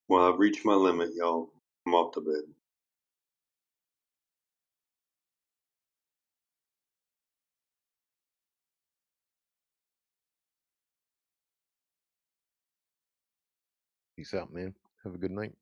Well, I've reached my limit, y'all. I'm off to bed. Peace out, man. Have a good night.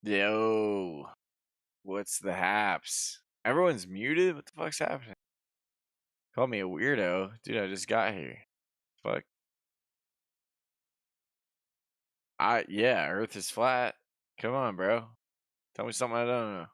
Yo, what's the haps? Everyone's muted? What the fuck's happening? Call me a weirdo. Dude, I just got here. Fuck. Yeah, Earth is flat. Come on, bro. Tell me something I don't know.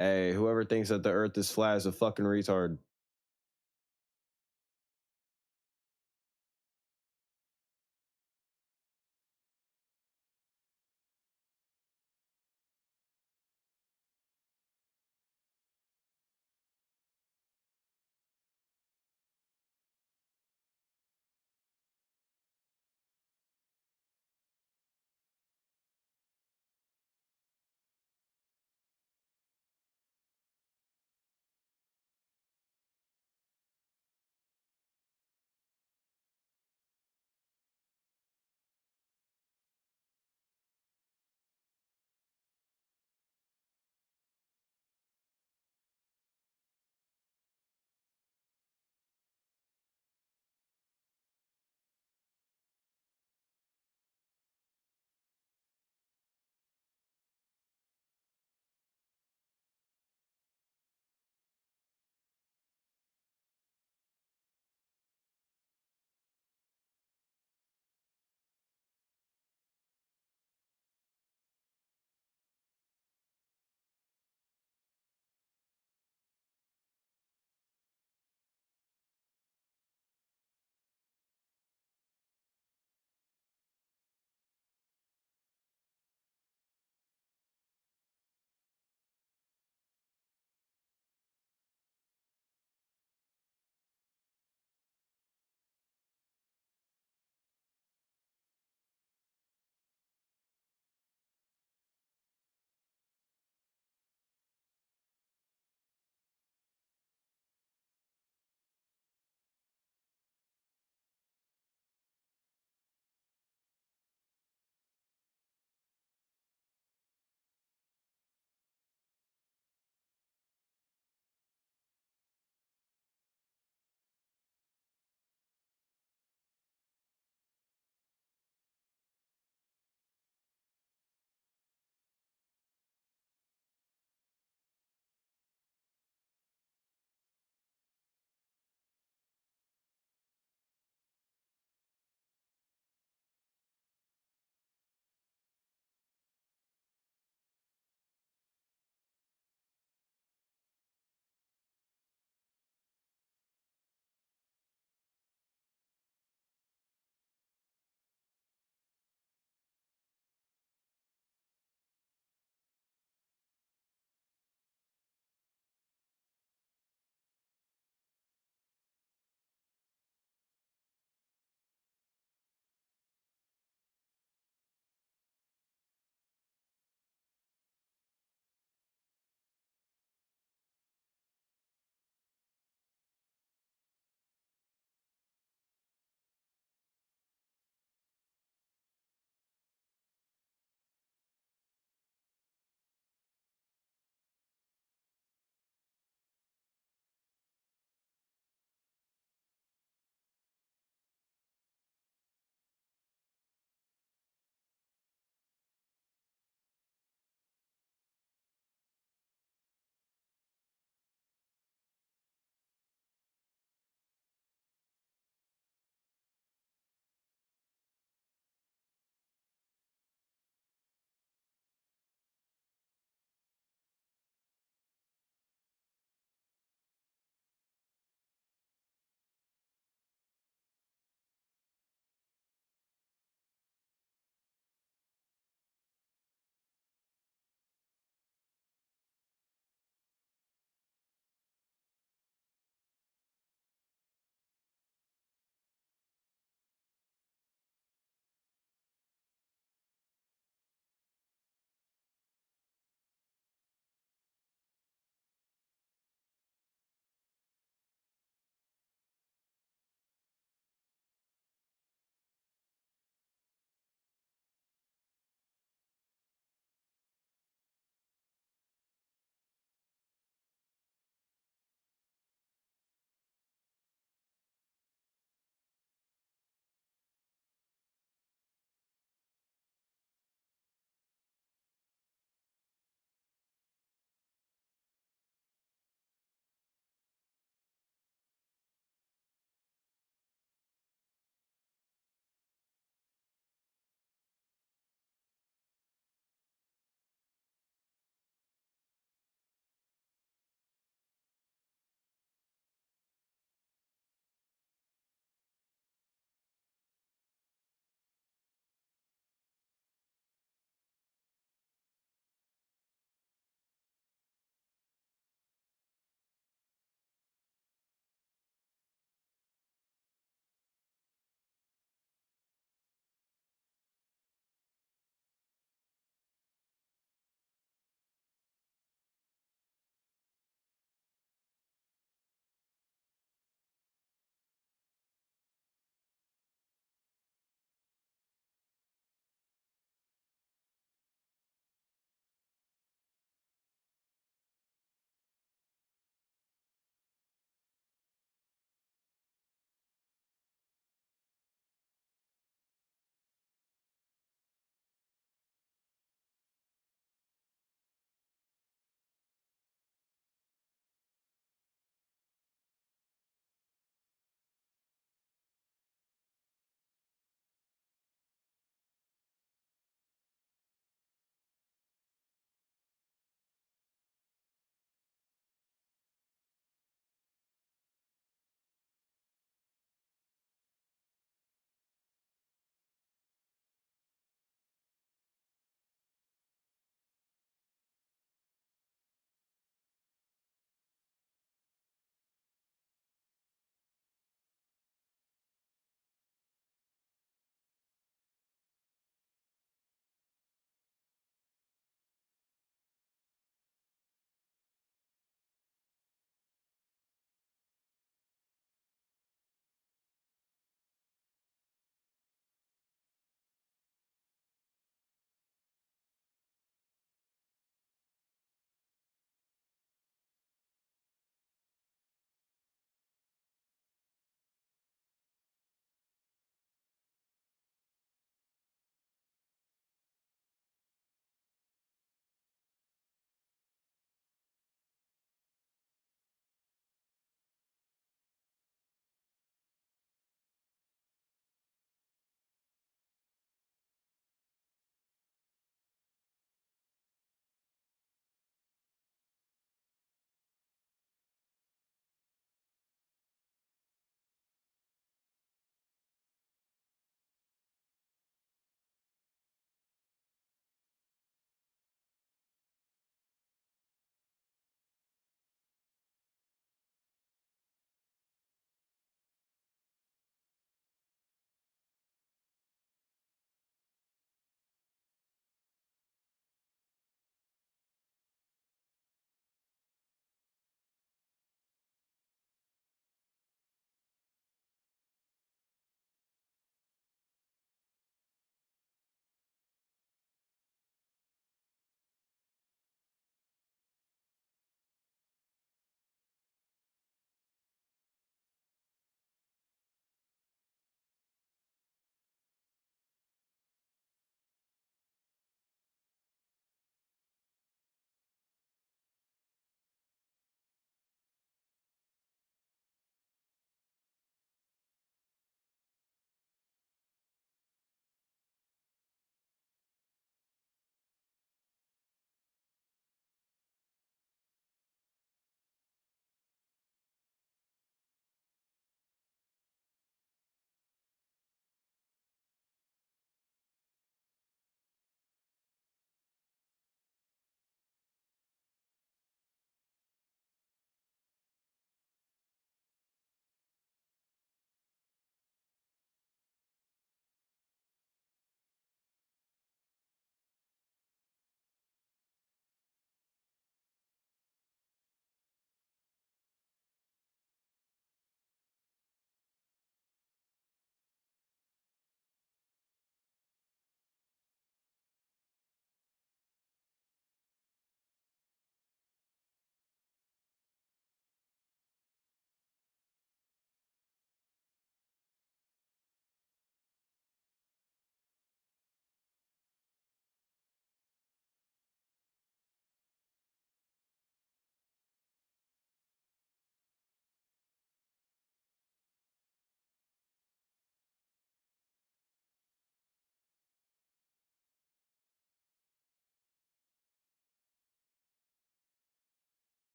Hey, whoever thinks that the Earth is flat is a fucking retard.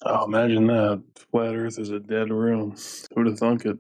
Oh, imagine that. Flat Earth is a dead room. Who'd have thunk it?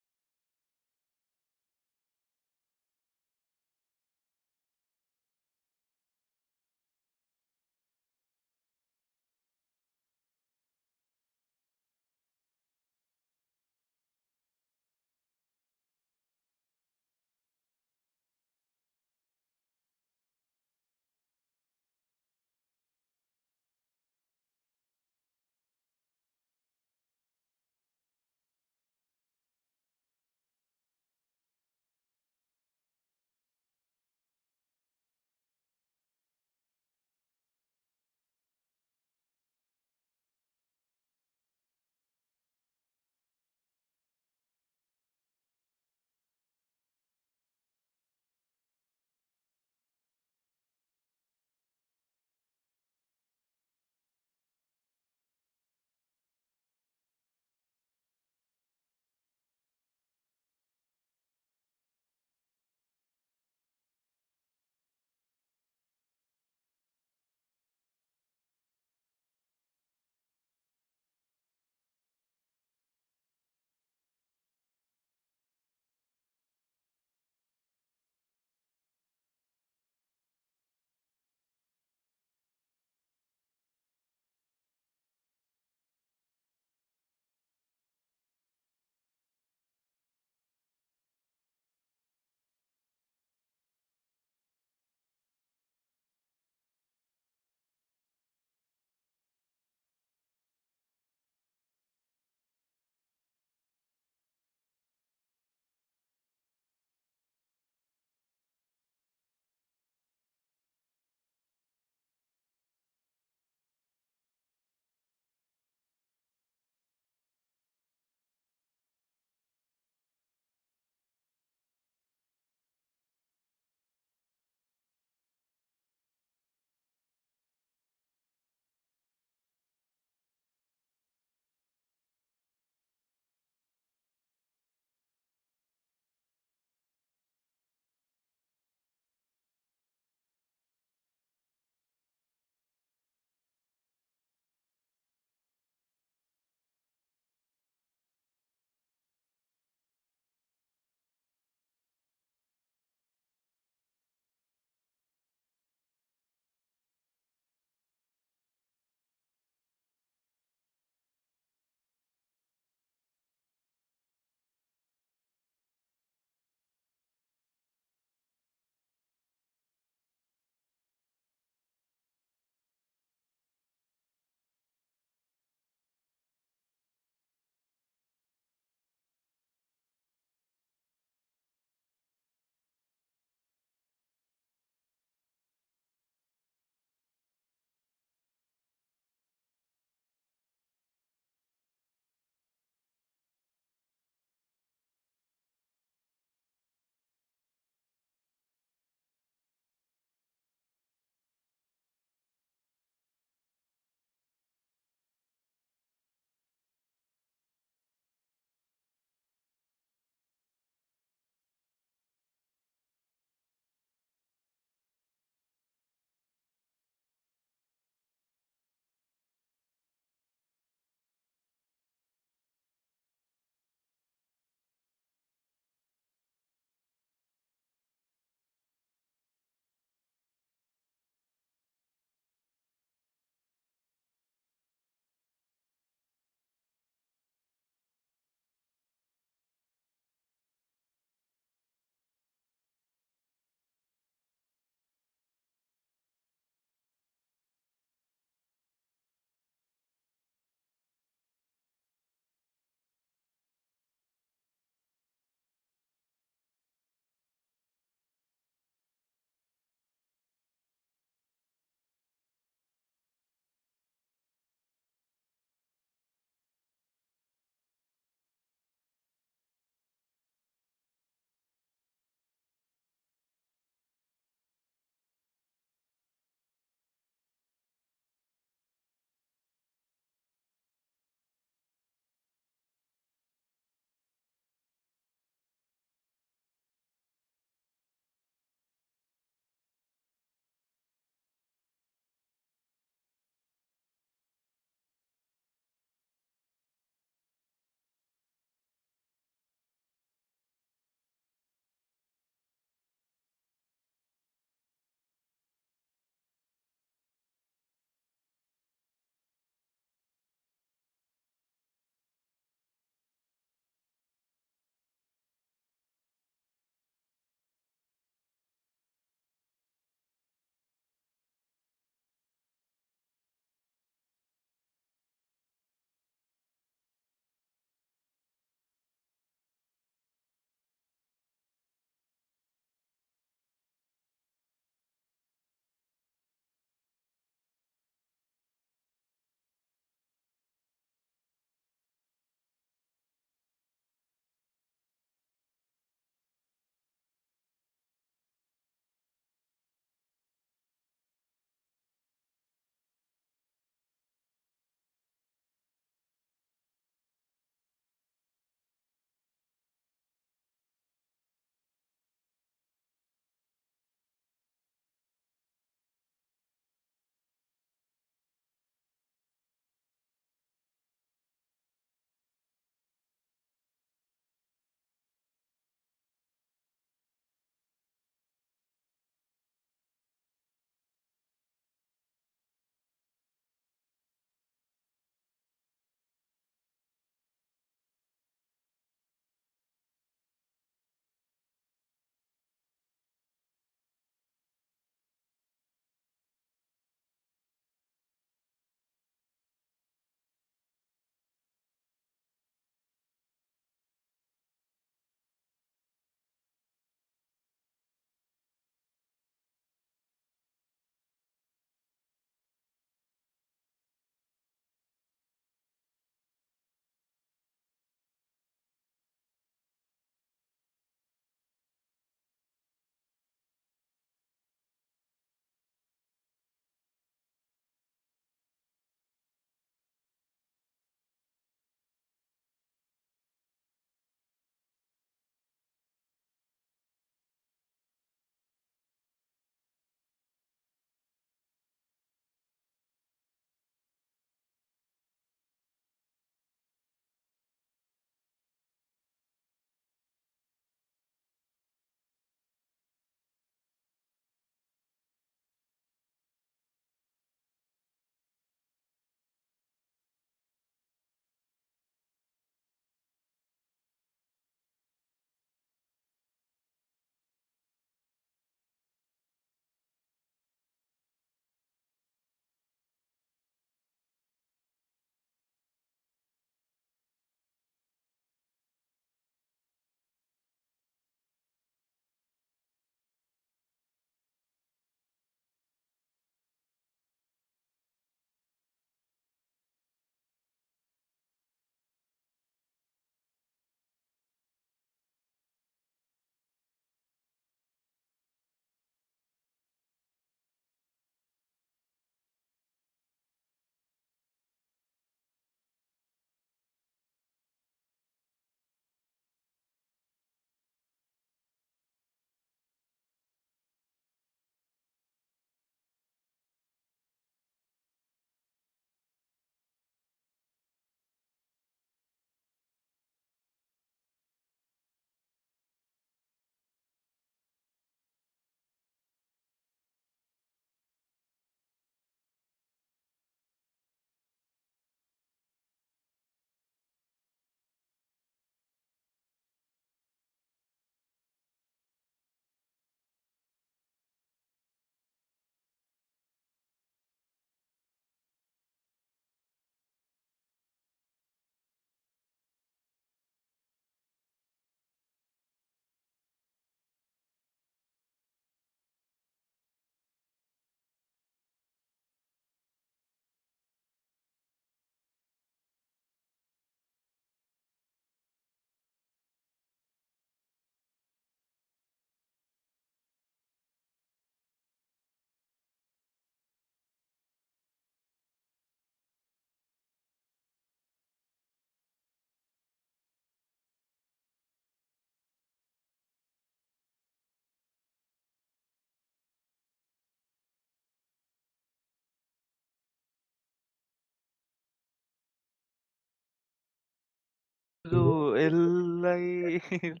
الليل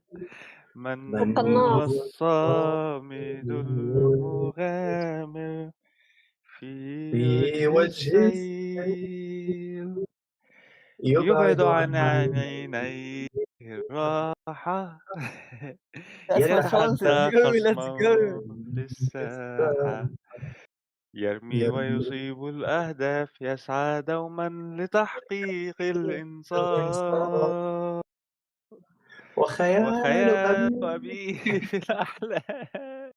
من هو وقناص الصامد المغامر في في وجه وجه السيل يبعد يبعد عن عن عينيه الراحة That's my song. Let's يتحدى go. Let's خصمه go. للساحة يرمي ويصيب الأهداف يسعى دوما لتحقيق الإنصاف وخيال وخيال أبي. أبيه في الأحلام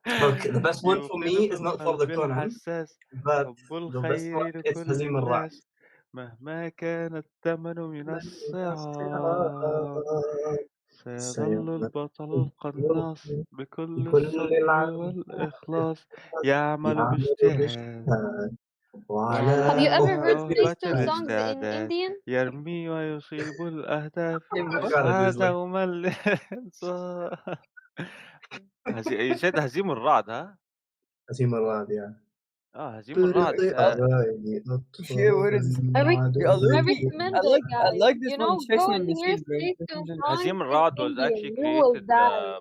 Look, the best one for يوقن me في is not for the القلب Conan, الحساس but حب the best one الخير is لكل Hazim al-Ra'd. الناس مهما كان الثمن من الصعاب سيظل البطل القناص بكل بكل الصبر العمل والإخلاص يعمل يعمل باجتهاد باجتهاد وعلى Have you ever heard these عقبة two songs in الاستعداد Indian? يرمي ويصيب الأهداف I gotta do يسعى this like دوما للإنصاف هزيم الرعد ها؟ Hazim al-Ra'd, yeah. هزيم الرعد برق أوائل Yeah, what أطفال is عدو I I like recommend I it, like I guys. like this You one. know, Chase go my and hear machine, bro. these two songs Hazim in al-Ra'd was Indian. actually You will created die.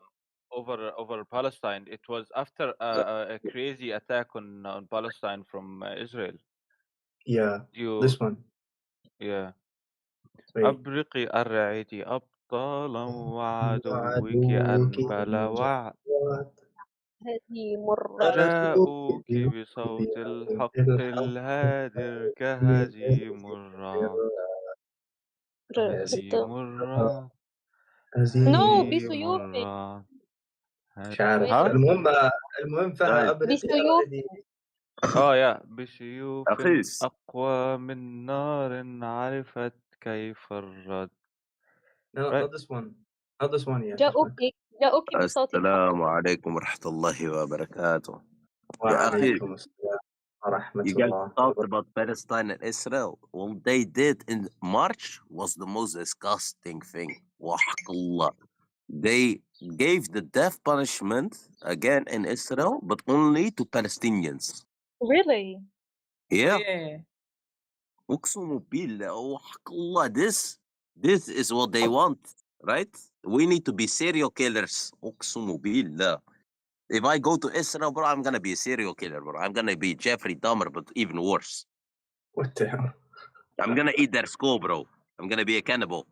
over Palestine. It was after a crazy attack on Palestine from Israel. Yeah, You this one. yeah. Wait. أبرقي أرعدي أبطالا وعدوك وعدوك أنبل وعد هزيم الرعد جاءوك بصوت الحق الهادر كهزيم الرعد هزيم الرعد No, هزيم هزيم بسيوف. الرعد مش عارف ها؟ المهم فيها طيب أبرقي بسيوف. أرعدي يا بسيوف أخيس أقوى من نار عرفت كيف الرد No, right. not this one. Not this one, yeah. جاءوك بصوت الحق. السلام عليكم ورحمة الله وبركاته. يا أخي, وعليكم السلام ورحمة you guys الله talked about Palestine and Israel. What they did in March was the most disgusting thing. وحق الله. They gave the death punishment again in Israel, but only to Palestinians. Really? Yeah. Yeah. أقسم بالله وحق الله. This is what they want, right? We need to be serial killers. أقسم بالله. If I go to Israel, bro, I'm gonna be a serial killer, bro. I'm gonna be Jeffrey Dahmer, but even worse. What the hell? I'm gonna eat their skull, bro. I'm gonna be a cannibal.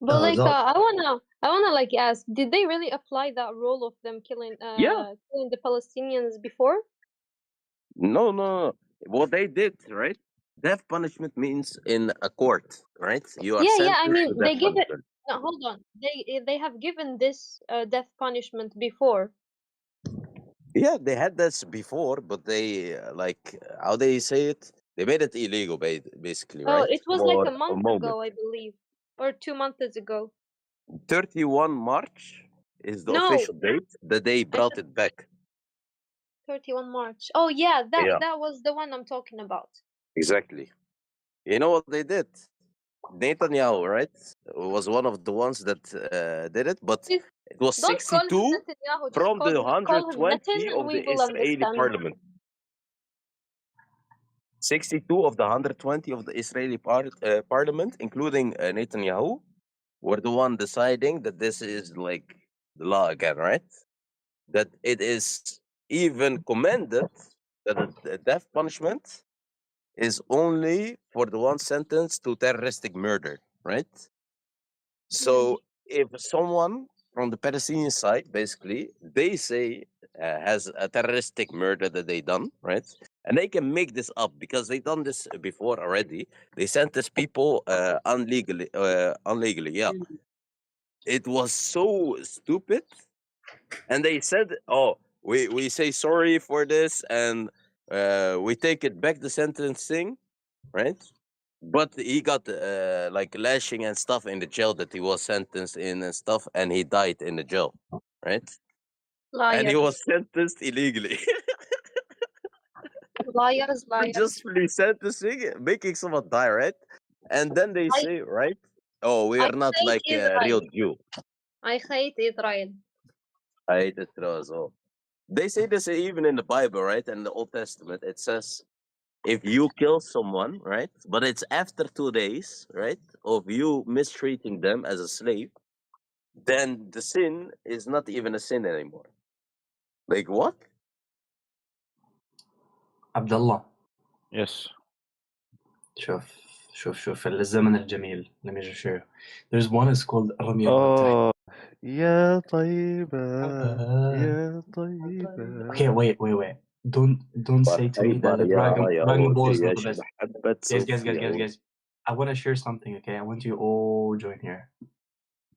But like, I wanna like ask, did they really apply that rule of them killing the Palestinians before? No. What they did, right? Death punishment means in a court, right? You are Yeah, I sentenced mean, to they death give it. punishment. No, hold on. They have given this death punishment before. Yeah, they had this before, but they how they say it? They made it illegal, basically, Oh, right? it was like a month moment. ago, I believe, or 2 months ago. 31 March is the No, official date that they brought it back. 31 March. Oh yeah, Yeah. that was the one I'm talking about. Exactly. You know what they did? Netanyahu, right, was one of the ones that did it, but it was Don't call him 62 Netanyahu. Just from the call him Netin, 120 and of we the will Israeli understand. parliament. 62 of the 120 of the Israeli parliament, including Netanyahu, were the one deciding that this is like the law again, right? That it is even commended that the death punishment is only for the one sentenced to terroristic murder, right? So if someone from the Palestinian side, basically, they say has a terroristic murder that they done, right? And they can make this up because they done this before already. They sentence people unlegally. Yeah, it was so stupid, and they said, "Oh, we say sorry for this, and we take it back the sentencing, right?" But he got like lashing and stuff in the jail that he was sentenced in and stuff, and he died in the jail, right? And he Liars. was sentenced illegally. Liars. Just for the sentencing, making someone die, right? And then they say, right? Oh, we I are not hate like a real Israel. Jew. I hate Israel. I hate it as well. They say this even in the Bible, right? In the Old Testament, it says if you kill someone, right? But it's after 2 days, right, of you mistreating them as a slave, then the sin is not even a sin anymore. Like what? عبد الله. Yes. شوف الزمن الجميل. Let me just show you. There's one is called رمي الرتح. يا طيبة يا طيبة. Okay, wait. Don't say to me that the Dragon Ball is not the best. Guys. I want to share something, okay? I want you all join here.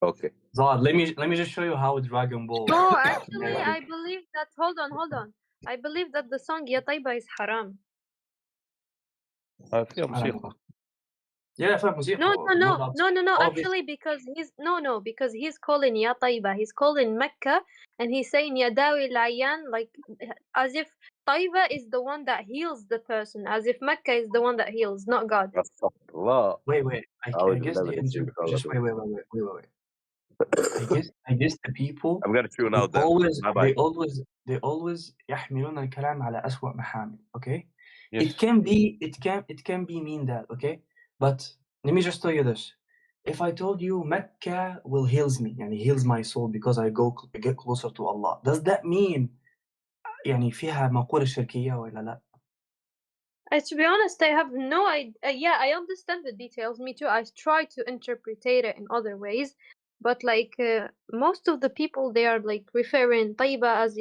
Okay. Zod, let me just show you how Dragon Ball. No, actually, I believe that. Hold on. I believe that the song Ya Taiba is haram. فيها موسيقى. Yeah, فيها موسيقى. No. Actually, because he's calling Ya Taiba, he's calling Mecca, and he's saying Ya Dawi al-Ayyan, like as if Taiba is the one that heals the person, as if Mecca is the one that heals, not God. Wait. I guess the just wait. I guess the people I'm gonna tune out then. they always يحملون الكلام على أسوأ محامل. Okay. Yes. It can be mean that, okay? But let me just tell you this. If I told you Mecca will heals me, يعني heals my soul because I get closer to Allah, does that mean يعني فيها مقولة شركية ولا لا؟ To be honest, I have no idea. Yeah, I understand the details. Me too. I try to interpret it in other ways, but like most of the people, they are like referring Taiba as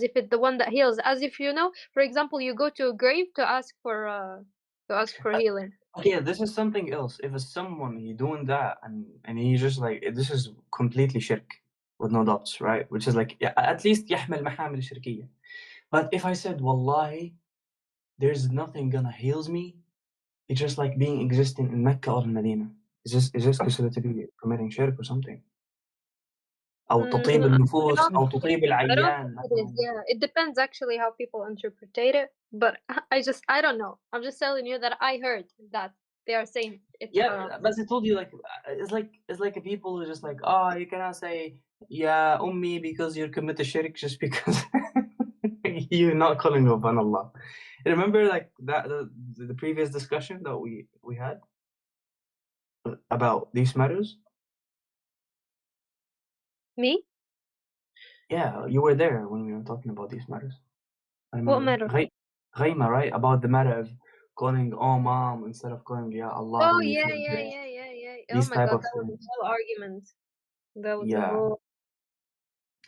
if it's the one that heals, as if for example, you go to a grave to ask for healing. Okay, this is something else. If it's someone he doing that and he just like this is completely shirk with no doubts, right? Which is like at least يحمل محامل الشركية. But if I said wallahi, there's nothing gonna heals me, it's just like being existing in Mecca or in Medina. Is this considered to be committing shirk or something? أو تطيب النفوس أو تطيب العيان. Yeah, it depends actually how people interpret it. But I don't know. I'm just telling you that I heard that they are saying it. Yeah, but I told you like it's like people who are just like, oh, you cannot say ya ummi because you're committed shirk just because you're not calling upon Allah. Remember like that the previous discussion that we had about these matters? Me? Yeah, you were there when we were talking about these matters. What matter? Ghaima, right? About the matter of calling oh mom instead of calling ya Allah. Oh yeah. These Oh my type God, of that was things. a whole argument. That was a Yeah. whole.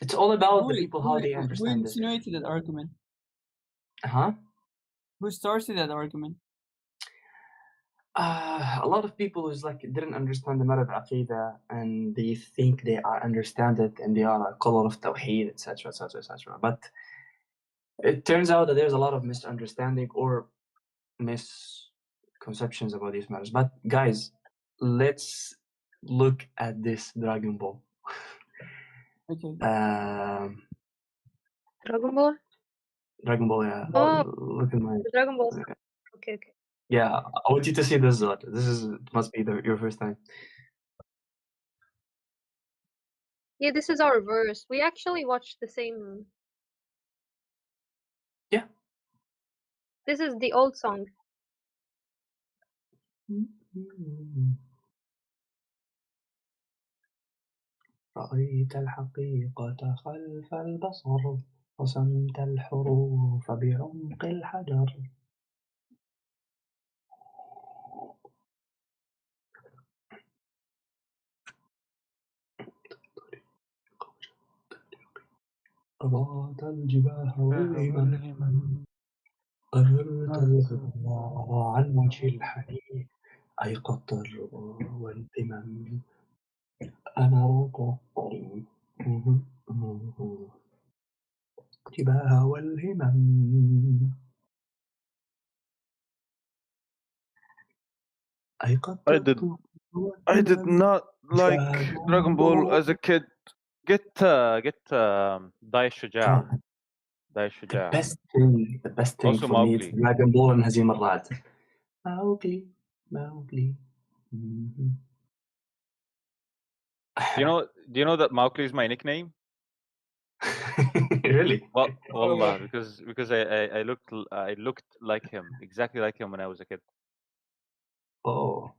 It's all about the people how they understand Who it. insinuated that argument? Huh? Who started that argument? A lot of people who's like didn't understand the matter of Aqidah and they think they are understand it and they are a color of Tawheed, etc. But it turns out that there's a lot of misunderstanding or misconceptions about these matters. But guys, let's look at this Dragon Ball. Okay. Dragon Ball, yeah. Oh, look at my Dragon Ball. Okay. Yeah, I want you to see this. This must be your first time. Yeah, this is our verse. We actually watched the same. Yeah. This is the old song. رأيت الحقيقة خلف البصر رسمت الحروف بعمق الحجر أضاءت الجباه والهمم قررت الغضاء عن وجه الحنين أيقظت الرضا والهمم أنا رضا الطريق جباه والهمم I did not like Dragon Ball as a kid. Get Dai Shuja. The best thing also for Mowgli. me is Dragon Ball and هزيم الرعد. Mowgli. Do you know that Mowgli is my nickname? Really? Well, wallah, because I looked like him, exactly like him when I was a kid. Oh.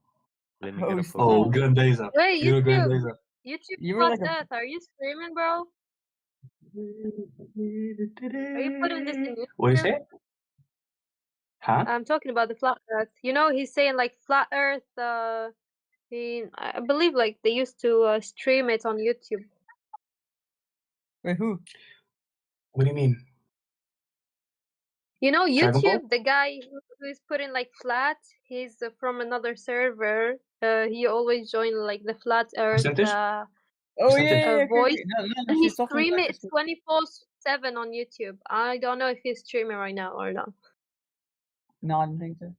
Let me get a photo. Oh, Grandizer. Wait, You know YouTube. Grandizer. YouTube You were Flat like a Earth. Are you streaming, bro? Are you putting this in What do you YouTube? say? Huh? I'm talking about the Flat Earth. You know, he's saying like Flat Earth. I believe like they used to stream it on YouTube. Wait, who? What do you mean? You know, Dragon Ball? YouTube, the guy who is putting like flat, he's from another server. He always join like the Flat Earth Percentage? Oh yeah, Percentage? yeah, okay, voice, okay. No, and he she's talking stream about it 24/7 on YouTube. I don't know if he's streaming right now or not. No, I don't think so.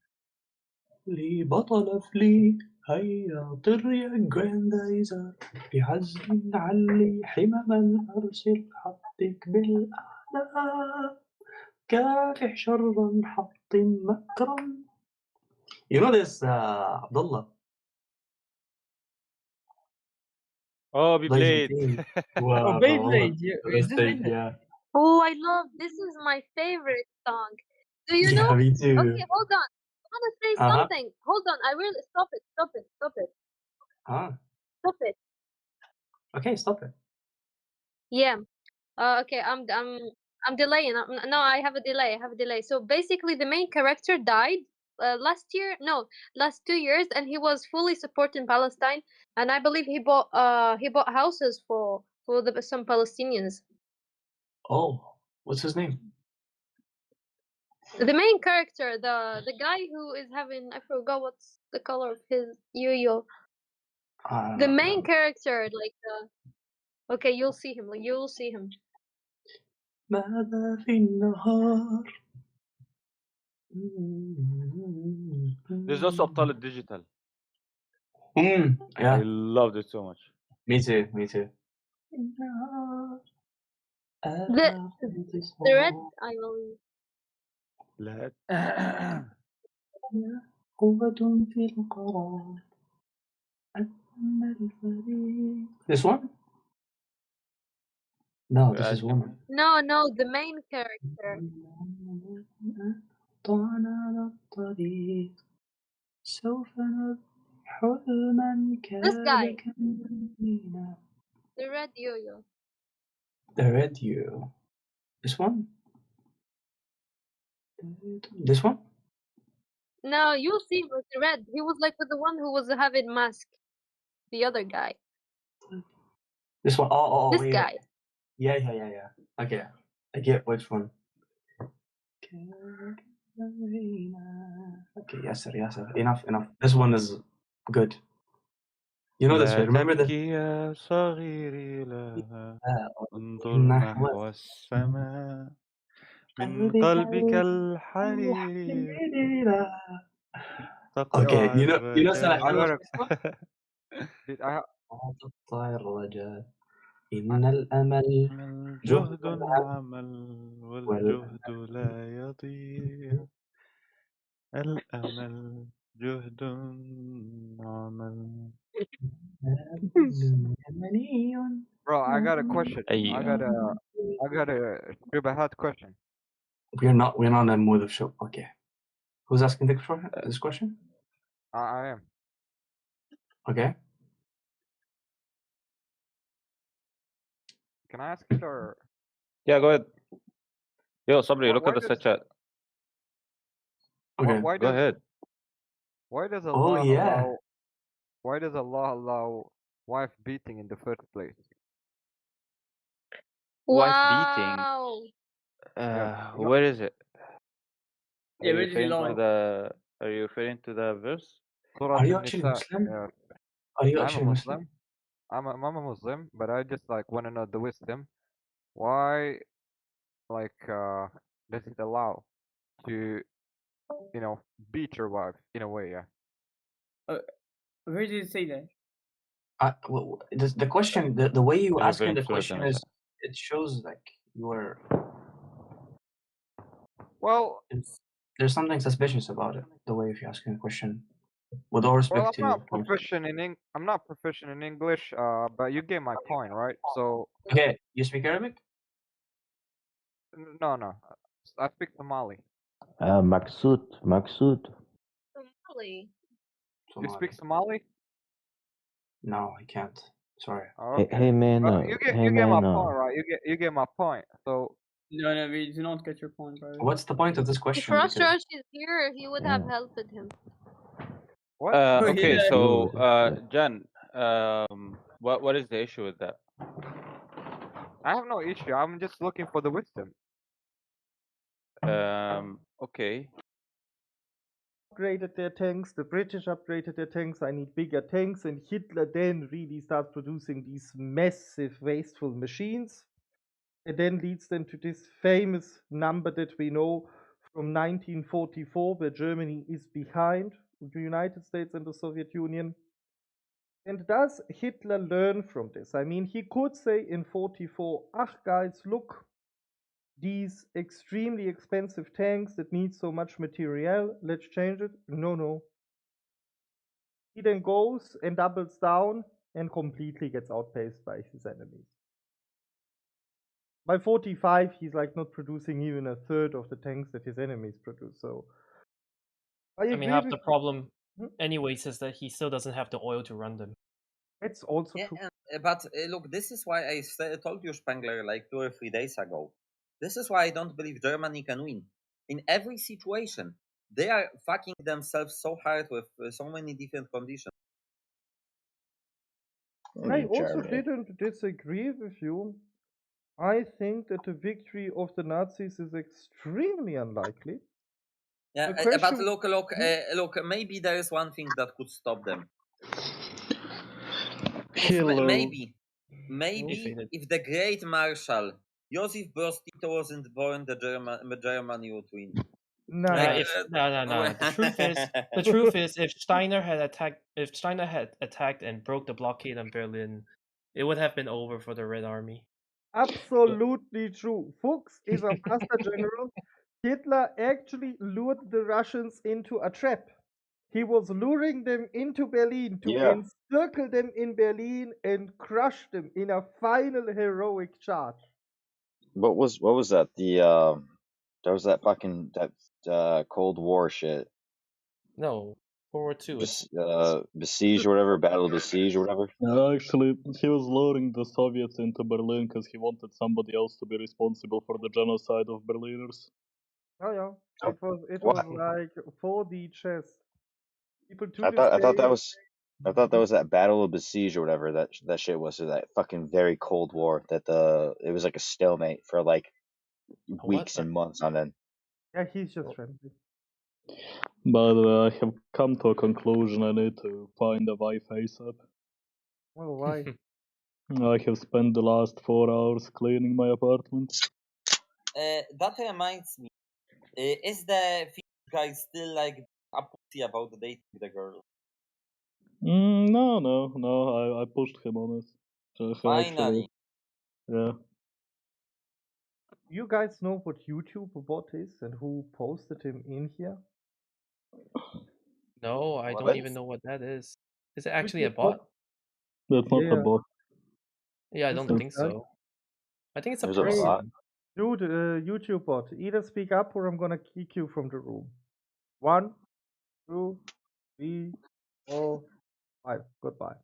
لي بطل فلي هيا طر يا جراندايزر بعزم علي حمما أرسل حطك بالأعلى كافح شرا حطم مكرا. You know this, Abdullah? Oh, Legend Beyblade. King. Oh, Wow, Beyblade. Is this mistake, Beyblade? yeah. Oh, I love this is my favorite song. Do you know? Yeah, me too. Okay, hold on. I wanna say Uh-huh. something. Hold on. I really stop it. Stop it. Stop it. Huh? Stop it. Okay, stop it. Yeah. Okay. I'm delaying. No, I have a delay. I have a delay. So basically, the main character died last year. No, last 2 years, and he was fully supporting Palestine. And I believe he bought houses for some Palestinians. Oh, what's his name? The main character, the guy who is having, I forgot what's the color of his yo-yo. The main character, like okay, you'll see him. Like, you'll see him. ماذا في النهار There's also Abtal Digital. Yeah. I loved it so much. Me too, me too. The red, I believe. لا قوة في القرار أما الفريق. This one? No, this is one. No, the main character. طعنا على الطريق سوف نبني حلما This guy, كاد كمدينة. the red yo-yo. The red you. This one? This one? No, you'll see with the red. He was like with the one who was having mask. The other guy. This one? Oh, This wait. guy. Yeah. Okay, I get which one. Okay, yes sir. Enough. This one is good. You know this one. Remember this? تبكي يا صغيري لها انظر نحو السماء من قلبك الحريري Okay, تقطع you know الرجاء. Salah, I gotta. تقطع الرجاء إن الأمل جهد عمل والجهد لا يضيع الأمل جهد عمل. Bro, I got a question. I got a Shubahat question. We're not in a mood of show. Okay. Who's asking this question? I am. Okay. Can I ask it or? Yeah, go ahead. Yo, Sabri, look Why at the does- set chat. Okay. Go ahead. Why does Oh, Allah yeah. allow? Why does Allah allow wife beating in the first place? Wife beating. Wow. Where is it? Yeah, where does he lie? Are you referring to the verse? Are you actually Muslim? Are you I'm actually a Muslim? I'm a Muslim, but I just like want to know the wisdom. Why, like, does it allow to, beat your wife in a way? Yeah. Where did it say that? The question, the way you Are you asking referring the to Surah question An-Nisa? is, it shows like you are. Well, there's something suspicious about it. The way if you're asking a question, with all respect Well, to you. I'm not proficient in English. But you get my point, right? So Okay, you speak Arabic? No, no. I speak Somali. Maksud. Somali. You speak Somali. Somali? No, I can't. Sorry. Oh, Hey, okay. hey man, You get my point, right? You get my point. So No, we do not get your point, bro. What's the point of this If question? Rush Because Rush is here, he would have helped him. what? Okay, Yeah. so Dude, Jen, what is the issue with that? I have no issue. I'm just looking for the wisdom. Okay. Upgraded their tanks, the British upgraded their tanks, I need bigger tanks, and Hitler then really starts producing these massive, wasteful machines. It then leads them to this famous number that we know from 1944, where Germany is behind the United States and the Soviet Union. And does Hitler learn from this? I mean, he could say in 44, ach guys, look, these extremely expensive tanks that need so much material, let's change it. No. He then goes and doubles down and completely gets outpaced by his enemies. By 45, he's like not producing even a third of the tanks that his enemies produce. So I I agree mean, half with the problem, Hmm? anyways, is that he still doesn't have the oil to run them. It's also Yeah, true. but look, this is why I told you, Spengler, like 2 or 3 days ago. This is why I don't believe Germany can win. In every situation, they are fucking themselves so hard with so many different conditions. I also didn't disagree with you. I think that the victory of the Nazis is extremely unlikely. Yeah, The but question, look, maybe there is one thing that could stop them. Hitler. Maybe Defeated. if the great Marshal Joseph Broz Tito wasn't born, Germany would win. No. The truth is, if Steiner had attacked and broke the blockade on Berlin, it would have been over for the Red Army. Absolutely true. Fuchs is a master general. Hitler actually lured the Russians into a trap. He was luring them into Berlin to encircle them in Berlin and crush them in a final heroic charge. What was that? There was that fucking Cold War shit. No, World War II. Besiege or whatever, Battle of Besiege or whatever. Actually, he was luring the Soviets into Berlin because he wanted somebody else to be responsible for the genocide of Berliners. Oh yeah, it was like 4D chess. People to I this thought day. that was that Battle of Besiege or whatever that shit was. So that fucking very Cold War. It was like a stalemate for like weeks and months on end. Yeah, he's just friendly. By the way, I have come to a conclusion. I need to find a wife ASAP. Well, why? I have spent the last 4 hours cleaning my apartment. That reminds me, is the guy still like a pussy about dating the girl? No. I pushed him on it. So Finally. Yeah. You guys know what YouTube bot is and who posted him in here? No, I don't even know what that is. Is it actually a YouTube bot? That's not a bot. Yeah, I This don't is think so. I think it's a There's a person. bot. Dude, YouTube bot, either speak up or I'm gonna kick you from the room. 1, 2, 3, 4, 5. Goodbye.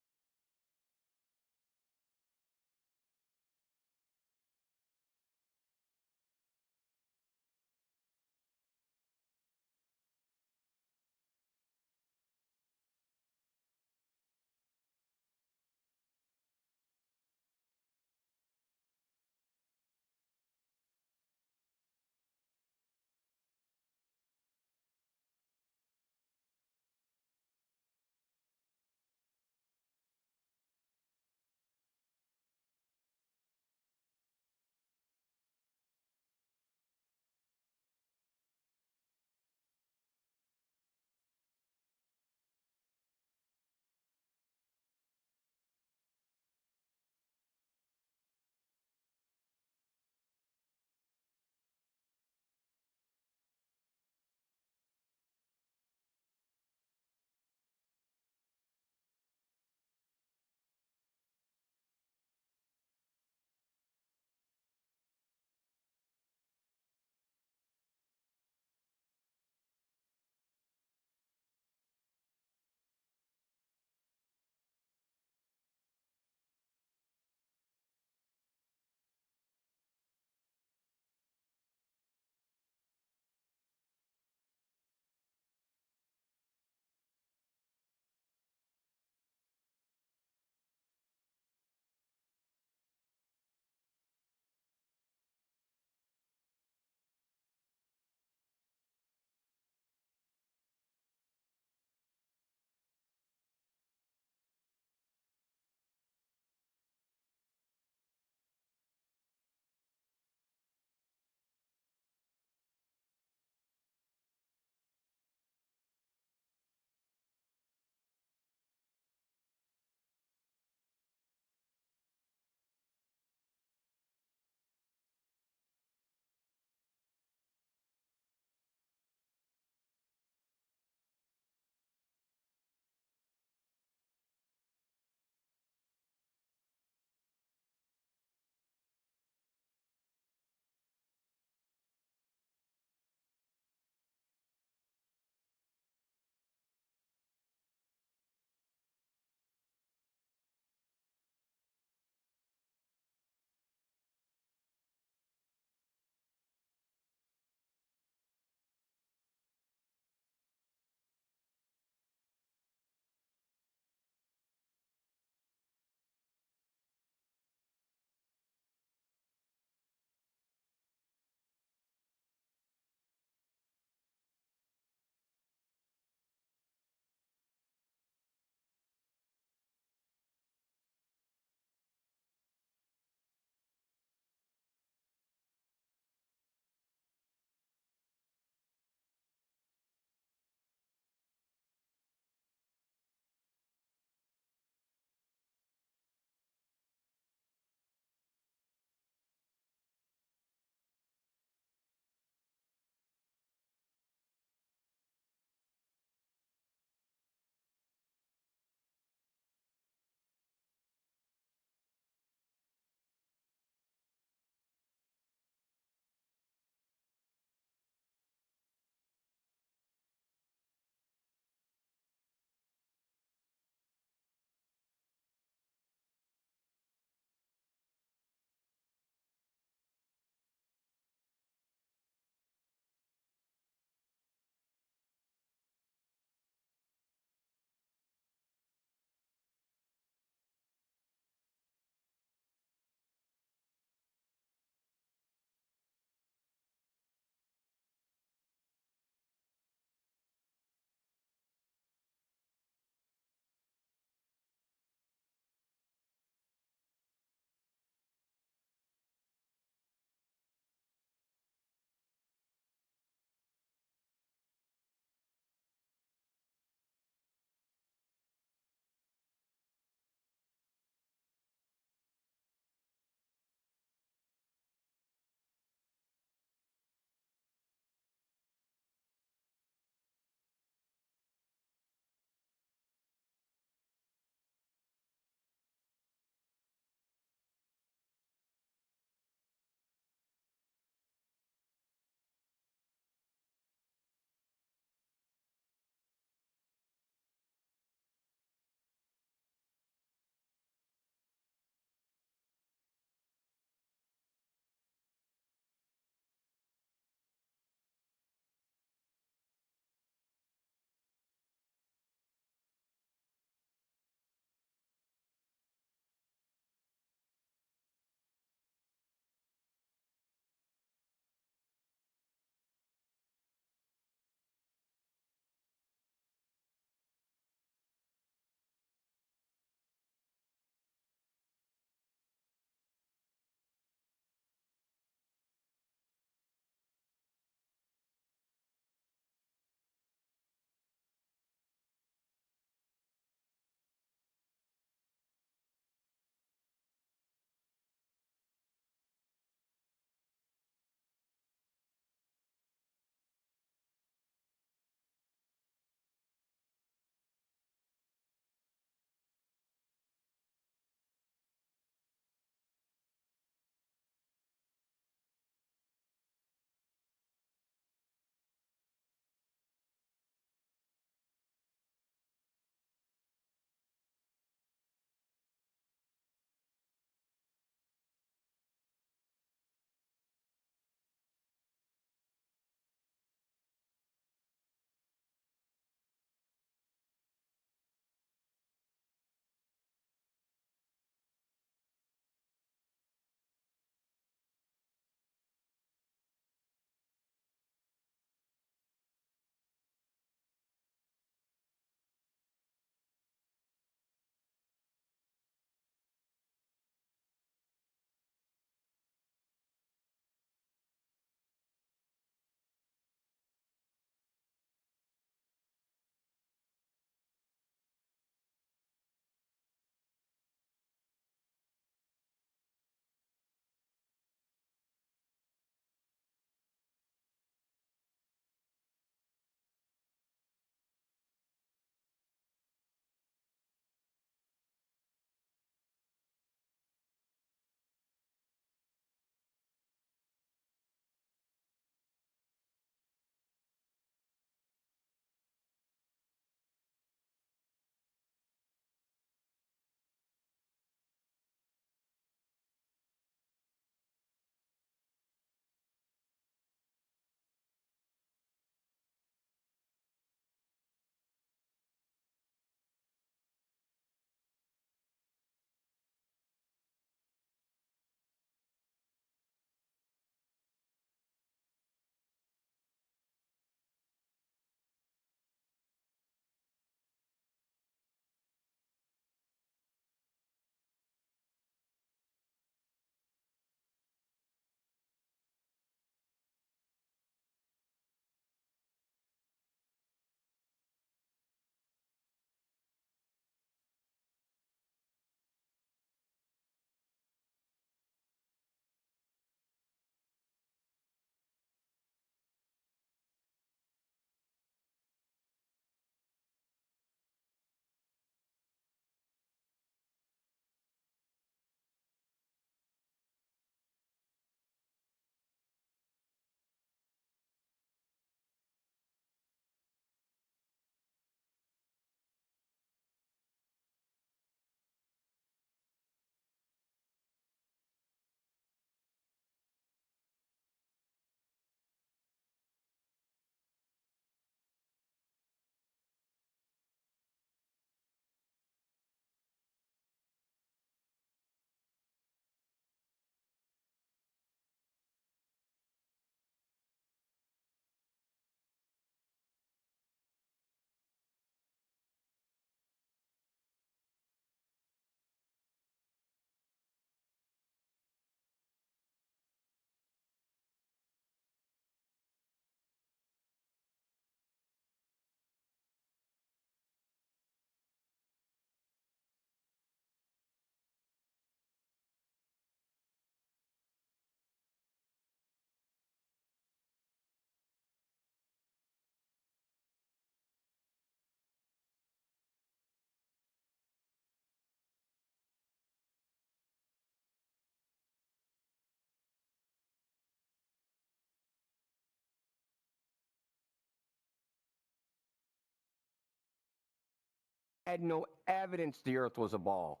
had no evidence the Earth was a ball.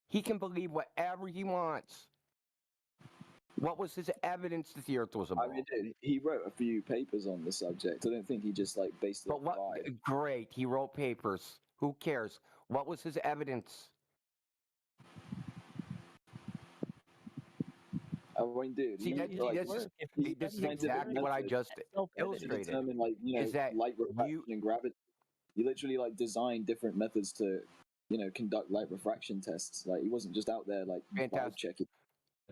He can believe whatever he wants. What was his evidence that the Earth was a ball? I mean, dude, he wrote a few papers on the subject. I don't think he just like based it But off what? vibe. Great, he wrote papers. Who cares? What was his evidence? I mean, dude, See, he, like, this is exactly what I just illustrated. Determine, like, you know, Is that light refraction and gravity. You literally like designed different methods to, you know, conduct light refraction tests. Like, he wasn't just out there like vibe checking.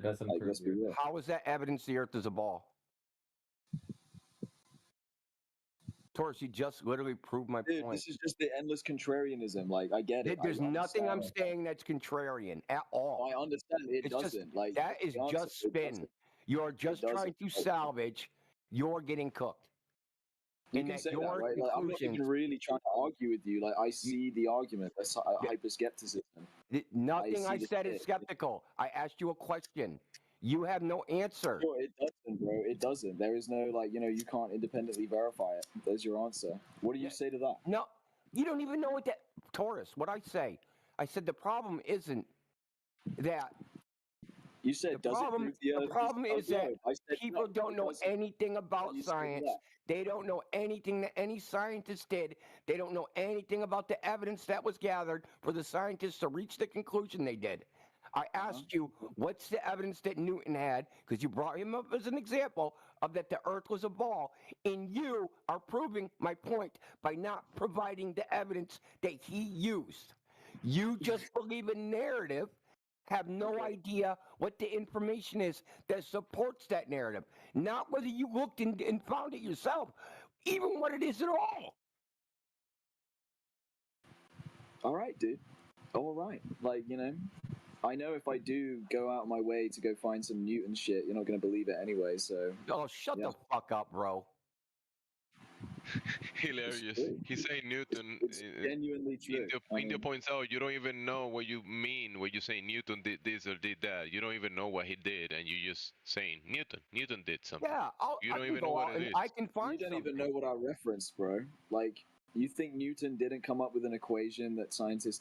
Like, let's be real. How is that evidence the Earth is a ball? Taurus, you just literally proved my Dude, point. this is just the endless contrarianism. Like, I get it. There's I nothing I'm understand. saying that's contrarian at all. I understand it It's doesn't. just, Like, that is the answer, just it spin. doesn't. You're just doesn't. trying to salvage. You're getting cooked. You And can that say that, your right? Like, I'm not even conclusions. really trying to argue with you. Like, I see the argument. That's hyper-skepticism. Nothing I see the said is shit. skeptical. I asked you a question. You have no answer. Sure, it doesn't, bro. It doesn't. There is no, like, you know, you can't independently verify it. There's your answer. What do you say to that? No, you don't even know what that, Taurus, what I say. I said the problem isn't that. You said, the does problem, it prove the Earth the problem is is that I said people no, don't it know doesn't. anything How about do you say science. that? They don't know anything that any scientist did. They don't know anything about the evidence that was gathered for the scientists to reach the conclusion they did. I asked you, what's the evidence that Newton had? Because you brought him up as an example of that the Earth was a ball. And you are proving my point by not providing the evidence that he used. You just believe a narrative, have no idea what the information is that supports that narrative. Not whether you looked and found it yourself, even what it is at all. All right, dude. All right. Like, you know, I know if I do go out of my way to go find some Newton shit, you're not going to believe it anyway, so. Oh, shut the fuck up, bro. Hilarious. He's saying Newton. It's genuinely true. India points out you don't even know what you mean when you say Newton did this or did that. You don't even know what he did, and you just saying Newton. Newton did something. Yeah, you don't even know what it is. I can find You don't even know what I referenced, bro. Like, you think Newton didn't come up with an equation that scientists